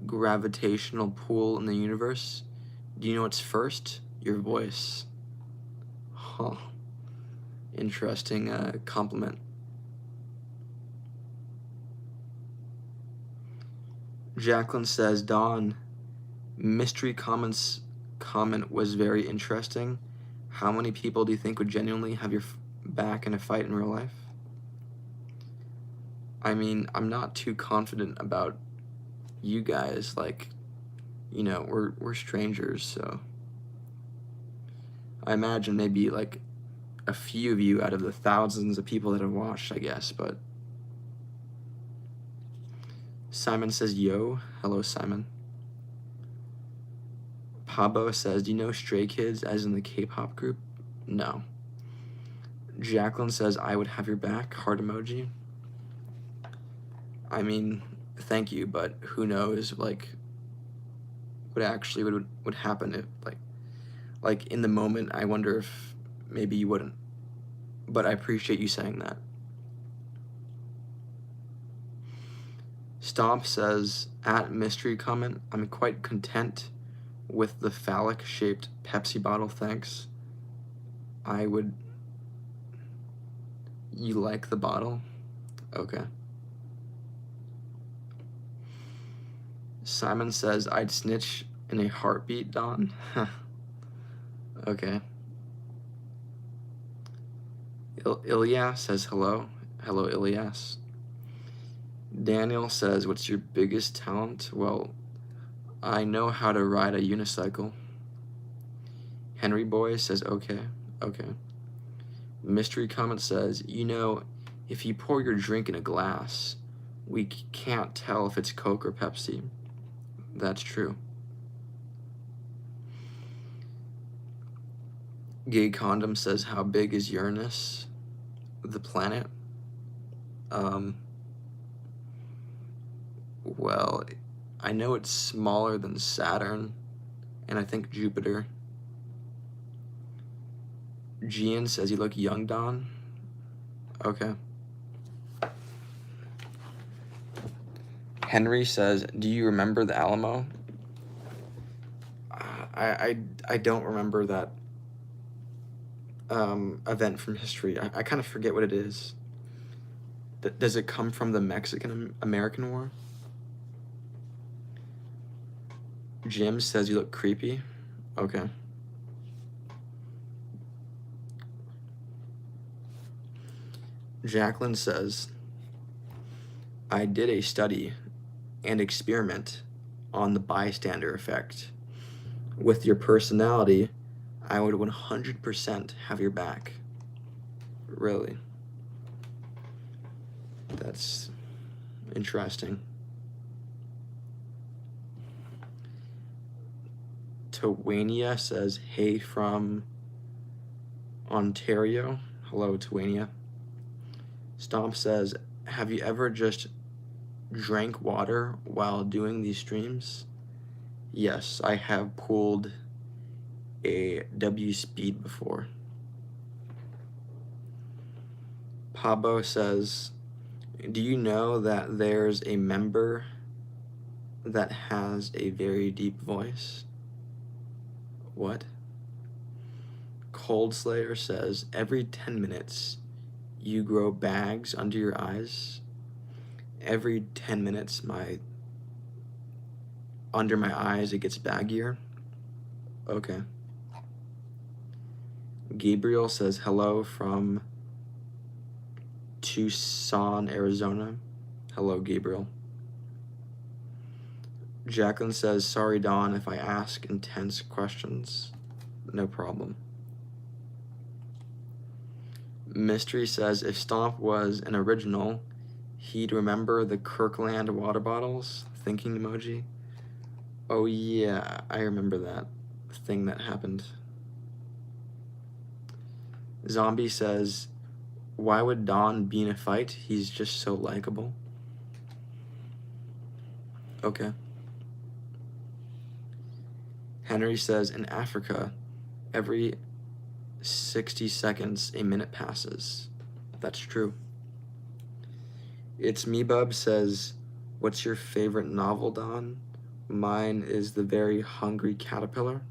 gravitational pull in the universe? Do you know what's first? Your voice." Huh. Interesting compliment. Jacqueline says, "Don, mystery comment was very interesting. How many people do you think would genuinely have your back in a fight in real life?" I mean, I'm not too confident about you guys. Like, you know, we're strangers, so I imagine maybe like a few of you out of the thousands of people that have watched, I guess. But Simon says, "Yo." Hello, Simon. Pabo says, "Do you know Stray Kids, as in the K-pop group?" No. Jacqueline says, "I would have your back." Heart emoji. I mean, thank you, but who knows, like, what actually would happen if, like in the moment, I wonder if maybe you wouldn't. But I appreciate you saying that. Stomp says, "At mystery comment, I'm quite content with the phallic-shaped Pepsi bottle, thanks." I would... You like the bottle? Okay. Simon says, "I'd snitch in a heartbeat, Don." Okay. Ilyas says, "Hello." Hello, Ilyas. Daniel says, "What's your biggest talent?" Well, I know how to ride a unicycle. Henry Boy says, "Okay." Mystery comment says, "You know, if you pour your drink in a glass, we can't tell if it's Coke or Pepsi." That's true. Gay Condom says, "How big is Uranus?" the planet. Well, I know it's smaller than Saturn, and I think Jupiter. Gian says you look young, Don. Okay. Henry says, do you remember the Alamo? I don't remember that event from history. I kind of forget what it is. Does it come from the Mexican-American War? Jim says you look creepy. Okay. Jacqueline says, I did a study and experiment on the bystander effect. With your personality, I would 100% have your back. Really? That's interesting. Tawania says, hey from Ontario. Hello, Tawania. Stomp says, have you ever just drank water while doing these streams? Yes, I have pulled a W speed before. Pabo says, do you know that there's a member that has a very deep voice? What? Cold Slayer says, every 10 minutes you grow bags under your eyes. Every 10 minutes under my eyes it gets baggier. Okay. Gabriel says hello from Tucson, Arizona. Hello, Gabriel. Jacqueline says, sorry, Don, if I ask intense questions. No problem. Mystery says, if Stomp was an original, he'd remember the Kirkland water bottles? Thinking emoji. Oh yeah, I remember that thing that happened. Zombie says, why would Don be in a fight? He's just so likable. Okay. Henry says, in Africa, every 60 seconds a minute passes. That's true. It's Me Bub says, what's your favorite novel, Don? Mine is The Very Hungry Caterpillar.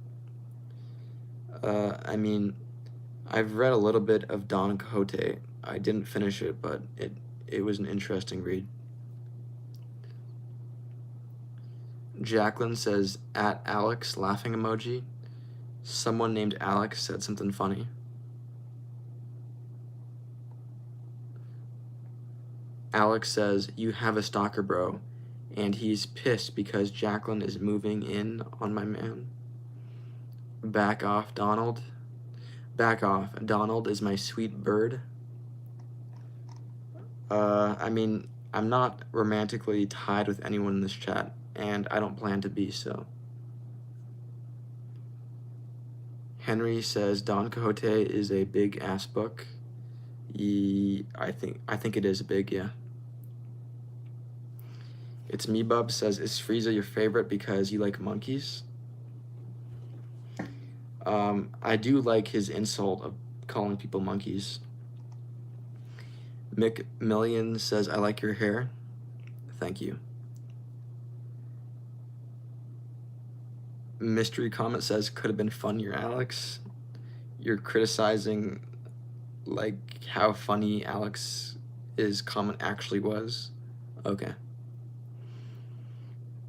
I mean, I've read a little bit of Don Quixote. I didn't finish it, but it was an interesting read. Jacqueline says, at Alex, laughing emoji. Someone named Alex said something funny. Alex says, you have a stalker, bro, and he's pissed because Jacqueline is moving in on my man. Back off, Donald. Back off. Donald is my sweet bird. I mean, I'm not romantically tied with anyone in this chat, and I don't plan to be, so. Henry says Don Quixote is a big ass book. I think it is big, yeah. It's Me Bub says, is Frieza your favorite because you like monkeys? I do like his insult of calling people monkeys. Mick Million says, I like your hair. Thank you. Mystery comment says, could have been funnier, Alex. You're criticizing like how funny Alex's comment actually was. Okay.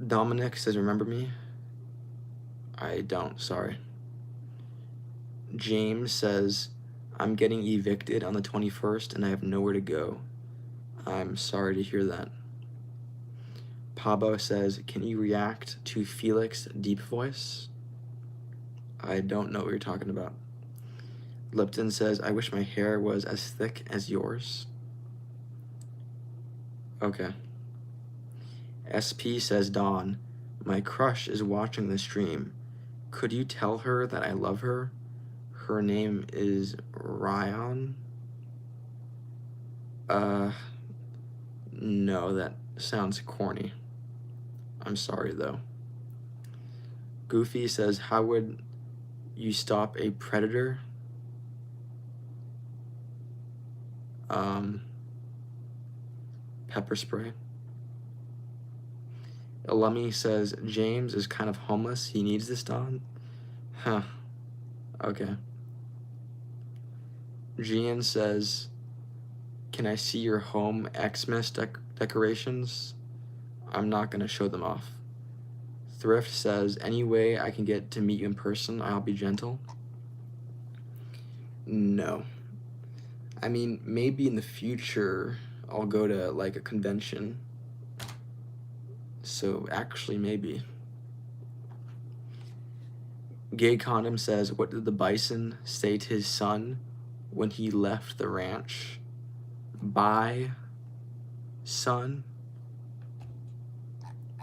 Dominic says, remember me? I don't, sorry. James says, I'm getting evicted on the 21st and I have nowhere to go. I'm sorry to hear that. Pabo says, can you react to Felix deep voice? I don't know what you're talking about. Lipton says, I wish my hair was as thick as yours. Okay. SP says, Dawn, my crush is watching the stream. Could you tell her that I love her? Her name is Ryan. Uh, no, that sounds corny. I'm sorry, though. Goofy says, how would you stop a predator? Pepper spray. Alumni says, James is kind of homeless. He needs this done. Huh. Okay. Gian says, can I see your home Xmas decorations? I'm not going to show them off. Thrift says, any way I can get to meet you in person, I'll be gentle. No. I mean, maybe in the future I'll go to like a convention. So actually, maybe. Gay Condom says, what did the bison say to his son when he left the ranch? Bye, son.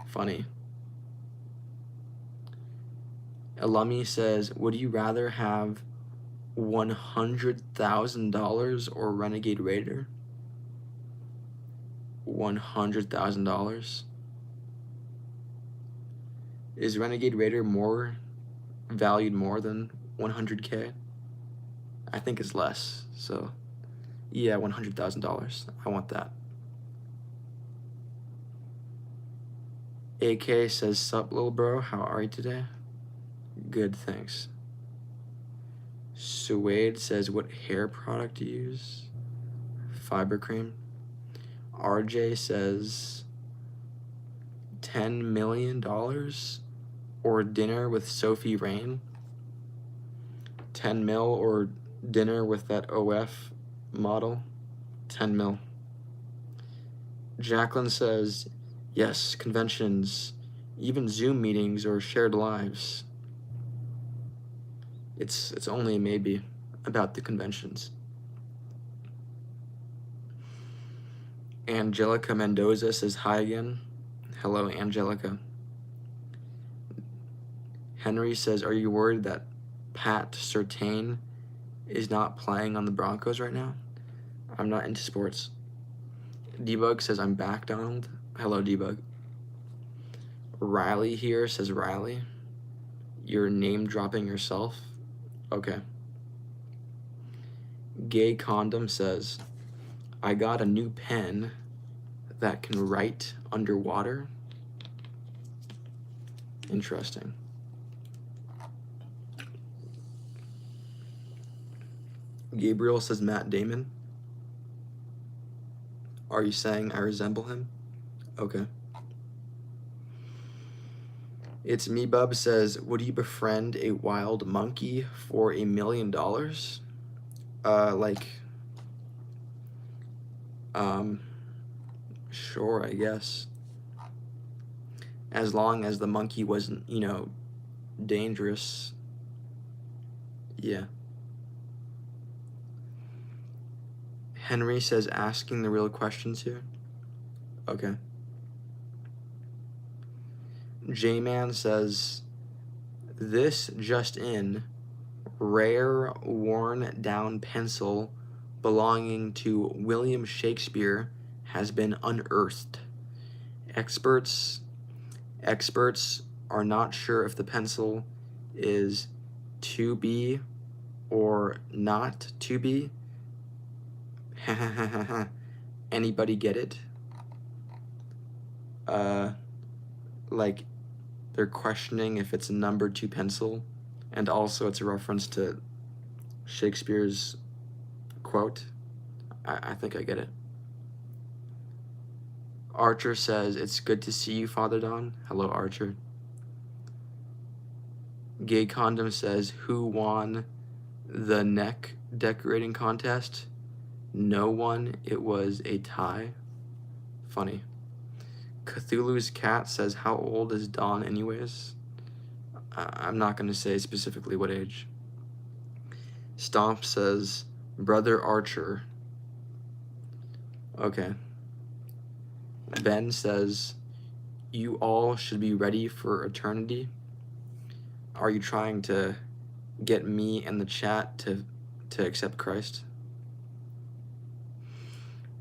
Funny. Alumni says, would you rather have $100,000 or Renegade Raider? $100,000. Is Renegade Raider valued more than 100K? I think it's less. So, yeah, $100,000. I want that. AK says, sup, little bro? How are you today? Good, thanks. Suede says, what hair product do you use? Fiber cream. RJ says, $10 million or dinner with Sophie Rain. 10 mil or dinner with that OF model. 10 mil. Jacqueline says, yes, conventions, even Zoom meetings or shared lives. It's only maybe about the conventions. Angelica Mendoza says hi again. Hello, Angelica. Henry says, are you worried that Pat Surtain is not playing on the Broncos right now? I'm not into sports. Debug says, I'm back, Donald. Hello, Debug. Riley here says, Riley, you're name dropping yourself. Okay. Gay Condom says, I got a new pen that can write underwater. Interesting. Gabriel says, Matt Damon. Are you saying I resemble him? Okay. It's Me Bub says, would you befriend a wild monkey for $1 million? Sure, I guess. As long as the monkey wasn't, dangerous. Yeah. Henry says, asking the real questions here. Okay. J-Man says, this just in, rare worn down pencil belonging to William Shakespeare has been unearthed. Experts are not sure if the pencil is to be or not to be. Anybody get it? They're questioning if it's a number 2 pencil, and also it's a reference to Shakespeare's quote. I think I get it. Archer says, it's good to see you, Father Don. Hello, Archer. Gay Condom says, who won the neck decorating contest? No one. It was a tie. Funny. Cthulhu's Cat says, how old is Don anyways? I'm not going to say specifically what age. Stomp says, Brother Archer. Okay. Ben says, you all should be ready for eternity. Are you trying to get me and the chat to accept Christ?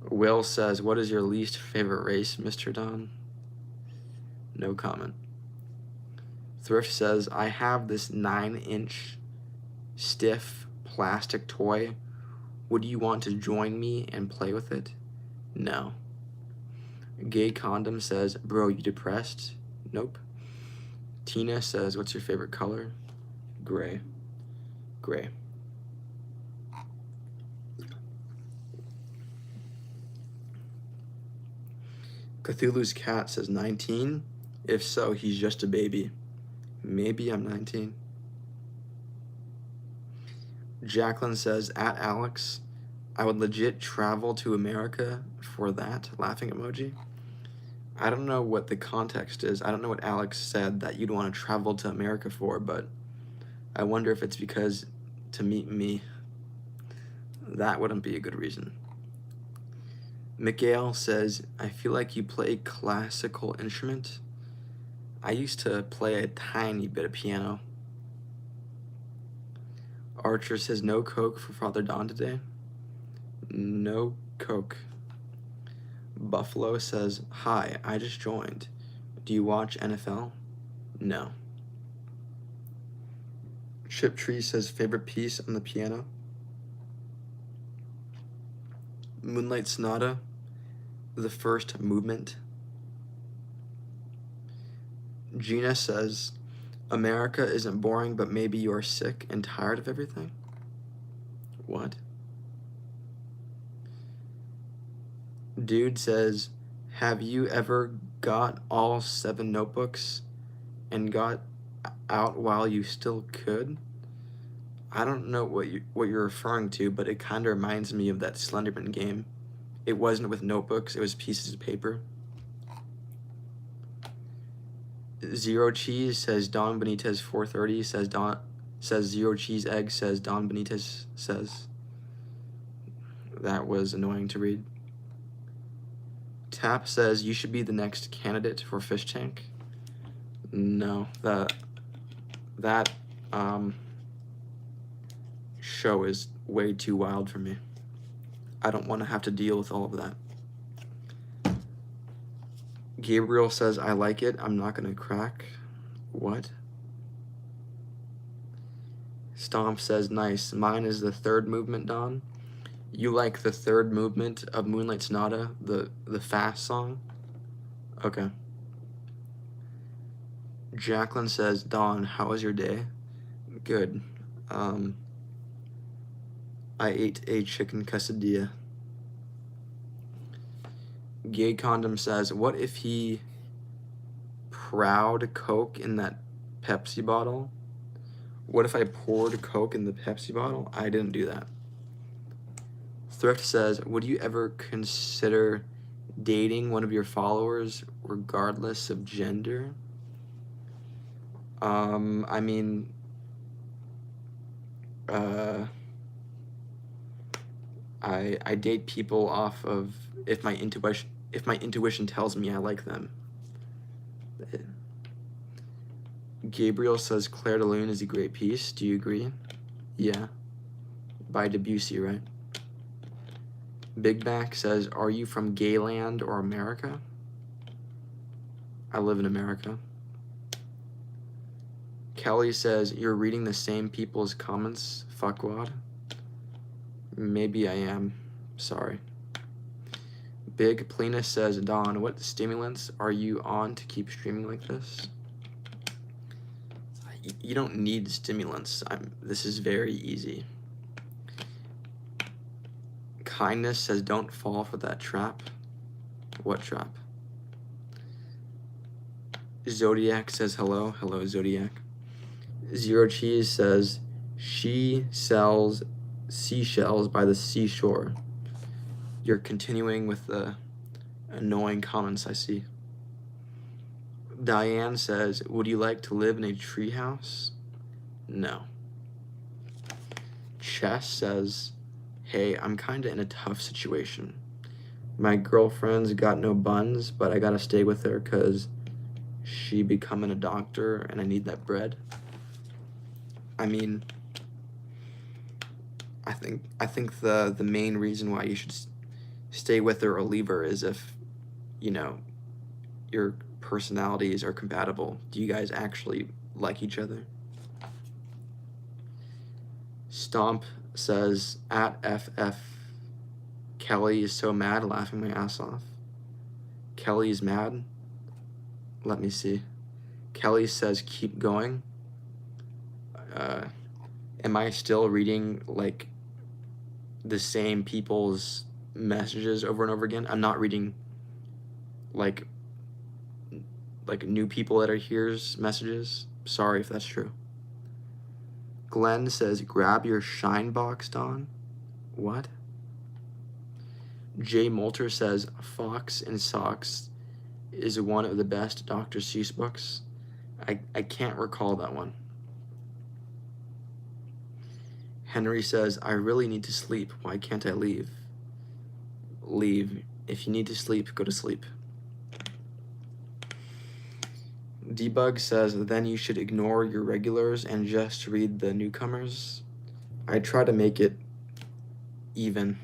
Will says, what is your least favorite race, Mr. Don? No comment. Thrift says, I have this 9-inch stiff plastic toy. Would you want to join me and play with it? No. Gay Condom says, bro, you depressed? Nope. Tina says, what's your favorite color? Gray. Gray. Cthulhu's Cat says 19. If so, he's just a baby. Maybe I'm 19. Jacqueline says, at Alex, I would legit travel to America for that. Laughing emoji. I don't know what the context is. I don't know what Alex said that you'd want to travel to America for, but I wonder if it's because to meet me. That wouldn't be a good reason. Miguel says, I feel like you play classical instrument. I used to play a tiny bit of piano. Archer says, no Coke for Father Don today. No Coke. Buffalo says, hi, I just joined. Do you watch NFL? No. Chip Tree says, favorite piece on the piano? Moonlight Sonata, the first movement. Gina says, America isn't boring, but maybe you're sick and tired of everything? What? Dude says, have you ever got all 7 notebooks and got out while you still could? I don't know what you're referring to, but it kind of reminds me of that Slenderman game. It wasn't with notebooks, it was pieces of paper. Zero Cheese says Don Benitez 430 says Zero Cheese Egg says Don Benitez says. That was annoying to read. Tap says you should be the next candidate for Fish Tank. No, that show is way too wild for me. I don't want to have to deal with all of that. Gabriel says, I like it. I'm not going to crack. What? Stomp says, nice. Mine is the third movement, Don. You like the third movement of Moonlight Sonata, the fast song? Okay. Jacqueline says, Don, how was your day? Good. I ate a chicken quesadilla. Gay Condom says, what if he poured Coke in that Pepsi bottle? What if I poured Coke in the Pepsi bottle? I didn't do that. Thrift says, would you ever consider dating one of your followers regardless of gender? I mean, I date people off of if my intuition tells me I like them. Gabriel says Claire de Lune is a great piece. Do you agree? Yeah. By Debussy, right? Big Back says, are you from Gayland or America? I live in America. Kelly says, you're reading the same people's comments, fuckwad. Maybe I am. Sorry. Big Plena says, Don, what stimulants are you on to keep streaming like this? You don't need stimulants. This is very easy. Kindness says, don't fall for that trap. What trap? Zodiac says, hello. Hello, Zodiac. Zero Cheese says, she sells seashells by the seashore. You're continuing with the annoying comments I see. Diane says, would you like to live in a treehouse? No. Chess says, hey, I'm kinda in a tough situation. My girlfriend's got no buns, but I gotta stay with her cause she becoming a doctor and I need that bread. I mean, I think the main reason why you should stay with her or leave her is if, you know, your personalities are compatible. Do you guys actually like each other? Stomp says, at FF, Kelly is so mad, laughing my ass off. Kelly's mad? Let me see. Kelly says, keep going. Am I still reading, like, the same people's messages over and over again? I'm not reading, like new people that are here's messages. Sorry if that's true. Glenn says, grab your shine box, Don. What? Jay Moulter says, Fox and Socks is one of the best Dr. Seuss books. I can't recall that one. Henry says, I really need to sleep. Why can't I leave? Leave. If you need to sleep, go to sleep. Debug says, then you should ignore your regulars and just read the newcomers. I try to make it even.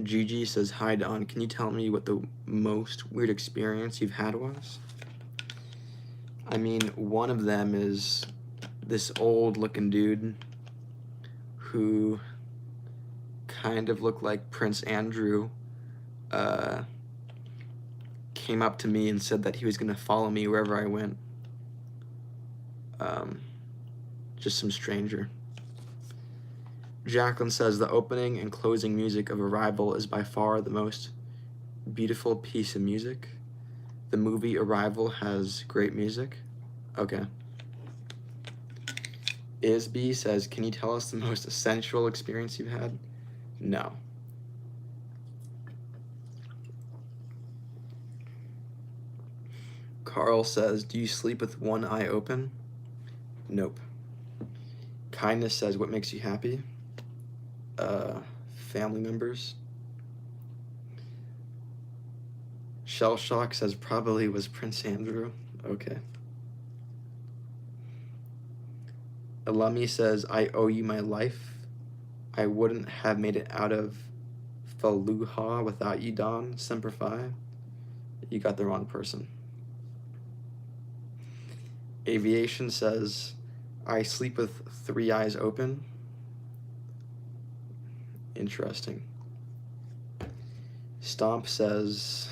Gigi says, hi Don, can you tell me what the most weird experience you've had was? I mean, one of them is this old looking dude who kind of looked like Prince Andrew came up to me and said that he was going to follow me wherever I went. Just some stranger. Jacqueline says, the opening and closing music of Arrival is by far the most beautiful piece of music. The movie Arrival has great music. Okay. Isby says, can you tell us the most sensual experience you've had? No. Carl says, do you sleep with one eye open? Nope. Kindness says, what makes you happy? Family members. Shell Shock says, probably was Prince Andrew. Okay. Alumi says, I owe you my life. I wouldn't have made it out of Fallujah without you, Don. Semper Fi. You got the wrong person. Aviation says, I sleep with three eyes open. Interesting. Stomp says,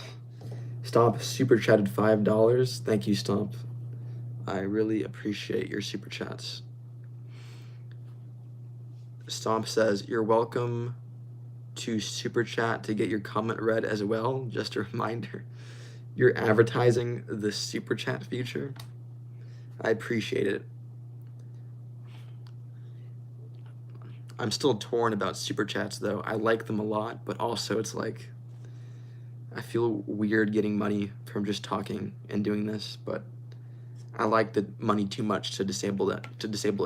Stomp super chatted $5. Thank you, Stomp. I really appreciate your super chats. Stomp says, you're welcome to super chat to get your comment read as well. Just a reminder, you're advertising the super chat feature. I appreciate it. I'm still torn about super chats though. I like them a lot, but also it's like, I feel weird getting money from just talking and doing this, but I like the money too much to disable it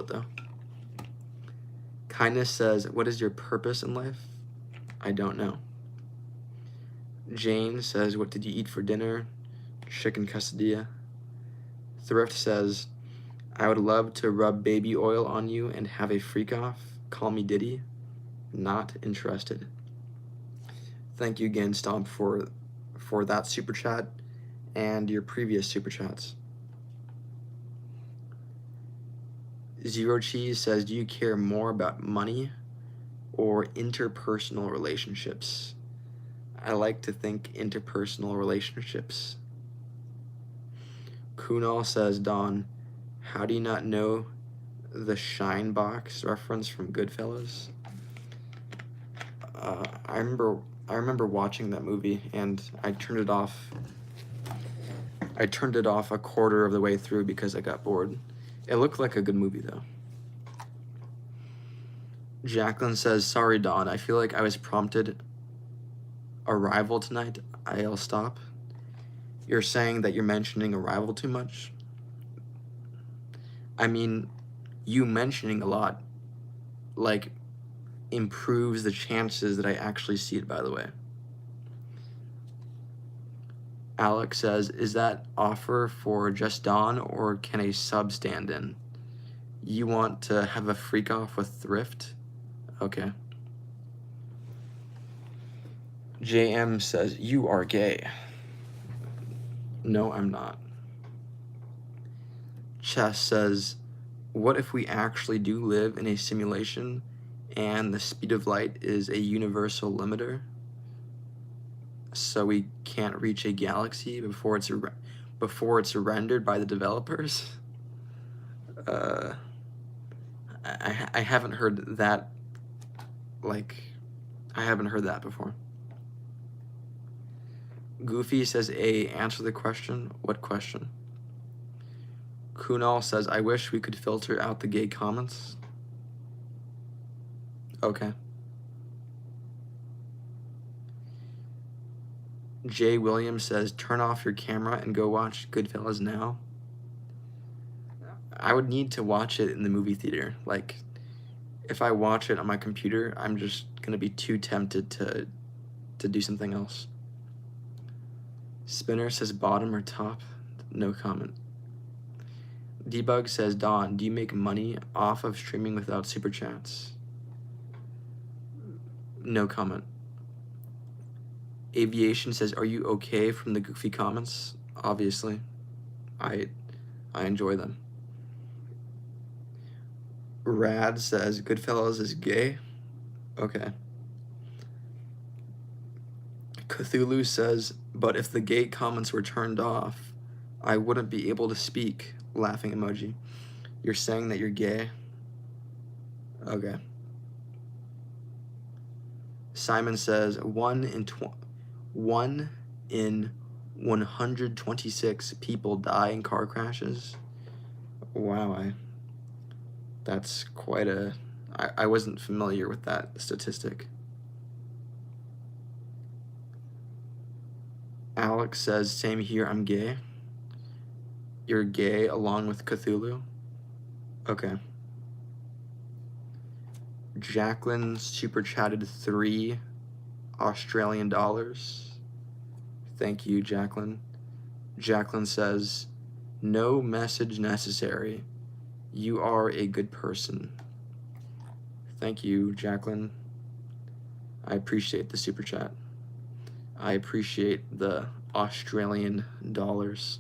though. Kindness says, what is your purpose in life? I don't know. Jane says, what did you eat for dinner? Chicken quesadilla. Thrift says, I would love to rub baby oil on you and have a freak off. Call me Diddy. Not interested. Thank you again, Stomp, for that super chat and your previous super chats. Zero Cheese says, do you care more about money or interpersonal relationships? I like to think interpersonal relationships. Kunal says, Don, how do you not know the Shine Box reference from Goodfellas? I remember watching that movie and I turned it off a quarter of the way through because I got bored. It looked like a good movie though. Jacqueline says, sorry Don, I feel like I was prompted Arrival tonight. I'll stop. You're saying that you're mentioning Arrival too much? I mean, you mentioning a lot, like, improves the chances that I actually see it, by the way. Alex says, is that offer for just Don or can a sub stand in? You want to have a freak off with Thrift? Okay. JM says, you are gay. No, I'm not. Chess says, what if we actually do live in a simulation and the speed of light is a universal limiter? So we can't reach a galaxy before it's rendered by the developers? I haven't heard that, I haven't heard that before. Goofy says A, answer the question. What question? Kunal says, I wish we could filter out the gay comments. Okay. Jay Williams says, turn off your camera and go watch Goodfellas now. I would need to watch it in the movie theater. Like, if I watch it on my computer, I'm just gonna be too tempted to do something else. Spinner says bottom or top. No comment. Debug says, Don, do you make money off of streaming without super chats? No comment. Aviation says, are you okay from the goofy comments? Obviously. I enjoy them. Rad says, Goodfellas is gay? Okay. Cthulhu says, but if the gay comments were turned off, I wouldn't be able to speak. Laughing emoji. You're saying that you're gay? Okay. Simon says, 1 in 126 people die in car crashes. Wow, that's quite a... I wasn't familiar with that statistic. Alex says, same here, I'm gay. You're gay along with Cthulhu? Okay. Jacqueline super chatted 3 Australian dollars. Thank you, Jacqueline. Jacqueline says, no message necessary. You are a good person. Thank you, Jacqueline. I appreciate the super chat. I appreciate the Australian dollars.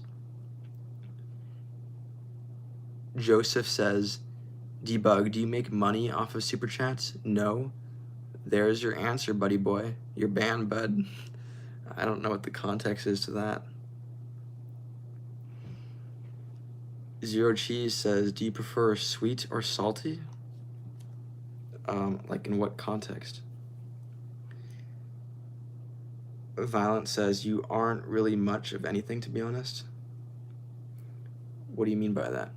Joseph says, Debug, do you make money off of super chats? No. There's your answer, buddy boy. You're banned, bud. I don't know what the context is to that. Zero Cheese says, do you prefer sweet or salty? Like in what context? Violent says, you aren't really much of anything, to be honest. What do you mean by that?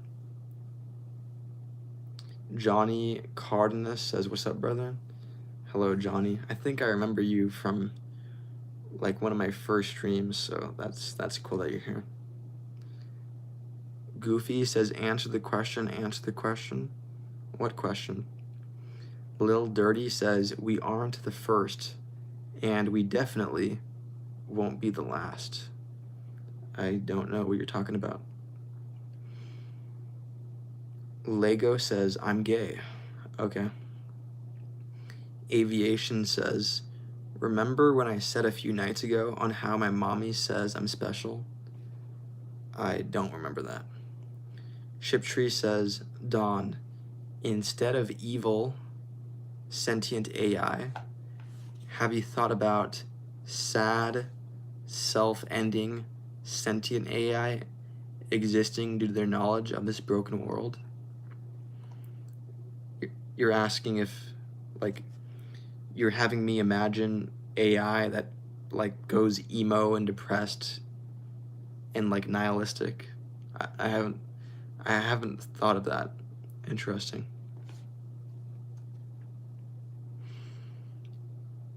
Johnny Cardenas says, what's up, brother? Hello, Johnny. I think I remember you from like one of my first streams, so that's cool that you're here. Goofy says, answer the question, answer the question. What question? Lil Dirty says, we aren't the first, and we definitely won't be the last. I don't know what you're talking about. Lego says, I'm gay. Okay. Aviation says, remember when I said a few nights ago on how my mommy says I'm special? I don't remember that. Shiptree says, Dawn, instead of evil, sentient AI, have you thought about sad, self-ending, sentient AI existing due to their knowledge of this broken world? You're asking if, like, you're having me imagine AI that, like, goes emo and depressed and, like, nihilistic. I haven't thought of that. Interesting.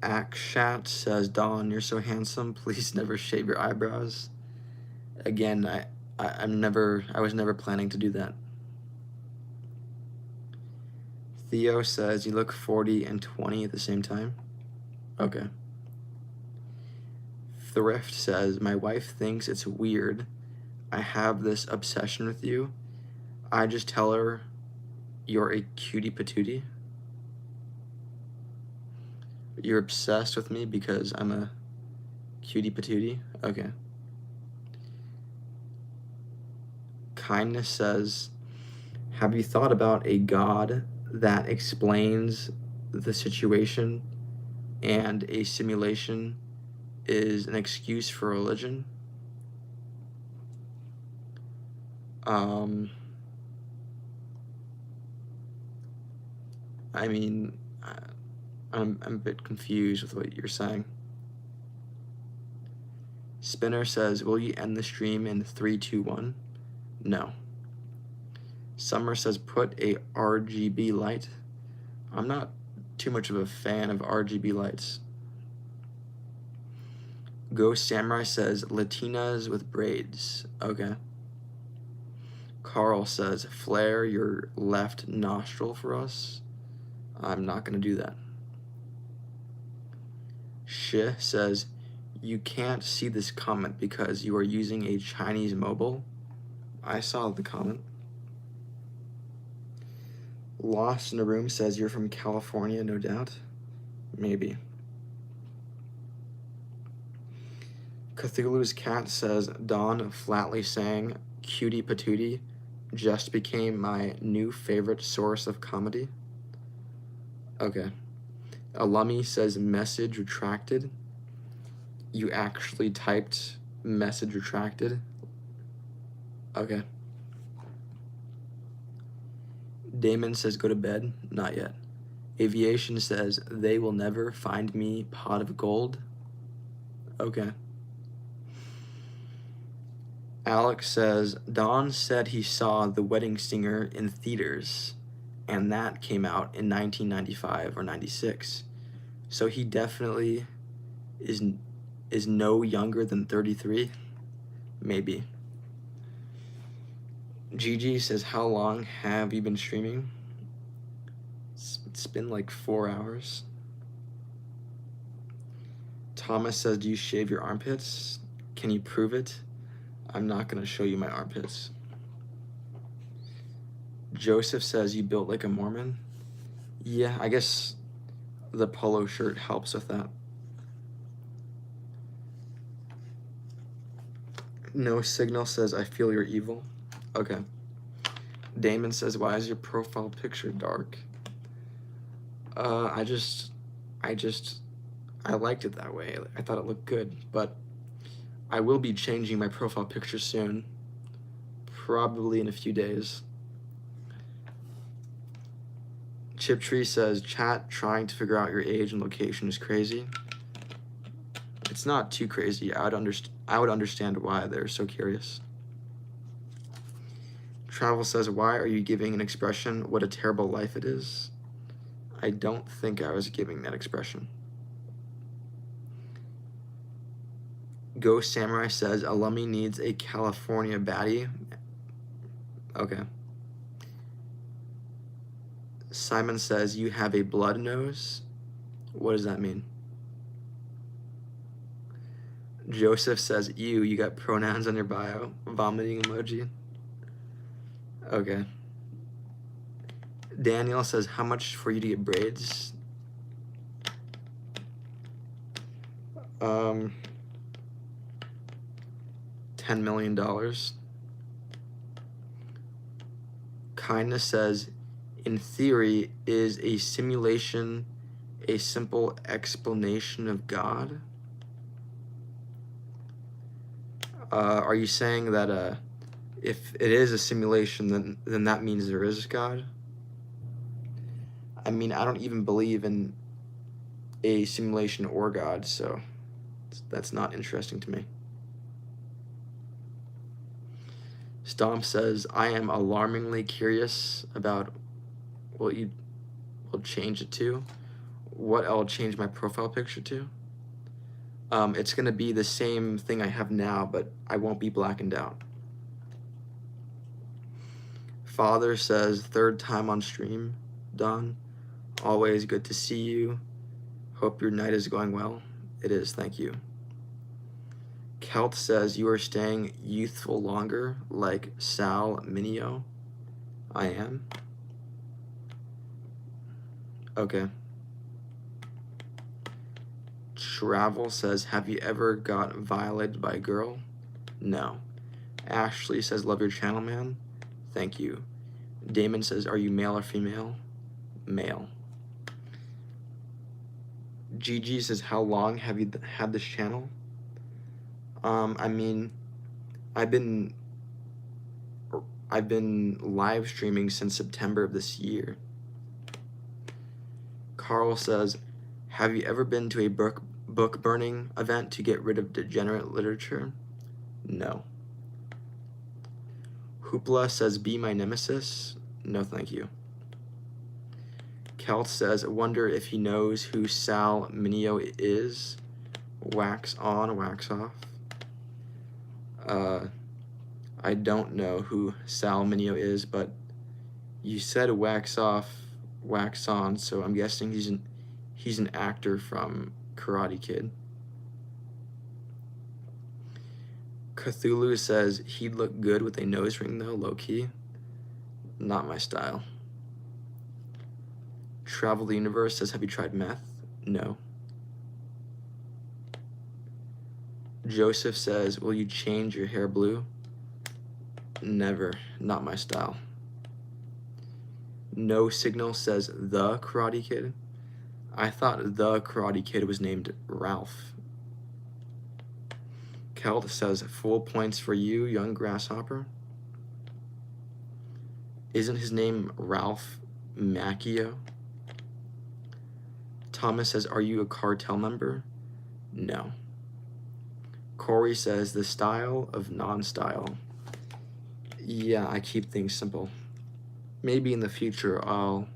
Akshat says, Dawn, you're so handsome. Please never shave your eyebrows. Again, I was never planning to do that. Theo says, you look 40 and 20 at the same time. Okay. Thrift says, my wife thinks it's weird I have this obsession with you. I just tell her You're a cutie patootie. You're obsessed with me because I'm a cutie patootie? Okay. Kindness says, have you thought about a God that explains the situation and a simulation is an excuse for religion? I mean, I'm a bit confused with what you're saying. Spinner says, will you end the stream in 3, 2, 1? No. Summer says, put a RGB light. I'm not too much of a fan of RGB lights. Ghost Samurai says, Latinas with braids. Okay. Carl says, flare your left nostril for us. I'm not going to do that. Shi says, you can't see this comment because you are using a Chinese mobile. I saw the comment. Lost in a Room says, you're from California, no doubt. Maybe. Cthulhu's Cat says, Dawn flatly sang, cutie patootie just became my new favorite source of comedy. Okay. Alummi says, message retracted. You actually typed message retracted? Okay. Damon says, go to bed. Not yet. Aviation says, they will never find me pot of gold. Okay. Alex says, Don said he saw The Wedding Singer in theaters, and that came out in 1995 or 96. So he definitely is no younger than 33? Maybe. Gigi says, how long have you been streaming? It's been like 4 hours. Thomas says, do you shave your armpits? Can you prove it? I'm not going to show you my armpits. Joseph says, you built like a Mormon? Yeah, I guess the polo shirt helps with that. No Signal says, I feel you're evil. Okay. Damon says, why is your profile picture dark? I liked it that way. I thought it looked good, but I will be changing my profile picture soon. Probably in a few days. Chiptree says, chat trying to figure out your age and location is crazy. It's not too crazy. I would understand why they're so curious. Travel says, why are you giving an expression, what a terrible life it is? I don't think I was giving that expression. Ghost Samurai says, Alummi needs a California baddie. Okay. Simon says, you have a blood nose? What does that mean? Joseph says, ew, you got pronouns on your bio. Vomiting emoji. Okay. Daniel says, how much for you to get braids? $10 million. Kindness says, in theory, is a simulation a simple explanation of God? Are you saying that if it is a simulation, then that means there is God? I mean, I don't even believe in a simulation or God, so that's not interesting to me. Stomp says, I am alarmingly curious about what you will change it to. What I'll change my profile picture to. It's going to be the same thing I have now, but I won't be blackened out. Father says, third time on stream, Don. Always good to see you. Hope your night is going well. It is, thank you. Kelt says, you are staying youthful longer, like Sal Mineo. I am. Okay. Travel says, have you ever got violated by a girl? No. Ashley says, love your channel, man. Thank you. Damon says, are you male or female? Male. Gigi says, how long have you had this channel? I mean, I've been live streaming since September of this year. Carl says, have you ever been to a book burning event to get rid of degenerate literature? No. Hoopla says, be my nemesis? No, thank you. Kelt says, wonder if he knows who Sal Mineo is. Wax on, wax off. I don't know who Sal Mineo is, but you said wax off, wax on, so I'm guessing he's an actor from Karate Kid. Cthulhu says, he'd look good with a nose ring though, low-key. Not my style. Travel the Universe says, have you tried meth? No. Joseph says, will you change your hair blue? Never. Not my style. No Signal says, the Karate Kid? I thought the Karate Kid was named Ralph. Kelt says, full points for you, young grasshopper. Isn't his name Ralph Macchio? Thomas says, are you a cartel member? No. Corey says, the style of non-style. Yeah, I keep things simple. Maybe in the future I'll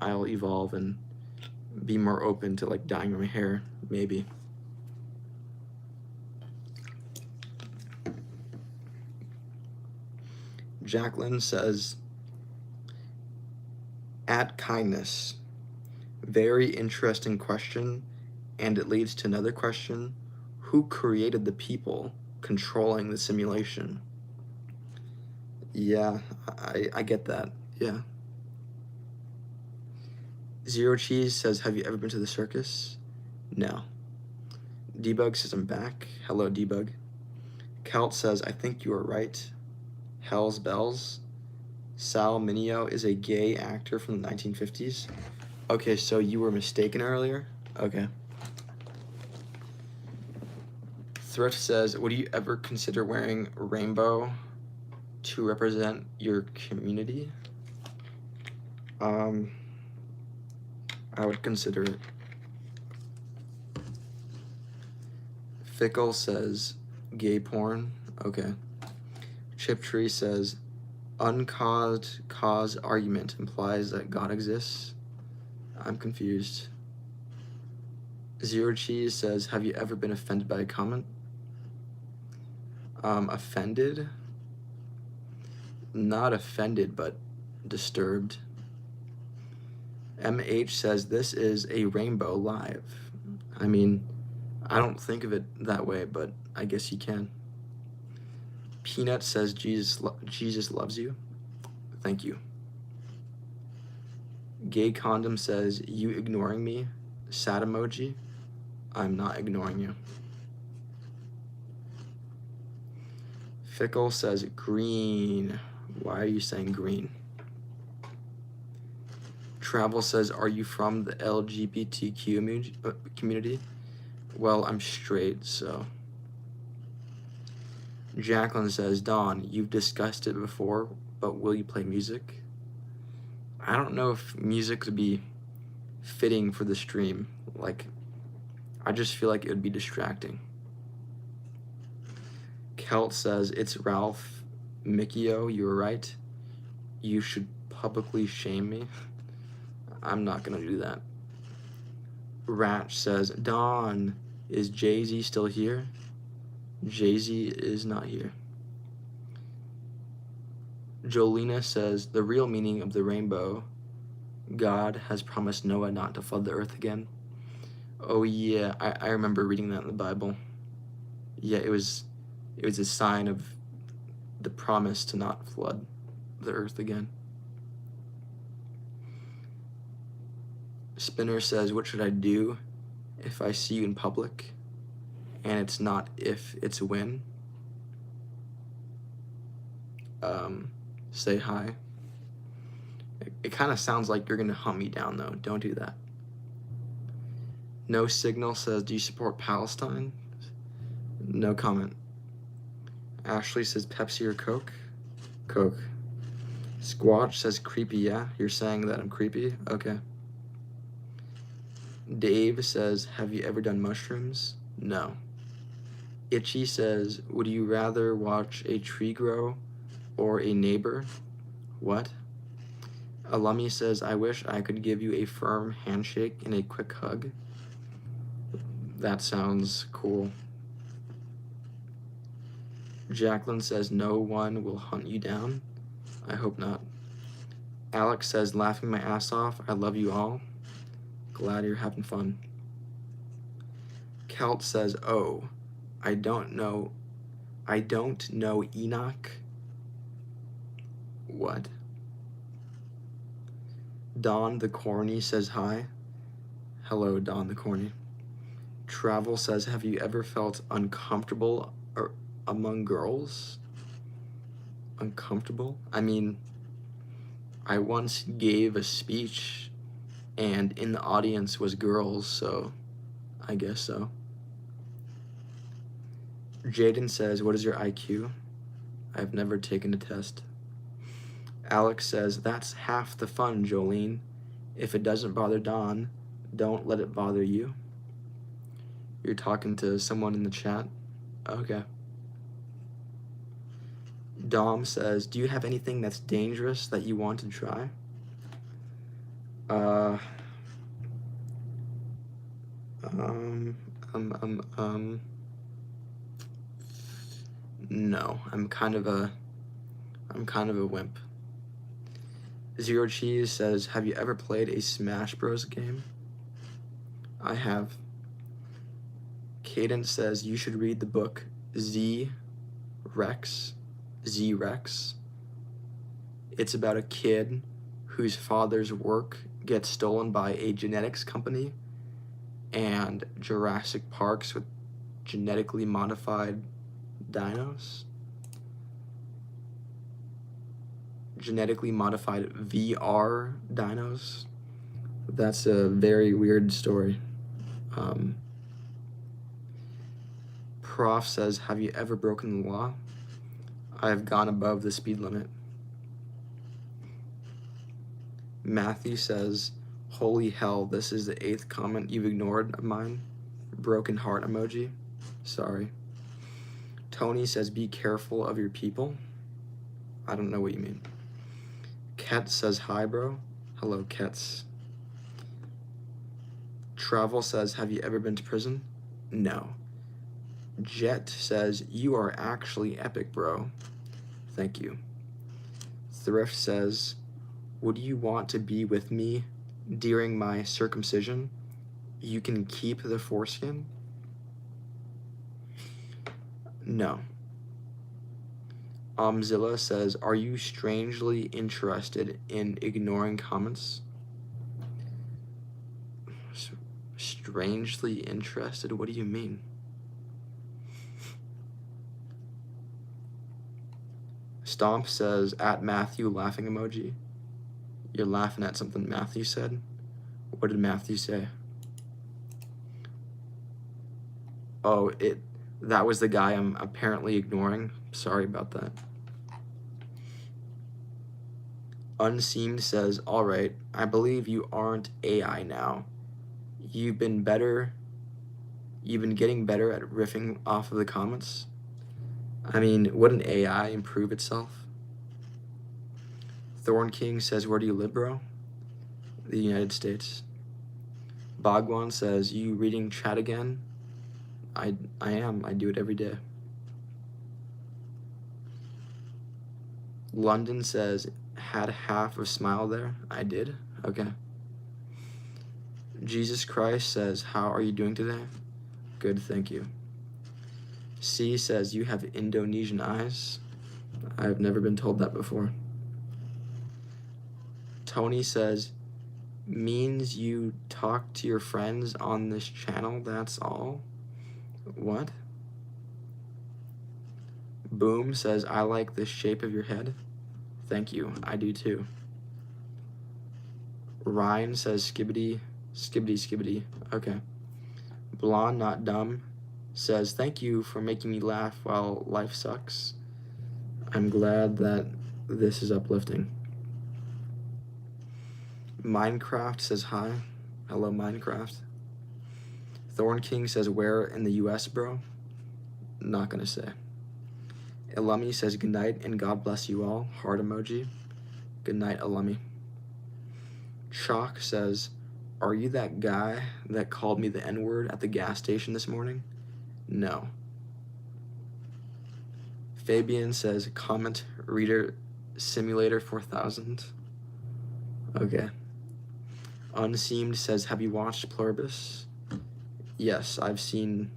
evolve and be more open to like dyeing my hair, maybe. Jacqueline says, at kindness. Very interesting question, and it leads to another question. Who created the people controlling the simulation? Yeah, I get that, yeah. Zero Cheese says, have you ever been to the circus? No. Debug says, I'm back. Hello, Debug. Kelt says, I think you are right. Hell's Bells. Sal Mineo is a gay actor from the 1950s. Okay, so you were mistaken earlier? Okay. Thrift says, would you ever consider wearing rainbow to represent your community? I would consider it. Fickle says, gay porn. Okay. Chip Tree says, uncaused cause argument implies that God exists. I'm confused. Zero Cheese says, have you ever been offended by a comment? Offended? Not offended, but disturbed. MH says, this is a rainbow live. I mean, I don't think of it that way, but I guess you can. Peanut says, Jesus loves you. Thank you. Gay Condom says, you ignoring me? Sad emoji. I'm not ignoring you. Fickle says, green. Why are you saying green? Travel says, are you from the LGBTQ community? Well, I'm straight, so. Jacqueline says, Dawn, you've discussed it before, but will you play music? I don't know if music would be fitting for the stream. Like, I just feel like it would be distracting. Kelt says, it's Ralph Macchio, you were right. You should publicly shame me. I'm not gonna do that. Ratch says, Dawn, is Jay-Z still here? Jay-Z is not here. Jolena says, the real meaning of the rainbow, God has promised Noah not to flood the earth again. Oh yeah, I remember reading that in the Bible. Yeah, it was a sign of the promise to not flood the earth again. Spinner says, what should I do if I see you in public? And it's not if, it's when. Say hi. It kind of sounds like you're gonna hunt me down though. Don't do that. No Signal says, do you support Palestine? No comment. Ashley says, Pepsi or Coke? Coke. Squatch says, creepy, yeah? You're saying that I'm creepy? Okay. Dave says, have you ever done mushrooms? No. Itchy says, would you rather watch a tree grow or a neighbor? What? Alumni says, I wish I could give you a firm handshake and a quick hug. That sounds cool. Jacqueline says, no one will hunt you down. I hope not. Alex says, laughing my ass off. I love you all. Glad you're having fun. Kelt says, oh, I don't know Enoch. What? Don the Corny says hi. Hello, Don the Corny. Travel says, have you ever felt uncomfortable among girls? Uncomfortable? I mean, I once gave a speech and in the audience was girls, so I guess so. Jaden says, what is your IQ? I've never taken a test. Alex says, that's half the fun, Jolene. If it doesn't bother Don, don't let it bother you. You're talking to someone in the chat? Okay. Dom says, do you have anything that's dangerous that you want to try? No, I'm kind of a wimp. Zero Cheese says, have you ever played a Smash Bros game? I have. Cadence says, you should read the book Z-Rex. It's about a kid whose father's work gets stolen by a genetics company and Jurassic Parks with genetically modified dinos. Genetically modified VR dinos. That's a very weird story. Prof says, have you ever broken the law? I've gone above the speed limit. Matthew says, holy hell, this is the 8th comment you've ignored of mine. Broken heart emoji. Sorry. Tony says, be careful of your people. I don't know what you mean. Ket says, hi, bro. Hello, Kets. Travel says, have you ever been to prison? No. Jet says, you are actually epic, bro. Thank you. Thrift says, would you want to be with me during my circumcision? You can keep the foreskin? No. Zilla says, are you strangely interested in ignoring comments? Strangely interested? What do you mean? Stomp says, at Matthew laughing emoji. You're laughing at something Matthew said? What did Matthew say? Oh, that was the guy I'm apparently ignoring. Sorry about that. Unseamed says, all right, I believe you aren't AI now. You've been getting better at riffing off of the comments. I mean, wouldn't AI improve itself? Thorn King says, where do you live, bro? The United States. Bhagwan says, you reading chat again? I am. I do it every day. London says, had half a smile there? I did? Okay. Jesus Christ says, how are you doing today? Good, thank you. C says, you have Indonesian eyes. I've never been told that before. Tony says, Means you talk to your friends on this channel, that's all? What? Boom says, I like the shape of your head. Thank you, I do too. Ryan says, skibbity, skibbity, skibbity. Okay. Blonde Not Dumb says, thank you for making me laugh while life sucks. I'm glad that this is uplifting. Minecraft says, hi. Hello, Minecraft. Thorn King says, where in the US, bro? Not gonna say. Elumi says, good night and God bless you all. Heart emoji. Good night, Elumi. Chalk says, are you that guy that called me the N-word at the gas station this morning? No. Fabian says, comment Reader Simulator 4000. Okay. Unseamed says, have you watched Pluribus? Yes, I've seen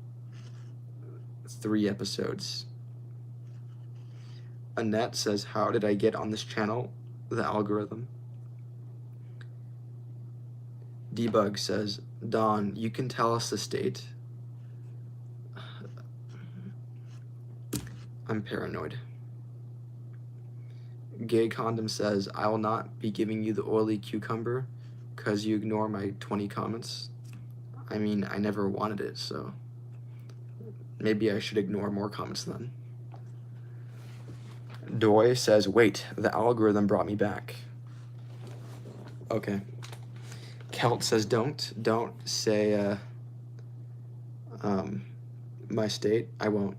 3 episodes. Annette says, how did I get on this channel? The algorithm. Debug says, Don, you can tell us the state. I'm paranoid. Gay Condom says, I will not be giving you the oily cucumber because you ignore my 20 comments. I mean, I never wanted it, so maybe I should ignore more comments then. Doi says, wait, the algorithm brought me back. Okay. Kelt says, don't say my state. I won't.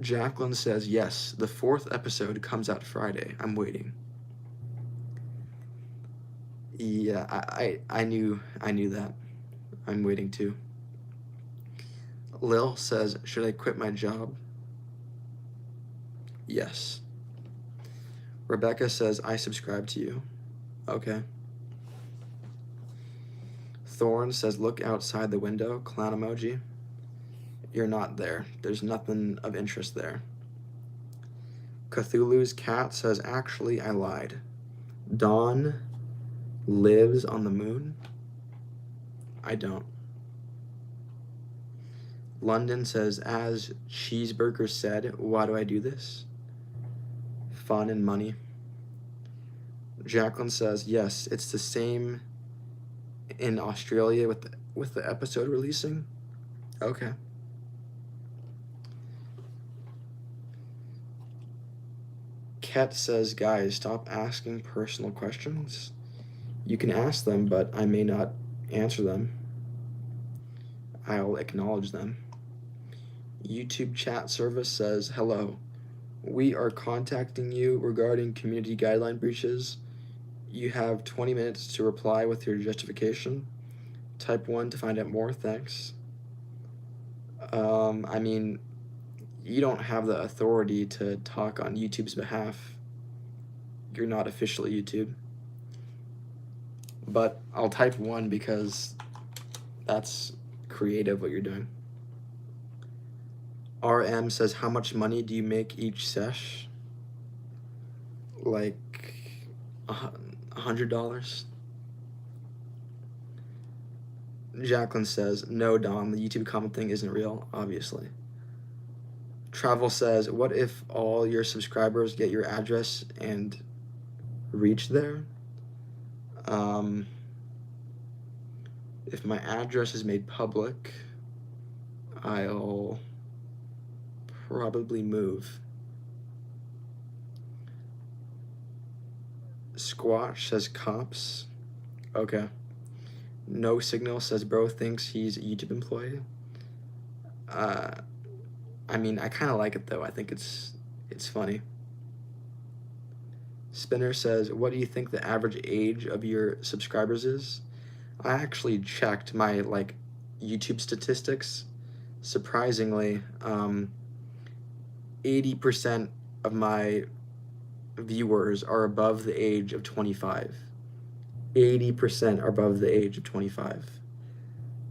Jacqueline says, yes, the 4th episode comes out Friday. I'm waiting. Yeah, I knew that. I'm waiting too. Lil says, should I quit my job? Yes. Rebecca says, I subscribe to you. Okay. Thorn says, look outside the window, clown emoji. You're not there. There's nothing of interest there. Cthulhu's cat says, actually, I lied. Dawn lives on the moon? I don't. London says, as Cheeseburger said, why do I do this? Fun and money. Jacqueline says, yes, it's the same in Australia with the episode releasing. Okay. Ket says, guys, stop asking personal questions. You can ask them, but I may not answer them. I'll acknowledge them. YouTube chat service says, hello. We are contacting you regarding community guideline breaches. You have 20 minutes to reply with your justification. Type 1 to find out more, thanks. I mean, you don't have the authority to talk on YouTube's behalf. You're not officially YouTube. But I'll type 1 because that's creative what you're doing. RM says, how much money do you make each sesh? Like $100. Jacqueline says, no, Don, the YouTube comment thing isn't real, obviously. Travel says, what if all your subscribers get your address and reach there? If my address is made public, I'll probably move. Squash says cops. Okay. No Signal says bro thinks he's a YouTube employee. I mean, I kind of like it though. I think it's funny. Spinner says, what do you think the average age of your subscribers is? I actually checked my YouTube statistics. Surprisingly, 80% of my viewers are above the age of 25. 80% are above the age of 25.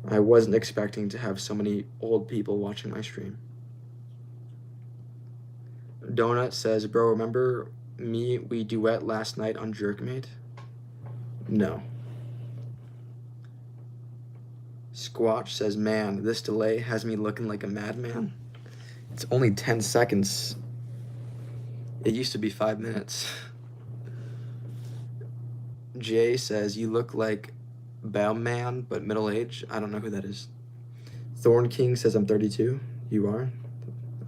I wasn't expecting to have so many old people watching my stream. Donut says, bro, remember me, we duet last night on Jerkmate? No. Squatch says, man, this delay has me looking like a madman. It's only 10 seconds. It used to be 5 minutes. Jay says, you look like Baumman, but middle-aged. I don't know who that is. Thorn King says, I'm 32. You are?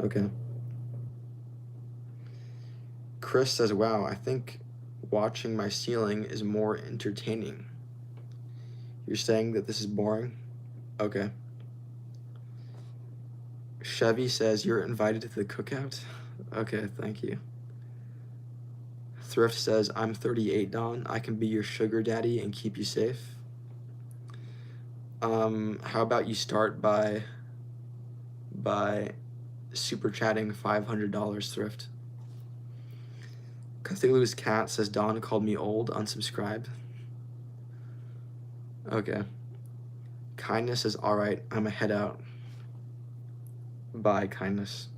Okay. Chris says, wow, I think watching my ceiling is more entertaining. You're saying that this is boring? Okay. Chevy says, you're invited to the cookout? Okay, thank you. Thrift says, I'm 38, Don. I can be your sugar daddy and keep you safe. How about you start by super chatting $500, Thrift? Cthulhu's cat says, Don called me old, unsubscribe. Okay. Kindness is alright, I'ma head out. Bye, Kindness.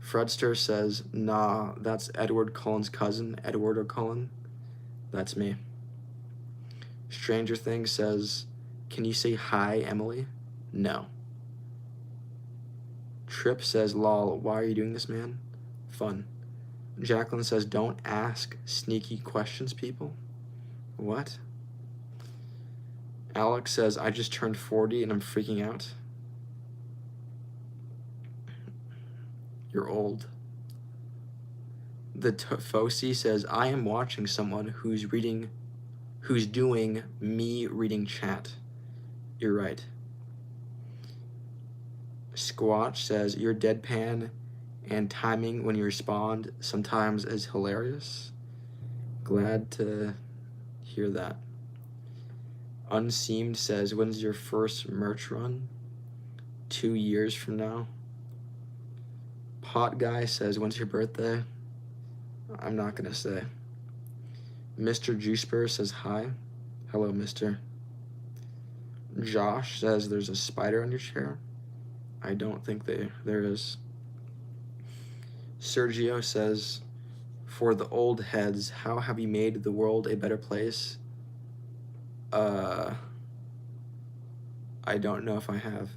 Fredster says, nah, that's Edward Cullen's cousin, Edward or Cullen. That's me. Stranger Things says, can you say hi, Emily? No. Trip says, lol, why are you doing this, man? Fun. Jacqueline says, don't ask sneaky questions, people. What? Alex says, I just turned 40 and I'm freaking out. You're old. The Fosi says, I am watching someone who's doing me reading chat. You're right. Squatch says, your deadpan and timing when you respond sometimes is hilarious. Glad to hear that. Unseamed says, when's your first merch run? 2 years from now. Pot Guy says, when's your birthday? I'm not gonna say. Mr. Juiceper says hi. Hello, mister. Josh says there's a spider on your chair. I don't think there is. Sergio says, for the old heads, how have you made the world a better place? I don't know if I have.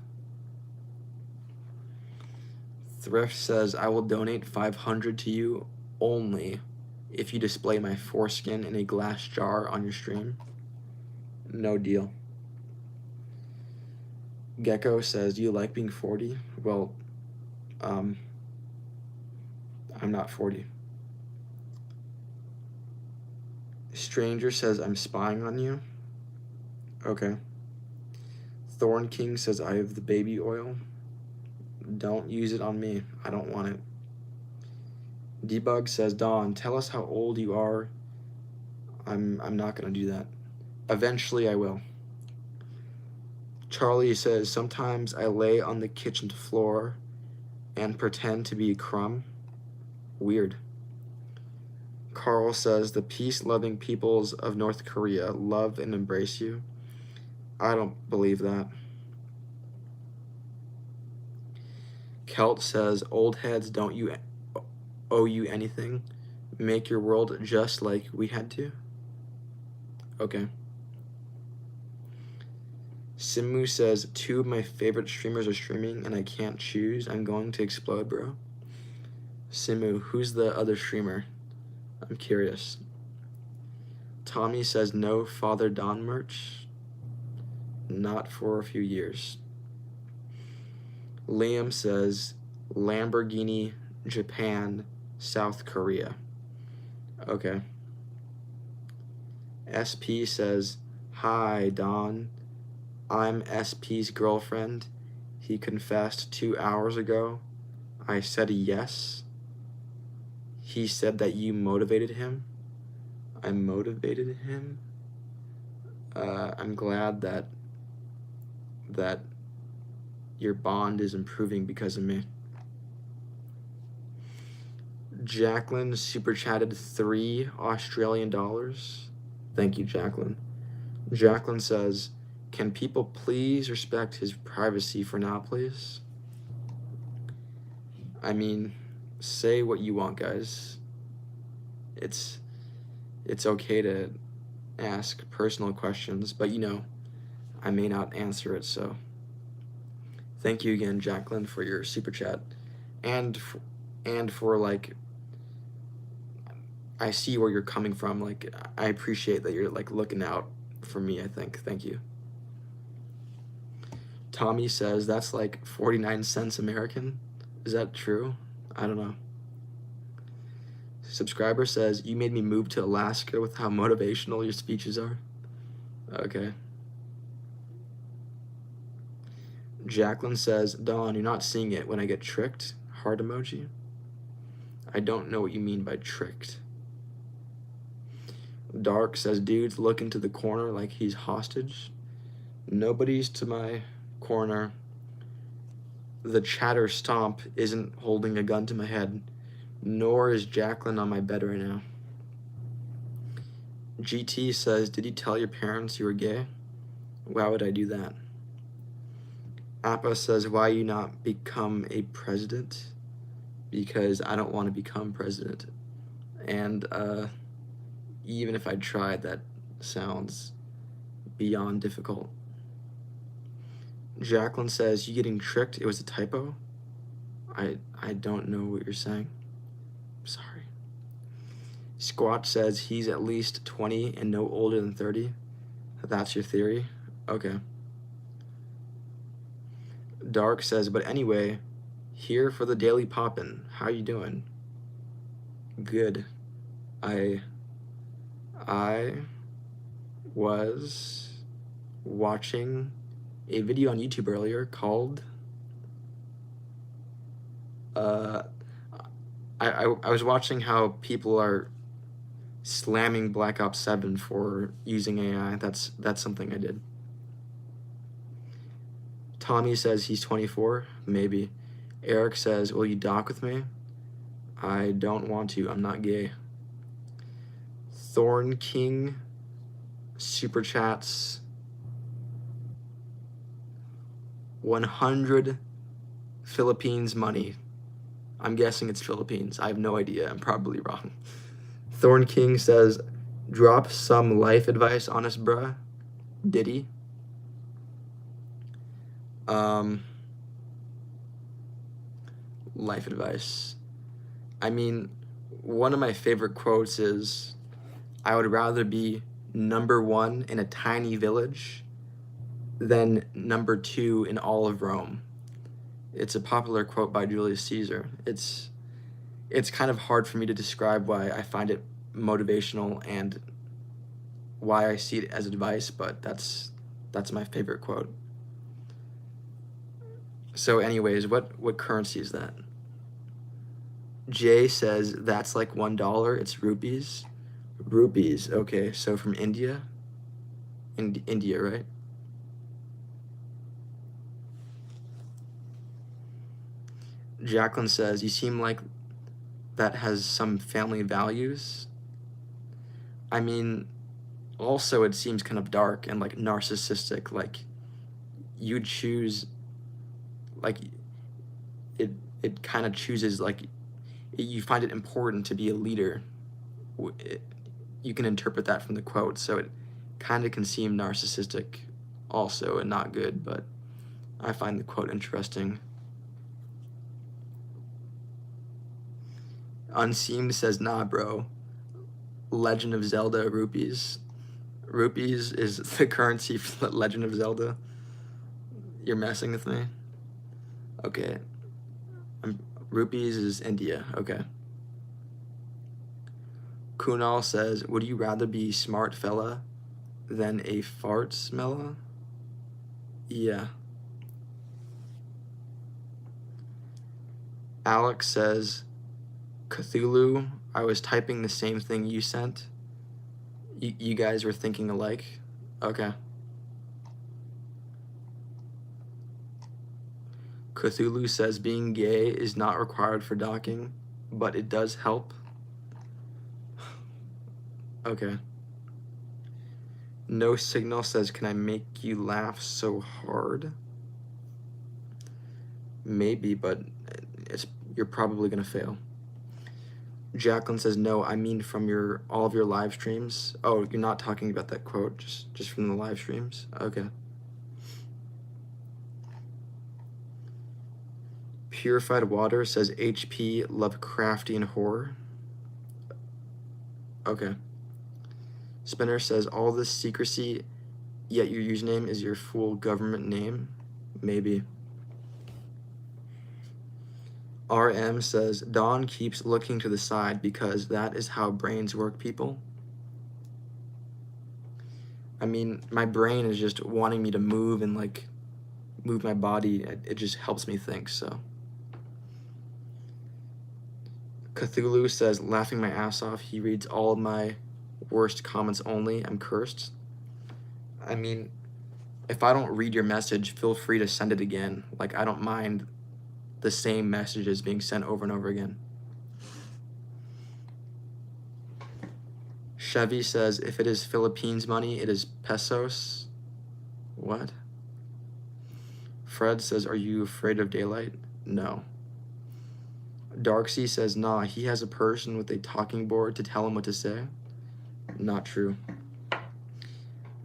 Thrift says, I will donate $500 to you only if you display my foreskin in a glass jar on your stream. No deal. Gecko says, do you like being 40? Well, I'm not 40. Stranger says, I'm spying on you. Okay. Thorn King says, I have the baby oil. Don't use it on me. I don't want it. Debug says, Dawn, tell us how old you are. I'm not gonna do that. Eventually I will. Charlie says, sometimes I lay on the kitchen floor and pretend to be a crumb. Weird. Carl says, the peace-loving peoples of North Korea love and embrace you. I don't believe that. Kelt says, old heads don't owe you anything. Make your world just like we had to. Okay. Simu says, 2 of my favorite streamers are streaming and I can't choose. I'm going to explode, bro. Simu, who's the other streamer? I'm curious. Tommy says, no Father Don merch. Not for a few years. Liam says, Lamborghini, Japan, South Korea. Okay. SP says, hi, Don. I'm SP's girlfriend. He confessed 2 hours ago. I said yes. He said that you motivated him. I motivated him. I'm glad that your bond is improving because of me. Jacqueline super chatted 3 Australian dollars. Thank you, Jacqueline. Jacqueline says, can people please respect his privacy for now, please? I mean, say what you want, guys. It's okay to ask personal questions, but you know, I may not answer it, so thank you again, Jacqueline, for your super chat, and for like, I see where you're coming from. Like, I appreciate that you're like looking out for me. I think. Thank you. Tommy says that's like 49 cents American. Is that true? I don't know. Subscriber says you made me move to Alaska with how motivational your speeches are. Okay. Jacqueline says, Dawn, you're not seeing it when I get tricked. Heart emoji. I don't know what you mean by tricked. Dark says, dudes look into the corner like he's hostage. Nobody's to my corner. The chatter stomp isn't holding a gun to my head, nor is Jacqueline on my bed right now. GT says, did you tell your parents you were gay? Why would I do that? Appa says, why you not become a president? Because I don't want to become president. And even if I tried, that sounds beyond difficult. Jacqueline says, you getting tricked? It was a typo? I don't know what you're saying. Sorry. Squatch says he's at least 20 and no older than 30. That's your theory? Okay. Dark says, but anyway, here for the Daily Poppin'. How you doing? Good. I was watching a video on YouTube earlier called I was watching how people are slamming Black Ops 7 for using AI. That's something I did. Tommy says he's 24. Maybe. Eric says, will you dock with me? I don't want to. I'm not gay. Thorn King super chats 100 Philippines money. I'm guessing it's Philippines. I have no idea. I'm probably wrong. Thorn King says, drop some life advice on us, bruh. Did he? Life advice. I mean, one of my favorite quotes is, I would rather be number 1 in a tiny village than number 2 in all of Rome. It's a popular quote by Julius Caesar. It's kind of hard for me to describe why I find it motivational and why I see it as advice, but that's my favorite quote. So anyways, what currency is that? Jay says that's like $1. It's rupees. Rupees. Okay, so from India. India, right? Jacqueline says you seem like that has some family values. I mean, also it seems kind of dark and like narcissistic. Like you choose, like it kind of chooses like you find it important to be a leader. You can interpret that from the quote, so it kind of can seem narcissistic also and not good, but I find the quote interesting. Unseamed says, nah, bro. Legend of Zelda rupees. Rupees is the currency for the Legend of Zelda. You're messing with me? Okay. Rupees is India. Okay. Kunal says, would you rather be smart fella than a fart smella? Yeah. Alex says, Cthulhu, I was typing the same thing you sent. You guys were thinking alike? Okay. Cthulhu says being gay is not required for docking, but it does help. Okay. No Signal says, can I make you laugh so hard? Maybe, but you're probably gonna fail. Jacqueline says, no, I mean from all of your live streams. Oh, you're not talking about that quote, just from the live streams? Okay. Purified Water says HP Lovecraftian horror. Okay. Spinner says, all this secrecy, yet your username is your full government name? Maybe. RM says, Dawn keeps looking to the side because that is how brains work, people. I mean, my brain is just wanting me to move and, like, move my body. It just helps me think, so. Cthulhu says, laughing my ass off. He reads all of my worst comments only. I'm cursed. I mean, if I don't read your message, feel free to send it again. Like, I don't mind the same messages being sent over and over again. Chevy says, if it is Philippines money, it is pesos. What? Fred says, are you afraid of daylight? No. Darksea says, nah, he has a person with a talking board to tell him what to say. Not true.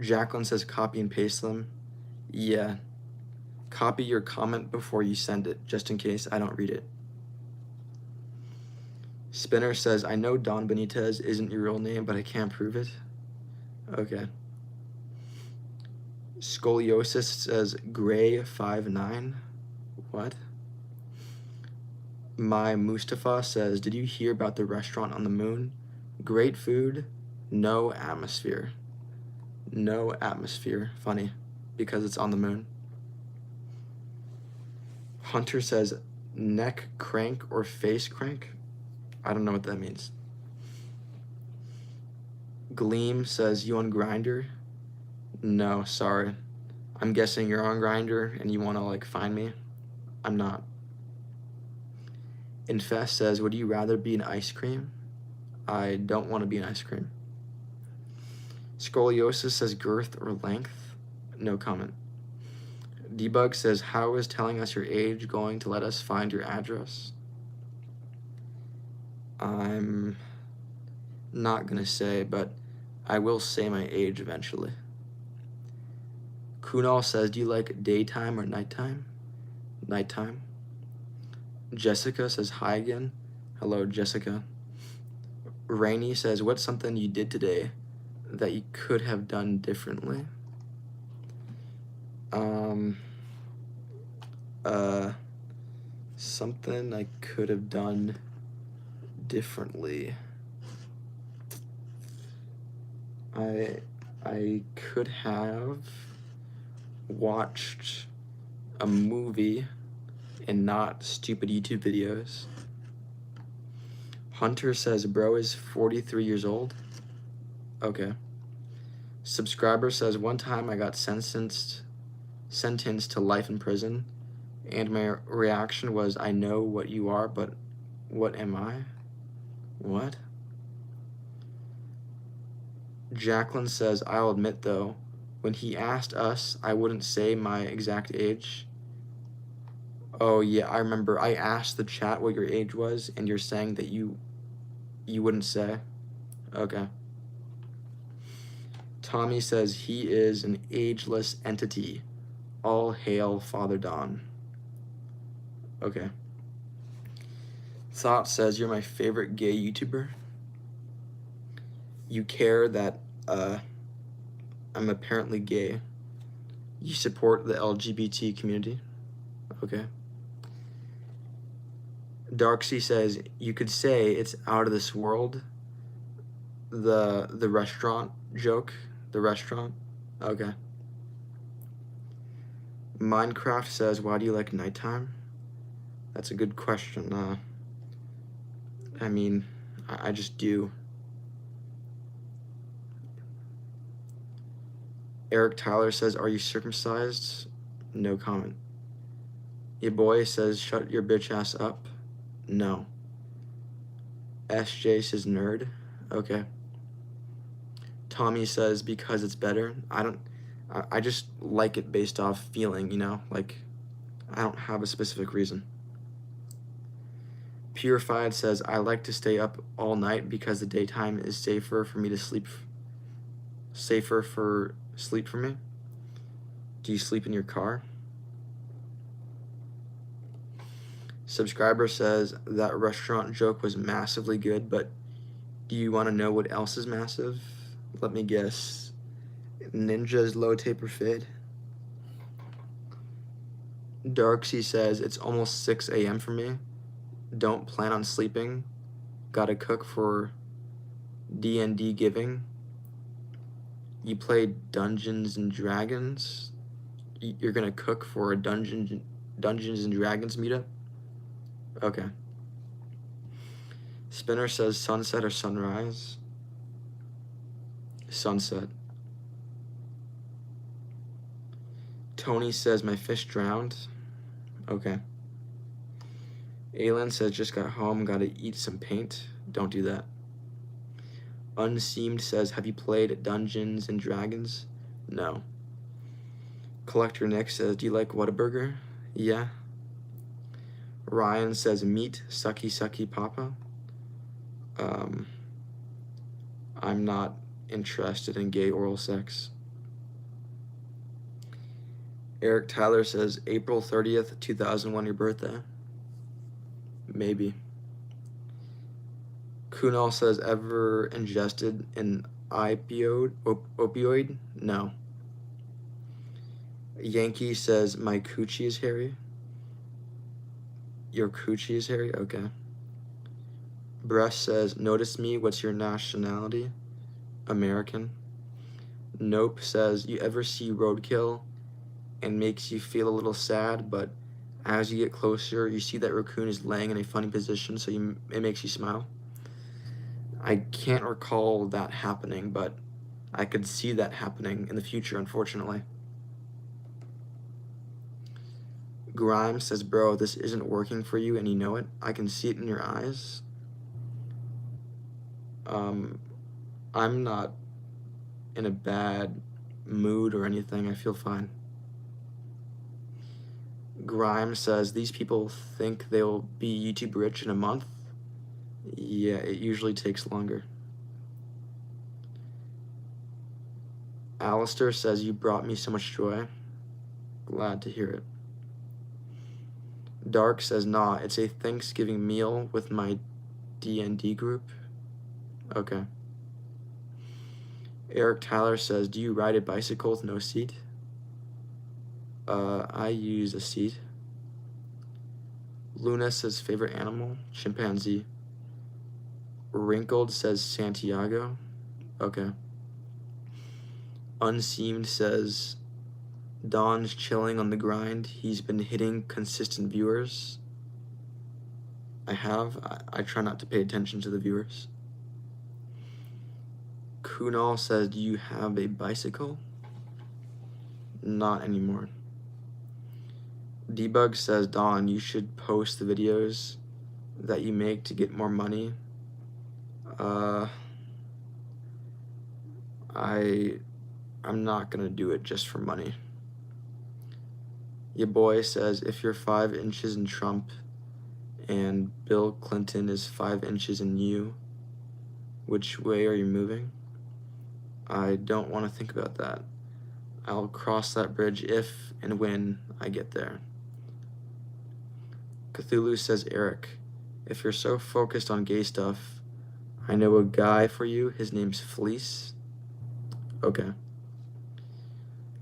Jacqueline says, copy and paste them. Yeah. Copy your comment before you send it, just in case I don't read it. Spinner says, I know Don Benitez isn't your real name, but I can't prove it. Okay. Scoliosis says, Gray59. What? My Mustafa says, did you hear about the restaurant on the moon? Great food, no atmosphere. No atmosphere. Funny, because it's on the moon. Hunter says, neck crank or face crank? I don't know what that means. Gleam says, you on Grindr? No, sorry. I'm guessing you're on Grindr and you want to, like, find me? I'm not. Infest says, would you rather be an ice cream? I don't want to be an ice cream. Scoliosis says, girth or length? No comment. Debug says, how is telling us your age going to let us find your address? I'm not gonna say, but I will say my age eventually. Kunal says, do you like daytime or nighttime? Nighttime. Jessica says, hi again. Hello, Jessica. Rainy says, what's something you did today that you could have done differently? Something I could have done differently. I could have watched a movie and not stupid YouTube videos. Hunter says, bro is 43 years old. Okay. Subscriber says, one time I got sentenced to life in prison, and my reaction was, I know what you are, but what am I? What? Jacqueline says, I'll admit though, when he asked us, I wouldn't say my exact age. Oh yeah, I remember. I asked the chat what your age was, and you're saying that you wouldn't say. Okay. Tommy says, he is an ageless entity. All hail Father Don. Okay. Thought says, you're my favorite gay YouTuber. You care that I'm apparently gay. You support the LGBT community. Okay. Darksea says, you could say it's out of this world. The restaurant joke. The restaurant. Okay. Minecraft says, why do you like nighttime? That's a good question. I mean, I just do. Eric Tyler says, are you circumcised? No comment. Your boy says, shut your bitch ass up. No. SJ says, nerd. Okay. Tommy says, because it's better. I just like it based off feeling, you know? Like, I don't have a specific reason. Purified says, I like to stay up all night because the daytime is safer for me. Do you sleep in your car? Subscriber says, that restaurant joke was massively good, but do you want to know what else is massive? Let me guess. Ninja's low taper fade. Darksea says, it's almost 6 a.m. for me. Don't plan on sleeping. Gotta cook for D&D giving. You play Dungeons and Dragons? You're gonna cook for a Dungeons and Dragons meetup? Okay. Spinner says sunset or sunrise? Sunset. Tony says my fish drowned. Okay. Aylin says just got home, gotta eat some paint. Don't do that. Unseamed says, have you played Dungeons and Dragons? No. Collector Nick says, do you like Whataburger? Yeah. Ryan says, meat, sucky sucky papa. I'm not interested in gay oral sex. Eric Tyler says, April 30th, 2001, your birthday? Maybe. Kunal says, ever ingested an opioid? No. Yankee says, my coochie is hairy. Your coochie is hairy? Okay. Breast says, notice me, what's your nationality? American. Nope says, you ever see Roadkill and makes you feel a little sad, but as you get closer, you see that raccoon is laying in a funny position, so it makes you smile? I can't recall that happening, but I could see that happening in the future, unfortunately. Grimes says, bro, this isn't working for you and you know it. I can see it in your eyes. I'm not in a bad mood or anything. I feel fine. Grimes says, these people think they'll be YouTube rich in a month. Yeah, it usually takes longer. Alistair says, you brought me so much joy. Glad to hear it. Dark says, nah, it's a Thanksgiving meal with my D&D group. Okay. Eric Tyler says, do you ride a bicycle with no seat? I use a seat. Luna says, favorite animal? Chimpanzee. Wrinkled says, Santiago. Okay. Unseamed says, Don's chilling on the grind. He's been hitting consistent viewers. I try not to pay attention to the viewers. Kunal says, do you have a bicycle? Not anymore. Debug says, Don, you should post the videos that you make to get more money. I'm not gonna do it just for money. Your boy says, if you're 5 inches in Trump and Bill Clinton is 5 inches in you, which way are you moving? I don't want to think about that. I'll cross that bridge if and when I get there. Cthulhu says, Eric, if you're so focused on gay stuff, I know a guy for you. His name's Fleece. Okay.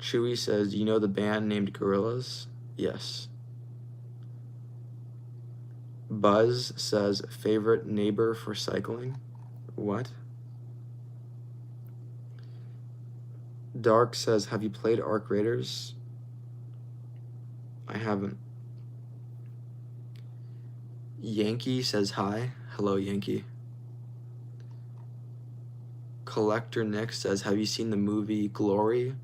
Chewy says, do you know the band named Gorillaz? Yes. Buzz says, favorite neighbor for cycling? What? Dark says, have you played Arc Raiders? I haven't. Yankee says hi. Hello, Yankee. Collector Nick says, have you seen the movie Glory?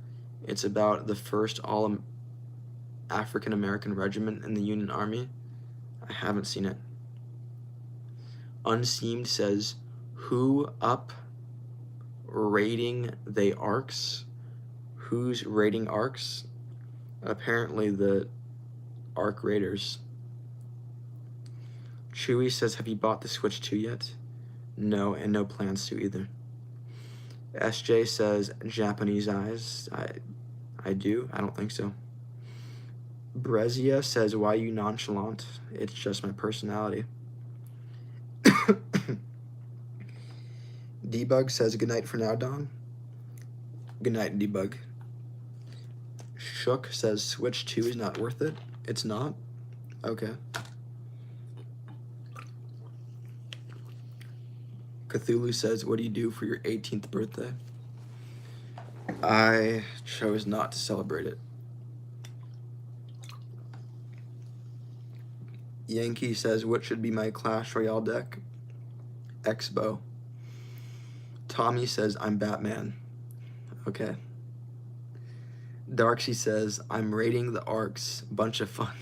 It's about the first all-African American regiment in the Union Army. I haven't seen it. Unseamed says, who up raiding they arcs? Who's raiding arcs? Apparently the Arc Raiders. Chewy says, have you bought the Switch 2 yet? No, and no plans to either. SJ says, Japanese eyes. I do. I don't think so. Brezia says, why you nonchalant? It's just my personality. Debug says, good night for now, Don. Good night, Debug. Shook says, Switch 2 is not worth it. It's not? Okay. Cthulhu says, what do you do for your 18th birthday? I chose not to celebrate it. Yankee says, what should be my Clash Royale deck? Expo. Tommy says, I'm Batman. Okay. Darksy says, I'm raiding the arcs. Bunch of fun.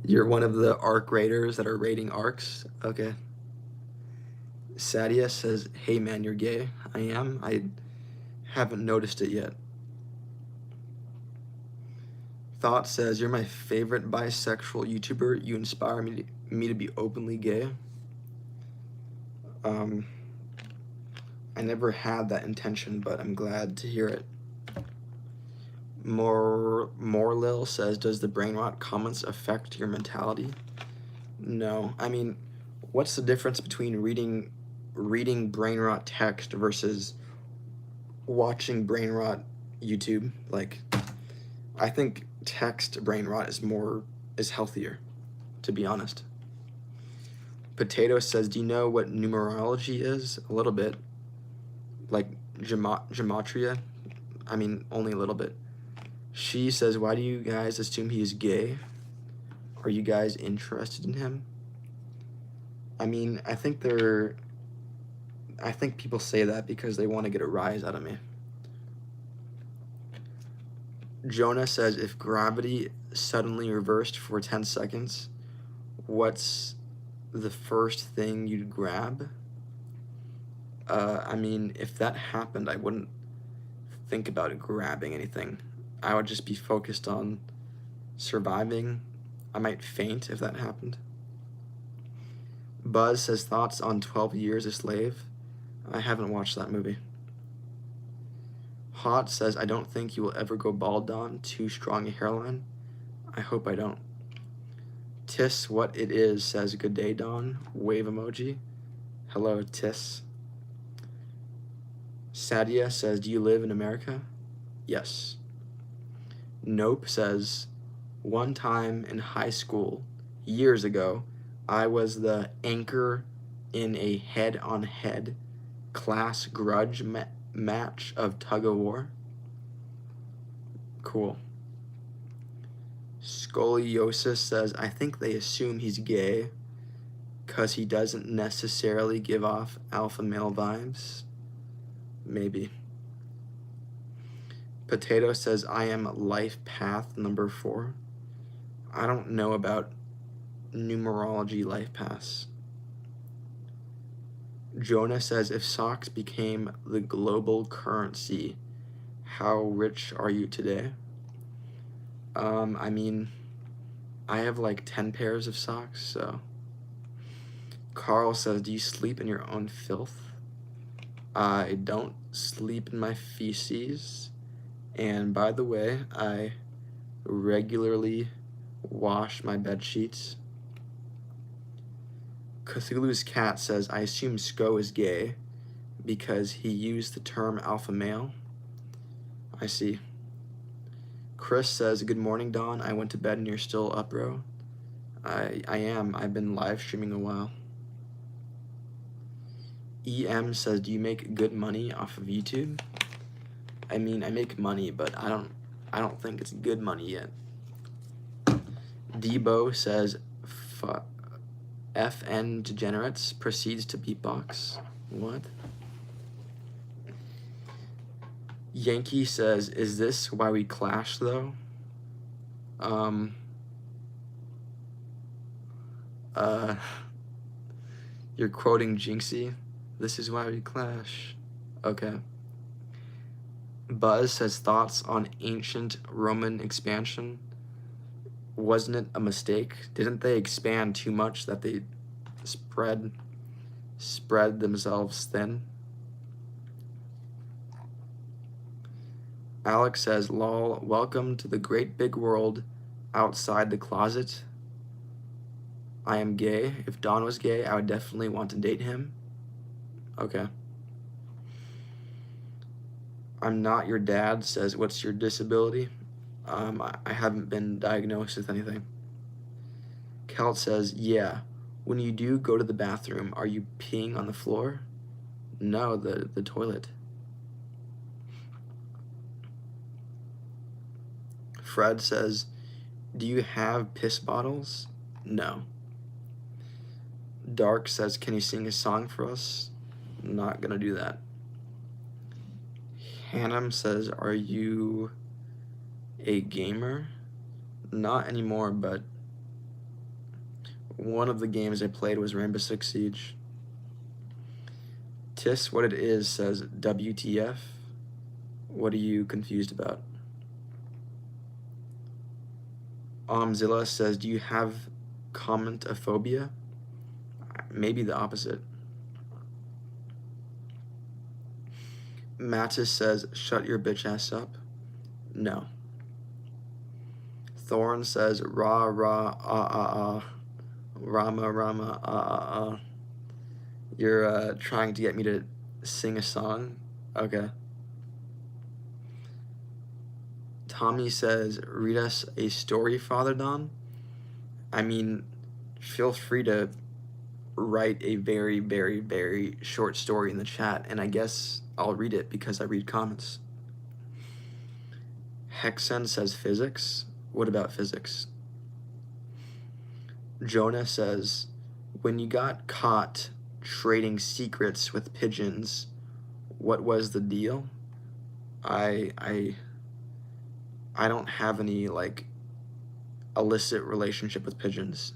You're one of the arc raiders that are raiding arcs? Okay. Sadia says, hey man, you're gay. I am. I haven't noticed it yet. Thought says, you're my favorite bisexual YouTuber. You inspire me to be openly gay. I never had that intention, but I'm glad to hear it. Morlil says, does the brain rot comments affect your mentality? No. I mean, what's the difference between reading brain rot text versus watching brain rot YouTube? Like, I think text brain rot is healthier, to be honest. Potato says, do you know what numerology is? A little bit. Like gematria? I mean, only a little bit. She says, why do you guys assume he is gay? Are you guys interested in him? I mean, I think people say that because they want to get a rise out of me. Jonah says, if gravity suddenly reversed for 10 seconds, what's the first thing you'd grab? I mean, if that happened, I wouldn't think about grabbing anything. I would just be focused on surviving. I might faint if that happened. Buzz says, thoughts on 12 Years a Slave? I haven't watched that movie. Hot says, I don't think you will ever go bald, Don. Too strong a hairline. I hope I don't. Tiss, what it is, says, good day, Don. Wave emoji. Hello, Tiss. Sadia says, do you live in America? Yes. Nope says, one time in high school, years ago, I was the anchor in a head-on-head class grudge match of tug-of-war. Cool. Scoliosis says, I think they assume he's gay because he doesn't necessarily give off alpha male vibes. Maybe. Potato says, I am life path number 4. I don't know about numerology life paths. Jonah says, if socks became the global currency, how rich are you today? I mean, I have like 10 pairs of socks, so. Carl says, do you sleep in your own filth? I don't sleep in my feces. And by the way, I regularly wash my bed sheets. Cthulhu's cat says, I assume Sko is gay because he used the term alpha male. I see. Chris says, good morning, Don. I went to bed and you're still up, bro. I am. I've been live streaming a while. EM says, do you make good money off of YouTube? I mean, I make money, but I don't think it's good money yet. Debo says, FN Degenerates proceeds to beatbox. What? Yankee says, is this why we clash, though? You're quoting Jinxie. This is why we clash. Okay. Buzz says, thoughts on ancient Roman expansion? Wasn't it a mistake? Didn't they expand too much that they spread themselves thin. Alex says, lol, welcome to the great big world outside the closet. I am gay. If Don was gay, I would definitely want to date him. Okay. I'm not your dad says, what's your disability? I haven't been diagnosed with anything. Kelt says, yeah. When you do go to the bathroom, are you peeing on the floor? No, the toilet. Fred says, do you have piss bottles? No. Dark says, can you sing a song for us? Not gonna do that. Hannum says, are you a gamer? Not anymore, but one of the games I played was Rainbow Six Siege. Tis what it is says, WTF? What are you confused about? Zilla says, do you have commentophobia? Maybe the opposite. Mattis says, shut your bitch ass up. No. Thorn says, rah, rah, Rama, Rama, You're trying to get me to sing a song? Okay. Tommy says, read us a story, Father Don. I mean, feel free to write a very, very, very short story in the chat, and I guess I'll read it because I read comments. Hexen says physics. What about physics? Jonah says, when you got caught trading secrets with pigeons, what was the deal? I don't have any, like, illicit relationship with pigeons.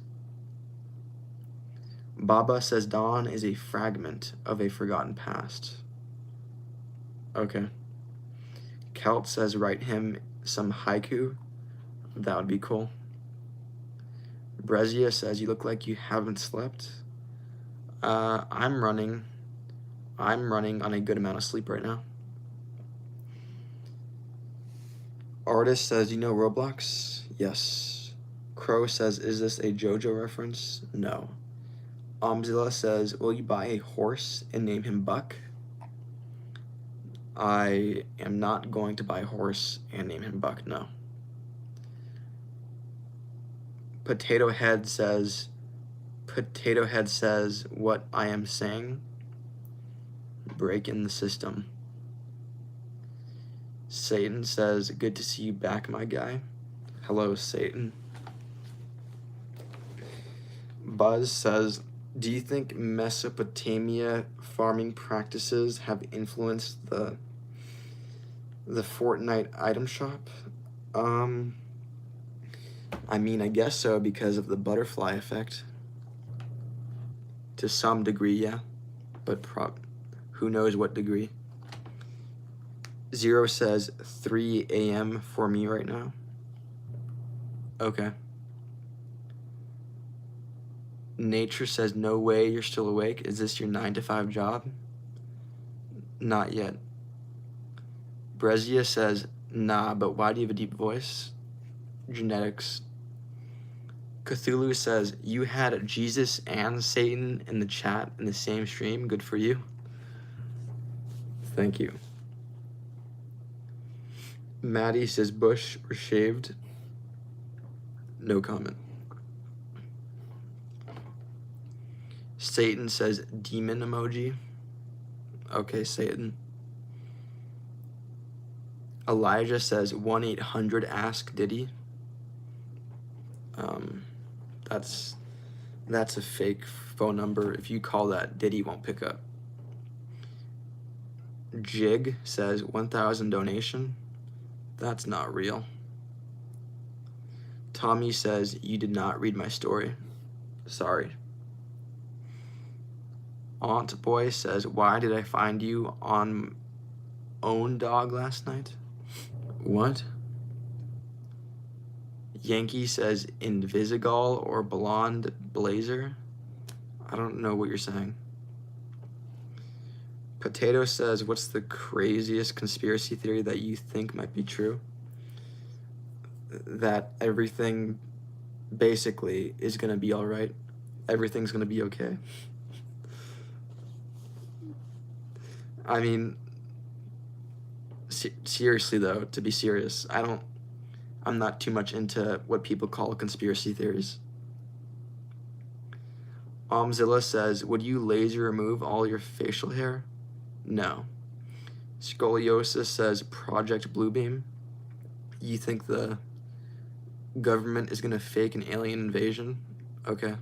Baba says Dawn is a fragment of a forgotten past. Okay. Kelt says write him some haiku. That would be cool. Brezia says you look like you haven't slept. I'm running on a good amount of sleep right now. Artist says, you know Roblox? Yes. Crow says, is this a JoJo reference? No. Omzilla says, will you buy a horse and name him Buck? I am not going to buy a horse and name him Buck, no. Potato Head says, what I am saying? Break in the system. Satan says, good to see you back, my guy. Hello, Satan. Buzz says, do you think Mesopotamia farming practices have influenced the Fortnite item shop? I mean, I guess so because of the butterfly effect. To some degree, yeah. But who knows what degree. Zero says 3 a.m. for me right now. Okay. Nature says, no way you're still awake. Is this your 9-to-5 job? Not yet. Brezia says, nah, but why do you have a deep voice? Genetics. Cthulhu says, you had Jesus and Satan in the chat in the same stream. Good for you. Thank you. Maddie says, bush or shaved? No comment. Satan says, demon emoji. Okay, Satan. Elijah says, 1-800 Diddy. That's a fake phone number. If you call that, Diddy won't pick up. Jig says 1,000 donation. That's not real. Tommy says, you did not read my story. Sorry. Aunt Boy says, why did I find you on Own Dog last night? What? Yankee says, Invisigal or Blonde Blazer. I don't know what you're saying. Potato says, what's the craziest conspiracy theory that you think might be true? That everything basically is going to be all right. Everything's going to be okay. I mean, seriously though, to be serious, I'm not too much into what people call conspiracy theories. Omzilla says, would you laser remove all your facial hair? No. Scoliosis says, Project Bluebeam. You think the government is going to fake an alien invasion? Okay.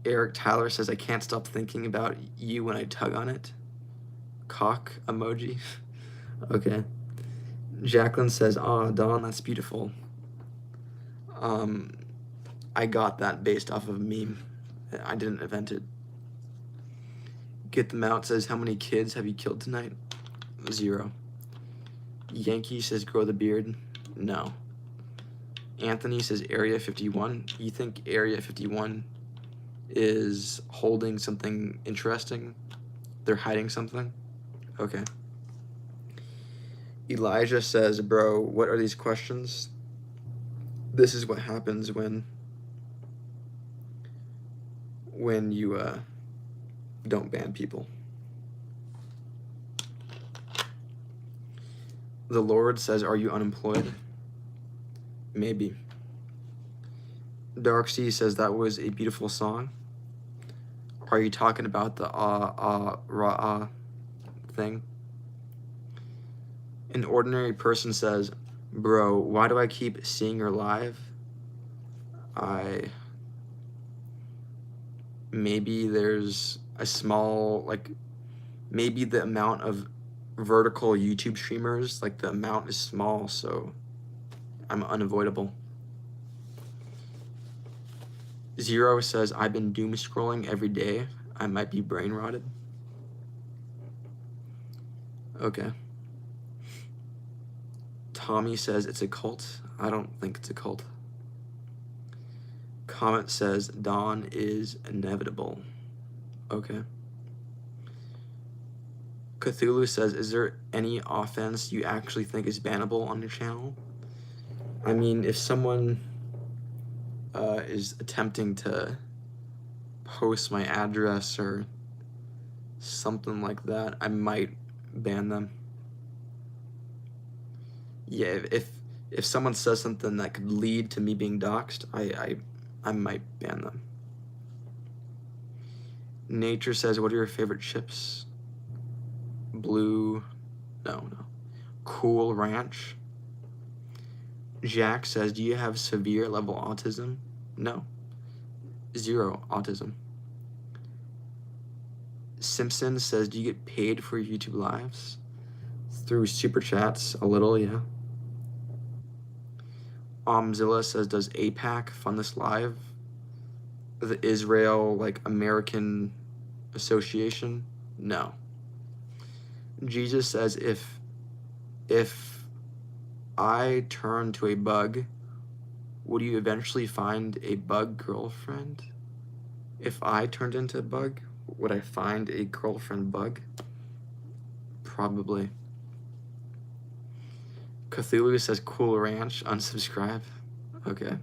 Eric Tyler says, I can't stop thinking about you when I tug on it. Cock emoji. Okay. Jacqueline says, Dawn, that's beautiful. I got that based off of a meme. I didn't invent it. Get Them Out says, how many kids have you killed tonight? 0. Yankee says, grow the beard. No. Anthony says, Area 51. You think Area 51 is holding something interesting? They're hiding something? Okay. Elijah says, bro, what are these questions? This is what happens when you don't ban people. The Lord says, are you unemployed? Maybe. Darksea says, that was a beautiful song. Are you talking about the thing? An ordinary person says, bro, why do I keep seeing her live? Maybe there's a small, maybe the amount of vertical YouTube streamers, the amount is small, so I'm unavoidable. 0 says, I've been doom scrolling every day. I might be brain rotted. Okay. Tommy says, it's a cult. I don't think it's a cult. Comment says, Dawn is inevitable. Okay. Cthulhu says, is there any offense you actually think is bannable on your channel? I mean, if someone is attempting to post my address or something like that, I might ban them. Yeah, if someone says something that could lead to me being doxxed, I might ban them. Nature says, what are your favorite chips? Blue, no. Cool Ranch. Jack says, do you have severe level autism? No. 0 autism. Simpson says, do you get paid for YouTube lives? Through super chats, a little, yeah. Omzilla says, does APAC fund this live? The Israel, American Association? No. Jesus says, if I turn to a bug, would you eventually find a bug girlfriend? If I turned into a bug, would I find a girlfriend bug? Probably. Cthulhu says, Cool Ranch, unsubscribe. Okay.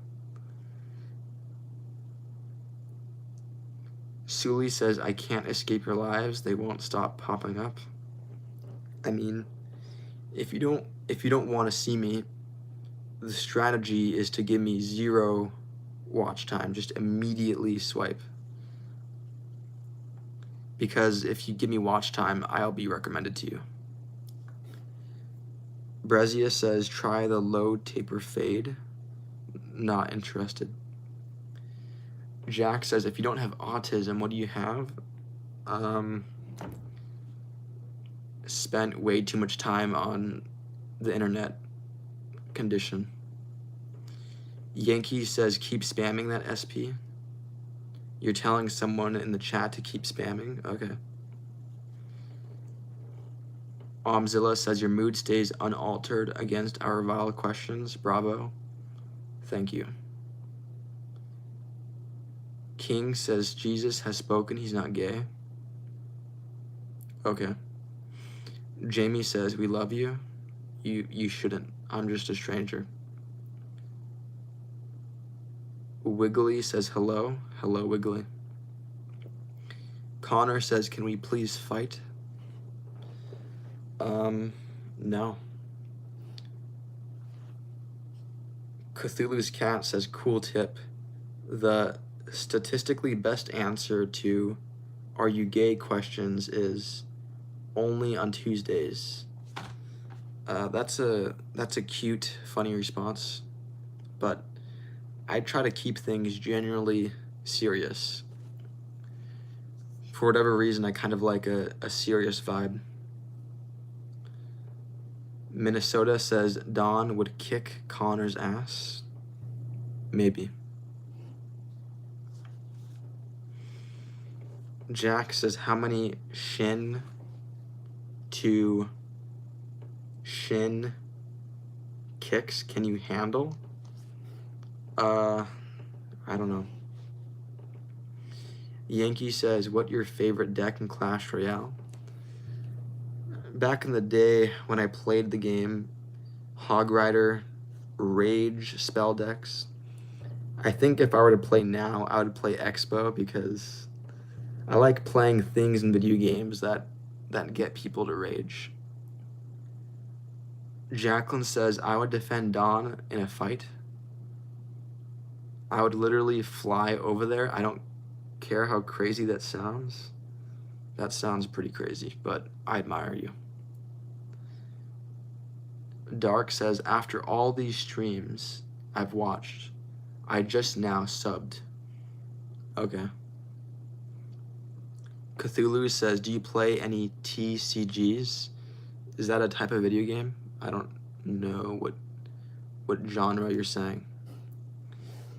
Suli says, I can't escape your lives. They won't stop popping up. I mean, if you don't want to see me, the strategy is to give me 0 watch time. Just immediately swipe. Because if you give me watch time, I'll be recommended to you. Brezia says, try the low taper fade. Not interested. Jack says, if you don't have autism, what do you have? Spent way too much time on the internet condition. Yankee says, keep spamming that SP. You're telling someone in the chat to keep spamming? Okay. Omzilla says, your mood stays unaltered against our vile questions. Bravo. Thank you. King says Jesus has spoken, he's not gay. Okay. Jamie says we love you. You shouldn't. I'm just a stranger. Wiggly says hello. Hello, Wiggly. Connor says, can we please fight? No. Cthulhu's Cat says, cool tip. The statistically best answer to are you gay questions is only on Tuesdays. That's a cute, funny response, but I try to keep things generally serious. For whatever reason, I kind of like a serious vibe. Minnesota says Don would kick Connor's ass. Maybe. Jack says, how many shin to shin kicks can you handle? I don't know. Yankee says, what your favorite deck in Clash Royale? Back in the day when I played the game, Hog Rider, Rage spell decks. I think if I were to play now, I would play Expo because I like playing things in video games that get people to rage. Jacqueline says, I would defend Dawn in a fight. I would literally fly over there. I don't care how crazy that sounds. That sounds pretty crazy, but I admire you. Dark says, after all these streams I've watched, I just now subbed. Okay. Cthulhu says, do you play any TCGs? Is that a type of video game? I don't know what genre you're saying.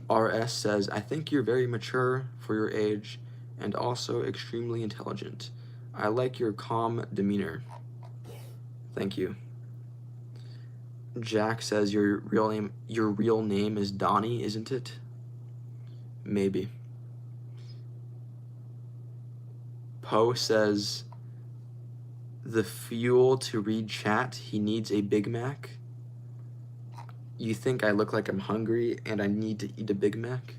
RS says, I think you're very mature for your age and also extremely intelligent. I like your calm demeanor. Thank you. Jack says, your real name is Donnie, isn't it? Maybe. Poe says, the fuel to read chat, he needs a Big Mac. You think I look like I'm hungry and I need to eat a Big Mac?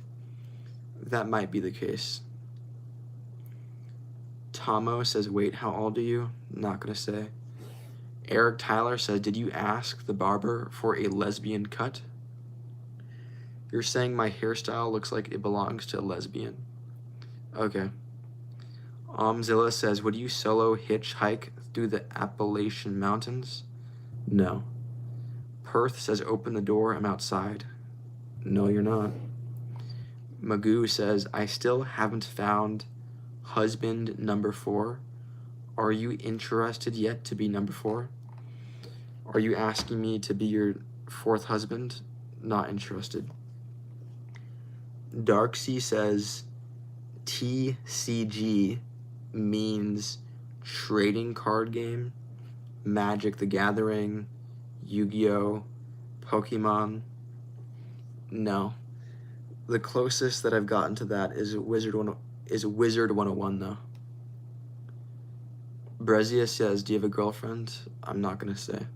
That might be the case. Tomo says, wait, how old are you? Not gonna say. Eric Tyler says, did you ask the barber for a lesbian cut? You're saying my hairstyle looks like it belongs to a lesbian? Okay. Zilla says, would you solo hitchhike through the Appalachian Mountains? No. Perth says, open the door, I'm outside. No, you're not. Magoo says, I still haven't found husband number 4. Are you interested yet to be number 4? Are you asking me to be your 4th husband? Not interested. Darksea says, TCG means trading card game, Magic the Gathering, Yu-Gi-Oh, Pokemon. No. The closest that I've gotten to that is Wizard 101 though. Brezia says, do you have a girlfriend? I'm not gonna say.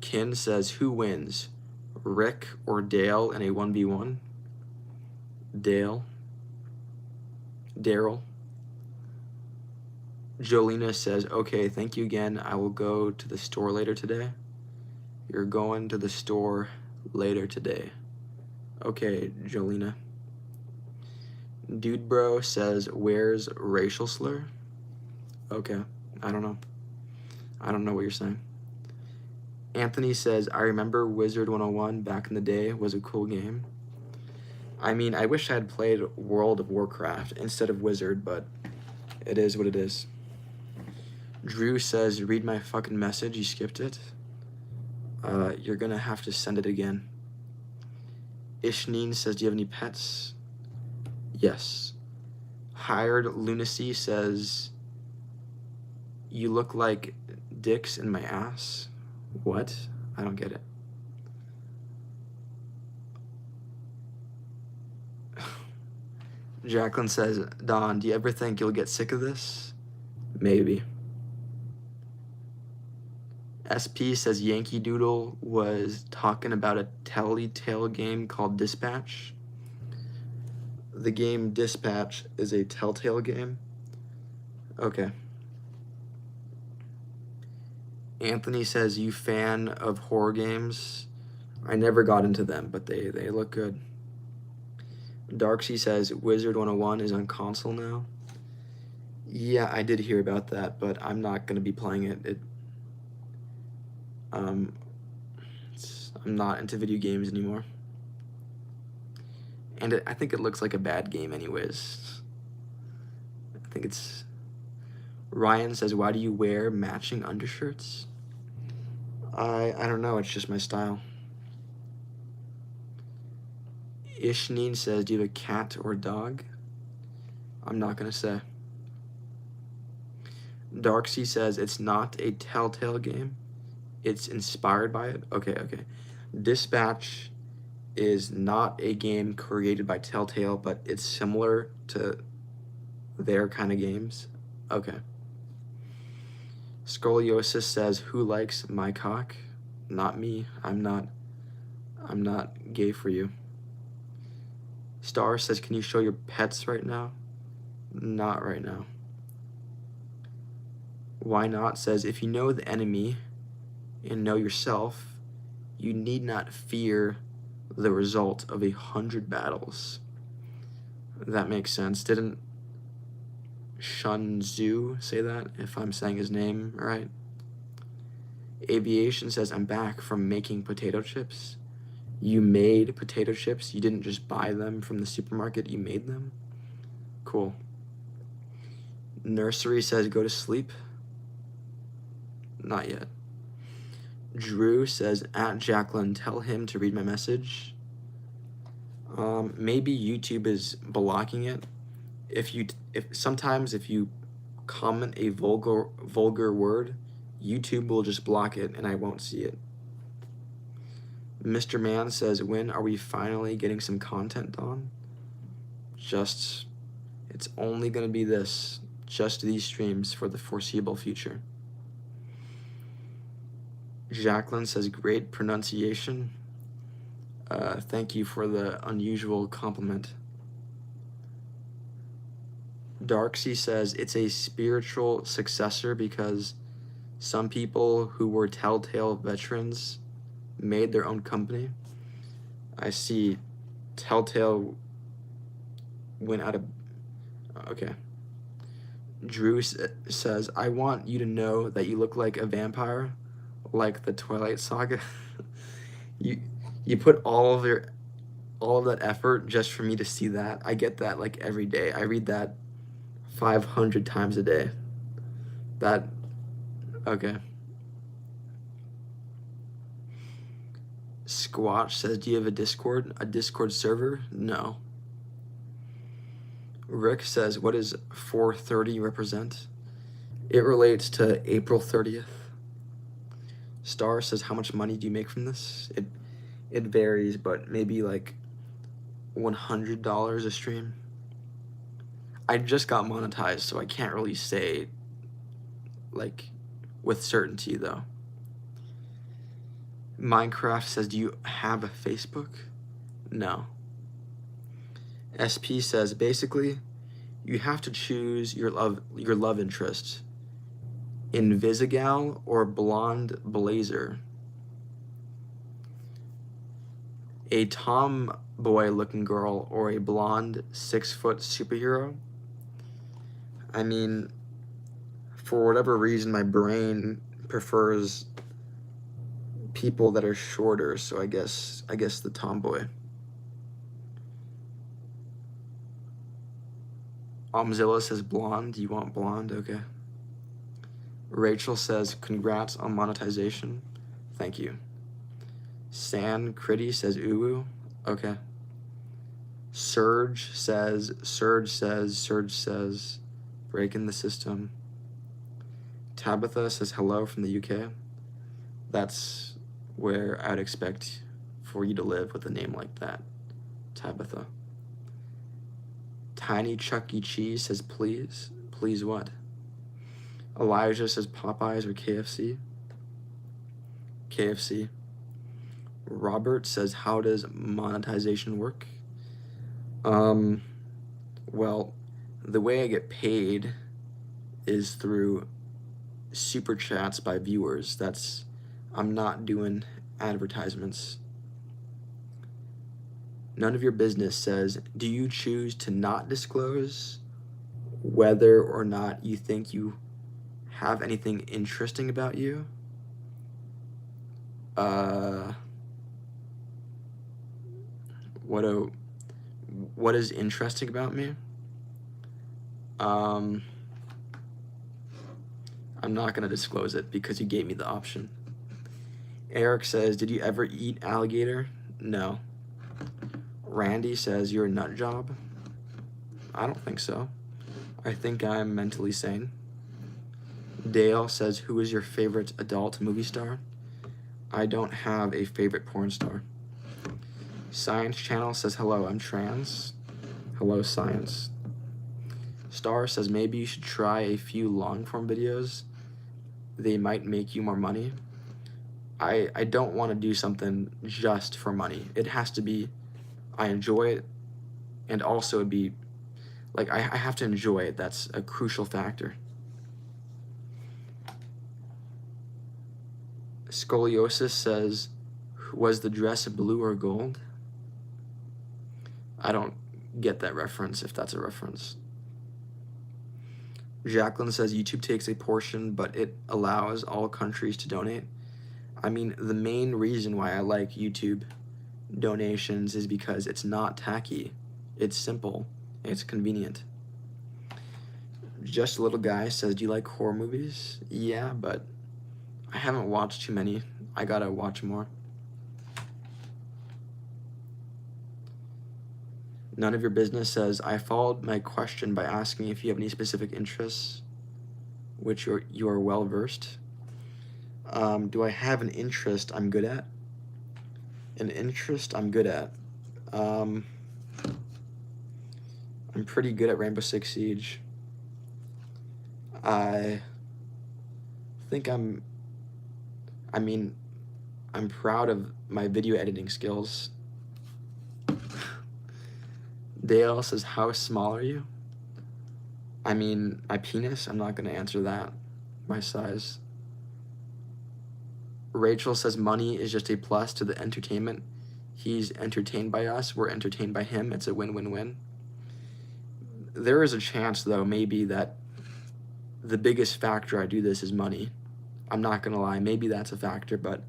Kin says, who wins? Rick or Dale in a 1v1? Dale. Daryl. Jolena says, okay, thank you again. I will go to the store later today. You're going to the store later today. Okay, Jolena. Dude Bro says, where's racial slur? Okay, I don't know. I don't know what you're saying. Anthony says, I remember Wizard 101 back in the day was a cool game. I mean, I wish I had played World of Warcraft instead of Wizard, but it is what it is. Drew says, read my fucking message, you skipped it. You're gonna have to send it again. Ishneen says, do you have any pets? Yes. Hired Lunacy says, you look like dicks in my ass. What? I don't get it. Jacqueline says, Don, do you ever think you'll get sick of this? Maybe. SP says Yankee Doodle was talking about a Telltale game called Dispatch. The game Dispatch is a Telltale game. Okay. Anthony says, you fan of horror games? I never got into them, but they look good. Darksea says, Wizard 101 is on console now. Yeah, I did hear about that, but I'm not going to be playing it. I'm not into video games anymore. And I think it looks like a bad game anyways. I think it's... Ryan says, why do you wear matching undershirts? I don't know, it's just my style. Ishneen says, do you have a cat or dog? I'm not going to say. Darksea says, it's not a Telltale game. It's inspired by it. Okay. Dispatch is not a game created by Telltale, but it's similar to their kind of games. Okay. Scoliosis says, who likes my cock? Not me. I'm not gay for you. Star says, can you show your pets right now? Not right now. Why not says, if you know the enemy and know yourself, you need not fear the result of 100 battles. That makes sense. Didn't Shun Tzu say that, if I'm saying his name right? Aviation says, I'm back from making potato chips. You made potato chips? You didn't just buy them from the supermarket, you made them? Cool. Nursery says, go to sleep. Not yet. Drew says, at Jacqueline, tell him to read my message. Maybe YouTube is blocking it. Sometimes if you comment a vulgar word, YouTube will just block it and I won't see it. Mr. Man says, when are we finally getting some content, Don? It's only gonna be just these streams for the foreseeable future. Jacqueline says, great pronunciation. Thank you for the unusual compliment. Darksea says, it's a spiritual successor because some people who were Telltale veterans made their own company. I see Telltale went out of... Okay. Drew says, I want you to know that you look like a vampire, like the Twilight Saga. You put all of that effort just for me to see that. I get that like every day. I read that 500 times a day. Okay. Squatch says, do you have a Discord server? No. Rick says, what does 430 represent? It relates to April 30th. Star says, how much money do you make from this? It varies, but maybe like $100 a stream. I just got monetized, so I can't really say like with certainty though. Minecraft says, do you have a Facebook? No. SP says, basically, you have to choose your love interest. Invisigal or Blonde Blazer. A tomboy looking girl or a blonde 6-foot superhero. I mean, for whatever reason, my brain prefers people that are shorter, so I guess the tomboy. Zilla says blonde. You want blonde? Okay. Rachel says, congrats on monetization. Thank you. San Critty says uwu. Okay. Surge says, breaking the system. Tabitha says hello from the UK. That's where I'd expect for you to live with a name like that. Tabitha. Tiny Chuck E. Cheese says, please. Please what? Elijah says Popeyes or KFC. KFC. Robert says, how does monetization work? Well, the way I get paid is through super chats by viewers. I'm not doing advertisements. None of your business says, do you choose to not disclose whether or not you think you have anything interesting about you? What is interesting about me? I'm not gonna disclose it because you gave me the option. Eric says, did you ever eat alligator? No. Randy says, you're a nut job? I don't think so. I think I'm mentally sane. Dale says, who is your favorite adult movie star? I don't have a favorite porn star. Science Channel says, hello, I'm trans. Hello, Science. Star says, maybe you should try a few long-form videos. They might make you more money. I don't want to do something just for money. It has to be, I enjoy it, and also it'd be, like, I have to enjoy it. That's a crucial factor. Scoliosis says, was the dress blue or gold? I don't get that reference, if that's a reference. Jacqueline says, YouTube takes a portion, but it allows all countries to donate. I mean, the main reason why I like YouTube donations is because it's not tacky. It's simple. It's convenient. Just a Little Guy says, do you like horror movies? Yeah, but I haven't watched too many. I gotta watch more. None of your business says, I followed my question by asking if you have any specific interests, which you are well versed. Do I have an interest I'm good at? An interest I'm good at. I'm pretty good at Rainbow Six Siege. I think I'm proud of my video editing skills. Dale says, how small are you? I mean, my penis, I'm not gonna answer that. My size. Rachel says, money is just a plus to the entertainment. He's entertained by us, we're entertained by him. It's a win-win-win. There is a chance, though, maybe that the biggest factor I do this is money. I'm not gonna lie, maybe that's a factor, but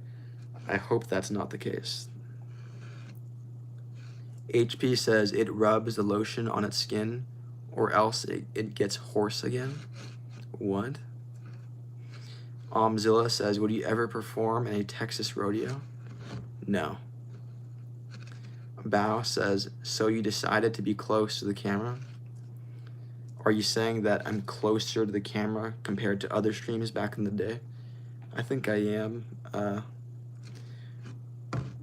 I hope that's not the case. HP says, it rubs the lotion on its skin, or else it gets hoarse again. What? Zilla says, would you ever perform in a Texas rodeo? No. Bao says, so you decided to be close to the camera? Are you saying that I'm closer to the camera compared to other streams back in the day? I think I am.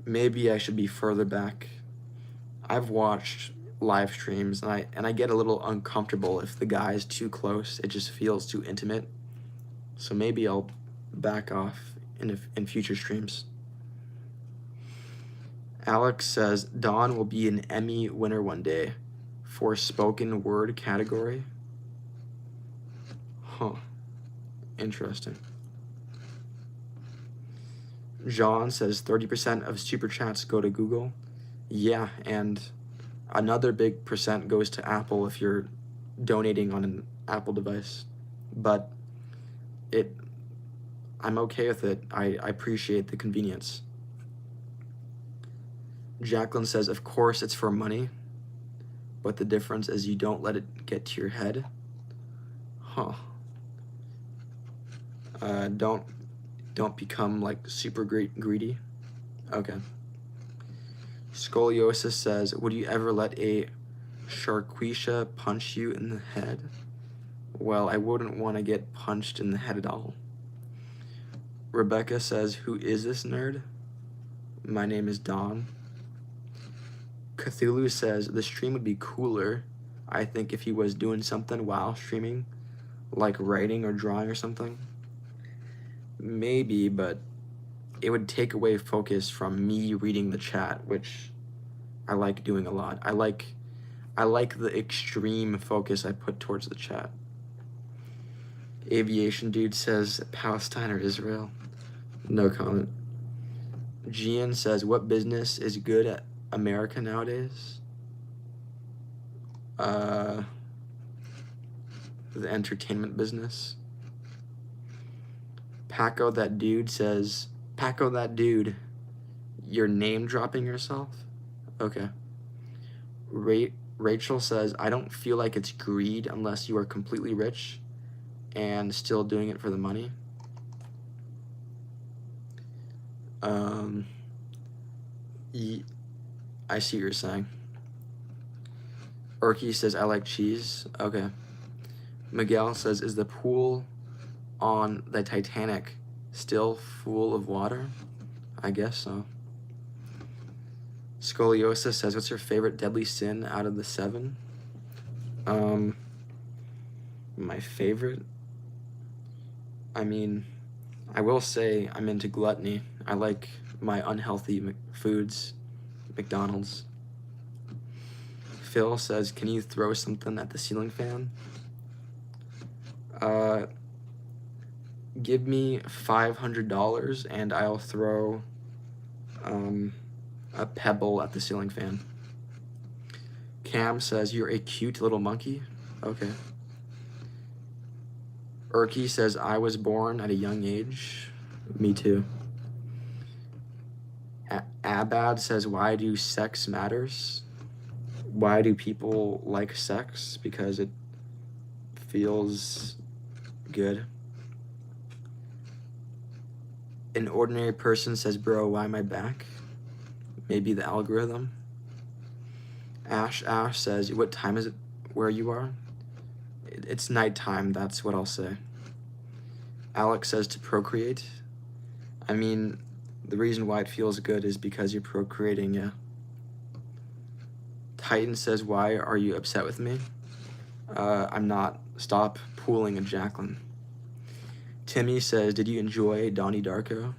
Maybe I should be further back. I've watched live streams and I get a little uncomfortable if the guy is too close. It just feels too intimate. So maybe I'll back off in future streams. Alex says, Dawn will be an Emmy winner one day for spoken word category. Huh. Interesting. John says 30% of super chats go to Google. Yeah, and another big percent goes to Apple if you're donating on an Apple device. But I'm okay with it. I appreciate the convenience. Jacqueline says, of course it's for money, but the difference is you don't let it get to your head. Huh. Don't become like super greedy. Okay. Scoliosis says, would you ever let a Sharquisha punch you in the head? Well, I wouldn't want to get punched in the head at all. Rebecca says, who is this nerd? My name is Don. Cthulhu says, the stream would be cooler I think if he was doing something while streaming, like writing or drawing or something, maybe, but it would take away focus from me reading the chat, which I like doing a lot. I like the extreme focus I put towards the chat. Aviation Dude says Palestine or Israel. No comment. Gian says, what business is good at America nowadays? The entertainment business. Paco that dude says, Paco that dude, you're name dropping yourself? Okay. Rachel says, I don't feel like it's greed unless you are completely rich and still doing it for the money. I see what you're saying. Urki says, I like cheese. Okay. Miguel says, is the pool on the Titanic still full of water? I guess so. Scoliosis says, what's your favorite deadly sin out of the 7? My favorite? I mean, I will say I'm into gluttony. I like my unhealthy foods, McDonald's. Phil says, can you throw something at the ceiling fan? Give me $500 and I'll throw a pebble at the ceiling fan. Cam says, you're a cute little monkey. Okay. Urki says, I was born at a young age. Me too. Abad says, why do sex matters? Why do people like sex? Because it feels good. An ordinary person says, bro, why am I back? Maybe the algorithm. Ash says, what time is it where you are? It's nighttime, that's what I'll say. Alex says to procreate. I mean, the reason why it feels good is because you're procreating, yeah. Titan says, why are you upset with me? I'm not. Stop pooling a Jacqueline. Timmy says, did you enjoy Donnie Darko?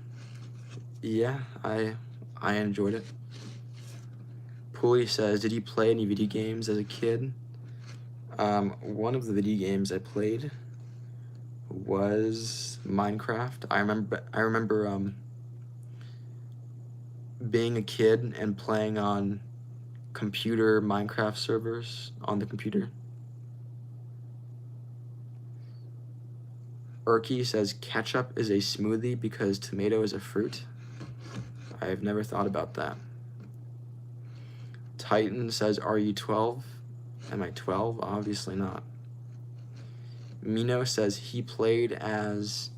Yeah, I enjoyed it. Pulley says, did you play any video games as a kid? One of the video games I played was Minecraft. I remember being a kid and playing on computer Minecraft servers on the computer. Urki says ketchup is a smoothie because tomato is a fruit. I've never thought about that. Titan says, are you 12? Am I 12? Obviously not. Mino says he played as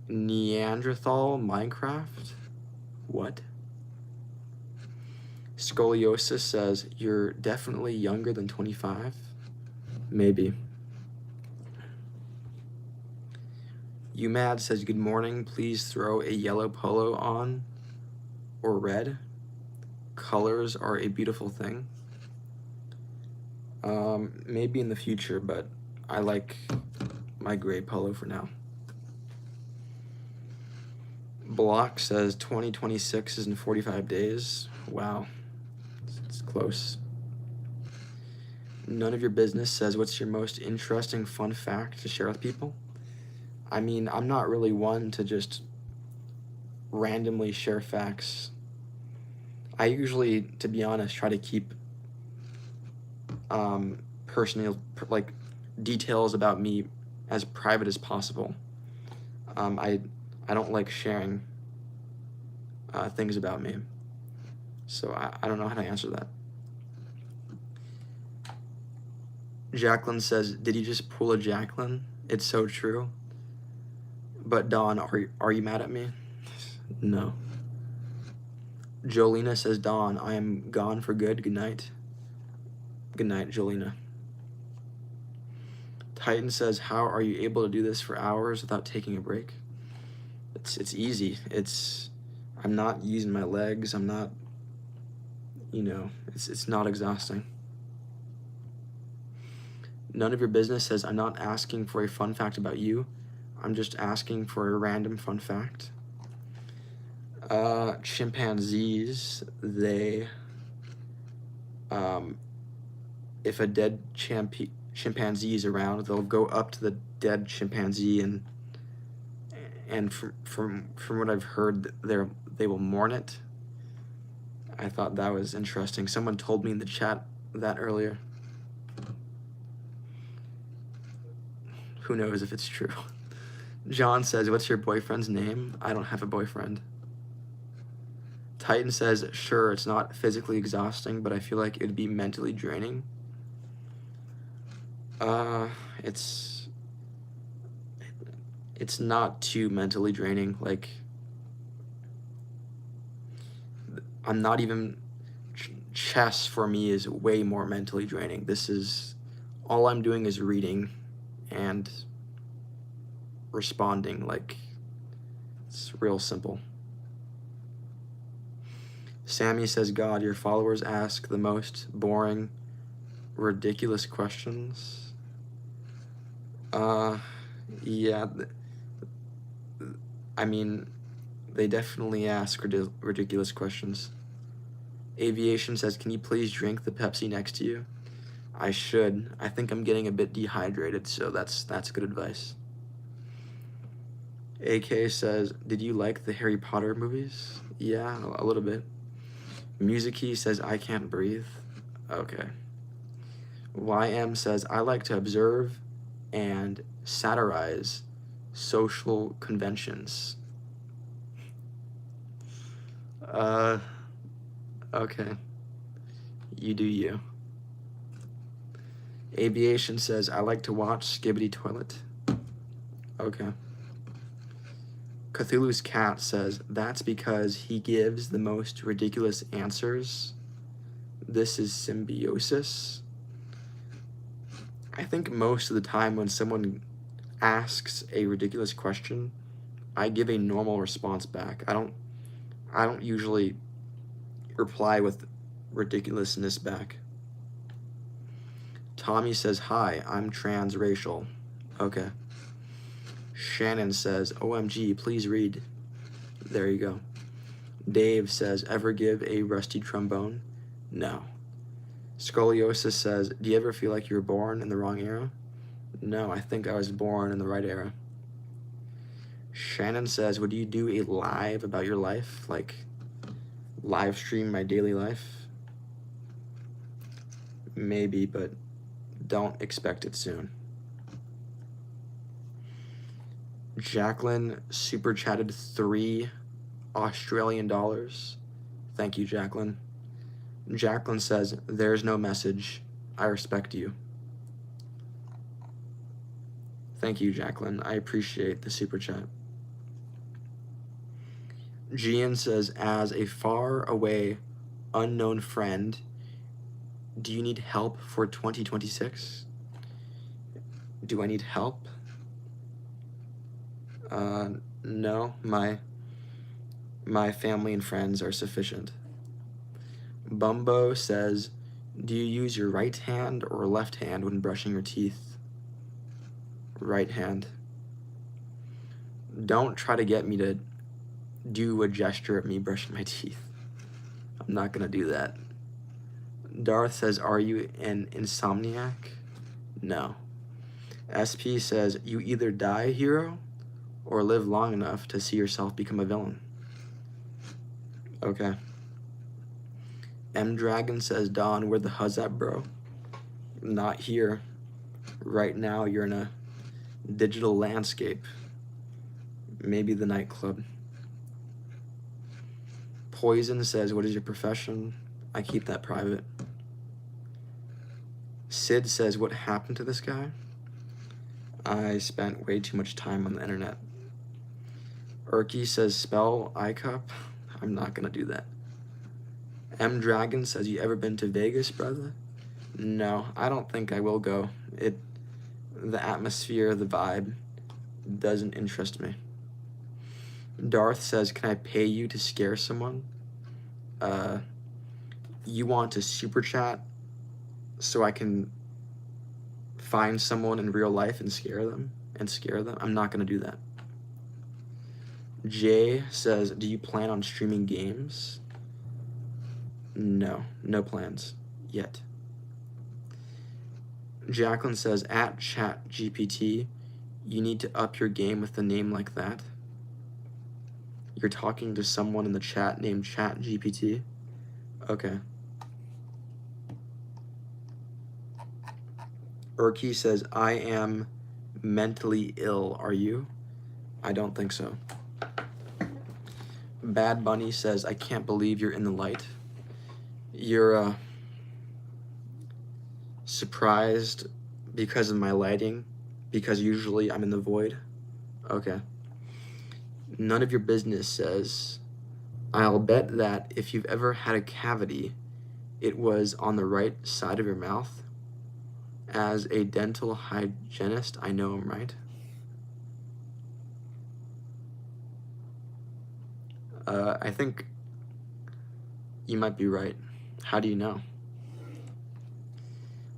Neanderthal Minecraft. What? Scoliosis says, you're definitely younger than 25? Maybe. UMAD says, good morning, please throw a yellow polo on, or red. Colors are a beautiful thing. Maybe in the future, but I like my gray polo for now. Block says 2026 is in 45 days. Wow, it's close. None of your business says, what's your most interesting fun fact to share with people? I mean, I'm not really one to just randomly share facts. I usually, to be honest, try to keep personal, like, details about me as private as possible. I don't like sharing things about me. So I don't know how to answer that. Jacqueline says, did you just pull a Jacqueline? It's so true. But Dawn, are you mad at me? No. Jolina says, Dawn, I am gone for good. Good night. Good night, Jolina. Titan says, how are you able to do this for hours without taking a break? It's easy. I'm not using my legs. I'm not, it's not exhausting. None of your business says, I'm not asking for a fun fact about you. I'm just asking for a random fun fact. Chimpanzees, they, if a dead chimpanzee is around, they'll go up to the dead chimpanzee and from what I've heard, they will mourn it. I thought that was interesting. Someone told me in the chat that earlier. Who knows if it's true? John says, what's your boyfriend's name? I don't have a boyfriend. Titan says, sure, it's not physically exhausting, but I feel like it'd be mentally draining. It's not too mentally draining. Like, I'm not even, chess for me is way more mentally draining. This is, all I'm doing is reading and responding. Like, it's real simple. Sammy says, God, your followers ask the most boring, ridiculous questions. Yeah, I mean, they definitely ask ridiculous questions. Aviation says, can you please drink the Pepsi next to you? I should. I think I'm getting a bit dehydrated, so that's good advice. AK says, did you like the Harry Potter movies? Yeah, a little bit. Music Key says, I can't breathe. Okay. YM says, I like to observe and satirize social conventions. Okay. You do you. Aviation says, I like to watch Skibbity Toilet. Okay. Cthulhu's Cat says, that's because he gives the most ridiculous answers. This is symbiosis. I think most of the time when someone asks a ridiculous question, I give a normal response back. I don't usually reply with ridiculousness back. Tommy says, hi, I'm transracial. Okay. Shannon says, OMG, please read. There you go. Dave says, ever give a rusty trombone? No. Scoliosis says, do you ever feel like you were born in the wrong era? No, I think I was born in the right era. Shannon says, would you do a live about your life? Like, live stream my daily life? Maybe, but don't expect it soon. Jacqueline super chatted $3 Australian. Thank you, Jacqueline. Jacqueline says, there's no message. I respect you. Thank you, Jacqueline. I appreciate the super chat. Gian says, as a far away, unknown friend, do you need help for 2026? Do I need help? No, my family and friends are sufficient. Bumbo says, do you use your right hand or left hand when brushing your teeth? Right hand. Don't try to get me to do a gesture of me brushing my teeth. I'm not gonna do that. Darth says, are you an insomniac? No. SP says, you either die a hero or live long enough to see yourself become a villain. Okay. M Dragon says, Don, where the huzz at, bro? Not here. Right now, you're in a digital landscape. Maybe the nightclub. Poison says, what is your profession? I keep that private. Sid says, what happened to this guy? I spent way too much time on the internet. Erky says, spell iCup. I'm not gonna do that. M Dragon says, you ever been to Vegas, brother? No, I don't think I will go. The atmosphere, the vibe doesn't interest me. Darth says, can I pay you to scare someone? You want to super chat so I can find someone in real life and scare them. I'm not going to do that. Jay says, do you plan on streaming games? No plans yet. Jacqueline says, at ChatGPT, you need to up your game with a name like that. You're talking to someone in the chat named ChatGPT? Okay. Urki says, I am mentally ill. Are you? I don't think so. Bad Bunny says, I can't believe you're in the light. You're surprised because of my lighting? Because usually I'm in the void? Okay. None of your business says, I'll bet that if you've ever had a cavity, it was on the right side of your mouth. As a dental hygienist, I know I'm right. I think you might be right. How do you know?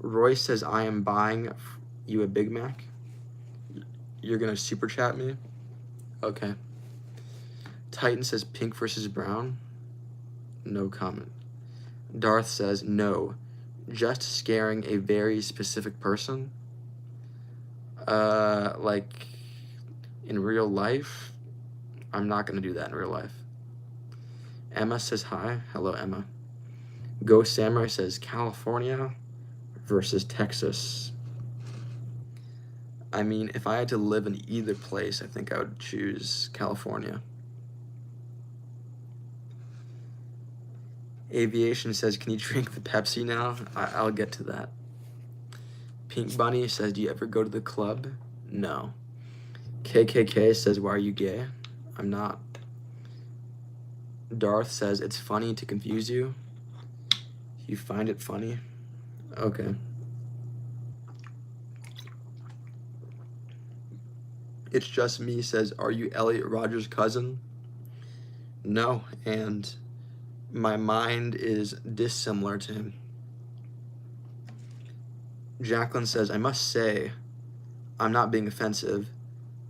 Roy says, I am buying you a Big Mac. You're gonna super chat me? Okay. Titan says, pink versus brown. No comment. Darth says, no. Just scaring a very specific person. Like in real life, I'm not gonna do that in real life. Emma says hi. Hello, Emma. Ghost Samurai says California versus Texas. I mean, if I had to live in either place, I think I would choose California. Aviation says, can you drink the Pepsi now? I'll get to that. Pink Bunny says, do you ever go to the club? No. KKK says, why are you gay? I'm not. Darth says, it's funny to confuse you. You find it funny? Okay. It's Just Me says, are you Elliot Rodgers' cousin? No, and my mind is dissimilar to him. Jacqueline says, I must say, I'm not being offensive.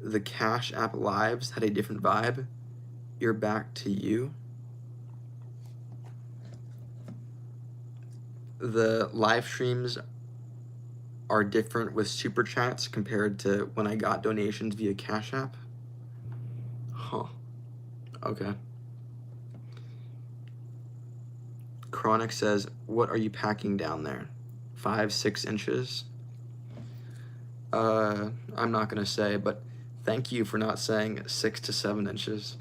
The Cash App Lives had a different vibe. You're back to you. The live streams are different with super chats compared to when I got donations via Cash App. Huh. Okay. Chronic says, what are you packing down there? 5-6 inches? I'm not gonna say, but thank you for not saying 6 to 7 inches.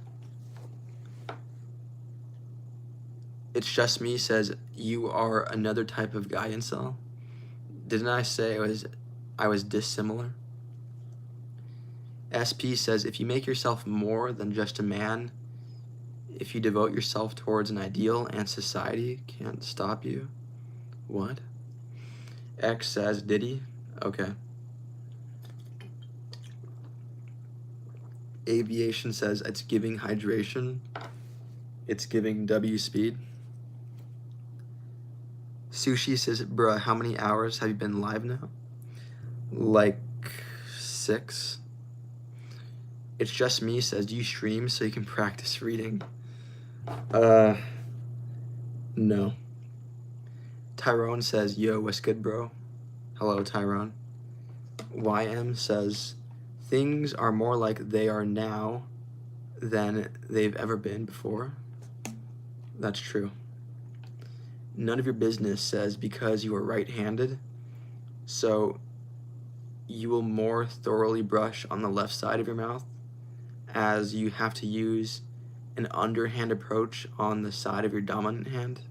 It's Just Me says, you are another type of guy incel. Didn't I say I was dissimilar? SP says, if you make yourself more than just a man, if you devote yourself towards an ideal and society can't stop you. What? X says, did he? Okay. Aviation says, it's giving hydration. It's giving W speed. Sushi says, bruh, how many hours have you been live now? Like 6. It's Just Me says, do you stream so you can practice reading? No. Tyrone says, yo, what's good, bro? Hello, Tyrone. YM says, things are more like they are now than they've ever been before. That's true. None of your business says, because you are right-handed, so you will more thoroughly brush on the left side of your mouth, as you have to use an underhand approach on the side of your dominant hand.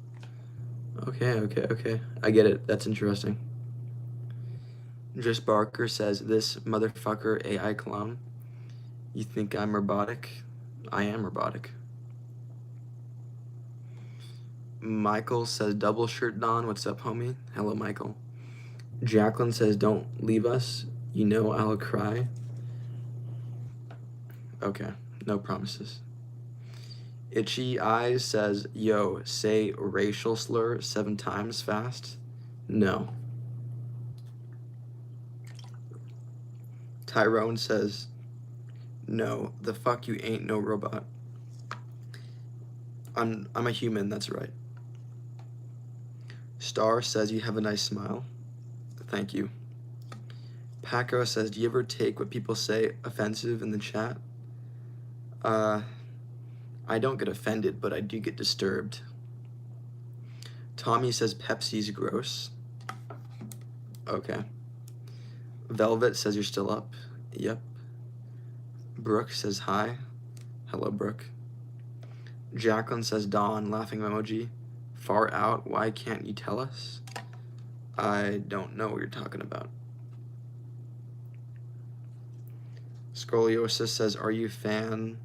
Okay. I get it. That's interesting. Just Barker says, this motherfucker AI clown. You think I'm robotic? I am robotic. Michael says, double shirt Don. What's up, homie? Hello, Michael. Jacqueline says, don't leave us. You know I'll cry. Okay, no promises. Itchy Eyes says, yo, say racial slur 7 times fast. No. Tyrone says, no, the fuck you ain't no robot. I'm a human, that's right. Star says, you have a nice smile. Thank you. Paco says, do you ever take what people say offensive in the chat? I don't get offended, but I do get disturbed. Tommy says Pepsi's gross. Okay. Velvet says you're still up. Yep. Brooke says hi. Hello, Brooke. Jacqueline says Dawn, laughing emoji. Far out, why can't you tell us? I don't know what you're talking about. Scoliosis says, are you a fan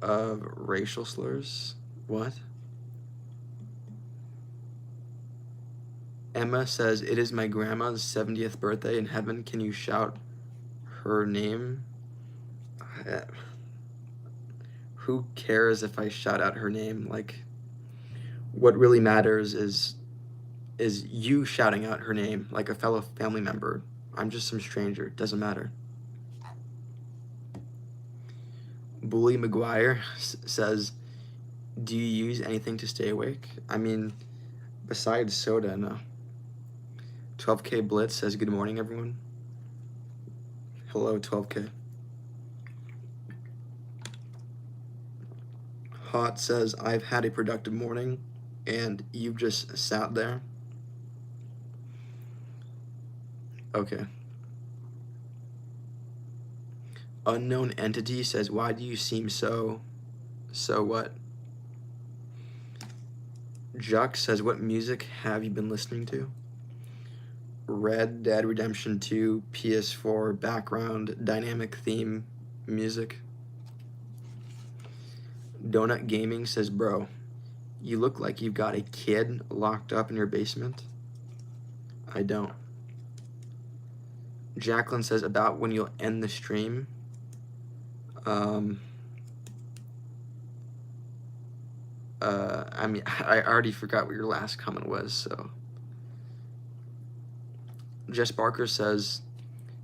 of racial slurs? What? Emma says, it is my grandma's 70th birthday in heaven. Can you shout her name? Who cares if I shout out her name? Like, what really matters is you shouting out her name like a fellow family member. I'm just some stranger. Doesn't matter. Bully McGuire says, do you use anything to stay awake? I mean, besides soda, no. 12K Blitz says, good morning, everyone. Hello, 12K. Hot says, I've had a productive morning, and you've just sat there. Okay. Unknown Entity says, why do you seem so what? Juck says, what music have you been listening to? Red Dead Redemption 2 PS4 background dynamic theme music. Donut Gaming says, bro, you look like you've got a kid locked up in your basement. I don't. Jacqueline says, about when you'll end the stream. I mean, I already forgot what your last comment was, so. Jess Barker says,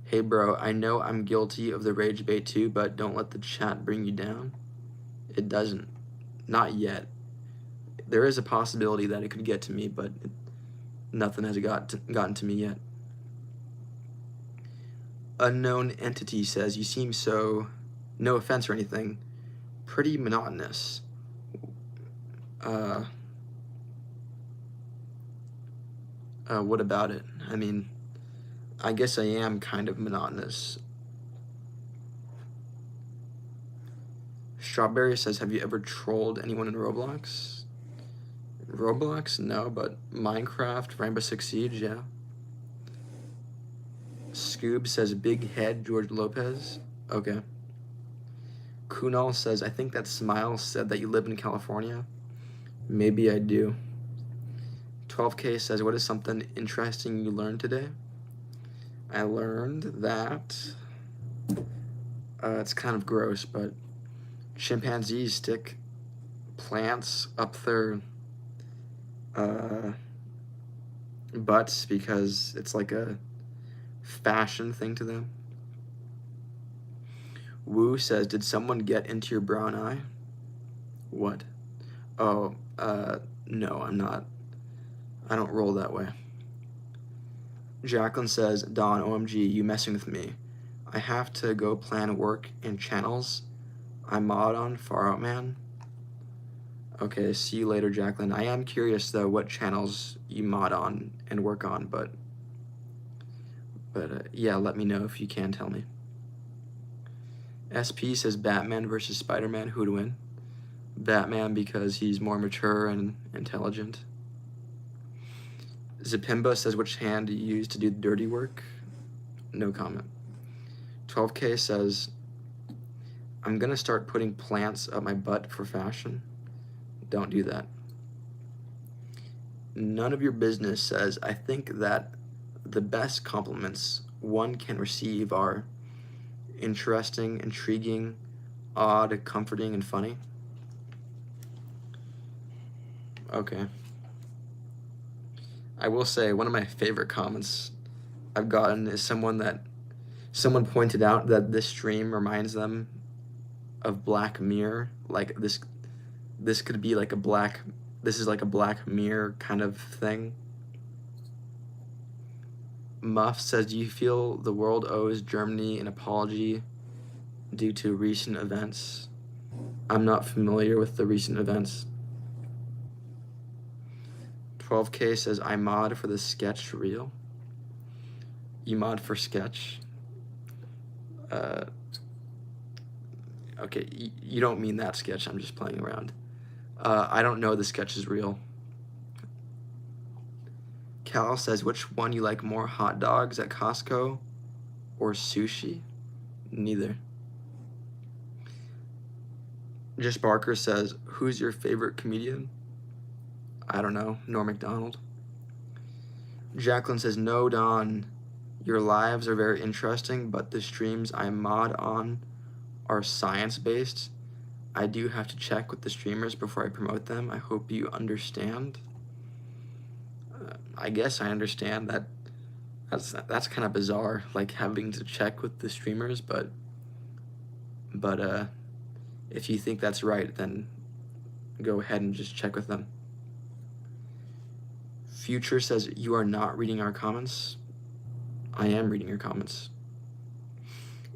hey bro, I know I'm guilty of the rage bait too, but don't let the chat bring you down. It doesn't. Not yet. There is a possibility that it could get to me, but nothing has gotten to me yet. Unknown Entity says, you seem so, no offense or anything, pretty monotonous. What about it? I mean, I guess I am kind of monotonous. Strawberry says, have you ever trolled anyone in Roblox? Roblox? No, but Minecraft, Rainbow Six Siege, yeah. Scoob says, big head, George Lopez. Okay. Kunal says, I think that smile said that you live in California. Maybe I do. 12K says, what is something interesting you learned today? I learned that, it's kind of gross, but chimpanzees stick plants up their butts because it's like a fashion thing to them. Woo says, did someone get into your brown eye? What? Oh, no, I'm not. I don't roll that way. Jacqueline says, Don, OMG, you messing with me. I have to go plan work in channels I mod on Far Out Man. Okay, see you later, Jacqueline. I am curious, though, what channels you mod on and work on, but yeah, let me know if you can tell me. SP says, Batman versus Spider-Man, who'd win? Batman, because he's more mature and intelligent. Zipimba says, which hand do you use to do the dirty work? No comment. 12K says, I'm gonna start putting plants up my butt for fashion. Don't do that. None of your business says, I think that the best compliments one can receive are interesting, intriguing, odd, comforting, and funny. Okay. I will say one of my favorite comments I've gotten is someone that Someone pointed out that this stream reminds them of Black Mirror. Like this could be like this is like a Black Mirror kind of thing. Muff says, do you feel the world owes Germany an apology due to recent events? I'm not familiar with the recent events. 12K says, I mod for the sketch reel. You mod for sketch? Okay, you don't mean that sketch, I'm just playing around. I don't know the sketch is real. Cal says, which one you like more, hot dogs at Costco or sushi? Neither. Just Barker says, who's your favorite comedian? I don't know, Norm Macdonald. Jacqueline says, no, Don, your lives are very interesting, but the streams I mod on are science-based. I do have to check with the streamers before I promote them. I hope you understand. I guess I understand that. That's kind of bizarre, like having to check with the streamers, but if you think that's right, then go ahead and just check with them. Future says, you are not reading our comments. I am reading your comments.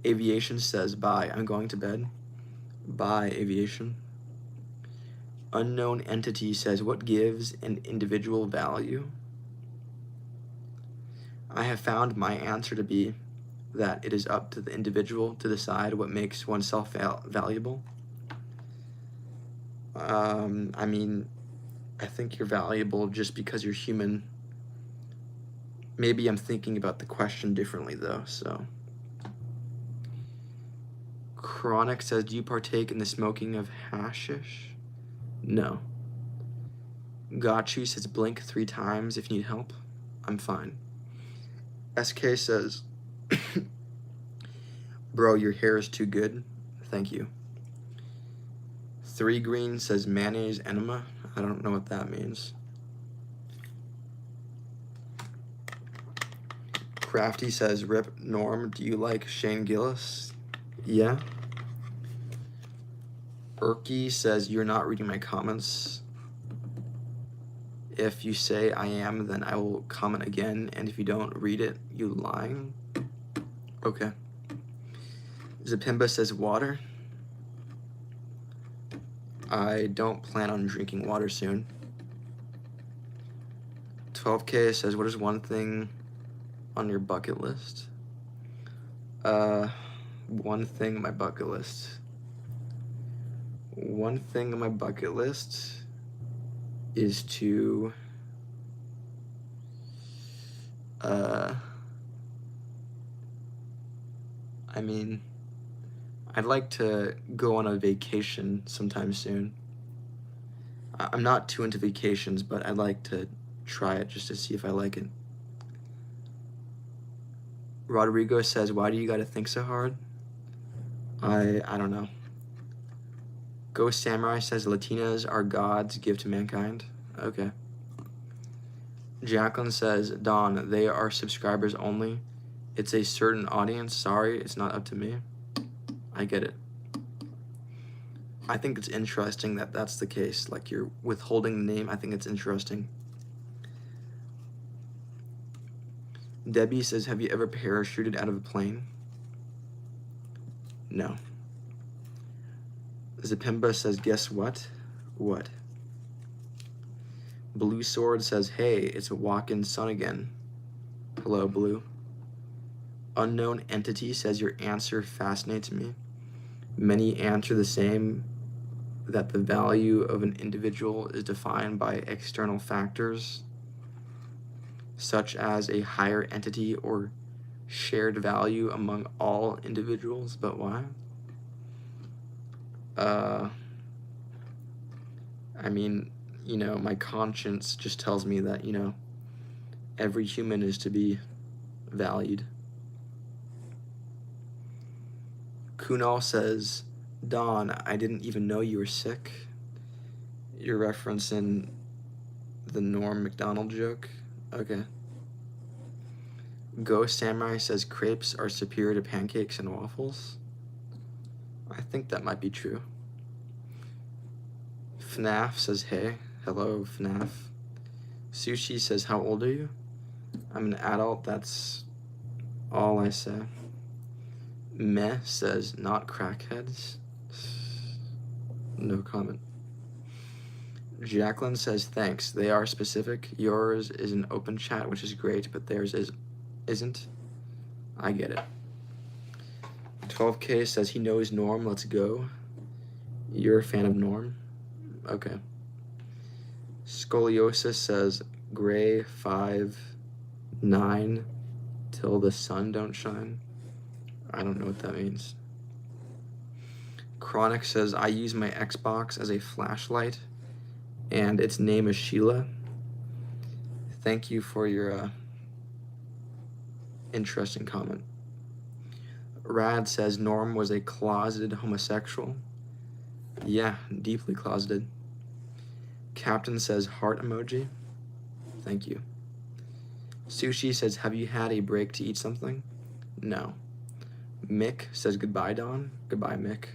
Aviation says, bye, I'm going to bed. Bye, Aviation. Unknown Entity says, what gives an individual value? I have found my answer to be that it is up to the individual to decide what makes oneself valuable. I mean, I think you're valuable just because you're human. Maybe I'm thinking about the question differently though, so. Chronic says, do you partake in the smoking of hashish? No. Gotchu says, blink 3 times if you need help. I'm fine. SK says, bro, your hair is too good. Thank you. 3 Green says, mayonnaise enema. I don't know what that means. Crafty says, rip Norm, do you like Shane Gillis? Yeah. Erky says, you're not reading my comments. If you say I am, then I will comment again, and if you don't read it, you lying. Okay. Zapimba says, water. I don't plan on drinking water soon. 12K says, what is one thing on your bucket list? One thing on my bucket list. One thing on my bucket list is to I mean, I'd like to go on a vacation sometime soon. I'm not too into vacations, but I'd like to try it just to see if I like it. Rodrigo says, why do you gotta think so hard? I don't know. Ghost Samurai says, Latinas are God's gift to mankind. Okay. Jacqueline says, Don, they are subscribers only. It's a certain audience. Sorry, it's not up to me. I get it. I think it's interesting that that's the case. Like, you're withholding the name. I think it's interesting. Debbie says, have you ever parachuted out of a plane? No. Zapimba says, guess what? What? Blue Sword says, hey, it's a walk-in sun again. Hello, Blue. Unknown Entity says, your answer fascinates me. Many answer the same, that the value of an individual is defined by external factors, such as a higher entity or shared value among all individuals, but why? I mean, you know, my conscience just tells me that, you know, every human is to be valued. Kunal says, Don, I didn't even know you were sick. You're referencing the Norm Macdonald joke? Okay. Ghost Samurai says crepes are superior to pancakes and waffles. I think that might be true. FNAF says hey. Hello, FNAF. Sushi says, how old are you? I'm an adult, that's all I say. Meh says, not crackheads. No comment. Jacqueline says, thanks. They are specific. Yours is an open chat, which is great, but theirs isn't. I get it. 12K says, he knows Norm, let's go. You're a fan of Norm? Okay. Scoliosis says, gray 5-9 till the sun don't shine. I don't know what that means. Chronic says, I use my Xbox as a flashlight, and its name is Sheila. Thank you for your interesting comment. Rad says, Norm was a closeted homosexual. Yeah, deeply closeted. Captain says, heart emoji. Thank you. Sushi says, have you had a break to eat something? No. Mick says, goodbye, Don. Goodbye, Mick.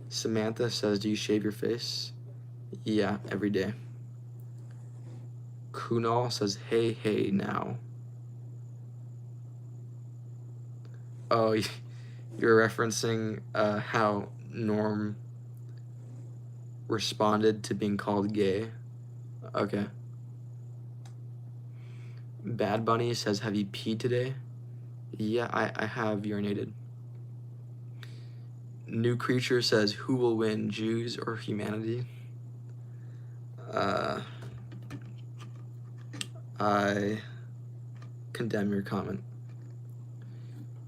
Samantha says, do you shave your face? Yeah, every day. Kunal says, hey, hey, now. Oh, you're referencing how Norm responded to being called gay. Okay. Bad Bunny says, have you peed today? Yeah, I have urinated. New Creature says, who will win, Jews or humanity? I condemn your comment.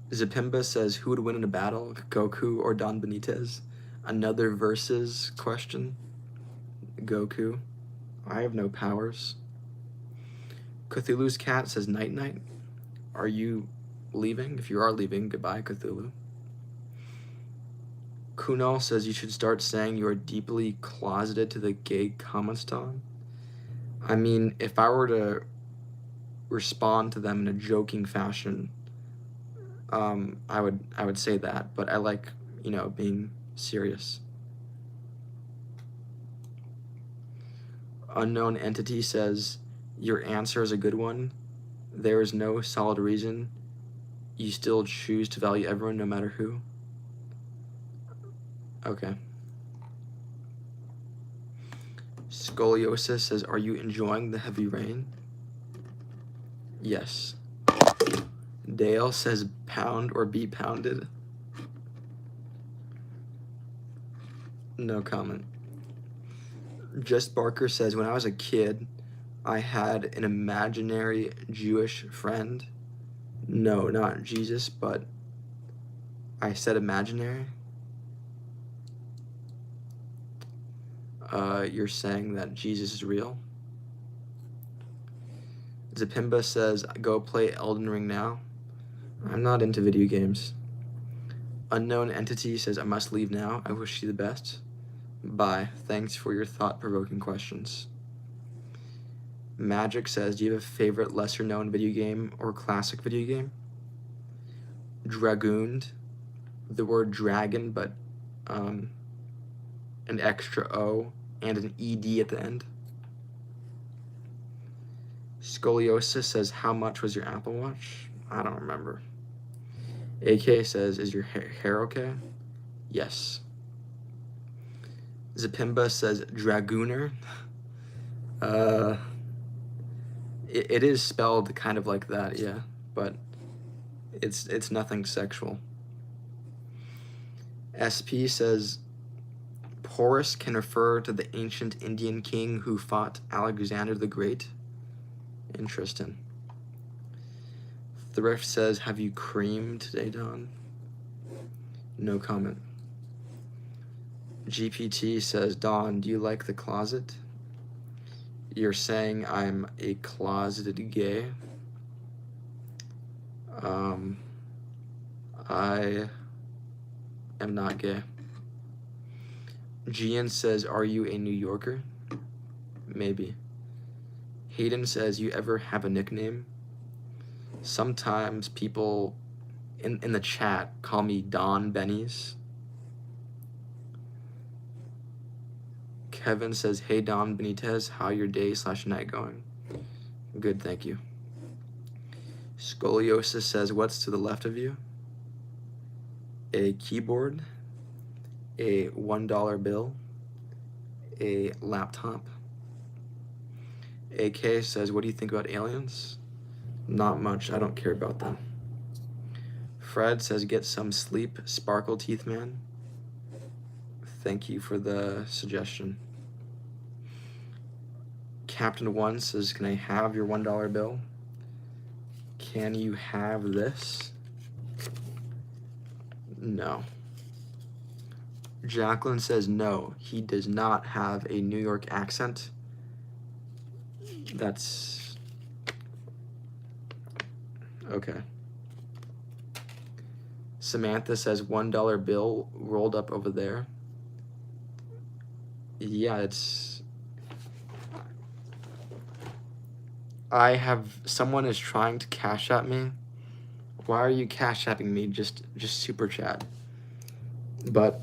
Zapimba says, who would win in a battle, Goku or Don Benitez? Another versus question. Goku. I have no powers. Cthulhu's cat says, night night. Are you leaving? If you are leaving, goodbye, Cthulhu. Kunal says you should start saying you are deeply closeted to the gay comments, Tom. I mean, if I were to respond to them in a joking fashion, I would say that, but I like, being serious. Unknown Entity says, your answer is a good one. There is no solid reason. You still choose to value everyone no matter who. Okay. Scoliosis says, are you enjoying the heavy rain? Yes. Dale says, pound or be pounded. No comment. Just Barker says, when I was a kid, I had an imaginary Jewish friend. No, not Jesus, but I said imaginary. You're saying that Jesus is real? Zapimba says, go play Elden Ring now. I'm not into video games. Unknown Entity says, I must leave now. I wish you the best. Bye. Thanks for your thought-provoking questions. Magic says, do you have a favorite lesser-known video game or classic video game? Dragooned. The word dragon, but an extra O and an ED at the end. Scoliosis says, how much was your Apple Watch? I don't remember. AK says, is your hair okay? Yes. Zapimba says, Dragooner. It is spelled kind of like that, yeah, but it's nothing sexual. SP says, Porus can refer to the ancient Indian king who fought Alexander the Great. Interesting. Thrift says, have you creamed today, Don? No comment. GPT says, Don, do you like the closet? You're saying I'm a closeted gay? I am not gay. Gian says, are you a New Yorker? Maybe. Hayden says, you ever have a nickname? Sometimes people in the chat call me Don Benny's. Kevin says, hey Don Benitez, how your day/night going? Good, thank you. Scoliosis says, what's to the left of you? A keyboard, a $1 bill, a laptop. AK says, what do you think about aliens? Not much, I don't care about them. Fred says, get some sleep, Sparkle Teeth Man. Thank you for the suggestion. Captain One says, can I have your $1 bill? Can you have this? No. Jacqueline says, no, he does not have a New York accent. That's okay. Samantha says, $1 bill rolled up over there. Yeah, it's... someone is trying to cash at me. Why are you cash apping me? Just super chat. But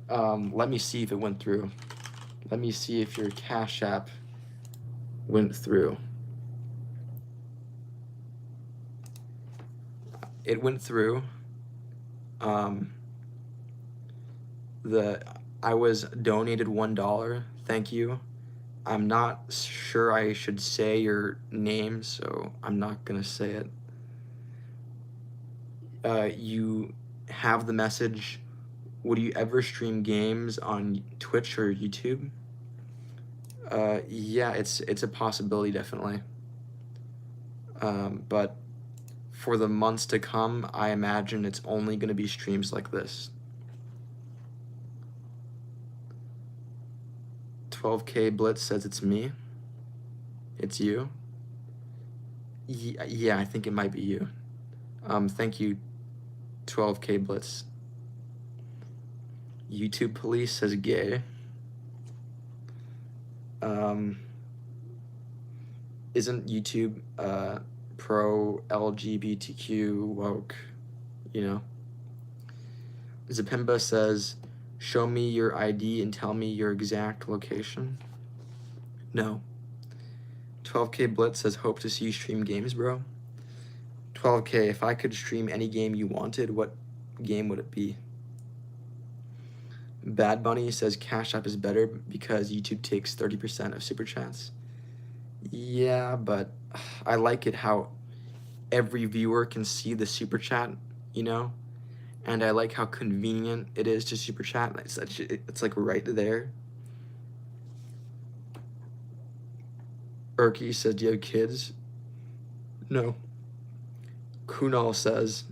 let me see if it went through. Let me see if your cash app went through. It went through. I was donated $1. Thank you. I'm not sure I should say your name, so I'm not gonna say it. You have the message, would you ever stream games on Twitch or YouTube? Yeah, it's a possibility, definitely. But for the months to come, I imagine it's only gonna be streams like this. 12K Blitz says it's me. It's you. Yeah, I think it might be you. Thank you, 12K Blitz. YouTube Police says gay. Isn't YouTube pro LGBTQ woke, you know? Zapimba says, show me your ID and tell me your exact location. No. 12K Blitz says, hope to see you stream games, bro. 12K, if I could stream any game you wanted, what game would it be? Bad Bunny says Cash App is better because YouTube takes 30% of super chats. Yeah, but I like it how every viewer can see the super chat, you know? And I like how convenient it is to super chat. It's like right there. Erky says, do you have kids? No. Kunal says,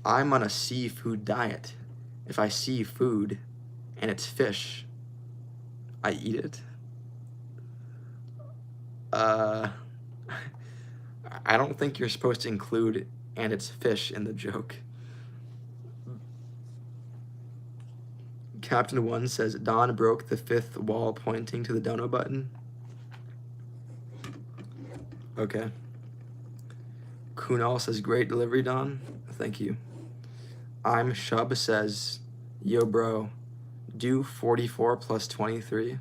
I'm on a seafood diet. If I see food and it's fish, I eat it. I don't think you're supposed to include and it's fish in the joke. Captain One says, Don broke the 5th wall pointing to the dono button. Okay. Kunal says, great delivery, Don. Thank you. I'm Shub says, yo, bro, do 44 plus 23.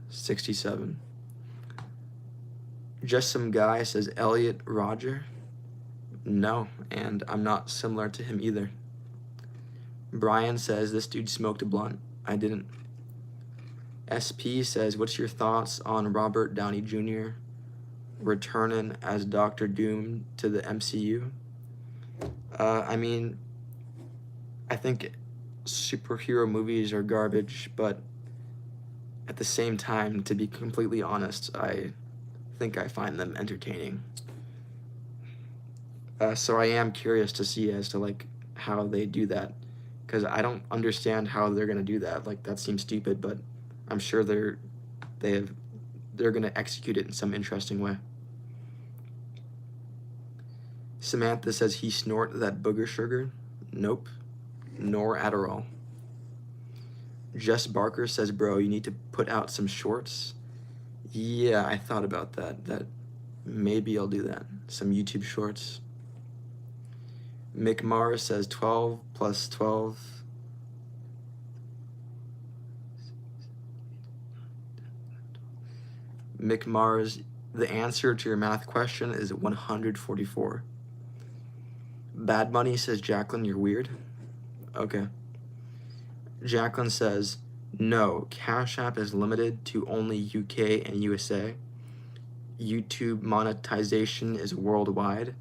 67. Just some guy says, Elliot Roger. No, and I'm not similar to him either. Brian says, this dude smoked a blunt. I didn't. SP says, what's your thoughts on Robert Downey Jr. returning as Dr. Doom to the MCU? I mean, I think superhero movies are garbage, but at the same time, to be completely honest, I think I find them entertaining. So I am curious to see as to like how they do that, because I don't understand how they're gonna do that. Like that seems stupid, but I'm sure they're gonna execute it in some interesting way. Samantha says he snort that booger sugar. Nope, nor Adderall. Jess Barker says, bro, you need to put out some shorts. Yeah, I thought about that. Maybe I'll do that. Some YouTube shorts. Mick Mars says 12 plus 12. Mick Mars, the answer to your math question is 144. Bad Money says, Jacqueline, you're weird. Okay. Jacqueline says, no, Cash App is limited to only UK and USA. YouTube monetization is worldwide.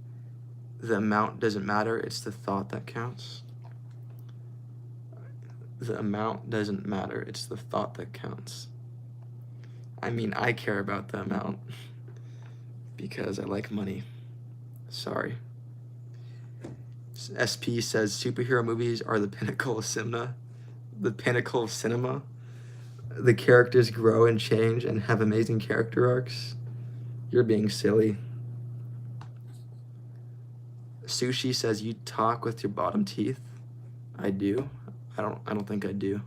The amount doesn't matter, it's the thought that counts. The amount doesn't matter, it's the thought that counts. I mean, I care about the amount because I like money. Sorry. SP says, superhero movies are the pinnacle of cinema. The pinnacle of cinema. The characters grow and change and have amazing character arcs. You're being silly. Sushi says, you talk with your bottom teeth. I do. I don't think I do.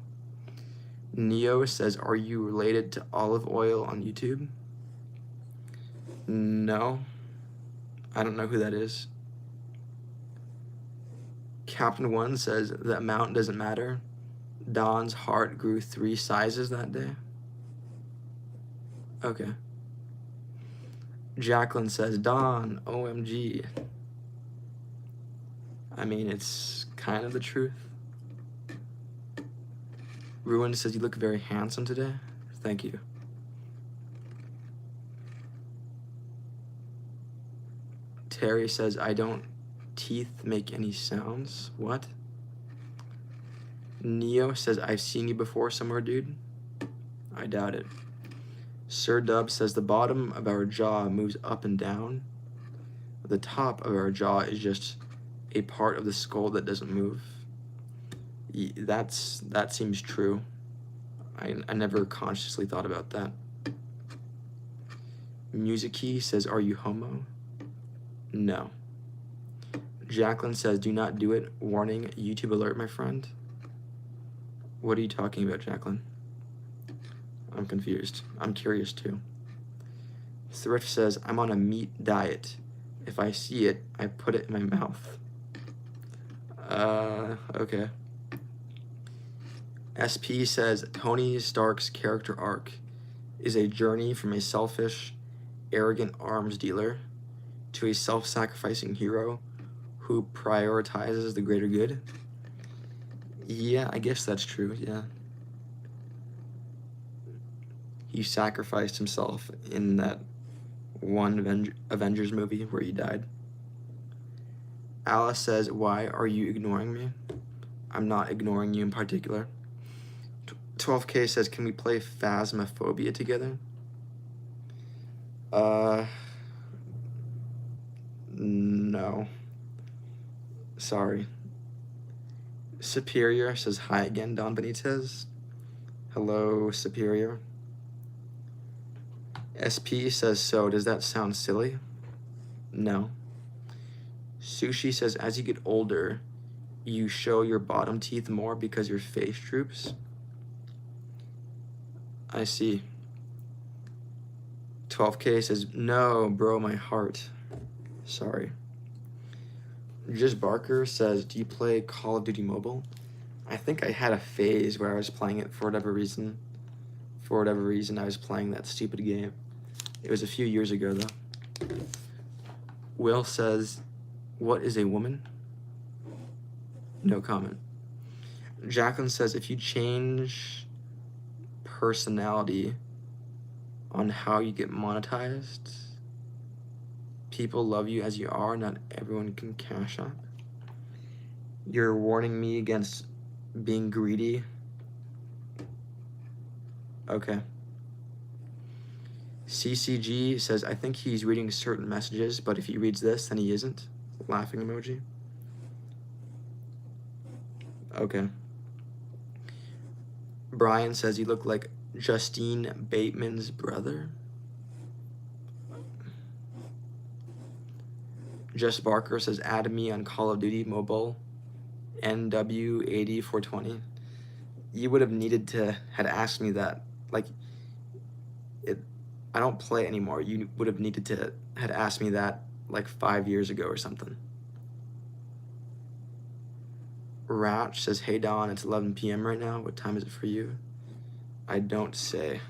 Neo says, are you related to Olive Oil on YouTube? No. I don't know who that is. Captain One says, the amount doesn't matter. Don's heart grew 3 sizes that day. Okay. Jacqueline says, Don, OMG. I mean, it's kind of the truth. Ruin says, you look very handsome today. Thank you. Terry says, I don't teeth make any sounds. What? Neo says, I've seen you before somewhere, dude. I doubt it. Sir Dub says, the bottom of our jaw moves up and down. The top of our jaw is just a part of the skull that doesn't move. That seems true. I never consciously thought about that. Music Key says, are you homo? No. Jacqueline says, do not do it. Warning, YouTube alert, my friend. What are you talking about, Jacqueline? I'm confused. I'm curious too. Thrift says, I'm on a meat diet. If I see it, I put it in my mouth. Okay. SP says, Tony Stark's character arc is a journey from a selfish, arrogant arms dealer to a self-sacrificing hero who prioritizes the greater good. Yeah, I guess that's true, yeah. He sacrificed himself in that one Avengers movie where he died. Alice says, why are you ignoring me? I'm not ignoring you in particular. 12K says, can we play Phasmophobia together? No. Sorry. Superior says, hi again, Don Benitez. Hello, Superior. SP says, so does that sound silly? No. Sushi says, as you get older, you show your bottom teeth more because your face droops. I see. 12K says, no, bro, my heart. Sorry. Just Barker says, do you play Call of Duty Mobile? I think I had a phase where I was playing it for whatever reason. For whatever reason, I was playing that stupid game. It was a few years ago, though. Will says, what is a woman? No comment. Jacqueline says, if you change personality on how you get monetized, people love you as you are, not everyone can cash out. You're warning me against being greedy. Okay. CCG says, I think he's reading certain messages, but if he reads this, then he isn't. Laughing emoji. Okay. Brian says, you look like Justine Bateman's brother. Just Barker says, add me on Call of Duty Mobile NW8420. You would have needed to had asked me that. Like, I don't play anymore. You would have needed to had asked me that like 5 years ago or something. Ratch says, hey Don, it's 11 p.m. right now. What time is it for you? I don't say.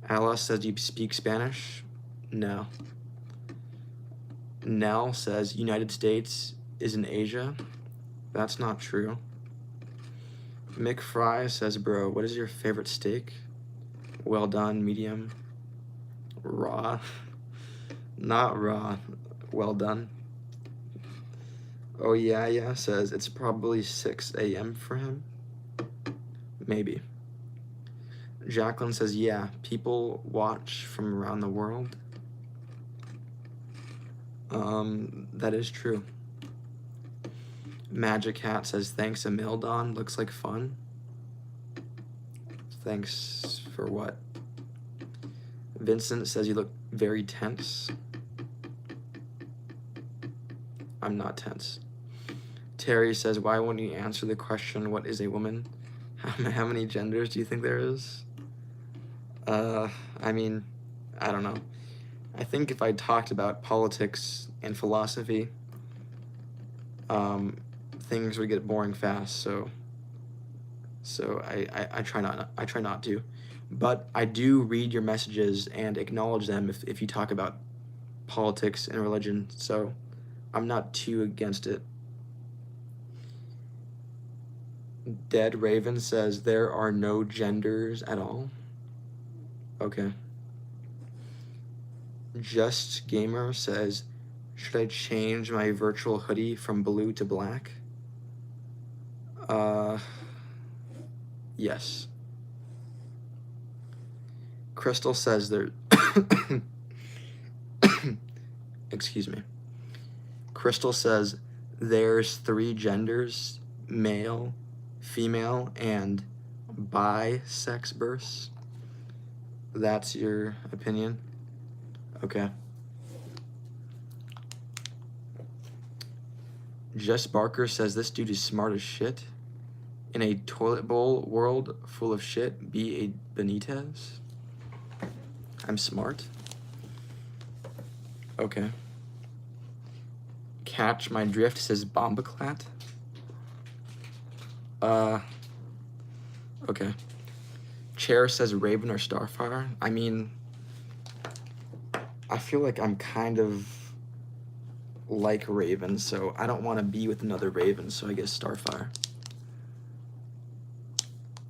Alice says, do you speak Spanish? No. Nell says, United States is in Asia. That's not true. Mick Fry says, bro, what is your favorite steak? Well done, medium. Raw. Not raw. Well done. Oh yeah says, it's probably 6 a.m. for him. Maybe. Jacqueline says, yeah, people watch from around the world. That is true. Magic Hat says, thanks, Emil Don. Looks like fun. Thanks for what? Vincent says, you look very tense. I'm not tense. Terry says, why won't you answer the question, what is a woman? How many genders do you think there is? I mean, I don't know. I think if I talked about politics and philosophy, things would get boring fast. So I try not to, but I do read your messages and acknowledge them if you talk about politics and religion. So I'm not too against it. Dead Raven says there are no genders at all. Okay. Just Gamer says, should I change my virtual hoodie from blue to black? Yes. Crystal says there excuse me. Crystal says there's 3 genders, male, female, and bisex births. That's your opinion? Okay. Jess Barker says this dude is smart as shit. In a toilet bowl world full of shit, be a Benitez. I'm smart. Okay. Catch My Drift says Bombaclat. Okay. Chair says Raven or Starfire. I mean, I feel like I'm kind of like Raven, so I don't want to be with another Raven, so I guess Starfire.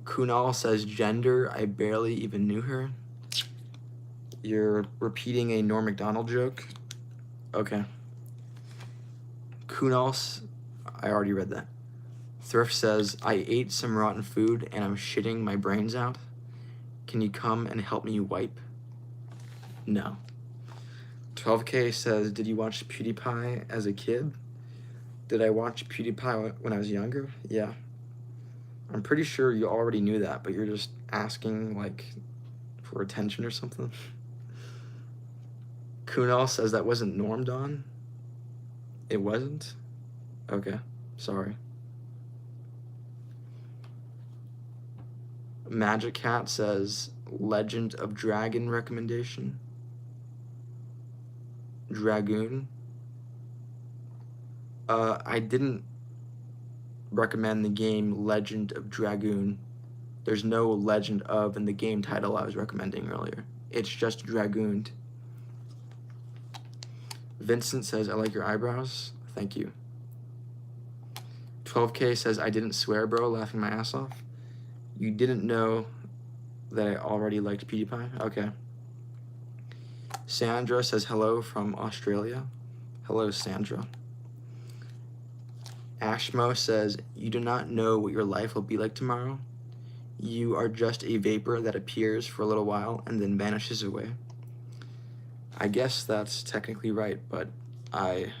Kunal says gender, I barely even knew her. You're repeating a Norm Macdonald joke? Okay. Kunal, I already read that. Thrift says, I ate some rotten food and I'm shitting my brains out. Can you come and help me wipe? No. 12K says, did you watch PewDiePie as a kid? Did I watch PewDiePie when I was younger? Yeah. I'm pretty sure you already knew that, but you're just asking, like, for attention or something. Kunal says that wasn't Norm Don? It wasn't? Okay, sorry. Magic Cat says, Legend of Dragon recommendation. Dragoon. I didn't recommend the game Legend of Dragoon. There's no Legend of in the game title I was recommending earlier. It's just Dragooned. Vincent says, I like your eyebrows. Thank you. 12K says, I didn't swear, bro, laughing my ass off. You didn't know that I already liked PewDiePie? Okay. Sandra says, hello from Australia. Hello, Sandra. Ashmo says, you do not know what your life will be like tomorrow. You are just a vapor that appears for a little while and then vanishes away. I guess that's technically right, but I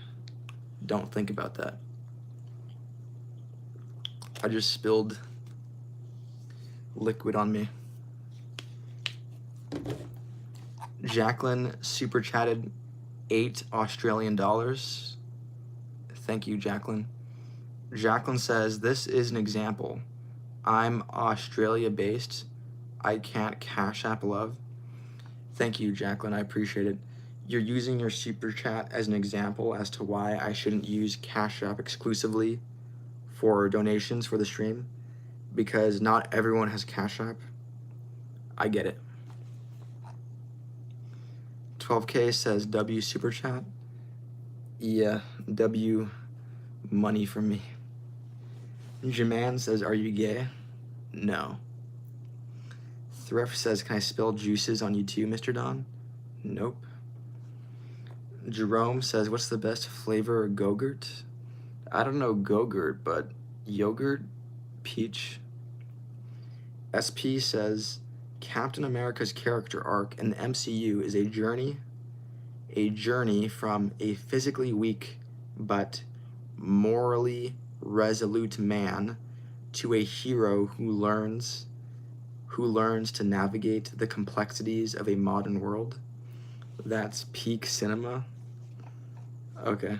don't think about that. I just spilled liquid on me. Jacqueline super chatted $8 Australian. Thank you, Jacqueline. Jacqueline says, this is an example. I'm Australia based. I can't Cash App love. Thank you, Jacqueline. I appreciate it. You're using your super chat as an example as to why I shouldn't use Cash App exclusively for donations for the stream, because not everyone has Cash App. I get it. 12K says W super chat. Yeah, W money from me. Jaman says, are you gay? No. Thrift says, can I spill juices on you too, Mr. Don? Nope. Jerome says, what's the best flavor of Go-Gurt? I don't know Go-Gurt, but yogurt, peach. SP says, Captain America's character arc in the MCU is a journey from a physically weak but morally resolute man to a hero who learns to navigate the complexities of a modern world. That's peak cinema. Okay.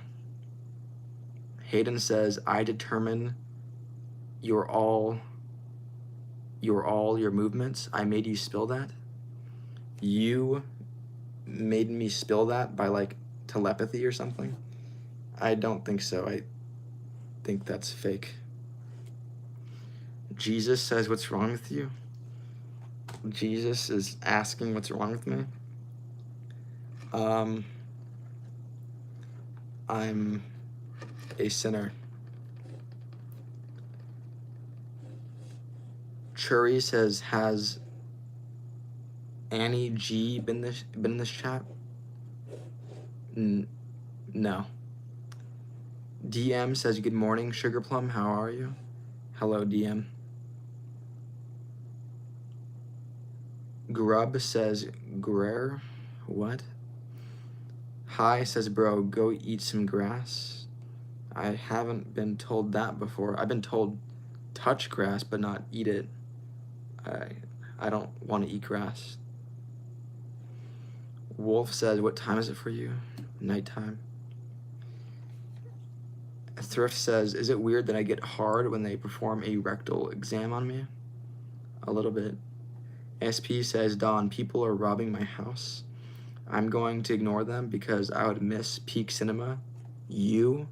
Hayden says, I determine your movements. I made you spill that. You made me spill that by like telepathy or something. I don't think so. I think that's fake. Jesus says, what's wrong with you? Jesus is asking what's wrong with me. I'm a sinner. Churi says, has Annie G been in this chat? No. DM says, good morning, Sugar Plum. How are you? Hello, DM. Grub says, Guerrero? What? Hi says, bro, go eat some grass. I haven't been told that before. I've been told touch grass, but not eat it. I don't want to eat grass. Wolf says, what time is it for you? Nighttime. Thrift says, is it weird that I get hard when they perform a rectal exam on me? A little bit. SP says, Don, people are robbing my house. I'm going to ignore them because I would miss peak cinema. You,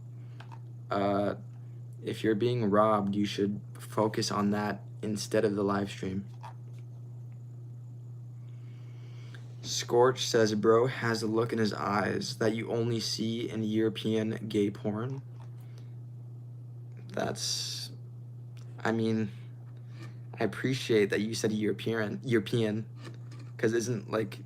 if you're being robbed, you should focus on that instead of the live stream. Scorch says, bro has a look in his eyes that you only see in European gay porn. That's, I mean, I appreciate that you said European, because isn't like,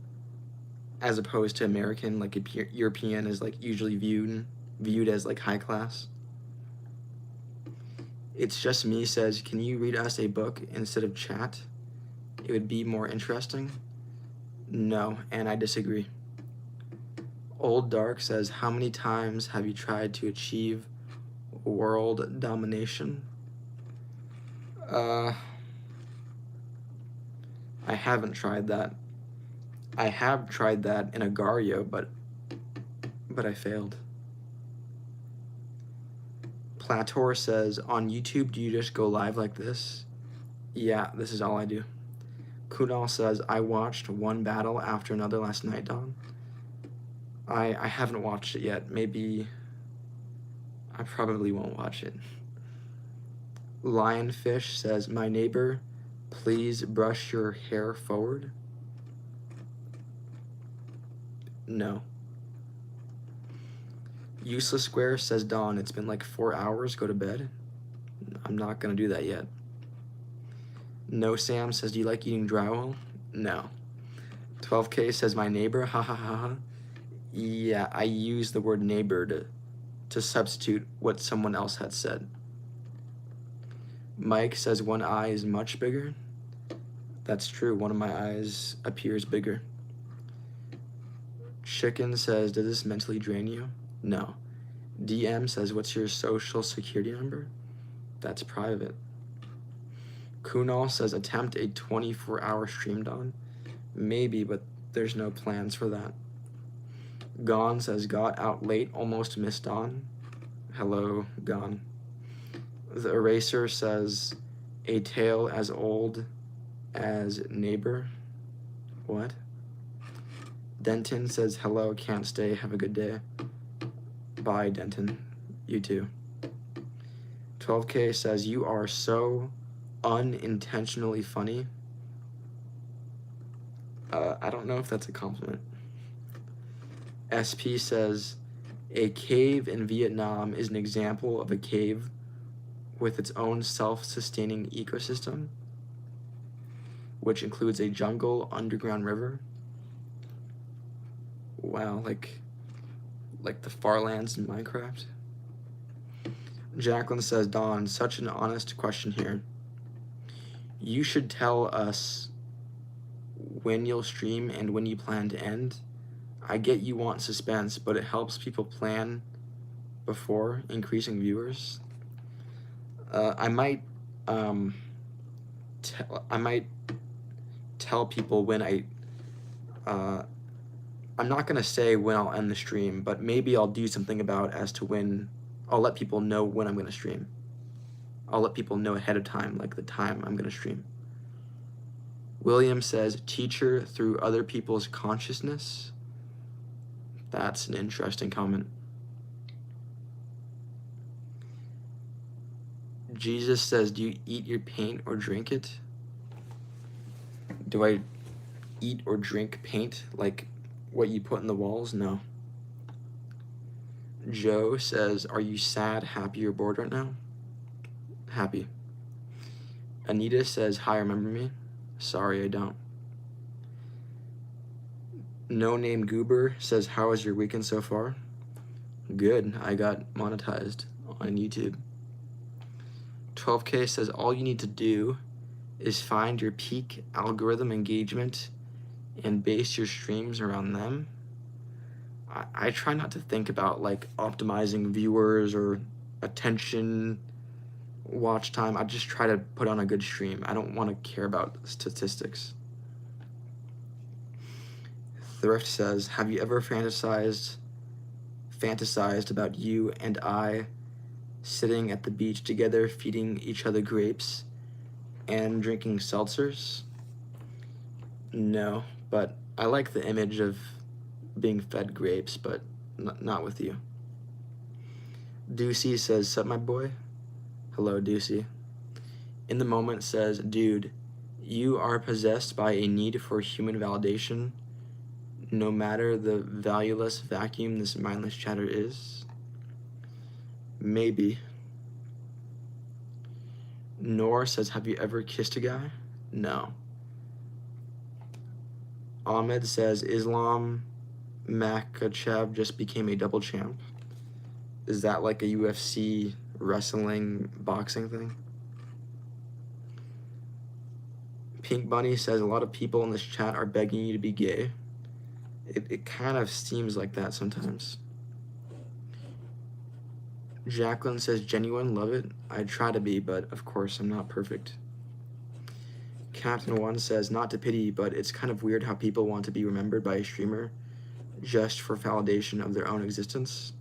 as opposed to American, like European is like usually viewed as like high class. It's Just Me says, can you read us a book instead of chat? It would be more interesting. No, and I disagree. Old Dark says, how many times have you tried to achieve world domination? I haven't tried that. I have tried that in Agario, but I failed. Plator says, on YouTube, do you just go live like this? Yeah, this is all I do. Kunal says, I watched one battle after another last night, Don. I haven't watched it yet. Maybe I probably won't watch it. Lionfish says, my neighbor, please brush your hair forward. No. Useless Square says, Dawn, it's been like 4 hours, go to bed. I'm not gonna do that yet. No Sam says, do you like eating drywall? No. 12K says, my neighbor, ha ha ha ha. Yeah, I use the word neighbor to substitute what someone else had said. Mike says, one eye is much bigger. That's true, one of my eyes appears bigger. Chicken says, does this mentally drain you? No. DM says, what's your social security number? That's private. Kunal says, attempt a 24-hour stream, Dawn. Maybe, but there's no plans for that. Gone says, got out late, almost missed Dawn. Hello, Gone. The Eraser says, a tale as old as neighbor. What? Denton says, hello, can't stay, have a good day. Bye, Denton. You too. 12K says, you are so unintentionally funny. I don't know if that's a compliment. SP says, a cave in Vietnam is an example of a cave with its own self-sustaining ecosystem, which includes a jungle, underground river. Wow, like the Farlands in Minecraft. Jacqueline says, Don, such an honest question here. You should tell us when you'll stream and when you plan to end. I get you want suspense, but it helps people plan before increasing viewers. I might tell people when I'm not gonna say when I'll end the stream, but maybe I'll do something about as to when. I'll let people know when I'm gonna stream. I'll let people know ahead of time, like the time I'm gonna stream. William says, teacher through other people's consciousness. That's an interesting comment. Jesus says, do you eat your paint or drink it? Do I eat or drink paint, like what you put in the walls? No. Joe says, are you sad, happy, or bored right now? Happy. Anita says, hi, remember me? Sorry, I don't. No Name Goober says, how was your weekend so far? Good, I got monetized on YouTube. 12K says, all you need to do is find your peak algorithm engagement and base your streams around them. I try not to think about like optimizing viewers or attention, watch time. I just try to put on a good stream. I don't want to care about statistics. Thrift says, have you ever fantasized about you and I sitting at the beach together, feeding each other grapes and drinking seltzers? No, but I like the image of being fed grapes, but not with you. Ducey says, sup my boy? Hello, Ducey. In the Moment says, dude, you are possessed by a need for human validation, no matter the valueless vacuum this mindless chatter is. Maybe. Nor says, have you ever kissed a guy? No. Ahmed says, Islam Makhachev just became a double champ. Is that like a UFC wrestling boxing thing? Pink Bunny says, a lot of people in this chat are begging you to be gay. It kind of seems like that sometimes. Jacqueline says, genuine, love it. I try to be, but of course I'm not perfect. Captain One says, not to pity, but it's kind of weird how people want to be remembered by a streamer just for validation of their own existence.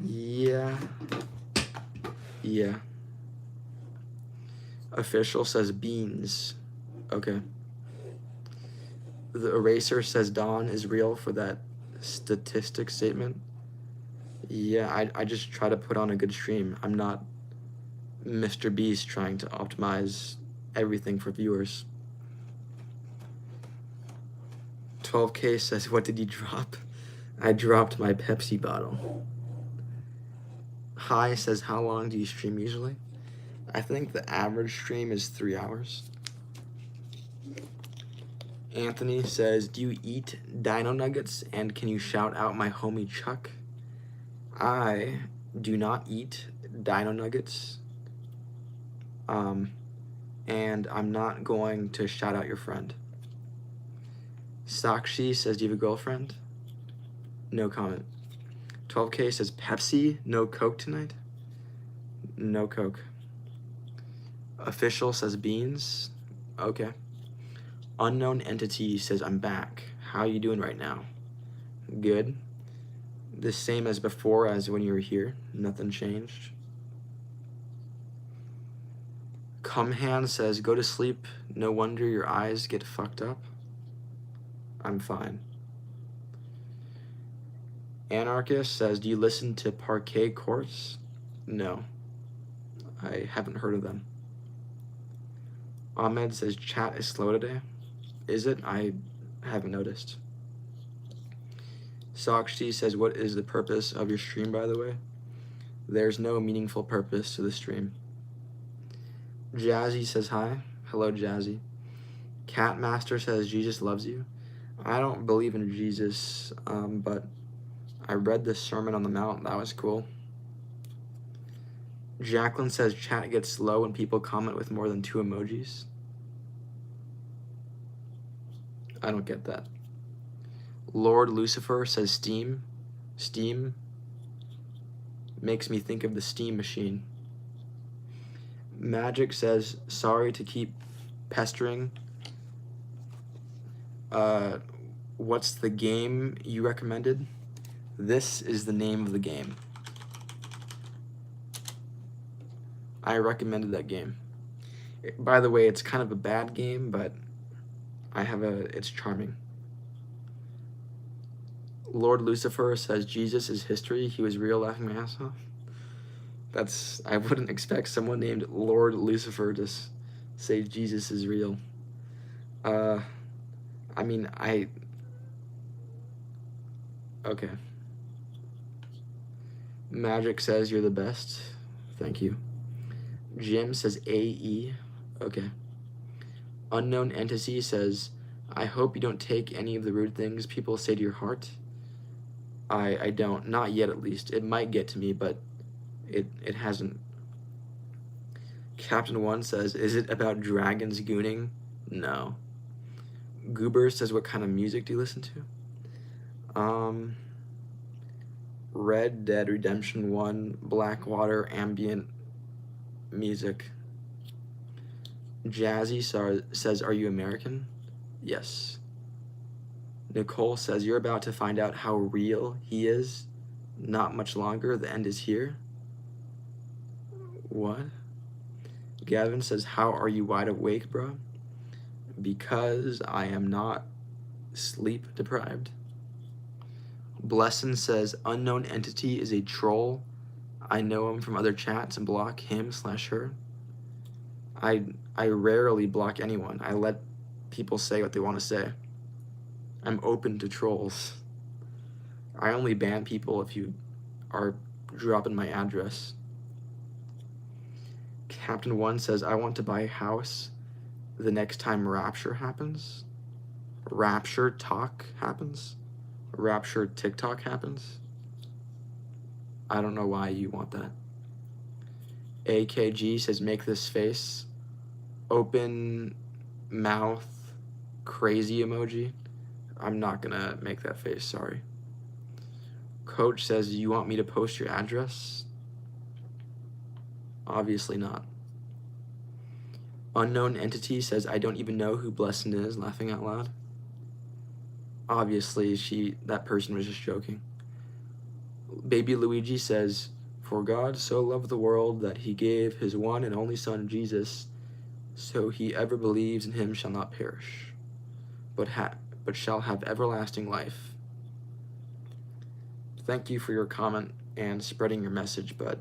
Yeah. Official says beans. Okay. The Eraser says Dawn is real for that statistic statement. Yeah, I just try to put on a good stream. I'm not Mr. Beast trying to optimize everything for viewers. 12K says, what did you drop? I dropped my Pepsi bottle. Hi says, how long do you stream usually? I think the average stream is 3 hours. Anthony says, do you eat dino nuggets and can you shout out my homie Chuck? I do not eat dino nuggets. And I'm not going to shout out your friend. Sakshi says, do you have a girlfriend? No comment. 12K says, Pepsi, no Coke tonight? No Coke. Official says, beans. Okay. Unknown Entity says, I'm back. How you doing right now? Good. The same as before, as when you were here. Nothing changed. Cumhan says, go to sleep. No wonder your eyes get fucked up. I'm fine. Anarchist says, do you listen to Parquet Courts? No. I haven't heard of them. Ahmed says, chat is slow today. Is it? I haven't noticed. Socrates says, what is the purpose of your stream, by the way? There's no meaningful purpose to the stream. Jazzy says hi. Hello, Jazzy. Catmaster says, Jesus loves you. I don't believe in Jesus, but I read the Sermon on the Mount. That was cool. Jacqueline says, chat gets slow when people comment with more than 2 emojis. I don't get that. Lord Lucifer says, Steam. Steam makes me think of the steam machine. Magic says, sorry to keep pestering. What's the game you recommended? This is the name of the game. I recommended that game. By the way, it's kind of a bad game, but it's charming. Lord Lucifer says, Jesus is history. He was real, laughing my ass off. I wouldn't expect someone named Lord Lucifer to say Jesus is real. Okay. Magic says you're the best. Thank you. Jim says AE. Okay. Unknown Entity says, I hope you don't take any of the rude things people say to your heart. I don't. Not yet, at least. It might get to me, but it hasn't. Captain One says, is it about dragons gooning? No. Goober says, what kind of music do you listen to? Red Dead Redemption 1, Blackwater, ambient music. Jazzy says, are you American? Yes. Nicole says, you're about to find out how real he is. Not much longer, the end is here. What? Gavin says, how are you wide awake, bro? Because I am not sleep deprived. Blessin says, unknown entity is a troll. I know him from other chats and block him/her. I rarely block anyone. I let people say what they want to say. I'm open to trolls. I only ban people if you are dropping my address. Captain One says, I want to buy a house the next time Rapture happens. Rapture talk happens. Rapture TikTok happens. I don't know why you want that. AKG says, make this face. Open mouth crazy emoji. I'm not gonna make that face, sorry. Coach says, you want me to post your address? Obviously not. Unknown Entity says, I don't even know who Blessing is, laughing out loud. Obviously, that person was just joking. Baby Luigi says, for God so loved the world that he gave his one and only son, Jesus, so he ever believes in him shall not perish, but shall have everlasting life. Thank you for your comment and spreading your message, but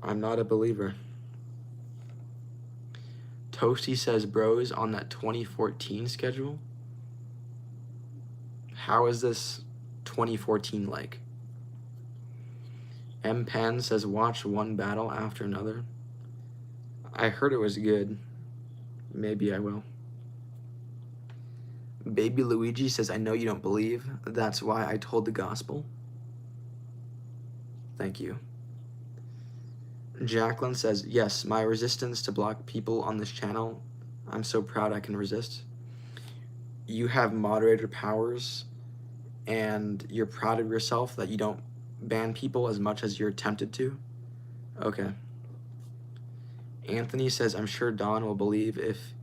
I'm not a believer. Toasty says, bros, on that 2014 schedule? How is this 2014 like? M. Pan says, watch one battle after another. I heard it was good. Maybe I will. Baby Luigi says, I know you don't believe. That's why I told the gospel. Thank you. Jacqueline says, yes, my resistance to block people on this channel. I'm so proud I can resist. You have moderator powers, and you're proud of yourself that you don't ban people as much as you're tempted to? Okay. Anthony says, I'm sure Don will believe if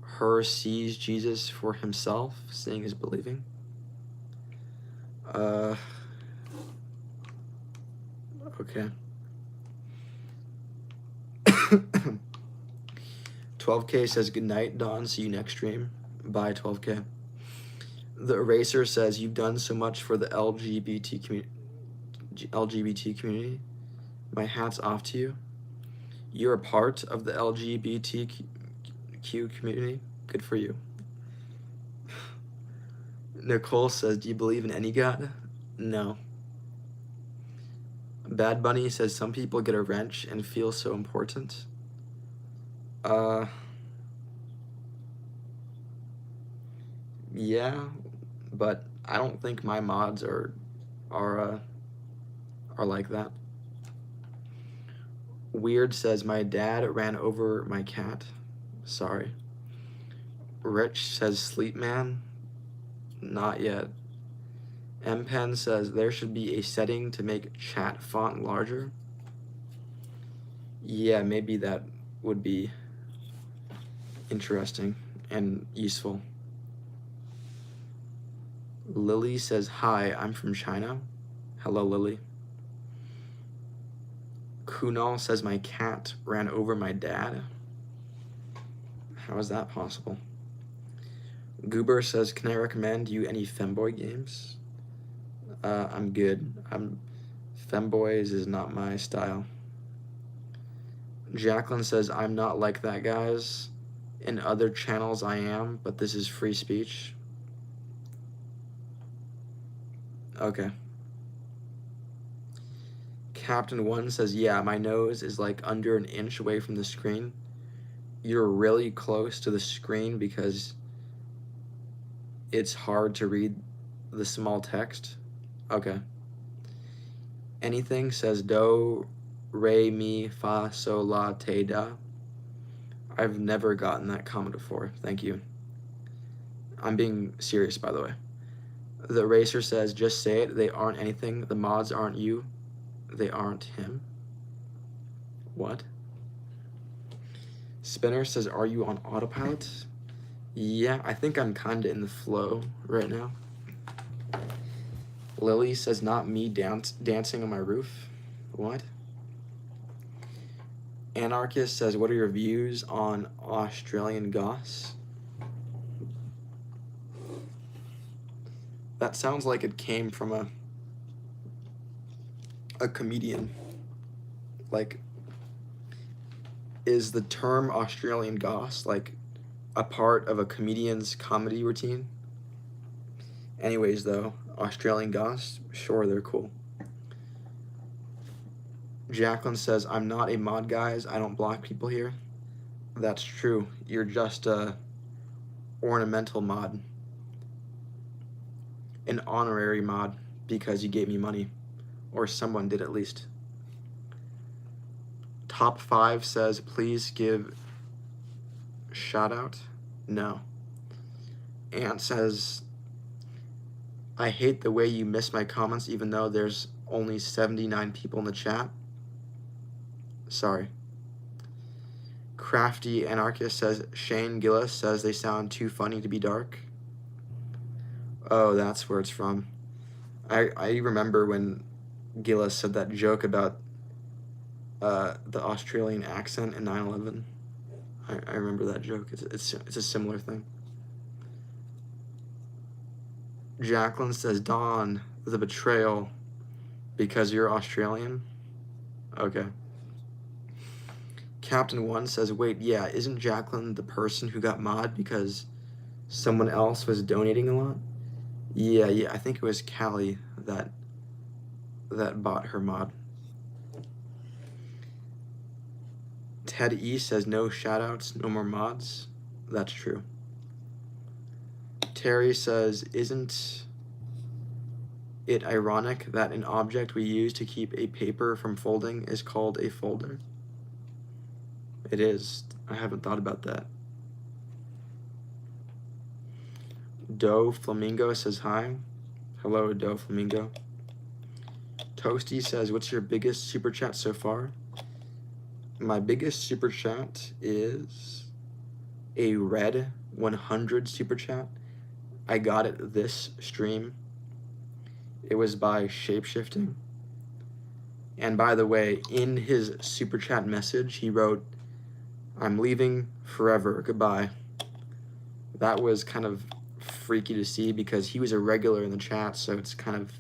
her sees Jesus for himself. Seeing is believing. Okay. 12K says, good night, Don. See you next stream. Bye, 12K. The Eraser says, you've done so much for the LGBT community. My hat's off to you. You're a part of the LGBTQ community. Good for you. Nicole says, do you believe in any God? No. Bad Bunny says, some people get a wrench and feel so important. Yeah, but I don't think my mods are like that. Weird says, my dad ran over my cat. Sorry. Rich says, sleep man. Not yet. MPen says, there should be a setting to make chat font larger. Yeah, maybe that would be interesting and useful. Lily says, hi, I'm from China. Hello, Lily. Kunal says, my cat ran over my dad. How is that possible? Goober says, can I recommend you any femboy games? I'm good. Femboys is not my style. Jacqueline says, I'm not like that, guys. In other channels I am, but this is free speech. Okay. Captain 1 says, yeah, my nose is like under an inch away from the screen. You're really close to the screen because it's hard to read the small text. Okay. Anything says do, re, mi, fa, sol, la, te, da. I've never gotten that comment before. Thank you. I'm being serious, by the way. The Eraser says, just say it. They aren't anything. The mods aren't you. They aren't him. What? Spinner says, are you on autopilot? Yeah, I think I'm kind of in the flow right now. Lily says, not me dancing on my roof. What? Anarchist says, what are your views on Australian goss? That sounds like it came from a comedian. Like, is the term Australian goss like a part of a comedian's comedy routine? Anyways, though, Australian goss, sure, they're cool. Jacqueline says, I'm not a mod, guys. I don't block people here. That's true. You're just a ornamental mod. An honorary mod because you gave me money. Or someone did at least. Top 5 says, please give shout out. No. Ant says, I hate the way you miss my comments even though there's only 79 people in the chat. Sorry. Crafty Anarchist says, Shane Gillis says they sound too funny to be dark. Oh, that's where it's from. I remember when Gillis said that joke about the Australian accent in 9/11. I remember that joke. It's a similar thing. Jacqueline says, Dawn, the betrayal because you're Australian? Okay. Captain 1 says, wait, yeah, isn't Jacqueline the person who got mod because someone else was donating a lot? Yeah, I think it was Callie that bought her mod. Ted E says, no shoutouts, no more mods. That's true. Terry says, isn't it ironic that an object we use to keep a paper from folding is called a folder? It is. I haven't thought about that. Doe Flamingo says hi. Hello, Doe Flamingo. Toasty says, what's your biggest super chat so far? My biggest super chat is a red 100 super chat. I got it this stream. It was by Shapeshifting. And by the way, in his super chat message, he wrote, I'm leaving forever. Goodbye. That was kind of freaky to see because he was a regular in the chat, so it's kind of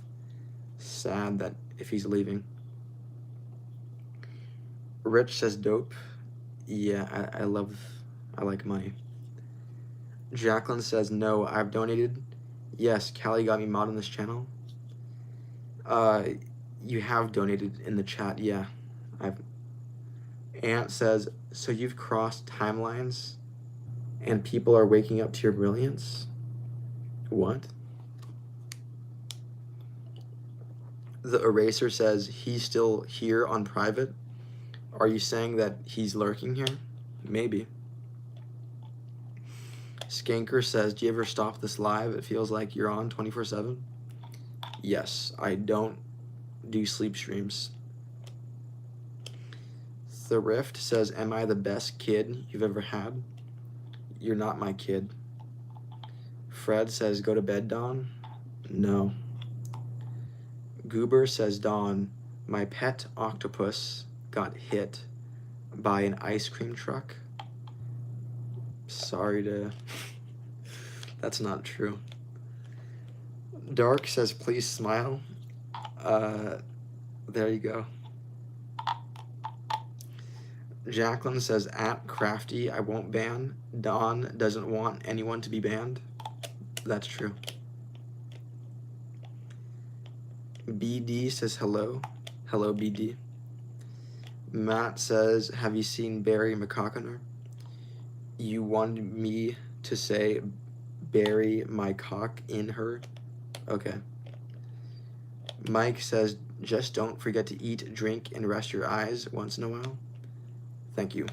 sad that if he's leaving. Rich says dope. Yeah, I like money. Jacqueline says no, I've donated. Yes, Callie got me mod on this channel. You have donated in the chat, yeah. Ant says, so you've crossed timelines and people are waking up to your brilliance? What? The Eraser says, he's still here on private? Are you saying that he's lurking here? Maybe. Skanker says, do you ever stop this live? It feels like you're on 24/7. Yes, I don't do sleep streams. The Rift says, am I the best kid you've ever had? You're not my kid. Fred says, go to bed, Dawn. No. Goober says, Dawn, my pet octopus got hit by an ice cream truck. Sorry to... That's not true. Dark says, please smile. There you go. Jacqueline says, at Crafty, I won't ban. Dawn doesn't want anyone to be banned. That's true. BD says hello. Hello, BD. Matt says, have you seen Barry McCockiner? You wanted me to say bury my cock in her? Okay. Mike says, just don't forget to eat, drink, and rest your eyes once in a while. Thank you.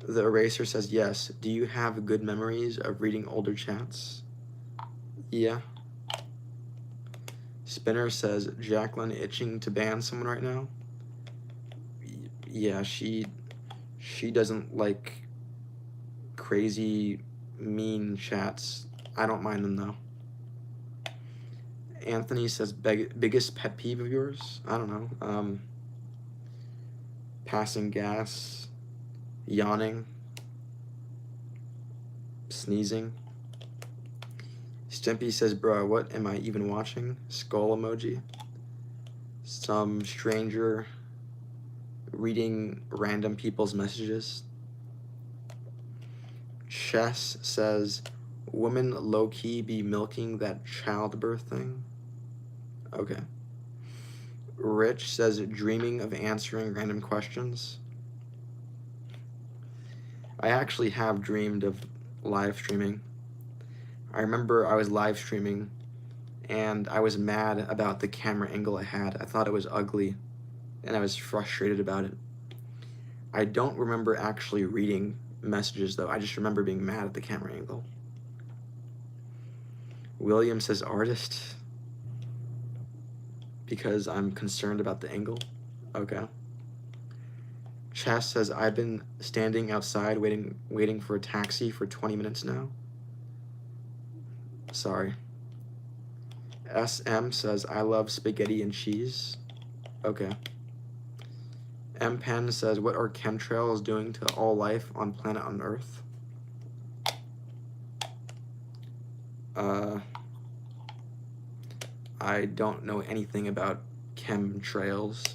The Eraser says, yes. Do you have good memories of reading older chats? Yeah. Spinner says, Jacqueline itching to ban someone right now? Yeah, she doesn't like crazy, mean chats. I don't mind them, though. Anthony says, biggest pet peeve of yours? I don't know. Passing gas, yawning, sneezing. Stimpy says, bro, what am I even watching? Skull emoji. Some stranger reading random people's messages. Chess says, women low-key be milking that childbirth thing. Okay. Rich says, dreaming of answering random questions. I actually have dreamed of live streaming. I remember I was live streaming and I was mad about the camera angle I had. I thought it was ugly and I was frustrated about it. I don't remember actually reading messages though. I just remember being mad at the camera angle. William says artist because I'm concerned about the angle. Okay. Chess says, I've been standing outside waiting for a taxi for 20 minutes now. Sorry. SM says, I love spaghetti and cheese. Okay. M Pen says, what are chemtrails doing to all life on planet on Earth? I don't know anything about chemtrails.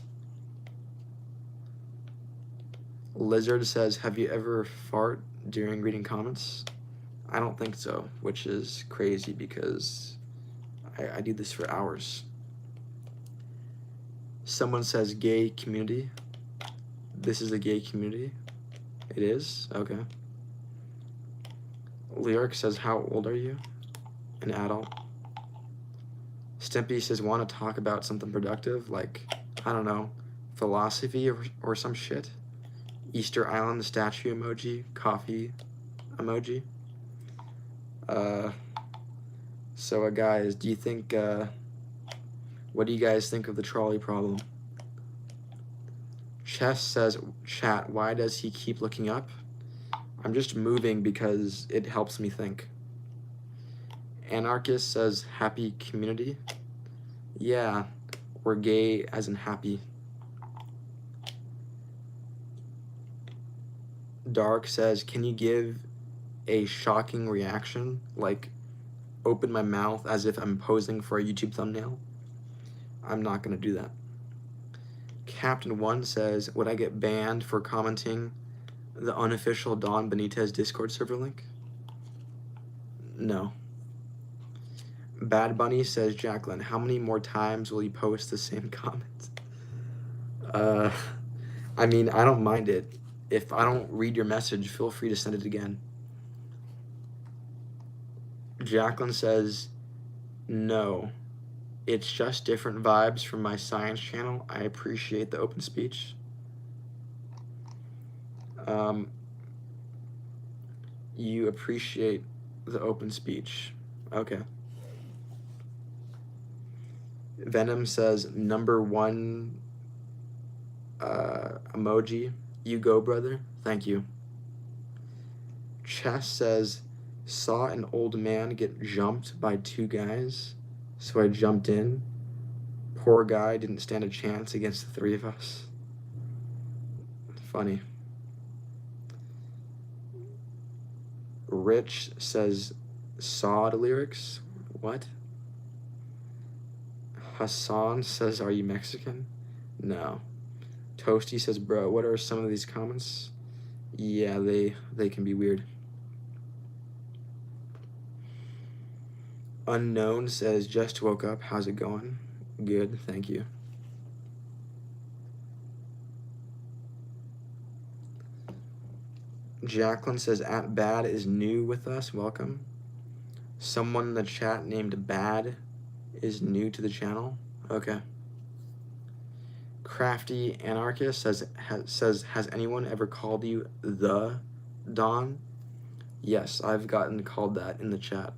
Lizard says, have you ever fart during reading comments? I don't think so, which is crazy because I do this for hours. Someone says gay community. This is a gay community. It is? Okay. Lyric says, how old are you? An adult. Stimpy says, want to talk about something productive, like, I don't know, philosophy or some shit? Easter Island statue emoji, coffee emoji. So guys, do you think, what do you guys think of the trolley problem? Chess says, chat, why does he keep looking up? I'm just moving because it helps me think. Anarchist says, happy community. Yeah, we're gay as in happy. Dark says, can you give a shocking reaction? Like, open my mouth as if I'm posing for a YouTube thumbnail? I'm not going to do that. Captain 1 says, would I get banned for commenting the unofficial Don Benitez Discord server link? No. Bad Bunny says, Jacqueline, how many more times will you post the same comments? I mean, I don't mind it. If I don't read your message, feel free to send it again. Jacqueline says, no. It's just different vibes from my science channel. I appreciate the open speech. You appreciate the open speech. Okay. Venom says, number 1 emoji. You go, brother. Thank you. Chess says, saw an old man get jumped by 2 guys, so I jumped in. Poor guy didn't stand a chance against the 3 of us. Funny. Rich says, Sawed lyrics? What? Hassan says, are you Mexican? No. Toasty says, bro, what are some of these comments? Yeah, they can be weird. Unknown says, just woke up. How's it going? Good, thank you. Jacqueline says, at Bad is new with us. Welcome. Someone in the chat named Bad is new to the channel. Okay. Crafty Anarchist says, has anyone ever called you the Don? Yes, I've gotten called that in the chat.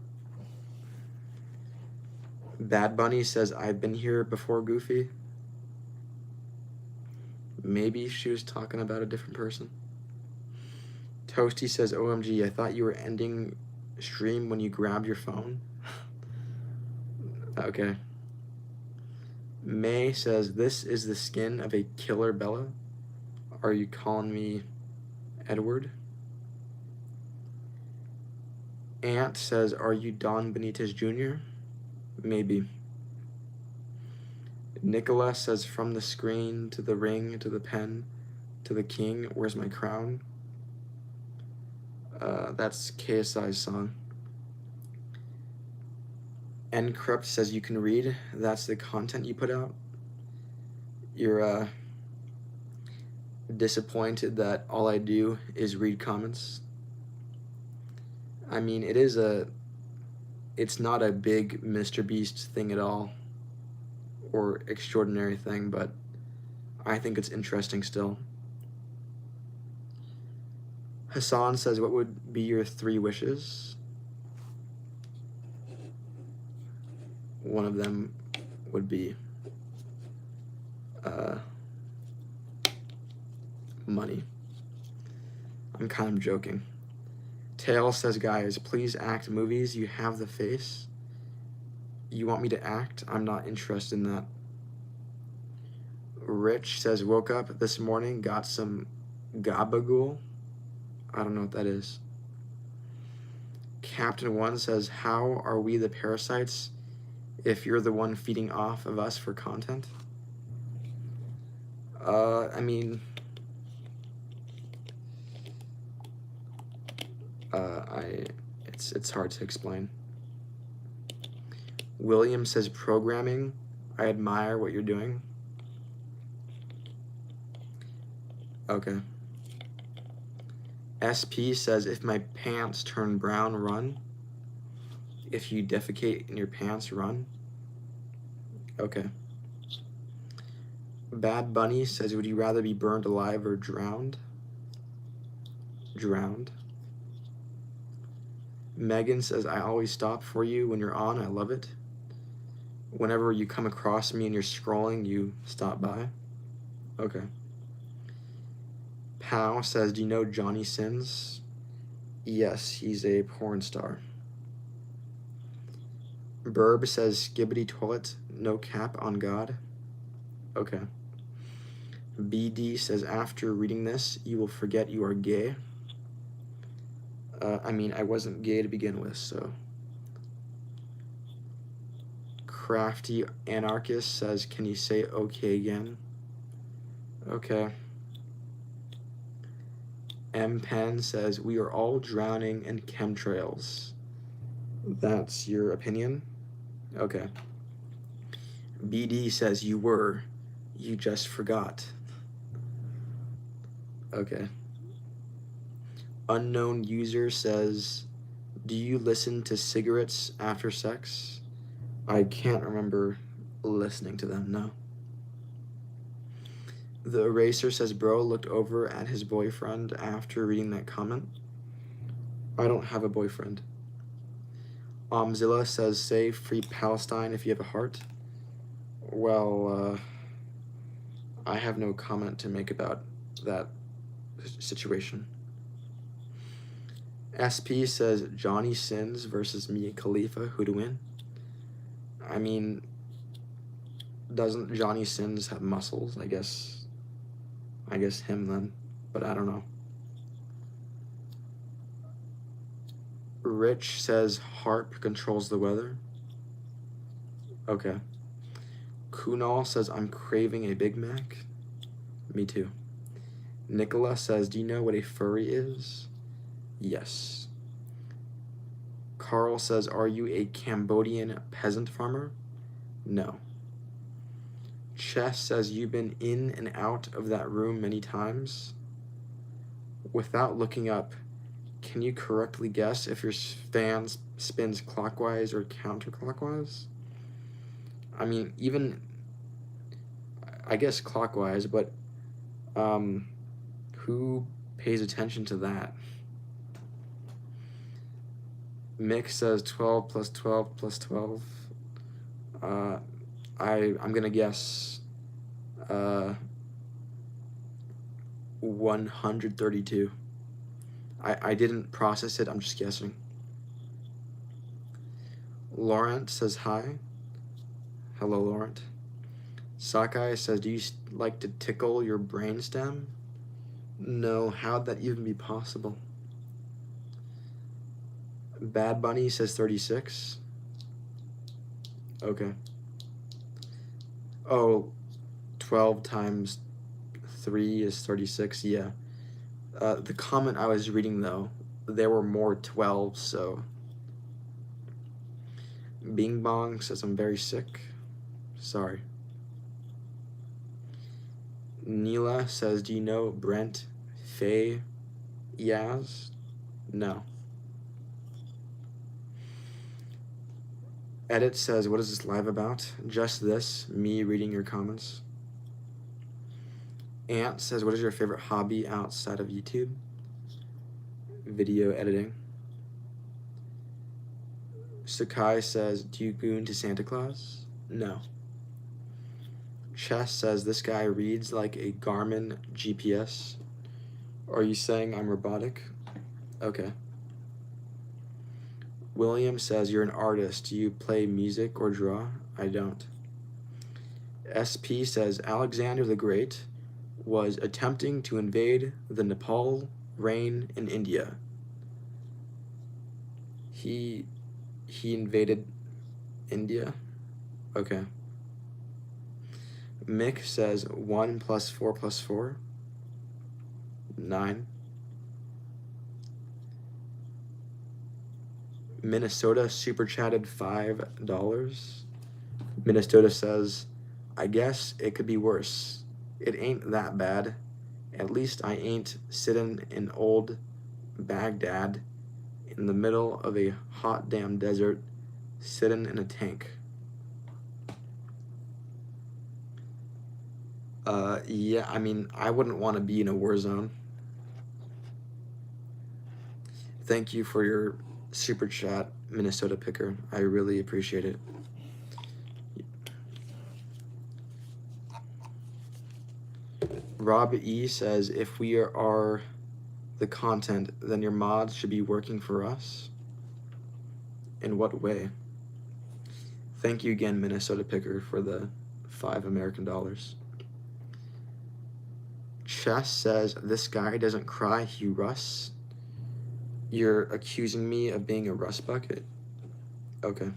Bad Bunny says, I've been here before, Goofy. Maybe she was talking about a different person. Toasty says, OMG, I thought you were ending stream when you grabbed your phone. Okay. May says, this is the skin of a killer Bella. Are you calling me Edward? Ant says, are you Don Benitez Jr.? Maybe. Nicola says, from the screen to the ring to the pen to the king, where's my crown? That's KSI's song. Encrypt says, you can read. That's the content you put out. You're disappointed that all I do is read comments. I mean, it's not a big Mr. Beast thing at all, or extraordinary thing, but I think it's interesting still. Hassan says, what would be your 3 wishes? One of them would be money. I'm kind of joking. Tail says, guys, please act movies. You have the face. You want me to act? I'm not interested in that. Rich says, woke up this morning, got some gabagool. I don't know what that is. Captain 1 says, how are we the parasites if you're the one feeding off of us for content? I mean, it's hard to explain. William says, programming. I admire what you're doing. Okay. SP says, if my pants turn brown, run. If you defecate in your pants, run. Okay. Bad Bunny says, would you rather be burned alive or drowned? Drowned. Megan says, I always stop for you when you're on. I love it. Whenever you come across me and you're scrolling, you stop by. Okay. Pow says, do you know Johnny Sins? Yes, he's a porn star. Burb says, skibbity toilet, no cap on God. Okay. BD says, after reading this, you will forget you are gay. I mean, I wasn't gay to begin with, so. Crafty Anarchist says, can you say okay again? Okay. M. Penn says, we are all drowning in chemtrails. That's your opinion? Okay. BD says, you were. You just forgot. Okay. Unknown user says, do you listen to cigarettes after sex? I can't remember listening to them, no. The Eraser says, bro looked over at his boyfriend after reading that comment. I don't have a boyfriend. Zilla says, say free Palestine if you have a heart. Well, I have no comment to make about that situation. SP says, Johnny Sins versus Mia Khalifa, who to win? I mean, doesn't Johnny Sins have muscles? I guess him then, but I don't know. Rich says harp controls the weather. Okay. Kunal says I'm craving a Big Mac. Me too. Nicola says, do you know what a furry is? Yes. Carl says, are you a Cambodian peasant farmer? No. Chess says, you've been in and out of that room many times. Without looking up, can you correctly guess if your fan spins clockwise or counterclockwise? I mean, even, I guess clockwise, but who pays attention to that? Mick says 12 plus 12 plus 12. I'm gonna guess 132. I didn't process it, I'm just guessing. Laurent says hi. Hello, Laurent. Sakai says, do you like to tickle your brainstem? No, how'd that even be possible? Bad Bunny says 36. Okay. Oh, 12 times 3 is 36, yeah. The comment I was reading, though, there were more 12s, so. Bing Bong says I'm very sick. Sorry. Neela says, do you know Brent Faye Yaz? No. Edit says, what is this live about? Just this, me reading your comments. Ant says, what is your favorite hobby outside of YouTube? Video editing. Sakai says, do you goon to Santa Claus? No. Chess says, this guy reads like a Garmin GPS. Are you saying I'm robotic? Okay. William says, you're an artist. Do you play music or draw? I don't. SP says, Alexander the Great was attempting to invade the Nepal reign in India. He invaded India? Okay. Mick says 1 plus 4 plus 4? 9. Minnesota super chatted $5. Minnesota says, I guess it could be worse. It ain't that bad. At least I ain't sitting in old Baghdad in the middle of a hot damn desert sitting in a tank. Yeah, I mean, I wouldn't want to be in a war zone. Thank you for your super chat, Minnesota Picker. I really appreciate it. Rob E says, if we are the content, then your mods should be working for us. In what way? Thank you again, Minnesota Picker, for the $5 American. Chess says, this guy doesn't cry, he rusts. You're accusing me of being a rust bucket? Okay.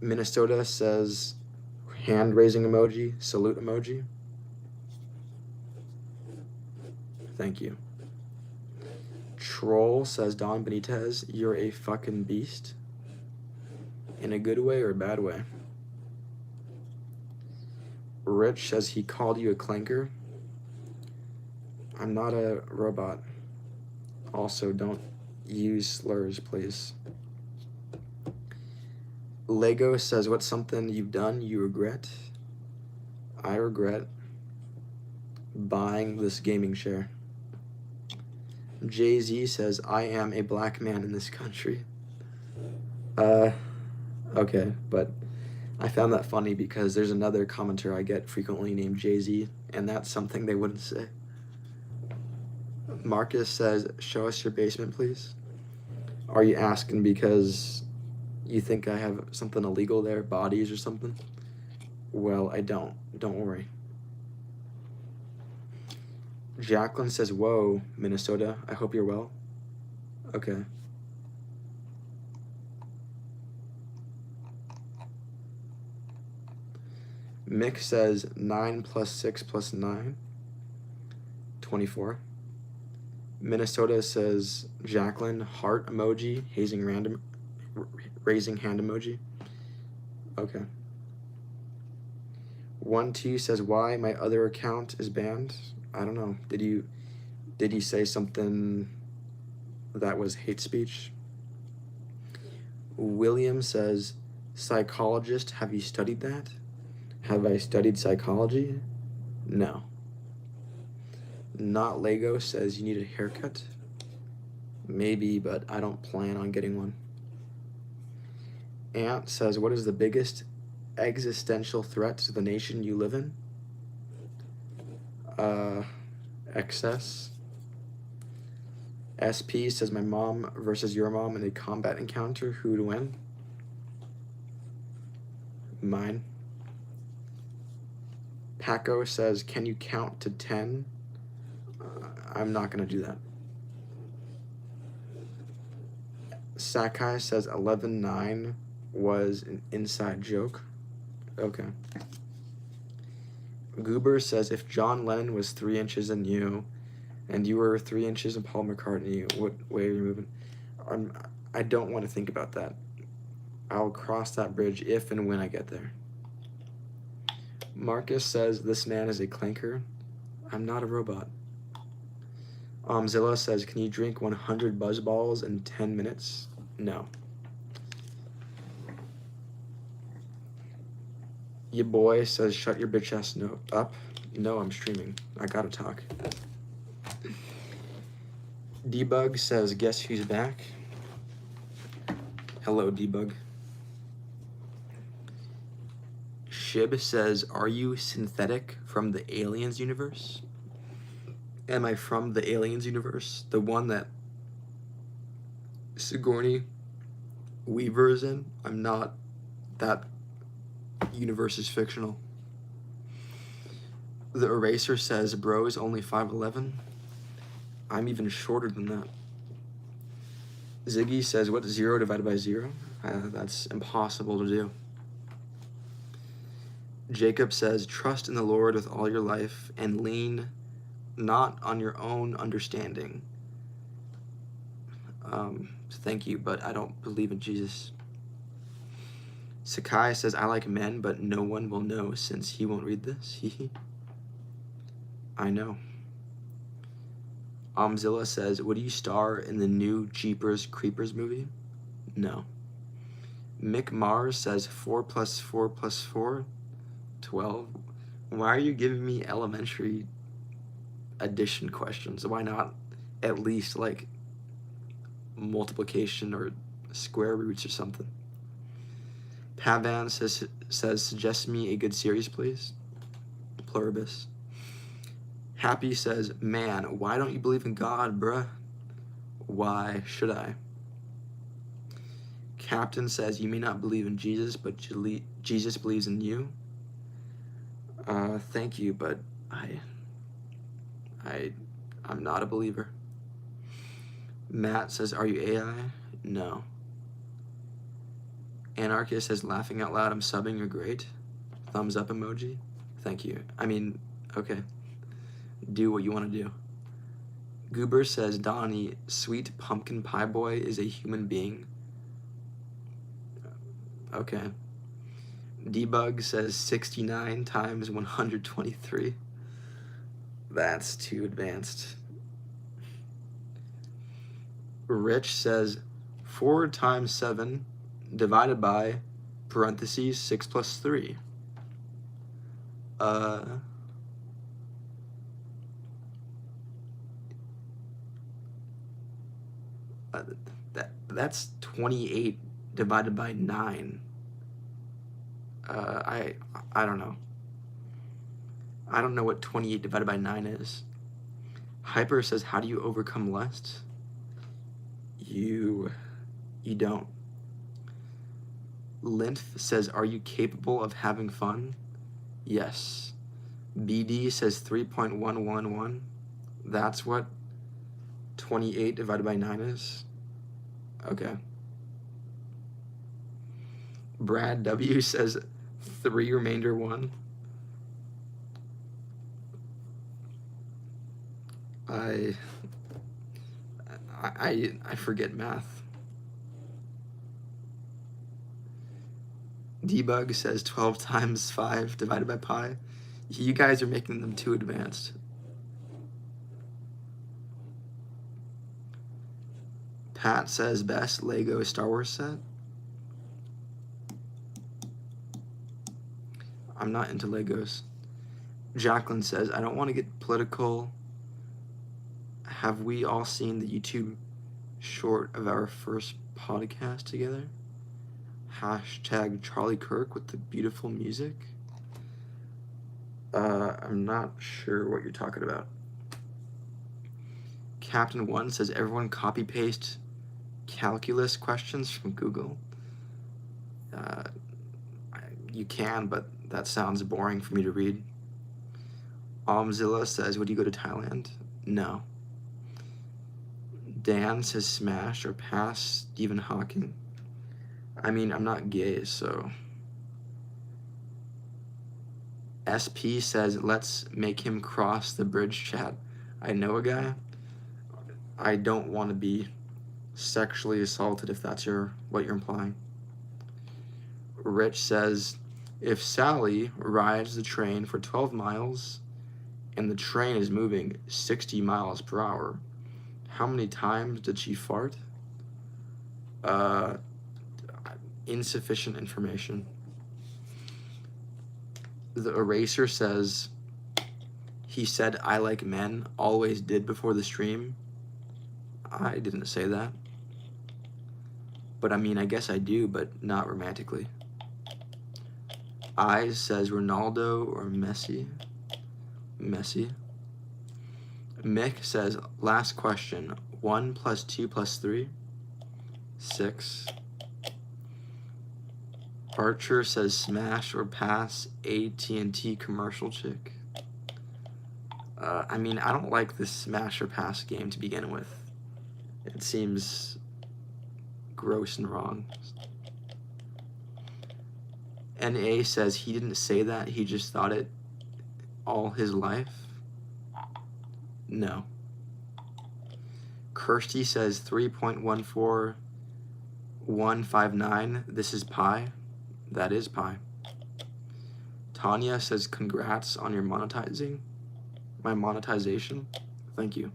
Minnesota says hand raising emoji, salute emoji. Thank you. Troll says Don Benitez, you're a fucking beast. In a good way or a bad way? Rich says he called you a clanker. I'm not a robot. Also, don't use slurs, please. Lego says, what's something you've done you regret? I regret buying this gaming chair. Jay-Z says, I am a black man in this country. Okay, but I found that funny because there's another commenter I get frequently named Jay-Z, and that's something they wouldn't say. Marcus says, show us your basement, please. Are you asking because you think I have something illegal there, bodies or something? Well, I don't. Don't worry. Jacqueline says, whoa, Minnesota, I hope you're well. Okay. Mick says 9 plus 6 plus 9, 24. Minnesota says Jacqueline, heart emoji, raising hand emoji. Okay. 1-2 says why my other account is banned. I don't know. Did you say something that was hate speech? William says, psychologist, have you studied that? Have I studied psychology? No. Not Lego says you need a haircut. Maybe, but I don't plan on getting one. Ant says, what is the biggest existential threat to the nation you live in? Excess. SP says my mom versus your mom in a combat encounter. Who would win? Mine. Paco says, can you count to 10? I'm not going to do that. Sakai says 11-9 was an inside joke. Okay. Goober says, if John Lennon was 3 inches in you, and you were 3 inches in Paul McCartney, what way are you moving? I don't want to think about that. I'll cross that bridge if and when I get there. Marcus says, this man is a clanker. I'm not a robot. Zilla says, can you drink 100 buzz balls in 10 minutes? No. Your boy says, shut your bitch ass up. No, I'm streaming. I gotta talk. Debug says, guess who's back? Hello, Debug. Shib says, are you synthetic from the Aliens universe? Am I from the Aliens universe? The one that Sigourney Weaver is in? I'm not. That universe is fictional. The Eraser says, bro is only 5'11". I'm even shorter than that. Ziggy says, what's 0 divided by 0? That's impossible to do. Jacob says, trust in the Lord with all your life and lean not on your own understanding. Thank you, but I don't believe in Jesus. Sakai says, I like men, but no one will know since he won't read this. I know. Zilla says, would you star in the new Jeepers Creepers movie? No. Mick Mars says, 4 plus 4 plus 4, 12. Why are you giving me elementary addition questions? Why not at least like multiplication or square roots or something? Pavan says suggest me a good series, please. Pluribus. Happy says, man, why don't you believe in God, bruh? Why should I? Captain says, you may not believe in Jesus, but Jesus believes in you. Thank you, but I'm not a believer. Matt says, are you AI? No. Anarchist says, laughing out loud, I'm subbing, you're great. Thumbs up emoji. Thank you. I mean, okay. Do what you want to do. Goober says, Donnie, sweet pumpkin pie boy is a human being. Okay. Debug says 69 times 123. That's too advanced. Rich says 4 times 7 divided by parentheses 6 plus 3. That's 28 divided by 9. I don't know. I don't know what 28 divided by 9 is. Hyper says, how do you overcome lust? You don't. Lymph says, are you capable of having fun? Yes. BD says 3.111. That's what 28 divided by 9 is? Okay. Brad W says 3 remainder 1. I forget math. Debug says 12 times 5 divided by pi. You guys are making them too advanced. Pat says best Lego Star Wars set. I'm not into Legos. Jacqueline says, I don't want to get political. Have we all seen the YouTube short of our first podcast together? Hashtag Charlie Kirk with the beautiful music. I'm not sure what you're talking about. Captain One says, everyone copy paste calculus questions from Google. You can, but that sounds boring for me to read. Almzilla says, would you go to Thailand? No. Dan says smash or pass Stephen Hawking. I mean, I'm not gay, so. SP says, let's make him cross the bridge chat. I know a guy. I don't want to be sexually assaulted if that's what you're implying. Rich says, if Sally rides the train for 12 miles and the train is moving 60 miles per hour, how many times did she fart? Insufficient information. The Eraser says, he said, I like men, always did before the stream. I didn't say that. But I mean, I guess I do, but not romantically. Eyes says Ronaldo or Messi. Messi. Mick says, last question, 1 + 2 + 3? 6. Archer says smash or pass AT&T commercial chick. I mean, I don't like this smash or pass game to begin with. It seems gross and wrong. NA says he didn't say that, he just thought it all his life. No. Kirsty says 3.14159. This is pi. That is pi. Tanya says congrats on your monetizing. My monetization. Thank you.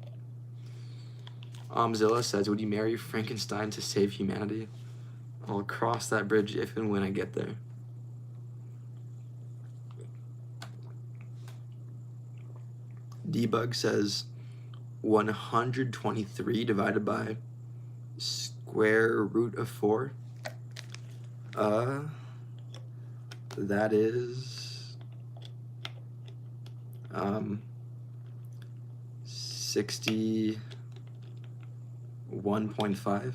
Zilla says, would you marry Frankenstein to save humanity? I'll cross that bridge if and when I get there. Debug says 123 divided by square root of 4. That is 61.5.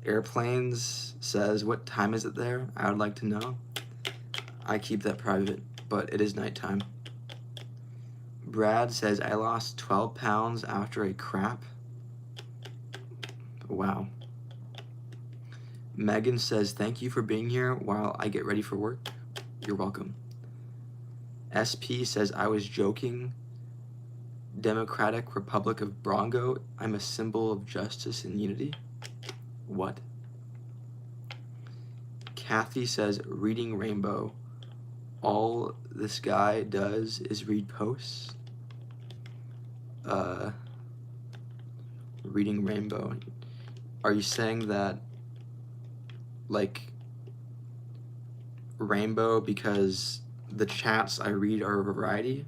Airplanes says, what time is it there? I would like to know. I keep that private, but it is nighttime. Brad says, I lost 12 pounds after a crap. Wow. Megan says, thank you for being here while I get ready for work. You're welcome. SP says, I was joking. Democratic Republic of Brongo, I'm a symbol of justice and unity. What? Kathy says, reading Rainbow. All this guy does is read posts. Reading Rainbow. Are you saying that, like, Rainbow because the chats I read are a variety?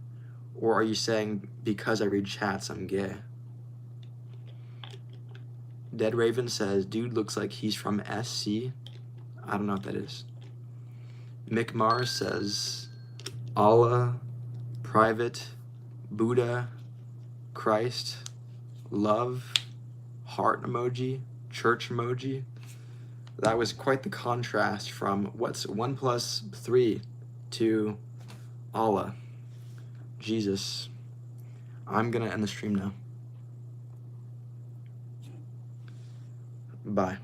Or are you saying because I read chats, I'm gay? Dead Raven says, dude looks like he's from SC. I don't know what that is. Mick Mars says, Allah, private, Buddha, Christ, love, heart emoji, church emoji. That was quite the contrast from what's 1 plus 3 to Allah, Jesus. I'm gonna end the stream now. Bye.